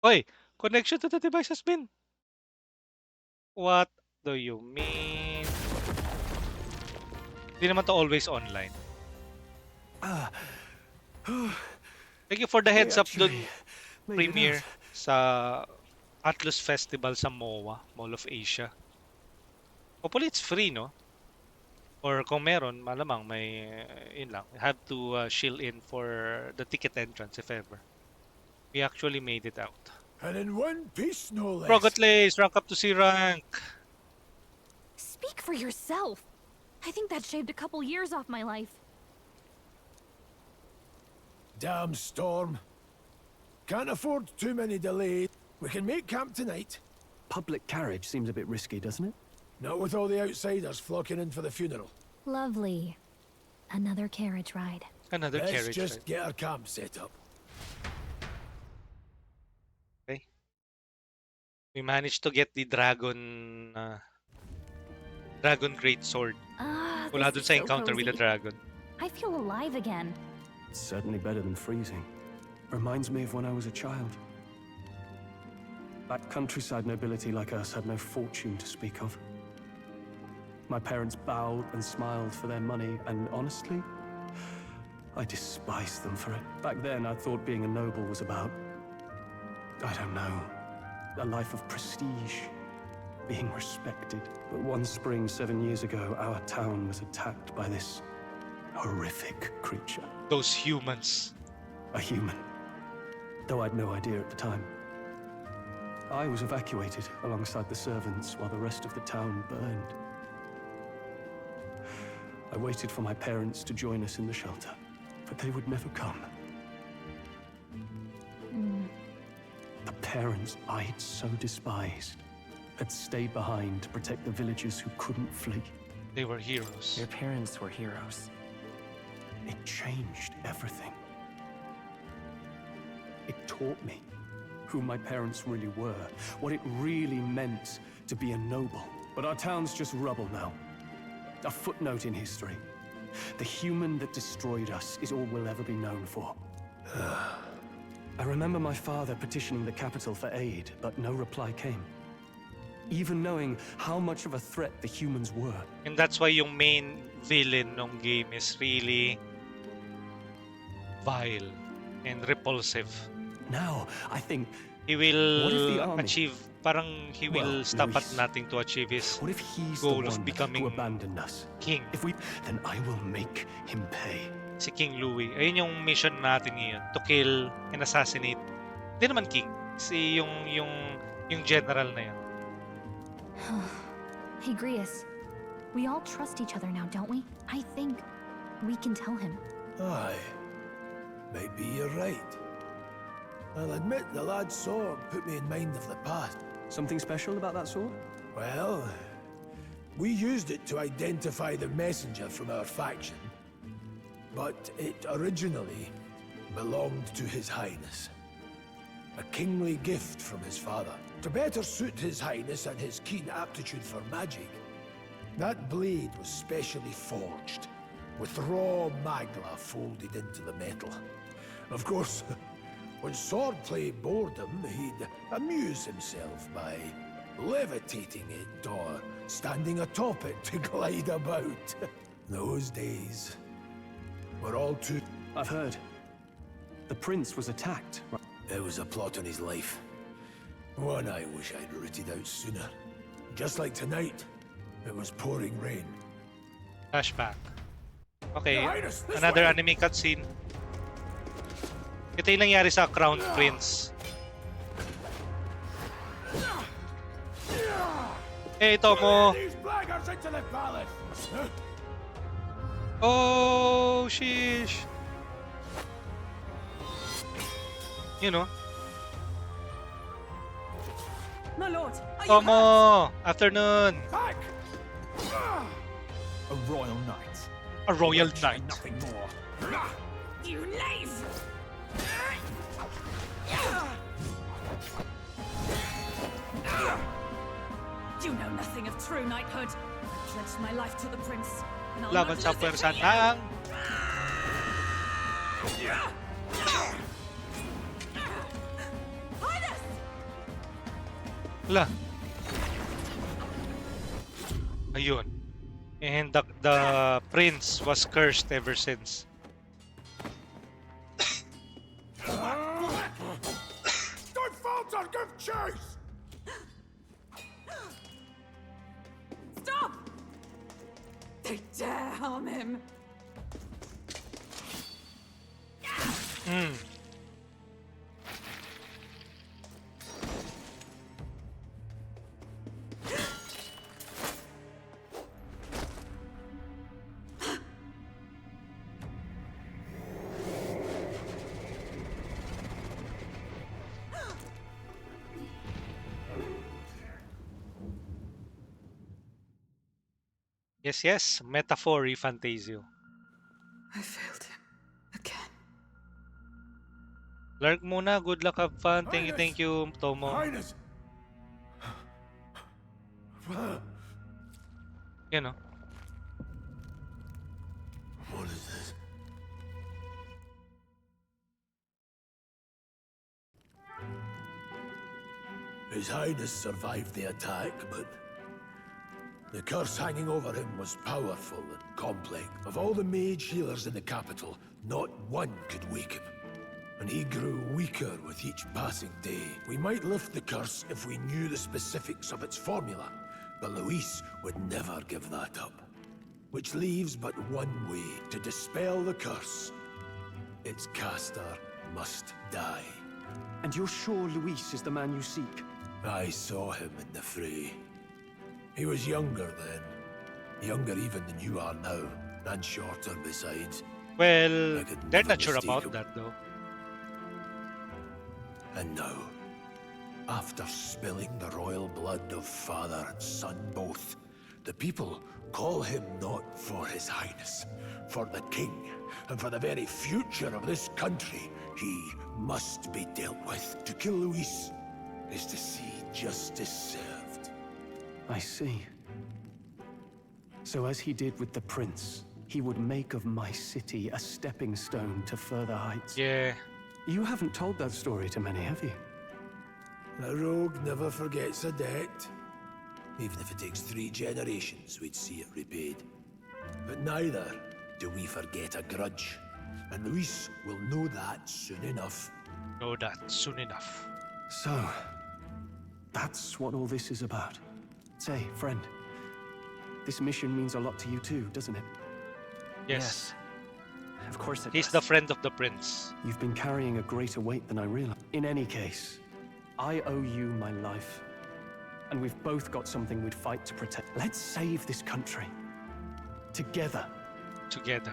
Oy! Connection to the device has been... What do you mean? Hindi naman to always online. Thank you for the heads up dun, premiere sa Atlus Festival sa MOA, Mall of Asia. Hopefully it's free, no? Or kung meron, malamang may, yun lang. You have to shill in for the ticket entrance if ever. We actually made it out. And in one piece, no less. Progotlays, rank up to C rank. Speak for yourself. I think that shaved a couple years off my life. Damn storm. Can't afford too many delays. We can make camp tonight. Public carriage seems a bit risky, doesn't it? Not with all the outsiders flocking in for the funeral. Lovely. Another carriage ride. Another Let's carriage just ride. get our camp set up. Okay. We managed to get the dragon Great Sword. Wala dun sa encounter with the dragon. I feel alive again. It's certainly better than freezing. Reminds me of when I was a child. That countryside nobility like us had no fortune to speak of. My parents bowed and smiled for their money, and honestly, I despised them for it. Back then, I thought being a noble was about, I don't know, a life of prestige, being respected. But one spring 7 years ago, our town was attacked by this horrific creature. Those humans. A human. Though I'd no idea at the time. I was evacuated alongside the servants while the rest of the town burned. I waited for my parents to join us in the shelter, but they would never come. The parents I'd so despised had stayed behind to protect the villagers who couldn't flee. They were heroes. Your parents were heroes. It changed everything. It taught me who my parents really were, what it really meant to be a noble. But our town's just rubble now. A footnote in history. The human that destroyed us is all we'll ever be known for. I remember my father petitioning the capital for aid, but no reply came. Even knowing how much of a threat the humans were. And that's why yung main villain ng game is really vile and repulsive. Now, I think he will what if the army, achieve, parang he will stop at nothing to achieve his what if he's goal the one of becoming who abandoned us? king. If we, then I will make him pay. Si King Louis. Ayun yung mission natin ngayon. To kill and assassinate. Hindi naman king. Si yung general na yan. Hey, Grius. We all trust each other now, don't we? I think we can tell him. Aye. Maybe you're right. I'll admit the lad's sword put me in mind of the past. Something special about that sword? Well, we used it to identify the messenger from our faction. But it originally belonged to His Highness. A kingly gift from his father. To better suit His Highness and his keen aptitude for magic, that blade was specially forged, with raw magla folded into the metal. Of course, when swordplay bored him, he'd amuse himself by levitating it or standing atop it to glide about. Those days were all too... I've heard. The prince was attacked. There was a plot on his life. One I wish I'd rooted out sooner. Just like tonight, it was pouring rain. Flashback. Okay, another anime cutscene. Ito yung nangyari sa Crown Prince. Eh, ito mo. Oh, sheesh. You know. My lord, are you Tomo! Afternoon! Back! A royal knight. A royal knight. Nothing more. You knave! You know nothing of true knighthood. I pledged my life to the prince, and I'll Laban not sa lose it pwersa to you. ng... Highness! Wala. Ayun. And the prince was cursed ever since. Don't falter, give chase! Stop! They dare harm him. Hmm. Yes, yes. Metaphor ReFantazio. I failed him again. Lark muna. Good luck, have fun. Thank you, Tomo. Highness! You know. What is this? His Highness survived the attack, but the curse hanging over him was powerful and complex. Of all the mage healers in the capital, not one could wake him. And he grew weaker with each passing day. We might lift the curse if we knew the specifics of its formula, but Luis would never give that up. Which leaves but one way to dispel the curse. Its caster must die. And you're sure Luis is the man you seek? I saw him in the fray. He was younger then. Younger even than you are now, and shorter besides. Well, they're not sure about that though. And now, after spilling the royal blood of father and son both, the people call him not for his highness, for the king, and for the very future of this country. He must be dealt with. To kill Luis is to see justice served. I see. So as he did with the prince, he would make of my city a stepping stone to further heights. Yeah. You haven't told that story to many, have you? A rogue never forgets a debt. Even if it takes 3 generations, we'd see it repaid. But neither do we forget a grudge. And Luis will know that soon enough. Know that soon enough. So, that's what all this is about. Say, friend, this mission means a lot to you too, doesn't it? Yes. Of course it He's does. the friend of the prince. You've been carrying a greater weight than I realized. In any case, I owe you my life. And we've both got something we'd fight to protect. Let's save this country. Together. Together.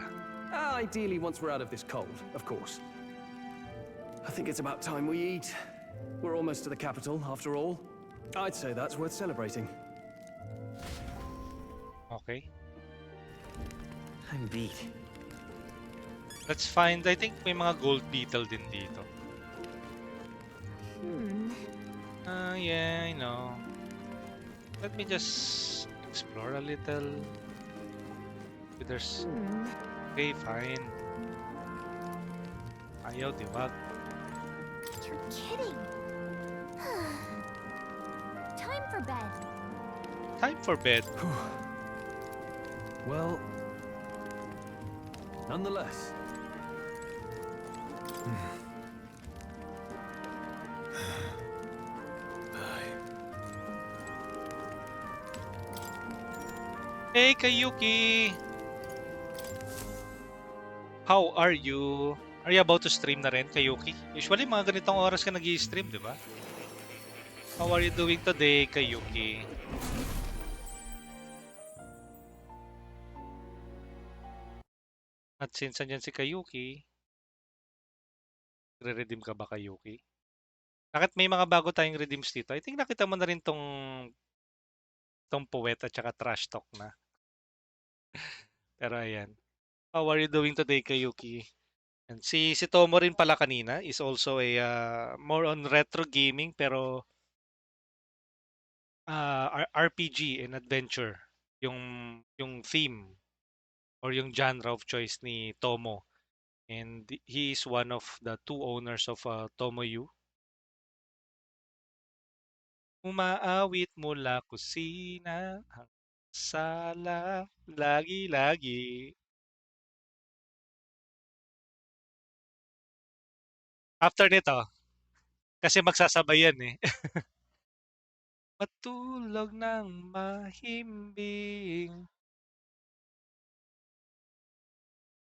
Ideally, once we're out of this cold, of course. I think it's about time we eat. We're almost to the capital, after all. I'd say that's worth celebrating. Okay. I'm beat. Let's find, I think may mga gold beetle din dito. Yeah, I know. Let me just explore a little. There's... Okay, fine. Ayaw, diwag. You're kidding. Time for bed. Time for bed. Well, nonetheless. Hey, Kayuki! How are you? Are you about to stream na rin, Kayuki? Usually, mga ganitong oras ka nag-i-stream, di ba? How are you doing today, Kayuki? At since andyan si Kayuki, re-redeem ka ba Kayuki? Bakit may mga bago tayong redeems dito? I think nakita mo na rin tong poet at saka trash talk na. Pero ayan. How are you doing today, Kayuki? And si Tomo rin pala kanina is also a more on retro gaming pero RPG and adventure yung theme or yung genre of choice ni Tomo. And he is one of the two owners of Tomoyu. Umaawit mula kusina hanggang sala, lagi-lagi. After nito, kasi magsasabayan eh. Matulog ng mahimbing.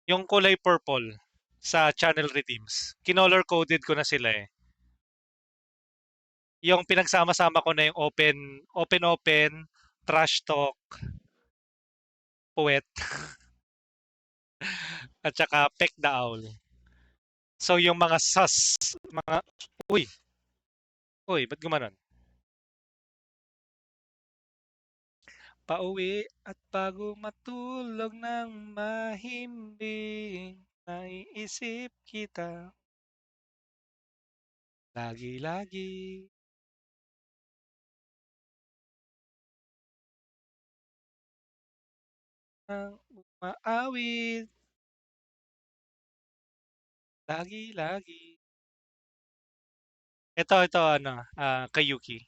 Yung kulay purple sa channel redeems. Kinolor coded ko na sila eh. Yung pinagsama-sama ko na yung open, trash talk, poet, at saka peck the owl. So yung mga uy, ba't gumanon? Pauwi at bago matulog ng mahimbing, naiisip kita. Lagi-lagi. Ang umaawit. Lagi-lagi. Ito, ano, Kayuki.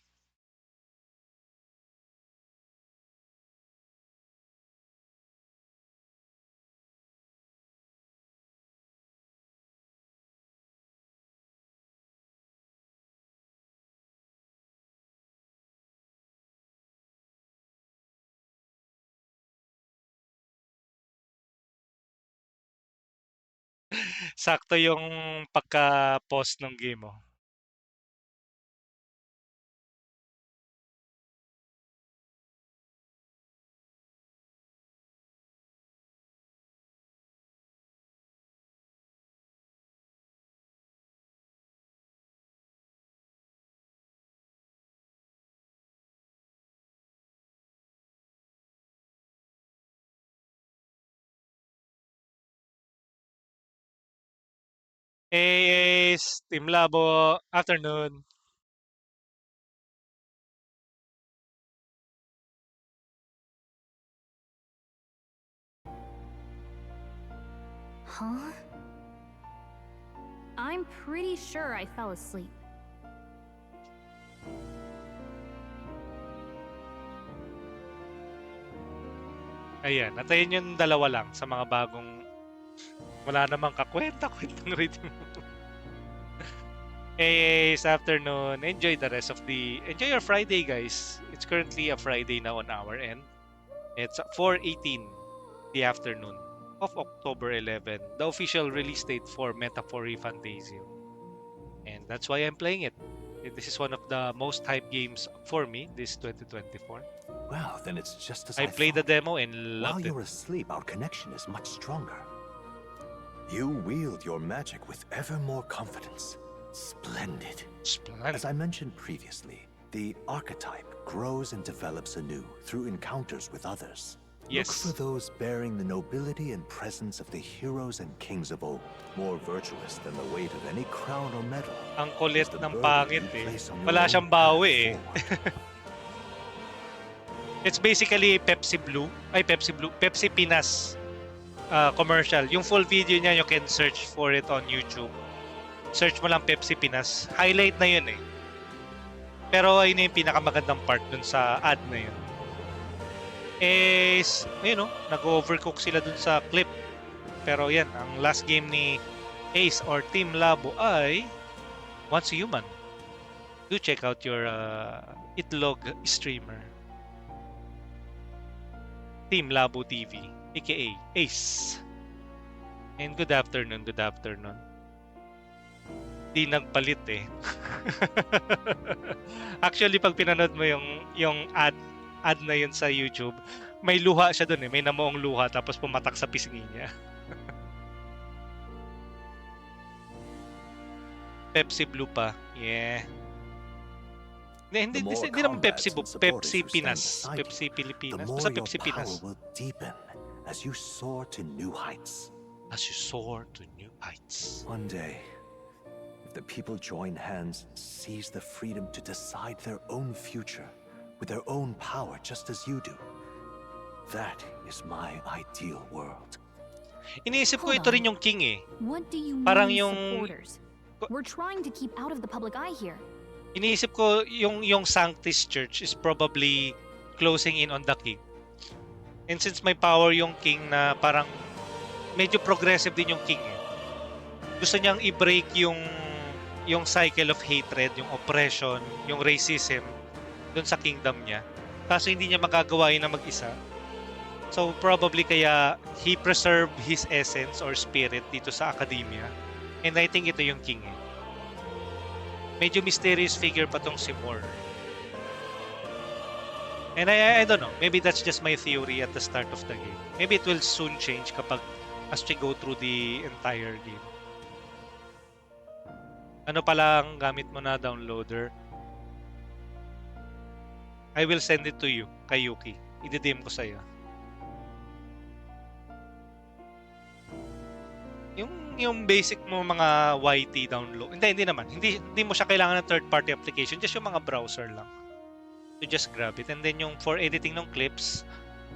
Sakto yung pagka-pause ng game mo. Hey, Team Labo, afternoon. Huh? I'm pretty sure I fell asleep. Ayan, at ayun yung dalawa lang sa mga bagong wala namang kakwenta-kwentang redeem. Hey, this afternoon. Enjoy your Friday, guys. It's currently a Friday now on our end. It's 4:18 the afternoon of October 11, the official release date for Metaphor ReFantazio. And that's why I'm playing it. This is one of the most hyped games for me this 2024. Well, then it's just as I played the demo and loved it. While you're it. asleep, our connection is much stronger. You wield your magic with ever more confidence. Splendid. As I mentioned previously, the archetype grows and develops anew through encounters with others. Yes. Look for those bearing the nobility and presence of the heroes and kings of old, more virtuous than the weight of any crown or medal. Ang kulit ng pangit eh. Wala siyang bawi eh. It's basically Pepsi Pinas commercial. Yung full video niya, you can search for it on YouTube. Search mo lang Pepsi Pinas. Highlight na yun eh. Pero ayun na yung pinakamagandang part dun sa ad na yun. Ayun o, nag-overcook sila dun sa clip. Pero yan, ang last game ni Ace or Team Labo ay Once a Human. Do check out your Itlog streamer. Team Labo TV, aka Ace. And good afternoon. Di nagpalit eh. Actually, pag pinanood mo yung ad na yun sa YouTube, may luha siya dun eh. May namuong luha tapos pumatak sa pisngi niya. Pepsi Blue pa. Yeah. Hindi The more naman Pepsi comrades Blue. and supporters Pepsi who stand Pinas. beside Pepsi you, Pilipinas. the Basta more your Pepsi power Pinas. will deepen as you soar to new heights. As you soar to new heights. One day, if the people join hands and seize the freedom to decide their own future with their own power just as you do, that is my ideal world. Iniisip ko ito rin yung king eh. What do you Parang mean, yung supporters? We're trying to keep out of the public eye here. iniisip ko yung Sanctis Church is probably closing in on the king. And since may power yung king na parang medyo progressive din yung king eh. Gusto niyang i-break yung cycle of hatred, yung oppression, yung racism dun sa kingdom niya. Kaso hindi niya magagawa yun na mag-isa. So probably kaya he preserved his essence or spirit dito sa academia. And I think ito yung king eh. Medyo mysterious figure pa tong si Moore. And I don't know, maybe that's just my theory at the start of the game. Maybe it will soon change kapag as we go through the entire game. Ano pala ang gamit mo na downloader? I will send it to you, kay Yuki. I-DM ko sa'yo. Yung basic mo mga YT download. Hindi naman. Hindi mo siya kailangan ng third-party application. Just yung mga browser lang. So just grab it. And then yung for editing ng clips,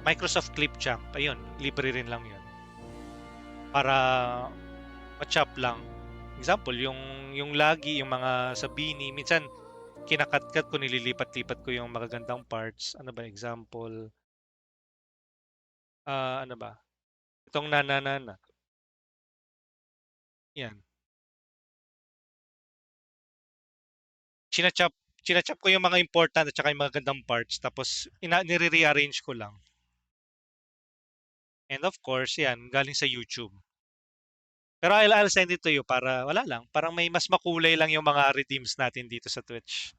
Microsoft Clipchamp. Ayun, libre rin lang yun. Para ma-chop lang. Example, yung lagi, yung mga sabini. Minsan, kinakat-cut ko, nililipat-lipat ko yung magagandang parts. Ano ba? Example. Ano ba? Itong na. Yan. Chinachop ko yung mga important at saka yung mga gandang parts. Tapos, nire-rearrange ko lang. And of course, yan, galing sa YouTube. Pero I'll send it to you para, wala lang. Parang may mas makulay lang yung mga redeems natin dito sa Twitch.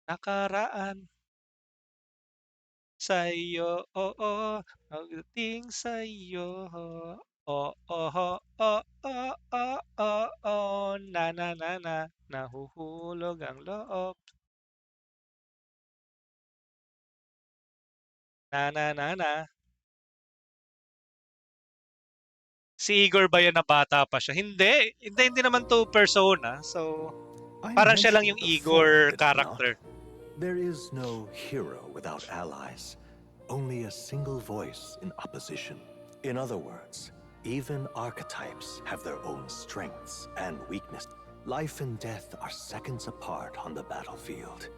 Nakaraan. Sa'yo, oo. Pagdating sa'yo, na, nahuhulog ang loob. Na. Si Igor ba yan na bata pa siya? Hindi naman to persona. So, parang siya lang yung Igor character. There is no hero without allies. Only a single voice in opposition. In other words, even archetypes have their own strengths and weaknesses. Life and death are seconds apart on the battlefield.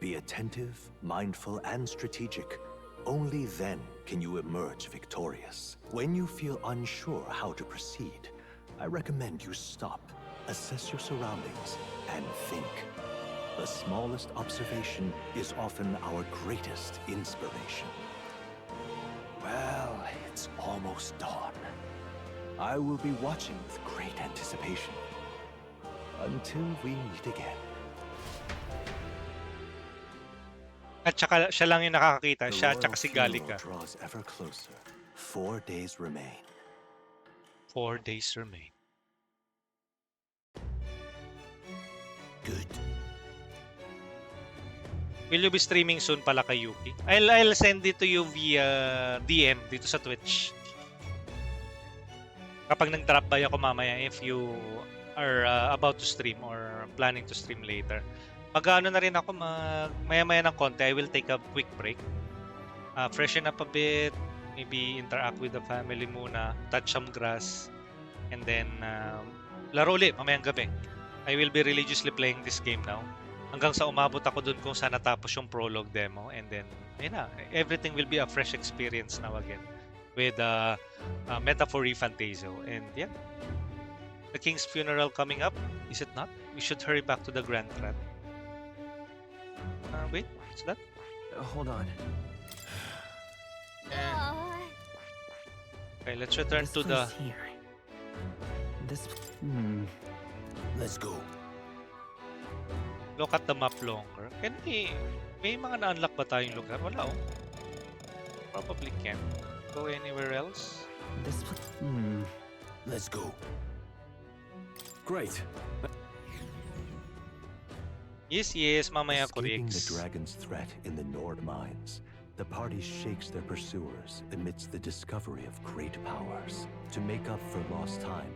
Be attentive, mindful, and strategic. Only then can you emerge victorious. When you feel unsure how to proceed, I recommend you stop, assess your surroundings, and think. The smallest observation is often our greatest inspiration. Well, it's almost dawn. I will be watching with great anticipation. Until we meet again. At saka siya lang yung nakakakita. Siya at saka si The Gallica. royal funeral draws ever closer. 4 days remain. 4 days remain. Good. Will you be streaming soon pala kay Yuki? I'll send it to you via DM dito sa Twitch. Kapag nag-drop by ako mamaya if you are about to stream or planning to stream later. Mag-ano na rin ako, maya-maya ng konti. I will take a quick break. Freshen up a bit. Maybe interact with the family muna. Touch some grass. And then, laro ulit mamayang gabi. I will be religiously playing this game now. Hanggang sa umabot ako dun kung saan natapos yung prologue demo. And then, ayun na. Everything will be a fresh experience now again. With Metaphor ReFantazio. And yeah. The King's Funeral coming up. Is it not? We should hurry back to the Grand Trap. Wait, what's that? Hold on. Okay, let's return to the... Here. This... Let's go. Look at the map longer. Can may mga na-unlock ba tayong lugar? Wala oh. Probably can't. Go anywhere else? This... Let's go. Great. Yes, mamaya Escaping Kurix. the dragon's threat in the Nord mines, the party shakes their pursuers amidst the discovery of great powers. To make up for lost time,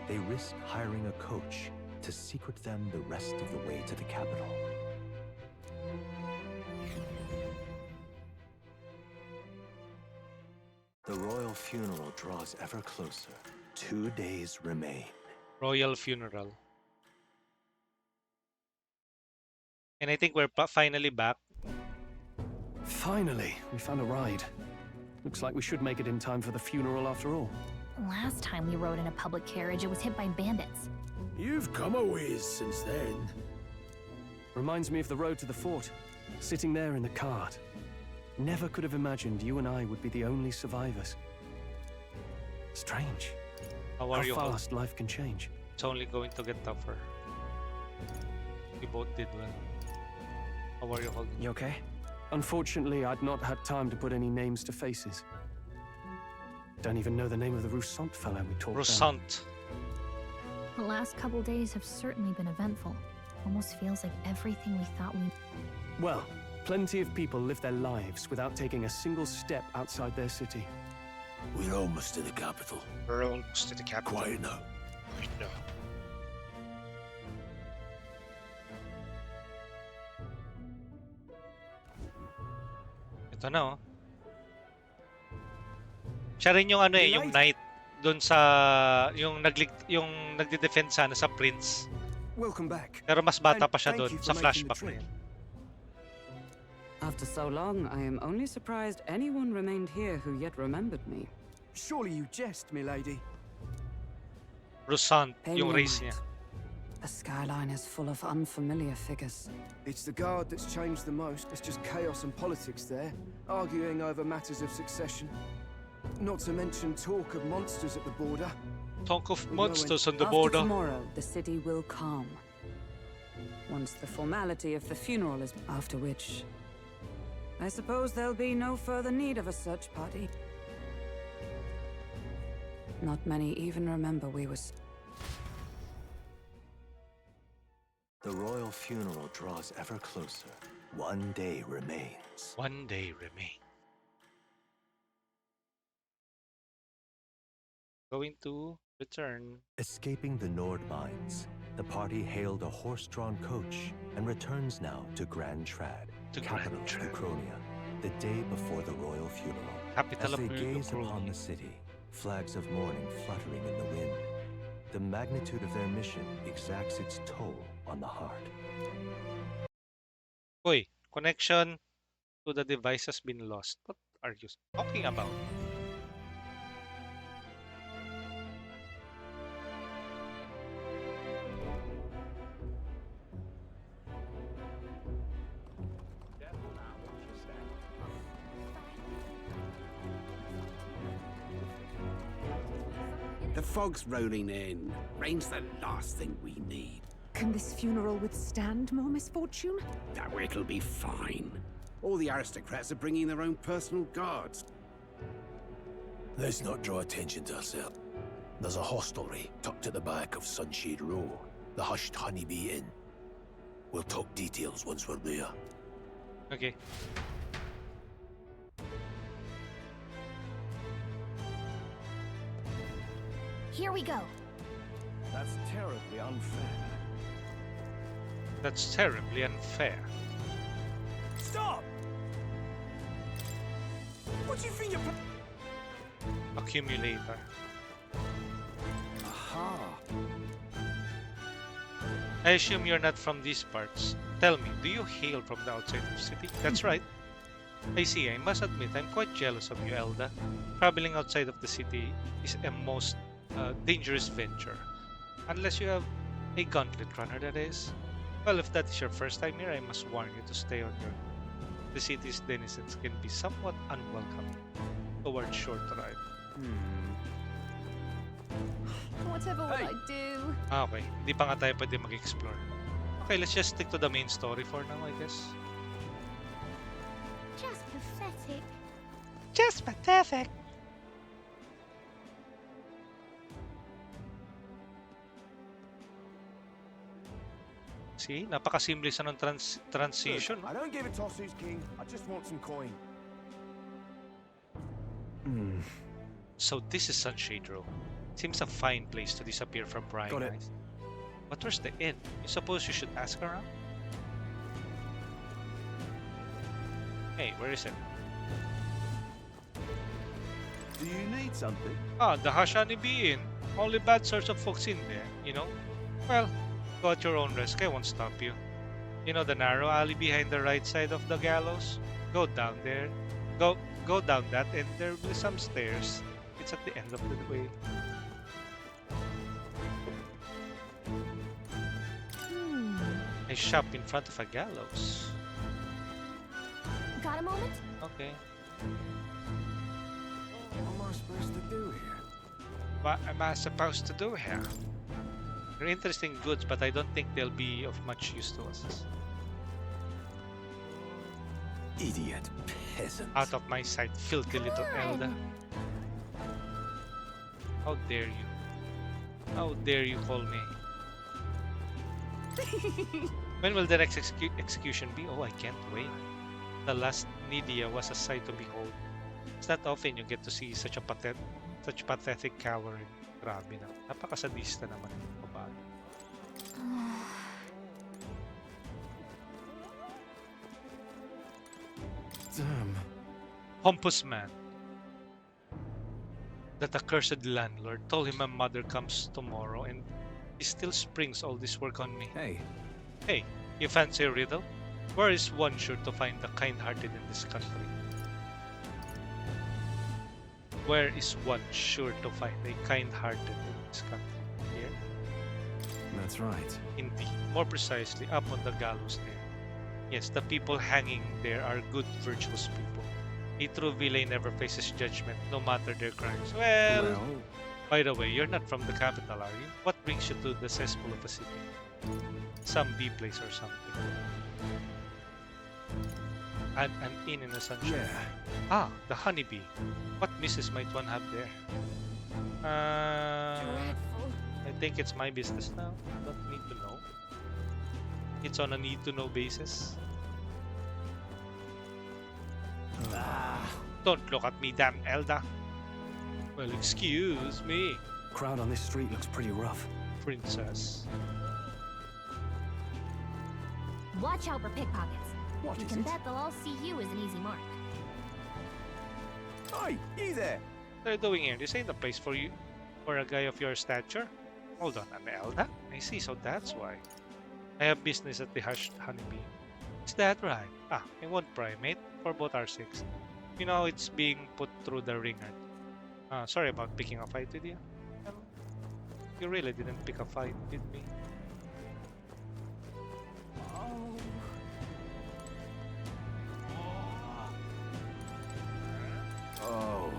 they risk hiring a coach to secret them the rest of the way to the capital. The royal funeral draws ever closer. 2 days remain. Royal funeral. And I think we're finally back. Finally, we found a ride. Looks like we should make it in time for the funeral after all. Last time we rode in a public carriage, it was hit by bandits. You've come a ways since then. Reminds me of the road to the fort. Sitting there in the cart. Never could have imagined you and I would be the only survivors. Strange. How are you? How fast life can change. It's only going to get tougher. We both did well. How are you holding? You okay? Unfortunately, I'd not had time to put any names to faces. Don't even know the name of the Roussant fellow we talked about. Roussant. The last couple days have certainly been eventful. Almost feels like everything we thought we... Well, plenty of people live their lives without taking a single step outside their city. We're almost to the capital. We're almost to the capital. Quiet now. Quiet now. Ito na oh. Siya rin yung ano yung knight doon sa yung nagde-defend sana sa prince. Welcome back. Pero mas bata pa siya doon sa flashback na yun. After so long, I am only surprised anyone remained here who yet remembered me. Surely you jest, milady. Roussant, Pay yung me race a niya. moment. The skyline is full of unfamiliar figures. It's the guard that's changed the most. It's just chaos and politics there, arguing over matters of succession. Not to mention talk of monsters at the border. Talk of monsters on the After border. tomorrow, the city will calm. Once the formality of the funeral is... After which... I suppose there'll be no further need of a search party. Not many even remember we were... The royal funeral draws ever closer. 1 day remains. 1 day remains. Going to return. Escaping the Nord mines, the party hailed a horse-drawn coach and returns now to Grand Trad, capital of Ukronia, the day before the royal funeral. Capital As they of gaze Ukronia. upon the city, flags of mourning fluttering in the wind, the magnitude of their mission exacts its toll on the heart. Uy, connection to the device has been lost. What are you talking about? The fog's rolling in. Rain's the last thing we need. Can this funeral withstand more misfortune? That way it'll be fine. All the aristocrats are bringing their own personal guards. Let's not draw attention to ourselves. There's a hostelry tucked at the back of Sunshade Row, the Hushed Honeybee Inn. We'll talk details once we're there. Okay. Here we go. That's terribly unfair. That's terribly unfair. Stop! What do you think you're... Accumulator. Aha! I assume you're not from these parts. Tell me, do you hail from the outside of the city? That's right. I see. I must admit, I'm quite jealous of you, Elda. Traveling outside of the city is a most dangerous venture. Unless you have a gauntlet runner, that is. Well, if that is your first time here, I must warn you to stay on your own. The city's denizens can be somewhat unwelcome towards short ride. Whatever will I do? Okay, hindi pa nga tayo pwede mag-explore. Okay, let's just stick to the main story for now, I guess. Just pathetic. Just pathetic. See, napakasimple sa ng transition. I don't give a toss who's king. I just want some coin. So this is Sunshade Row. Seems a fine place to disappear from prying Got it. eyes. But where's the inn? You suppose you should ask around? Hey, where is it? Do you need something? Ah, the Hashani Bee Inn. Only bad sorts of folks in there, you know? Well, go at your own risk. I won't stop you. You know the narrow alley behind the right side of the gallows? Go down there. Go down that and there'll be some stairs. It's at the end of the way. I shop in front of a gallows. Got a moment? Okay. What am I supposed to do here? What am I supposed to do here? They're interesting goods, but I don't think they'll be of much use to us. Idiot peasant. Out of my sight, filthy little Elda. How dare you? How dare you call me? When will the next execution be? Oh, I can't wait. The last Nidia was a sight to behold. It's not often you get to see such pathetic cowering. Grabe na. Napakasadista naman yung babae. Damn. Pompous man. That accursed landlord told him my mother comes tomorrow and he still springs all this work on me. Hey, you fancy a riddle? Where is one sure to find the kind-hearted in this country? Where is one sure to find a kind-hearted in this country? Here? That's right. Indeed. More precisely, up on the gallows there. Yes, the people hanging there are good, virtuous people. A true villain never faces judgment, no matter their crimes. Well, by the way, you're not from the capital, are you? What brings you to the cesspool of a city? Some bee place or something. An inn in the sunshine. Yeah. Ah, the honeybee. What misses might one have there? I think it's my business now. Don't need to know. It's on a need-to-know basis. Don't look at me, damn Elda. Well, excuse me. Crowd on this street looks pretty rough. Princess. Watch out for pickpockets. What You is can it? bet they'll all see you as an easy mark. Hey, you there? What are you doing here? This ain't the place for you. For a guy of your stature. Hold on, an Elda? I see, so that's why. I have business at the honeybee. Is that right? Ah, I won't pry, mate. For both our sakes. You know it's being put through the ringer. Sorry about picking a fight with you. You really didn't pick a fight with me. Oh.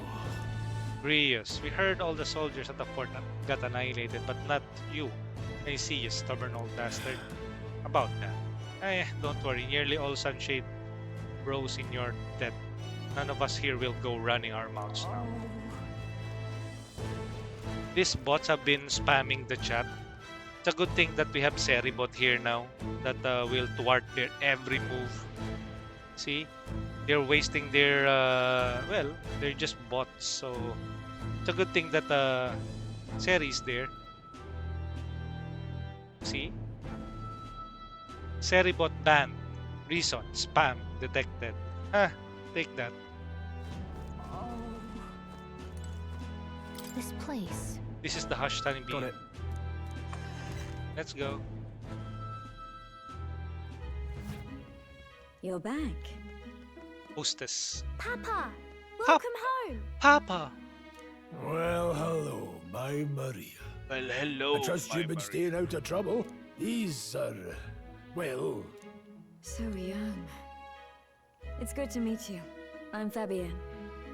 Grius, we heard all the soldiers at the fort got annihilated, but not you. I see, you stubborn old bastard. About that. Don't worry, nearly all Sunshade rose in your debt. None of us here will go running our mouths now. These bots have been spamming the chat. It's a good thing that we have Seribot here now that will thwart their every move. See? They're wasting their, well, they're just bots, so it's a good thing that Seri is there. See? Seribot banned. Reason, spam detected. Take that. This place. This is the Hashtani Bee. Got it. Let's go. You're back. Hostess. Papa! Welcome home! Papa! Well, hello, my Maria. Well, hello, I trust my you've been Maria. staying out of trouble. These are, well... So young. It's good to meet you. I'm Fabienne.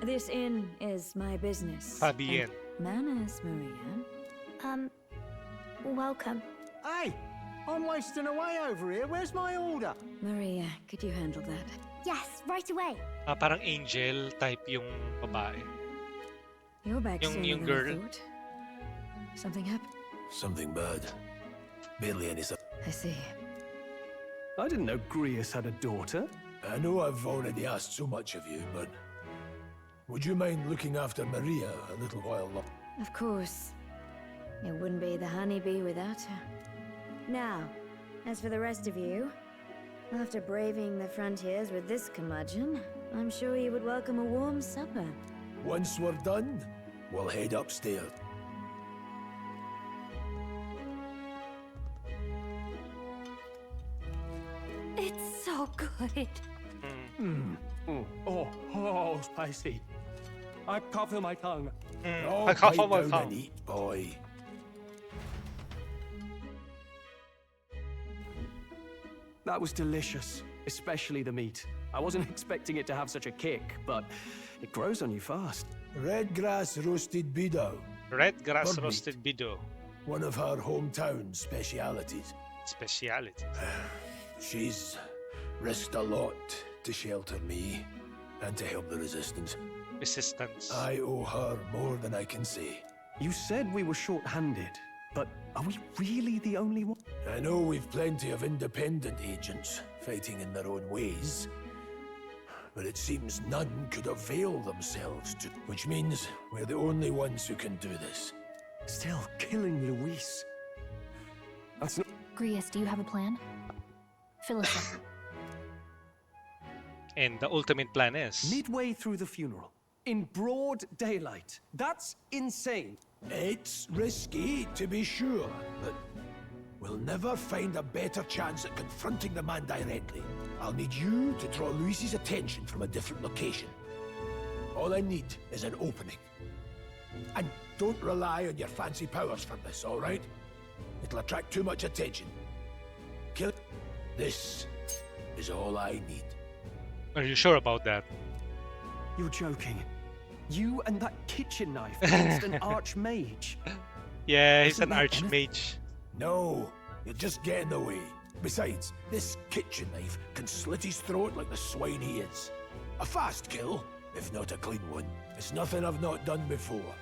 This inn is my business. Fabienne. Manners, Maria. Welcome. Hey, I'm wasting away over here. Where's my order? Maria, could you handle that? Yes, right away. Parang angel type yung babae. You're back Yung- sooner yung than girl. I thought. Something happened? Something bad. Barely any... I see. I didn't know Grius had a daughter. I know I've already asked so much of you, but would you mind looking after Maria a little while longer? Of course. It wouldn't be the honeybee without her. Now, as for the rest of you, after braving the frontiers with this curmudgeon, I'm sure you would welcome a warm supper. Once we're done, we'll head upstairs. It's so good. Oh, spicy. I can't feel my tongue. Oh, I can't pipe my down tongue. and eat, boy. That was delicious, especially the meat. I wasn't expecting it to have such a kick, but it grows on you fast. Red grass roasted bido. Red grass Bird meat. roasted bido. One of her hometown specialities. Speciality. She's risked a lot to shelter me and to help the resistance. Resistance. I owe her more than I can say. You said we were short-handed, but are we really the only one? I know we've plenty of independent agents fighting in their own ways, but it seems none could avail themselves to, which means we're the only ones who can do this. Still killing Luis. That's not... Grius, do you have a plan? Fill us in. And the ultimate plan is... Midway through the funeral, in broad daylight. That's insane. It's risky, to be sure, but we'll never find a better chance at confronting the man directly. I'll need you to draw Luis's attention from a different location. All I need is an opening. And don't rely on your fancy powers for this, all right? It'll attract too much attention. Kill. This is all I need. Are you sure about that? You're joking. You and that kitchen knife against an archmage. Yeah, he's Isn't an that archmage. No, you're just getting in the way. Besides, this kitchen knife can slit his throat like the swine he is. A fast kill, if not a clean one. It's nothing I've not done before.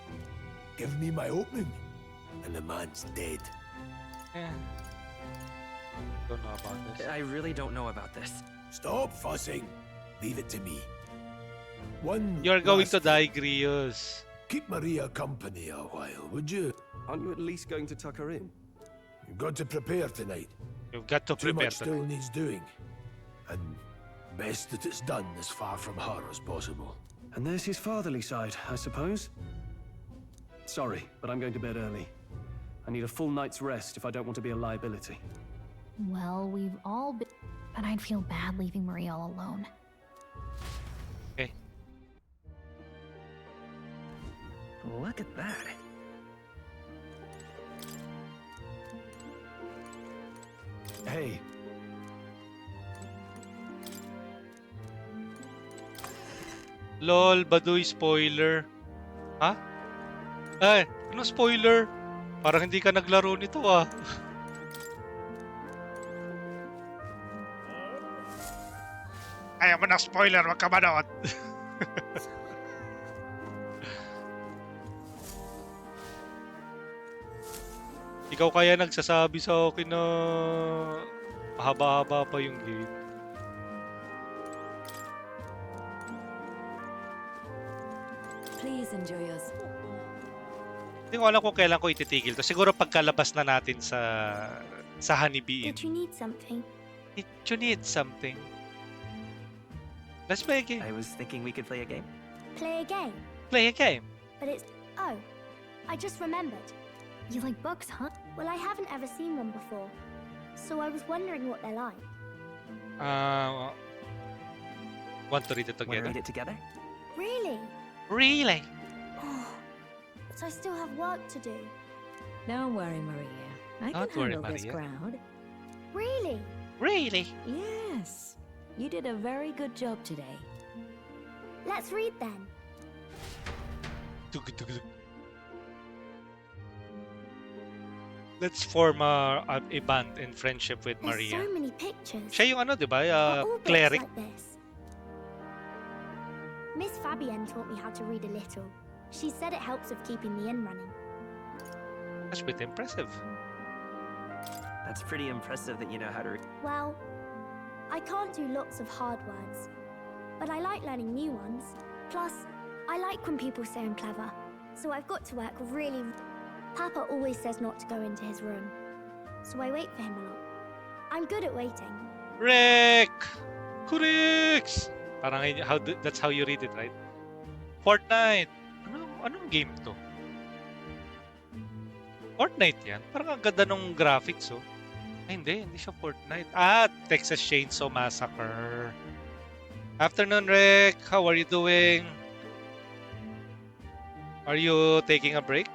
Give me my opening, and the man's dead. Don't know about this. I really don't know about this. Stop fussing. Leave it to me. One You're going last to die, Grius. Keep Maria company a while, would you? Aren't you at least going to tuck her in? You've got to prepare tonight. You've got to Too prepare much tonight. still needs doing. And best that it's done as far from her as possible. And there's his fatherly side, I suppose. Sorry, but I'm going to bed early. I need a full night's rest if I don't want to be a liability. Well, we've all been... But I'd feel bad leaving Maria all alone. Okay. Look at that. Hey. LOL, Baduy spoiler. Ha? Ay, ano spoiler? Parang hindi ka naglaro nito ah. Ayaw mo ng spoiler, wag ka manood. Ikaw kaya nagsasabi sa akin na mahaba-haba pa yung game. Please enjoy yours. Hindi ko alam kung kailan ko ititigil to. Siguro pagkalabas na natin sa Honeybee Inn. Did you need something? Did you need something? Let's play a game. I was thinking we could play a game. Play a game? Play a game. But it's... Oh, I just remembered. You like books, huh? Well, I haven't ever seen one before. So I was wondering what they're like. Want to read it together? Want to read it together? Really? Really? Oh, but I still have work to do. Don't worry, Maria. I Don't can worry, handle this Maria. crowd. Really? Really? Yes. You did a very good job today. Let's read then. Let's form a band in friendship with There's Maria. so many pictures. Siya yung ano, di ba? Are all books Cleric. like this? Miss Fabienne taught me how to read a little. She said it helps with keeping the inn running. That's pretty impressive. That's pretty impressive that you know how to read. Well, I can't do lots of hard words, but I like learning new ones. Plus, I like when people say I'm clever, so I've got to work really... Papa always says not to go into his room, so I wait for him a lot. I'm good at waiting. Rick! Kurix! Parang that's how you read it, right? Fortnite! Anong game to? Fortnite yan? Parang ang ganda nung graphics, oh. Ay, hindi siya Fortnite. Texas Chainsaw Massacre. Afternoon, Rick. How are you doing? Are you taking a break?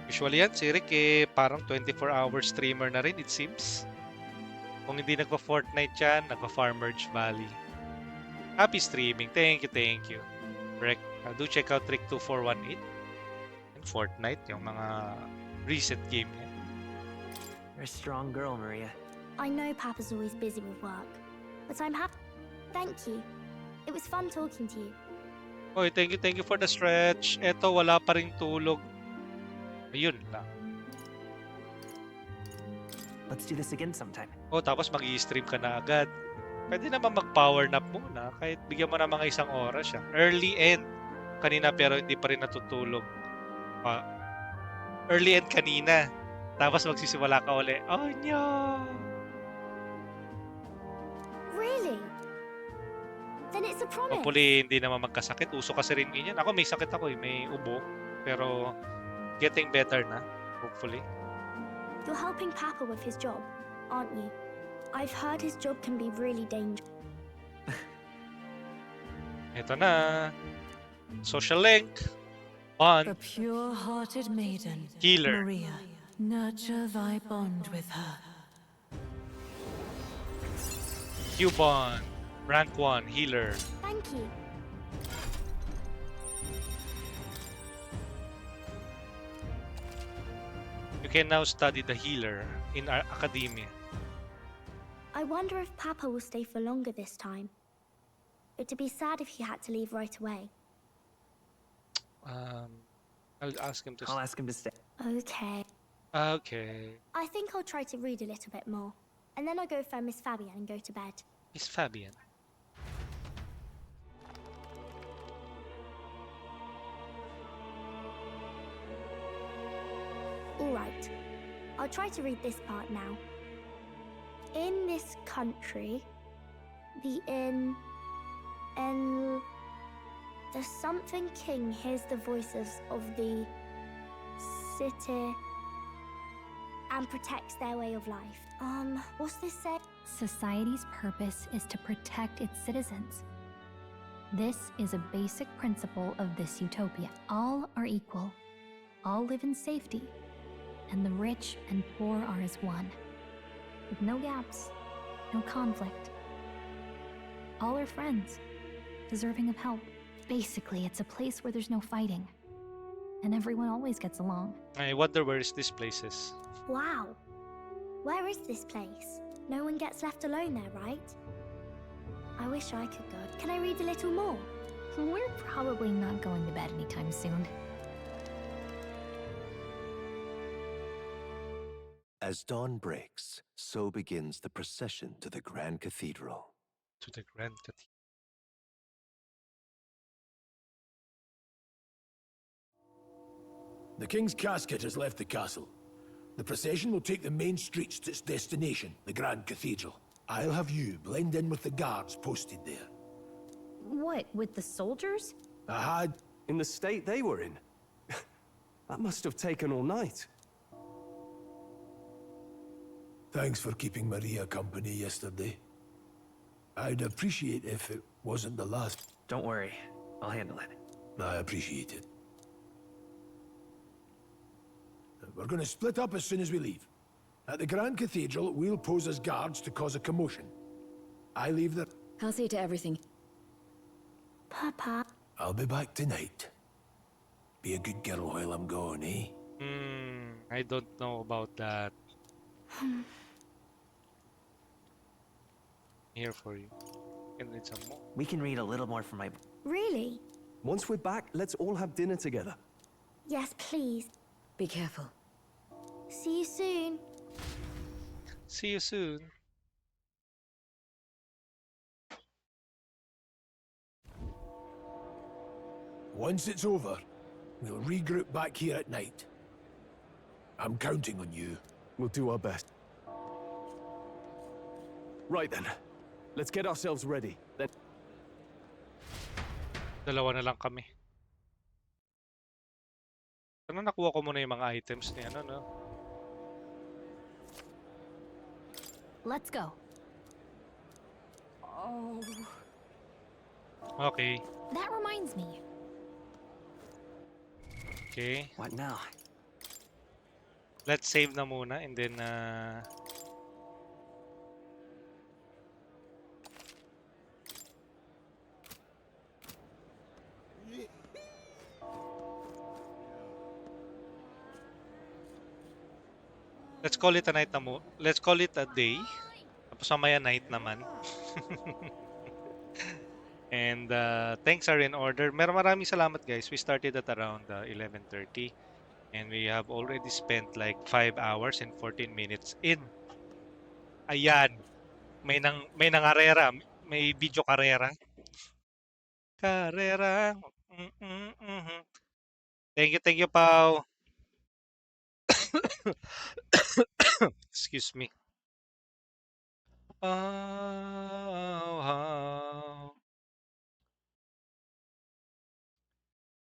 Usually yan, si Rick parang 24-hour streamer na rin, it seems. Kung hindi nagpa-Fortnite yan, nagpa-Farmer's Valley. Happy streaming. Thank you. Rick, do check out Rick 2418 and Fortnite, yung mga recent game niya. You're a strong girl, Maria. I know Papa's always busy with work, but I'm happy. Thank you. It was fun talking to you. Oy, thank you for the stretch. Eto, wala pa ring tulog. Ayun lang. Let's do this again sometime. Tapos mag-i-stream ka na agad. Pwede naman mag-power nap muna. Kahit bigyan mo na mga isang oras siya. Early end. Kanina pero hindi pa rin natutulog. Early end kanina. Tapos magsisimula ka uli. Oh, no! Really? Then it's a promise. Hopefully, hindi naman magkasakit. Uso kasi rin ganyan. Ako, may sakit ako may ubo. Pero, getting better na. Hopefully. You're helping Papa with his job, aren't you? I've heard his job can be really dangerous. Ito na. Social link. On. The pure-hearted maiden, Healer. Maria. Nurture thy bond with her. Cubon. Rank 1. Healer. Thank you. You can now study the healer in our academia. I wonder if Papa will stay for longer this time. It'd be sad if he had to leave right away. I'll ask him to I'll ask him to stay. Okay. Okay. I think I'll try to read a little bit more. And then I'll go find Miss Fabian and go to bed. Miss Fabian. Alright. I'll try to read this part now. In this country, the something king hears the voices of the city and protects their way of life. What's this say? Society's purpose is to protect its citizens. This is a basic principle of this utopia. All are equal. All live in safety. And the rich and poor are as one. With no gaps, no conflict. All are friends, deserving of help. Basically, it's a place where there's no fighting. And everyone always gets along. I wonder where is this place is. Wow. Where is this place? No one gets left alone there, right? I wish I could go. Can I read a little more? We're probably not going to bed anytime soon. As dawn breaks, so begins the procession to the Grand Cathedral. To the Grand Cathedral. The king's casket has left the castle. The procession will take the main streets to its destination, the Grand Cathedral. I'll have you blend in with the guards posted there. What, with the soldiers? I had... In the state they were in? That must have taken all night. Thanks for keeping Maria company yesterday. I'd appreciate if it wasn't the last. Don't worry. I'll handle it. I appreciate it. We're going to split up as soon as we leave. At the Grand Cathedral, we'll pose as guards to cause a commotion. I leave the... I'll see to everything. Papa. I'll be back tonight. Be a good girl while I'm gone, eh? I don't know about that. Here for you. Can read some more. We can read a little more from my... Really? Once we're back, let's all have dinner together. Yes, please. Be careful. See you soon. See you soon. Once it's over, we'll regroup back here at night. I'm counting on you. We'll do our best. Right then. Let's get ourselves ready. Then Dalawa na lang kami. Sana nakuha ko muna yung mga items ni ano, no? Let's go. Oh. Okay. That reminds me. Okay. What now? Let's save na muna and then let's call it a night na mo. Let's call it a day. Tapos mamaya night naman. And thanks are in order. Maraming salamat guys. We started at around 11:30 and we have already spent like 5 hours and 14 minutes in. Ayan. May nangarera, may video karera. Karera. Thank you, Pao. Excuse me.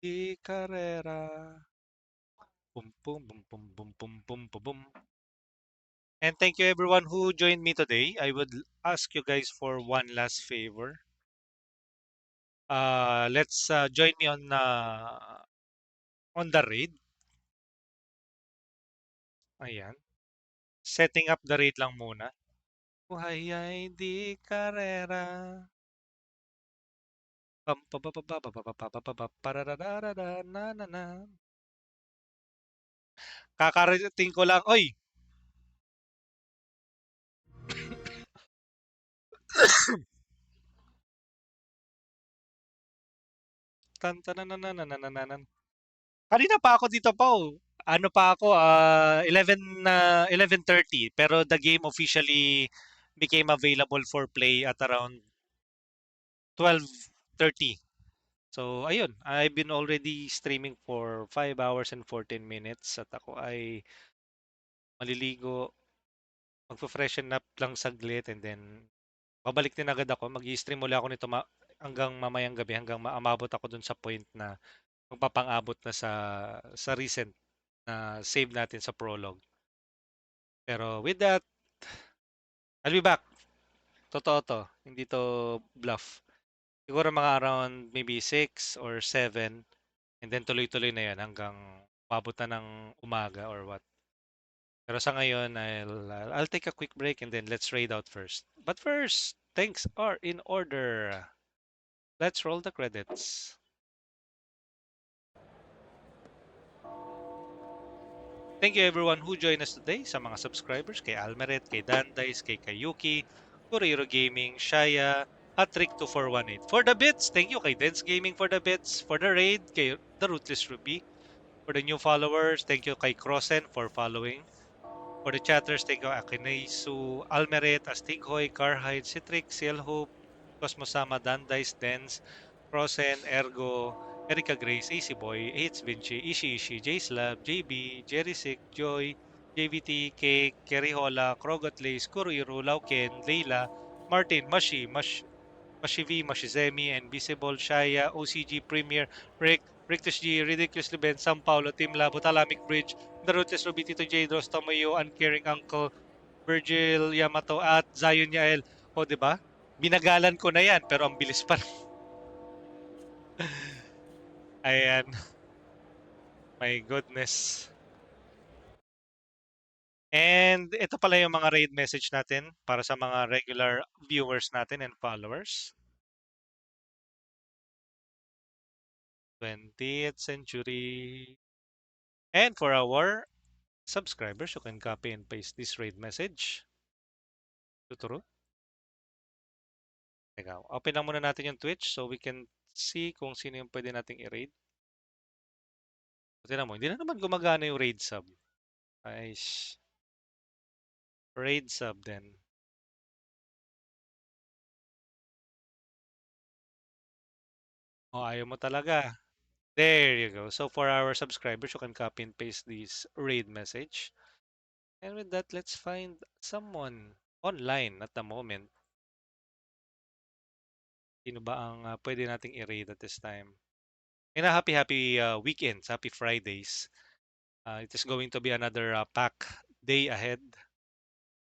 Di karera. Boom, boom, boom, boom, boom, boom, boom, boom, boom. And thank you everyone who joined me today. I would ask you guys for one last favor. Let's join me on the raid. Ayan. Setting up the raid lang muna. Buhay ay di karera. Kakarating ko lang. Oy! Kanina pa ako dito pa. Ano pa ako, 11:30 pero the game officially became available for play at around 12:30. So ayun, I've been already streaming for 5 hours and 14 minutes at ako ay maliligo, magpo-freshen up lang saglit and then babalik din agad ako. Mag-i-stream muli ako nito hanggang mamayang gabi hanggang maamabot ako dun sa point na magpapang-abot na sa recent na save natin sa prologue. Pero with that, I'll be back. Totoo to. Hindi to bluff. Siguro mga around maybe 6 or 7 and then tuloy-tuloy na yan hanggang mabot na ng umaga or what. Pero sa ngayon, I'll take a quick break and then let's raid out first. But first, thanks are in order. Let's roll the credits. Thank you everyone who joined us today. Sa mga subscribers, kay Almeret, kay Dandice, kay Kayuki, Kuriro Gaming, Shaya, Hatrick2418. For the bits, thank you kay Dens Gaming for the bits. For the raid, kay The Ruthless Ruby. For the new followers, thank you kay Crossen for following. For the chatters, thank you Akinaisu, Almeret, Astighoy, Carhide, Citrix, Cielhope, Cosmosama, Dandice, Dens, Crossen, Ergo, Erika Grace, AC Boy, Hates Vinci, Ishi, J-Slab, JB, Jerry Joy, JVT, Cake, Kerihola, Krogatlace, Kuruiru, Lauken, Leila, Martin, Mashivi, Mashizemi, Invisible, Shaya, OCG, Premier, Rictus G, Ridiculously Ben, Sam Paulo, Team Labo, Talamic Bridge, The Rootless Ruby, Tito J, Dros, Tomoyo, Uncaring Uncle, Virgil Yamato, at Zion Yael. O, di ba? Binagalan ko na yan, pero ang bilis pa. Ayan. My goodness. And ito pala yung mga raid message natin para sa mga regular viewers natin and followers. 20th century. And for our subscribers, you can copy and paste this raid message. Tuturo. Teka, open lang muna natin yung Twitch so we can see kung sino yung pwede nating i-raid. Tingnan mo, hindi na naman gumagana yung raid sub. Nice. Raid sub din. O, ayaw mo talaga. There you go. So for our subscribers, you can copy and paste this raid message. And with that, let's find someone online at the moment. Sino ba ang pwede nating i-raid at this time? And happy weekends, happy Fridays. It is going to be another pack day ahead.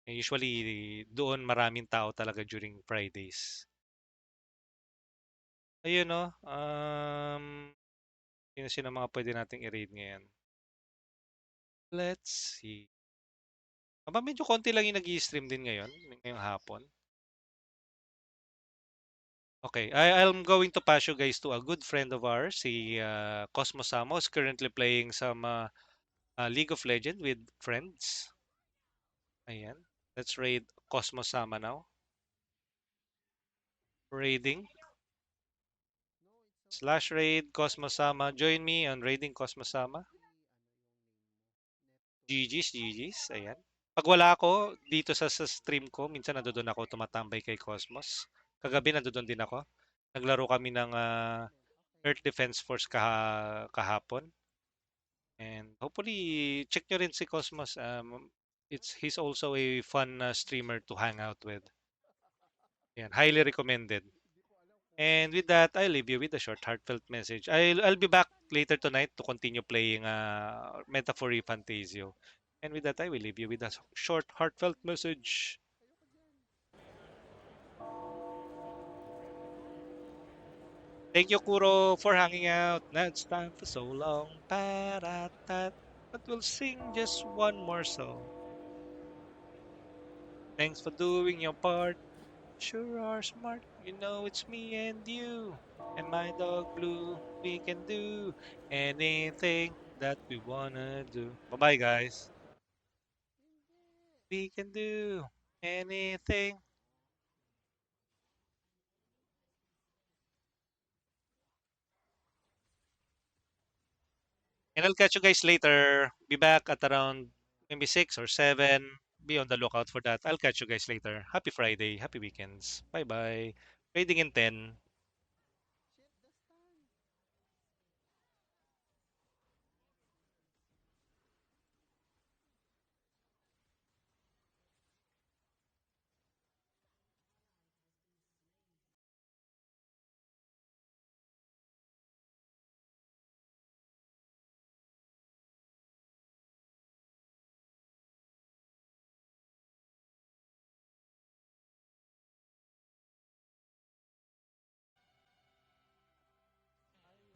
And usually, doon maraming tao talaga during Fridays. Ayun, no? Sino mga pwede nating i-raid ngayon? Let's see. Medyo konti lang yung nag-i-stream din ngayon, ngayong hapon. Okay, I'm going to pass you guys to a good friend of ours, si Cosmo Samo, is currently playing some League of Legends with friends. Ayan. Let's raid Cosmo Sama now. Raiding. /raid Cosmo Sama. Join me on raiding Cosmo Sama. GG's. Ayan. Pag wala ako dito sa stream ko, minsan nandoon ako tumatambay kay Cosmos. Kagabi nandoon din ako. Naglaro kami ng Earth Defense Force kahapon. And hopefully, check nyo rin si Cosmos. He's also a fun streamer to hang out with. Yan, highly recommended. And with that, I leave you with a short, heartfelt message. I'll be back later tonight to continue playing Metaphor ReFantazio. And with that, I will leave you with a short, heartfelt message. Thank you, Kuro, for hanging out. Now it's time for so long. But we'll sing just one more song. Thanks for doing your part. Sure are smart. You know it's me and you. And my dog Blue. We can do anything that we wanna do. Bye-bye, guys. We can do anything. And I'll catch you guys later. Be back at around maybe 6 or 7. Be on the lookout for that. I'll catch you guys later. Happy Friday. Happy weekends. Bye-bye. Trading in 10.